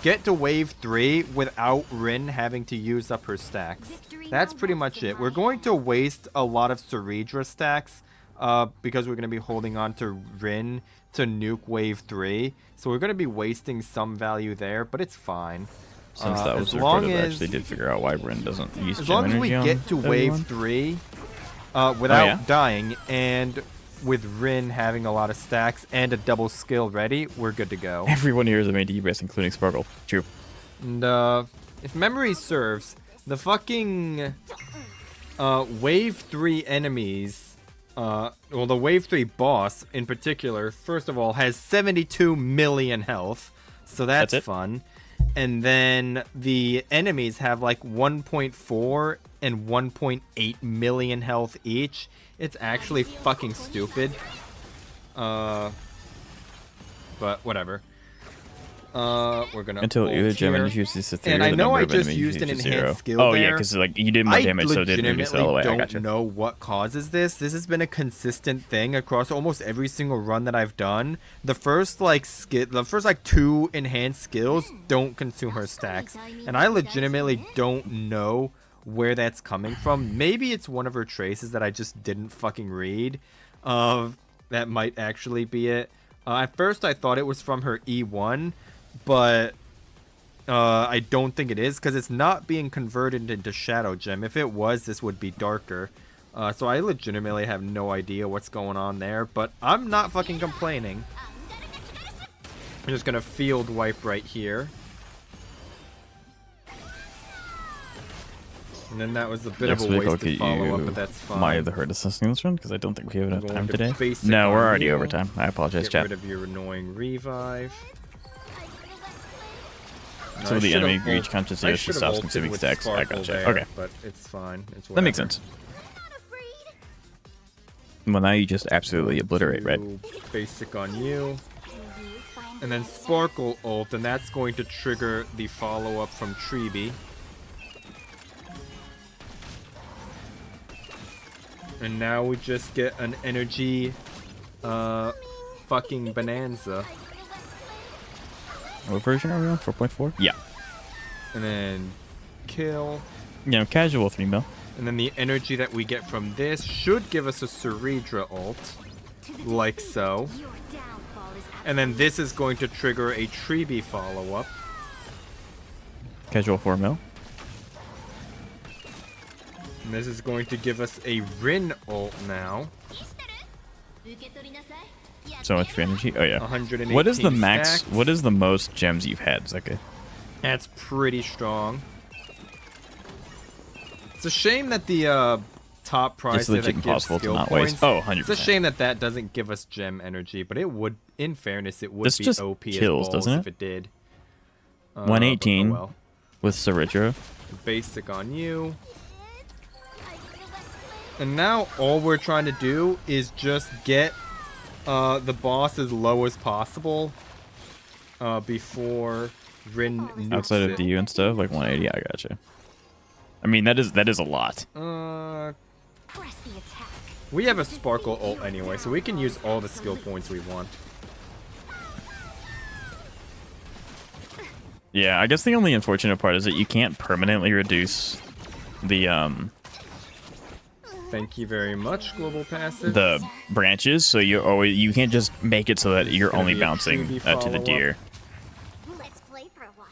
get to wave 3 without Rin having to use up her stacks. That's pretty much it. We're going to waste a lot of Ceredra stacks because we're going to be holding on to Rin to nuke wave 3. So we're going to be wasting some value there, but it's fine. Since that was as the long recorded, I as actually did figure out why Rin doesn't use as gem long as we energy get to on wave everyone. 3 without yeah? dying, and with Rin having a lot of stacks and a double skill ready, we're good to go. Everyone here is a main DPS, including Sparkle. True. And if memory serves, the fucking wave 3 enemies, well, the wave 3 boss in particular, first of all, has 72 million health, so that's fun. And then the enemies have like 1.4 and 1.8 million health each. It's actually fucking stupid. But whatever. We're gonna Until ult either gem here. energy uses to 3 And or I the know number I of just enemies used an uses enhanced 0. skill Oh there. yeah, because like you did more damage, so it didn't really sell away. I don't gotcha. know what causes this. This has been a consistent thing across almost every single run that I've done. The first like 2 enhanced skills don't consume her stacks, and I legitimately don't know where that's coming from. Maybe it's one of her traces that I just didn't fucking read. That might actually be it. At first I thought it was from her E1, but I don't think it is, because it's not being converted into Shadow Gem. If it was, this would be darker. So I legitimately have no idea what's going on there, but I'm not fucking complaining. I'm just gonna field wipe right here. And then that was a bit of a wasted follow-up, but that's fine. Maya the Herd assessing this one, because I don't think we have enough Going time to today. basic No, we're on already you. over time. I apologize, Get chat. rid of your annoying revive. Some of the should've enemy ult- reach conscious I here, she should've stops ulted consuming with stacks. I Sparkle gotcha. there, Okay. But it's fine. It's That makes whatever. sense. Well, now you just absolutely obliterate, right? Basic on you. And then Sparkle ult, and that's going to trigger the follow-up from Treeby. And now we just get an energy fucking bonanza. What version are we on? 4.4? Yeah. And then kill. Casual 3 mil. And then the energy that we get from this should give us a Ceredra ult. Like so. And then this is going to trigger a Treeby follow-up. Casual 4 mil. And this is going to give us a Rin ult now. So much for energy. Oh yeah. 118 What is the max? stacks. What is the most gems you've had, Zeka? That's pretty strong. It's a shame that the top prize It's there legit that gives impossible to skill not points. waste. Oh, 100%. It's a shame that that doesn't give us gem energy, but it would. In fairness, it would This be just OP kills, as balls doesn't if it did. 118 but oh well. with Ceredra. Basic on you. And now all we're trying to do is just get the boss as low as possible before Rin nukes Outside of it. DU and stuff, like 180. I gotcha. I mean, that is a lot. Press the attack. We have a Sparkle ult anyway, so we can use all the skill points we want. Yeah, I guess the only unfortunate part is that you can't permanently reduce the Thank you very much, Global Passive. the branches, so you can't just make it so that you're only be a bouncing QB to the follow-up. deer. Let's play for a while.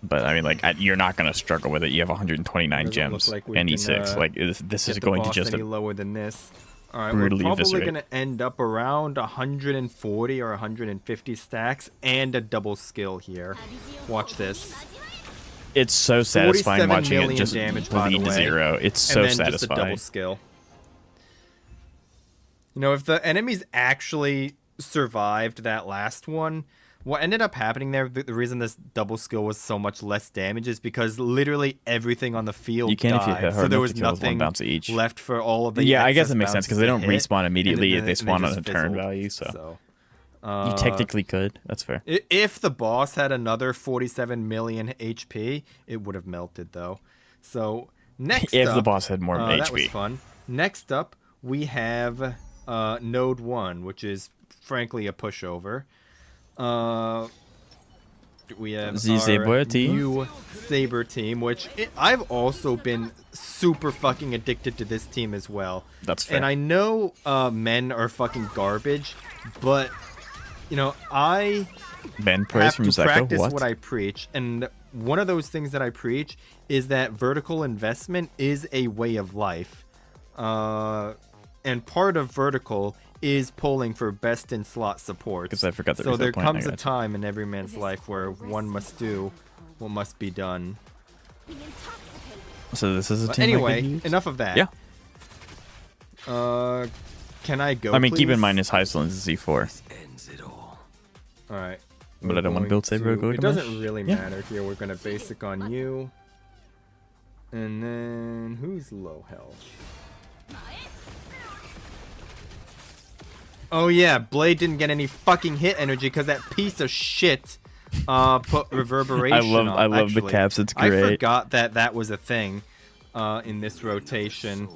But I mean, like, you're not gonna struggle with it. You have 129 Doesn't look gems like we and can, E6. Like this is get the going to boss just any lower than this. All right, we're brutally probably eviscerate. gonna end up around 140 or 150 stacks and a double skill here. Watch this. It's so satisfying 47 watching it million just damage, by the bleed to way. zero. It's so and then just a satisfying. double skill. You know, if the enemies actually survived that last one, what ended up happening there, the reason this double skill was so much less damage is because literally everything on the field You can died. if you hit hard so there enough was to kill with one nothing bounce each. left for all of the Yeah, I guess excess it makes sense because bounces they to don't hit, respawn immediately. and They then spawn on just a turn fizzled. value, so So, you technically could. That's fair. If the boss had another 47 million HP, it would have melted though. So next If up, the boss had more that was HP. fun. Next up, we have Node 1, which is frankly a pushover. We have The our Saber team. new Saber team, which I've also been super fucking addicted to this team as well. That's fair. And I know men are fucking garbage, but you know, I Ben praise have from to Zeko. practice What? what I preach, and one of those things that I preach is that vertical investment is a way of life, and part of vertical is polling for best in slot support. Because I forgot there So was that there point. I comes a got you. time in every man's life where one must do what must be done. So this is a But team. I anyway, could use? enough of that. Yeah. Can I go? I mean, keep in please? mind his Highland is Z4. All right. But We're I don't want to going build Saber to- go It to doesn't mesh. really Yeah. matter here. We're gonna basic on you. And then who's low health? Oh yeah, Blade didn't get any fucking hit energy because that piece of shit put reverberation on. I love the actually. caps, it's I great. forgot that was a thing in this rotation.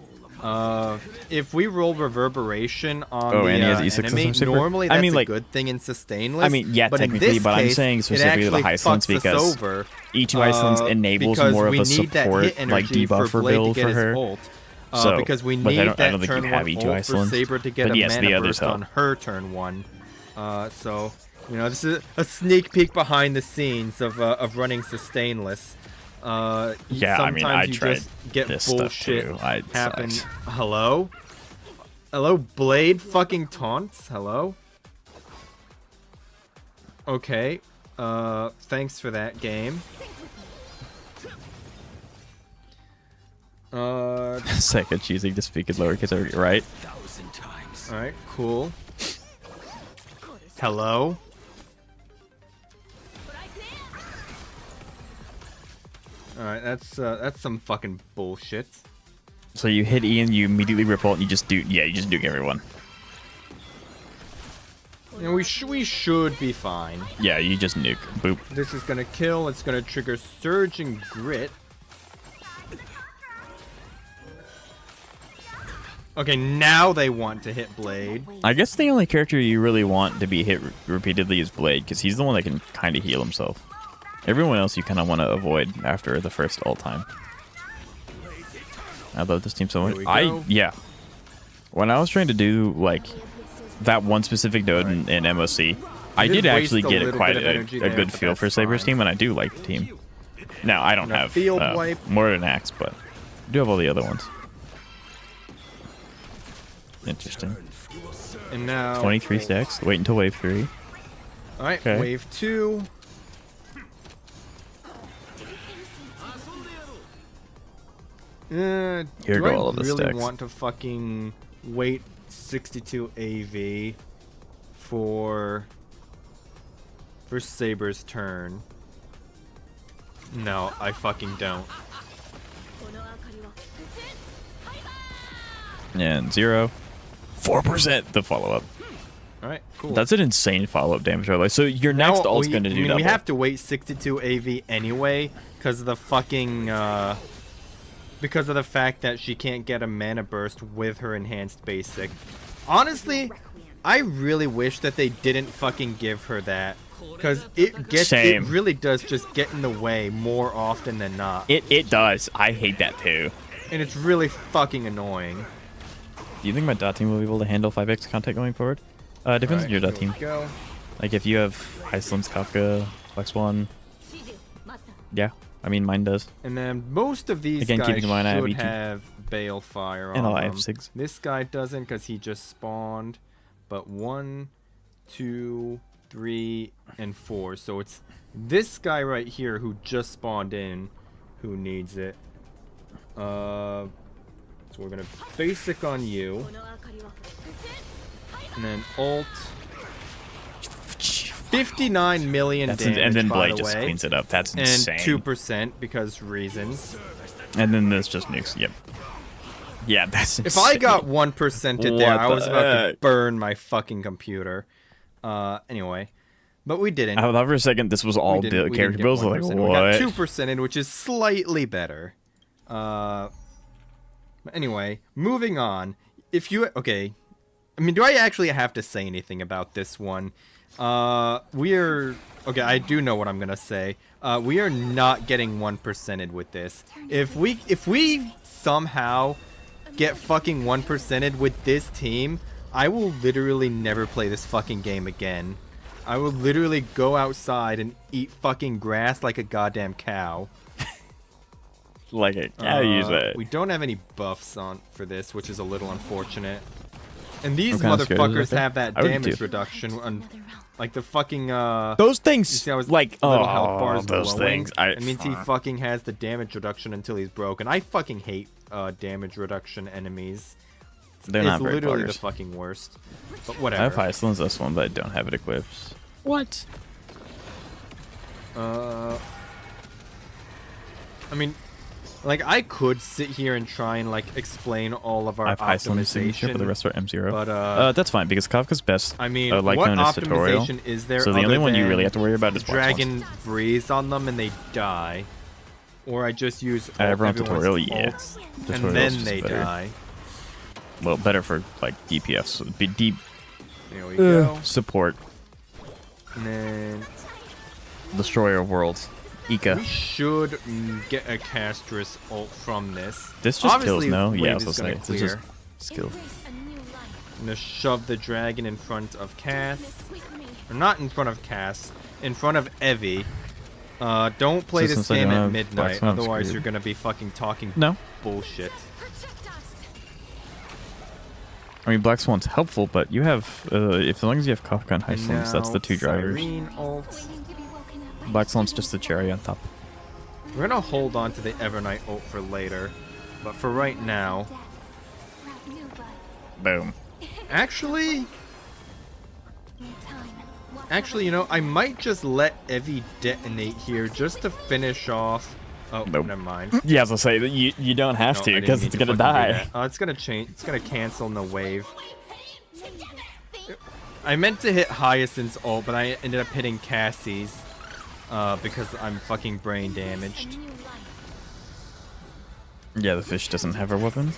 If we roll reverberation on Oh, the and he has E6 enemy, as super? normally I that's mean, a like- good thing in sustainless. I mean, yeah, but in technically, this but I'm case, saying it specifically the actually Highlands fucks us because over, E2 Icelands enables because more of we a need that support, hit like energy debuffer for Blade build to get for his her. ult. So, Because we but need I don't that think you turn have 1 E2 ult for Icelands. Saber to get But a yes, the mana others burst help. on her turn 1. So, you know, this is a sneak peek behind the scenes of running sustainless. Yeah, I mean, sometimes I you tried just get this stuff bullshit too. I happen. sucked. Hello? Hello, Blade fucking taunts? Hello? Okay. Thanks for that game. Second choosing to speak in lowercase, right? Alright, cool. Hello? Alright, that's some fucking bullshit. So you hit E and you immediately rip ult and you just nuke everyone. You know, we should be fine. Yeah, you just nuke. Boop. This is gonna kill, it's gonna trigger Surge and Grit. Okay, now they want to hit Blade. I guess the only character you really want to be hit repeatedly is Blade, because he's the one that can kind of heal himself. Everyone else you kind of want to avoid after the first ult time. I love this team so much. Yeah. When I was trying to do like that one specific node in MOC, I did actually get quite a good feel for Saber's team, and I do like the team. Now I don't have field wipe. more than Axe, but I do have all the other ones. Interesting. And now 23 stacks. Wait until wave 3. Alright, Okay. wave 2. Here do go I all of the really stacks. want to fucking wait 62 AV for Saber's turn? No, I fucking don't. And 0. 4% the follow-up. Alright, cool. That's an insane follow-up damage, by the way. So your next ult's going to do double. We have to wait 62 AV anyway, because of the fucking, because of the fact that she can't get a mana burst with her enhanced basic. Honestly, I really wish that they didn't fucking give her that. Because it really does just get in the way more often than not. It does. I hate that too. And it's really fucking annoying. Do you think my dot team will be able to handle 5x content going forward? Depends on your dot team. Go. Like if you have Iceland's Kafka, Flex 1. Yeah, I mean mine does. And then most of these guys keeping in mind, should have Balefire on and I them. have Sigs. This guy doesn't because he just spawned. But 1, 2, 3, and 4. So it's this guy right here who just spawned in who needs it. So we're gonna basic on you. And then ult. 59 million damage, and then by Blade the just way. cleans it up. That's insane. And 2% because reasons. And then this just nukes. Yep. Yeah, that's insane. If I got 1% there, I was about to burn my fucking computer. Anyway. But we didn't. I thought for a second this was all the character builds. Like, what? We got 2%, which is slightly better. But anyway, moving on. If you... Okay. I mean, do I actually have to say anything about this one? We're... Okay, I do know what I'm gonna say. We are not getting 1%ed with this. If we somehow get fucking 1%ed with this team, I will literally never play this fucking game again. I will literally go outside and eat fucking grass like a goddamn cow. Like a cow, you say. We don't have any buffs on for this, which is a little unfortunate. And these motherfuckers have that damage reduction on, like the fucking those things, like little health bars those glowing. things. It means he fucking has the damage reduction until he's broken. I fucking hate damage reduction enemies. They're not very literally buggers. the fucking worst. But whatever. I have Iceland's this one, but I don't have it equipped. What? I mean, like I could sit here and try and like explain all of our I have Iceland's signature for the rest of our M0. But that's fine because Kafka's best. I mean, like what known as tutorial. optimization is there? So the only one you really have to worry about is Dragon breeze on them and they die, or I just use everyone tutorial, ults, yeah, and then they die. Well, better for like DPS, so be deep. There we go. Support. And then Destroyer of Worlds. Ika. We should get a Castress ult from this. This just Obviously, kills, no? Wave Yeah, I is was gonna gonna say, clear. it's just skill. I'm gonna shove the dragon in front of Cass. Or not in front of Cass, in front of Evie. Don't play this game at midnight, otherwise you're gonna be fucking talking bullshit. I mean, Black Swan's helpful, but you have, as long as you have Kafka and Icelands, that's the two drivers. Black Swan's just the cherry on top. We're gonna hold on to the Evernight ult for later, but for right now... Boom. Actually, you know, I might just let Evie detonate here just to finish off... Oh, nope. Never mind. Yeah, as I say, you don't have to, because it's gonna die. It's gonna change. It's gonna cancel no wave. I meant to hit Hyacinth's ult, but I ended up hitting Cassie's. Because I'm fucking brain damaged. Yeah, the fish doesn't have her weapon.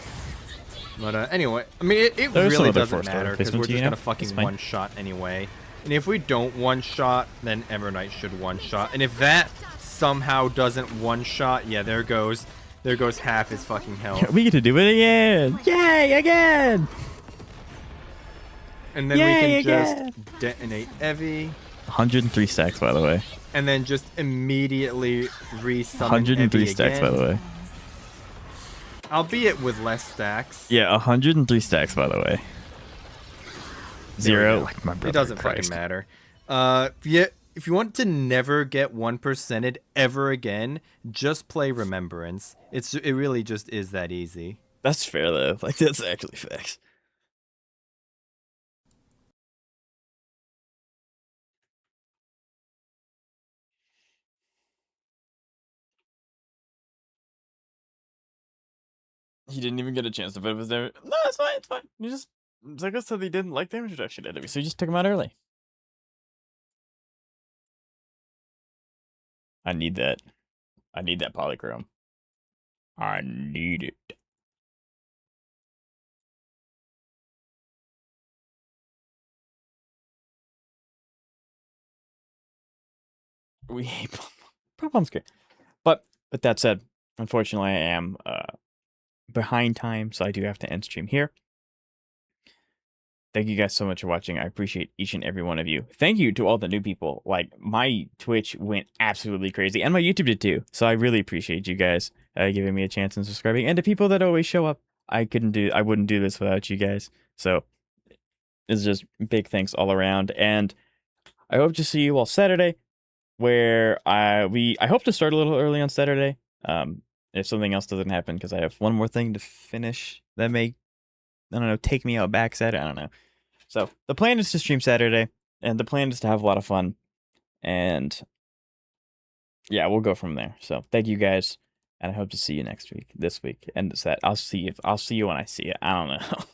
But anyway, I mean, it really doesn't matter because we're just gonna fucking one-shot anyway. And if we don't one-shot, then Evernight should one-shot. And if that somehow doesn't one-shot, yeah, there goes half his fucking health. Yeah, we get to do it again! Yay, again! And then we can just detonate Evie. 103 stacks, by the way. And then just immediately resummon 103 Evie stacks, again. by the way. Albeit with less stacks. Yeah, 103 stacks, by the way. 0, like my brother. It doesn't fucking matter. Yeah, if you want to never get 1%ed ever again, just play Remembrance. It really just is that easy. That's fair though. Like that's actually facts. He didn't even get a chance to put his there. No, it's fine. It's fine. You just like I said, he didn't like the introduction enemy, so you just took him out early. I need that. I need that polychrome. I need it. We hate Pom-Pom's great. But with that said, unfortunately, I am behind time, so I do have to end stream here. Thank you guys so much for watching. I appreciate each and every one of you. Thank you to all the new people. Like, my Twitch went absolutely crazy, and my YouTube did too. So I really appreciate you guys giving me a chance and subscribing. And to people that always show up, I wouldn't do this without you guys. So it's just big thanks all around. And I hope to see you all Saturday, where I hope to start a little early on Saturday. If something else doesn't happen, because I have one more thing to finish that may, I don't know, take me out back Saturday. I don't know. So the plan is to stream Saturday, and the plan is to have a lot of fun, and yeah, we'll go from there. So thank you guys, and I hope to see you this week, and I'll see you when I see you. I don't know.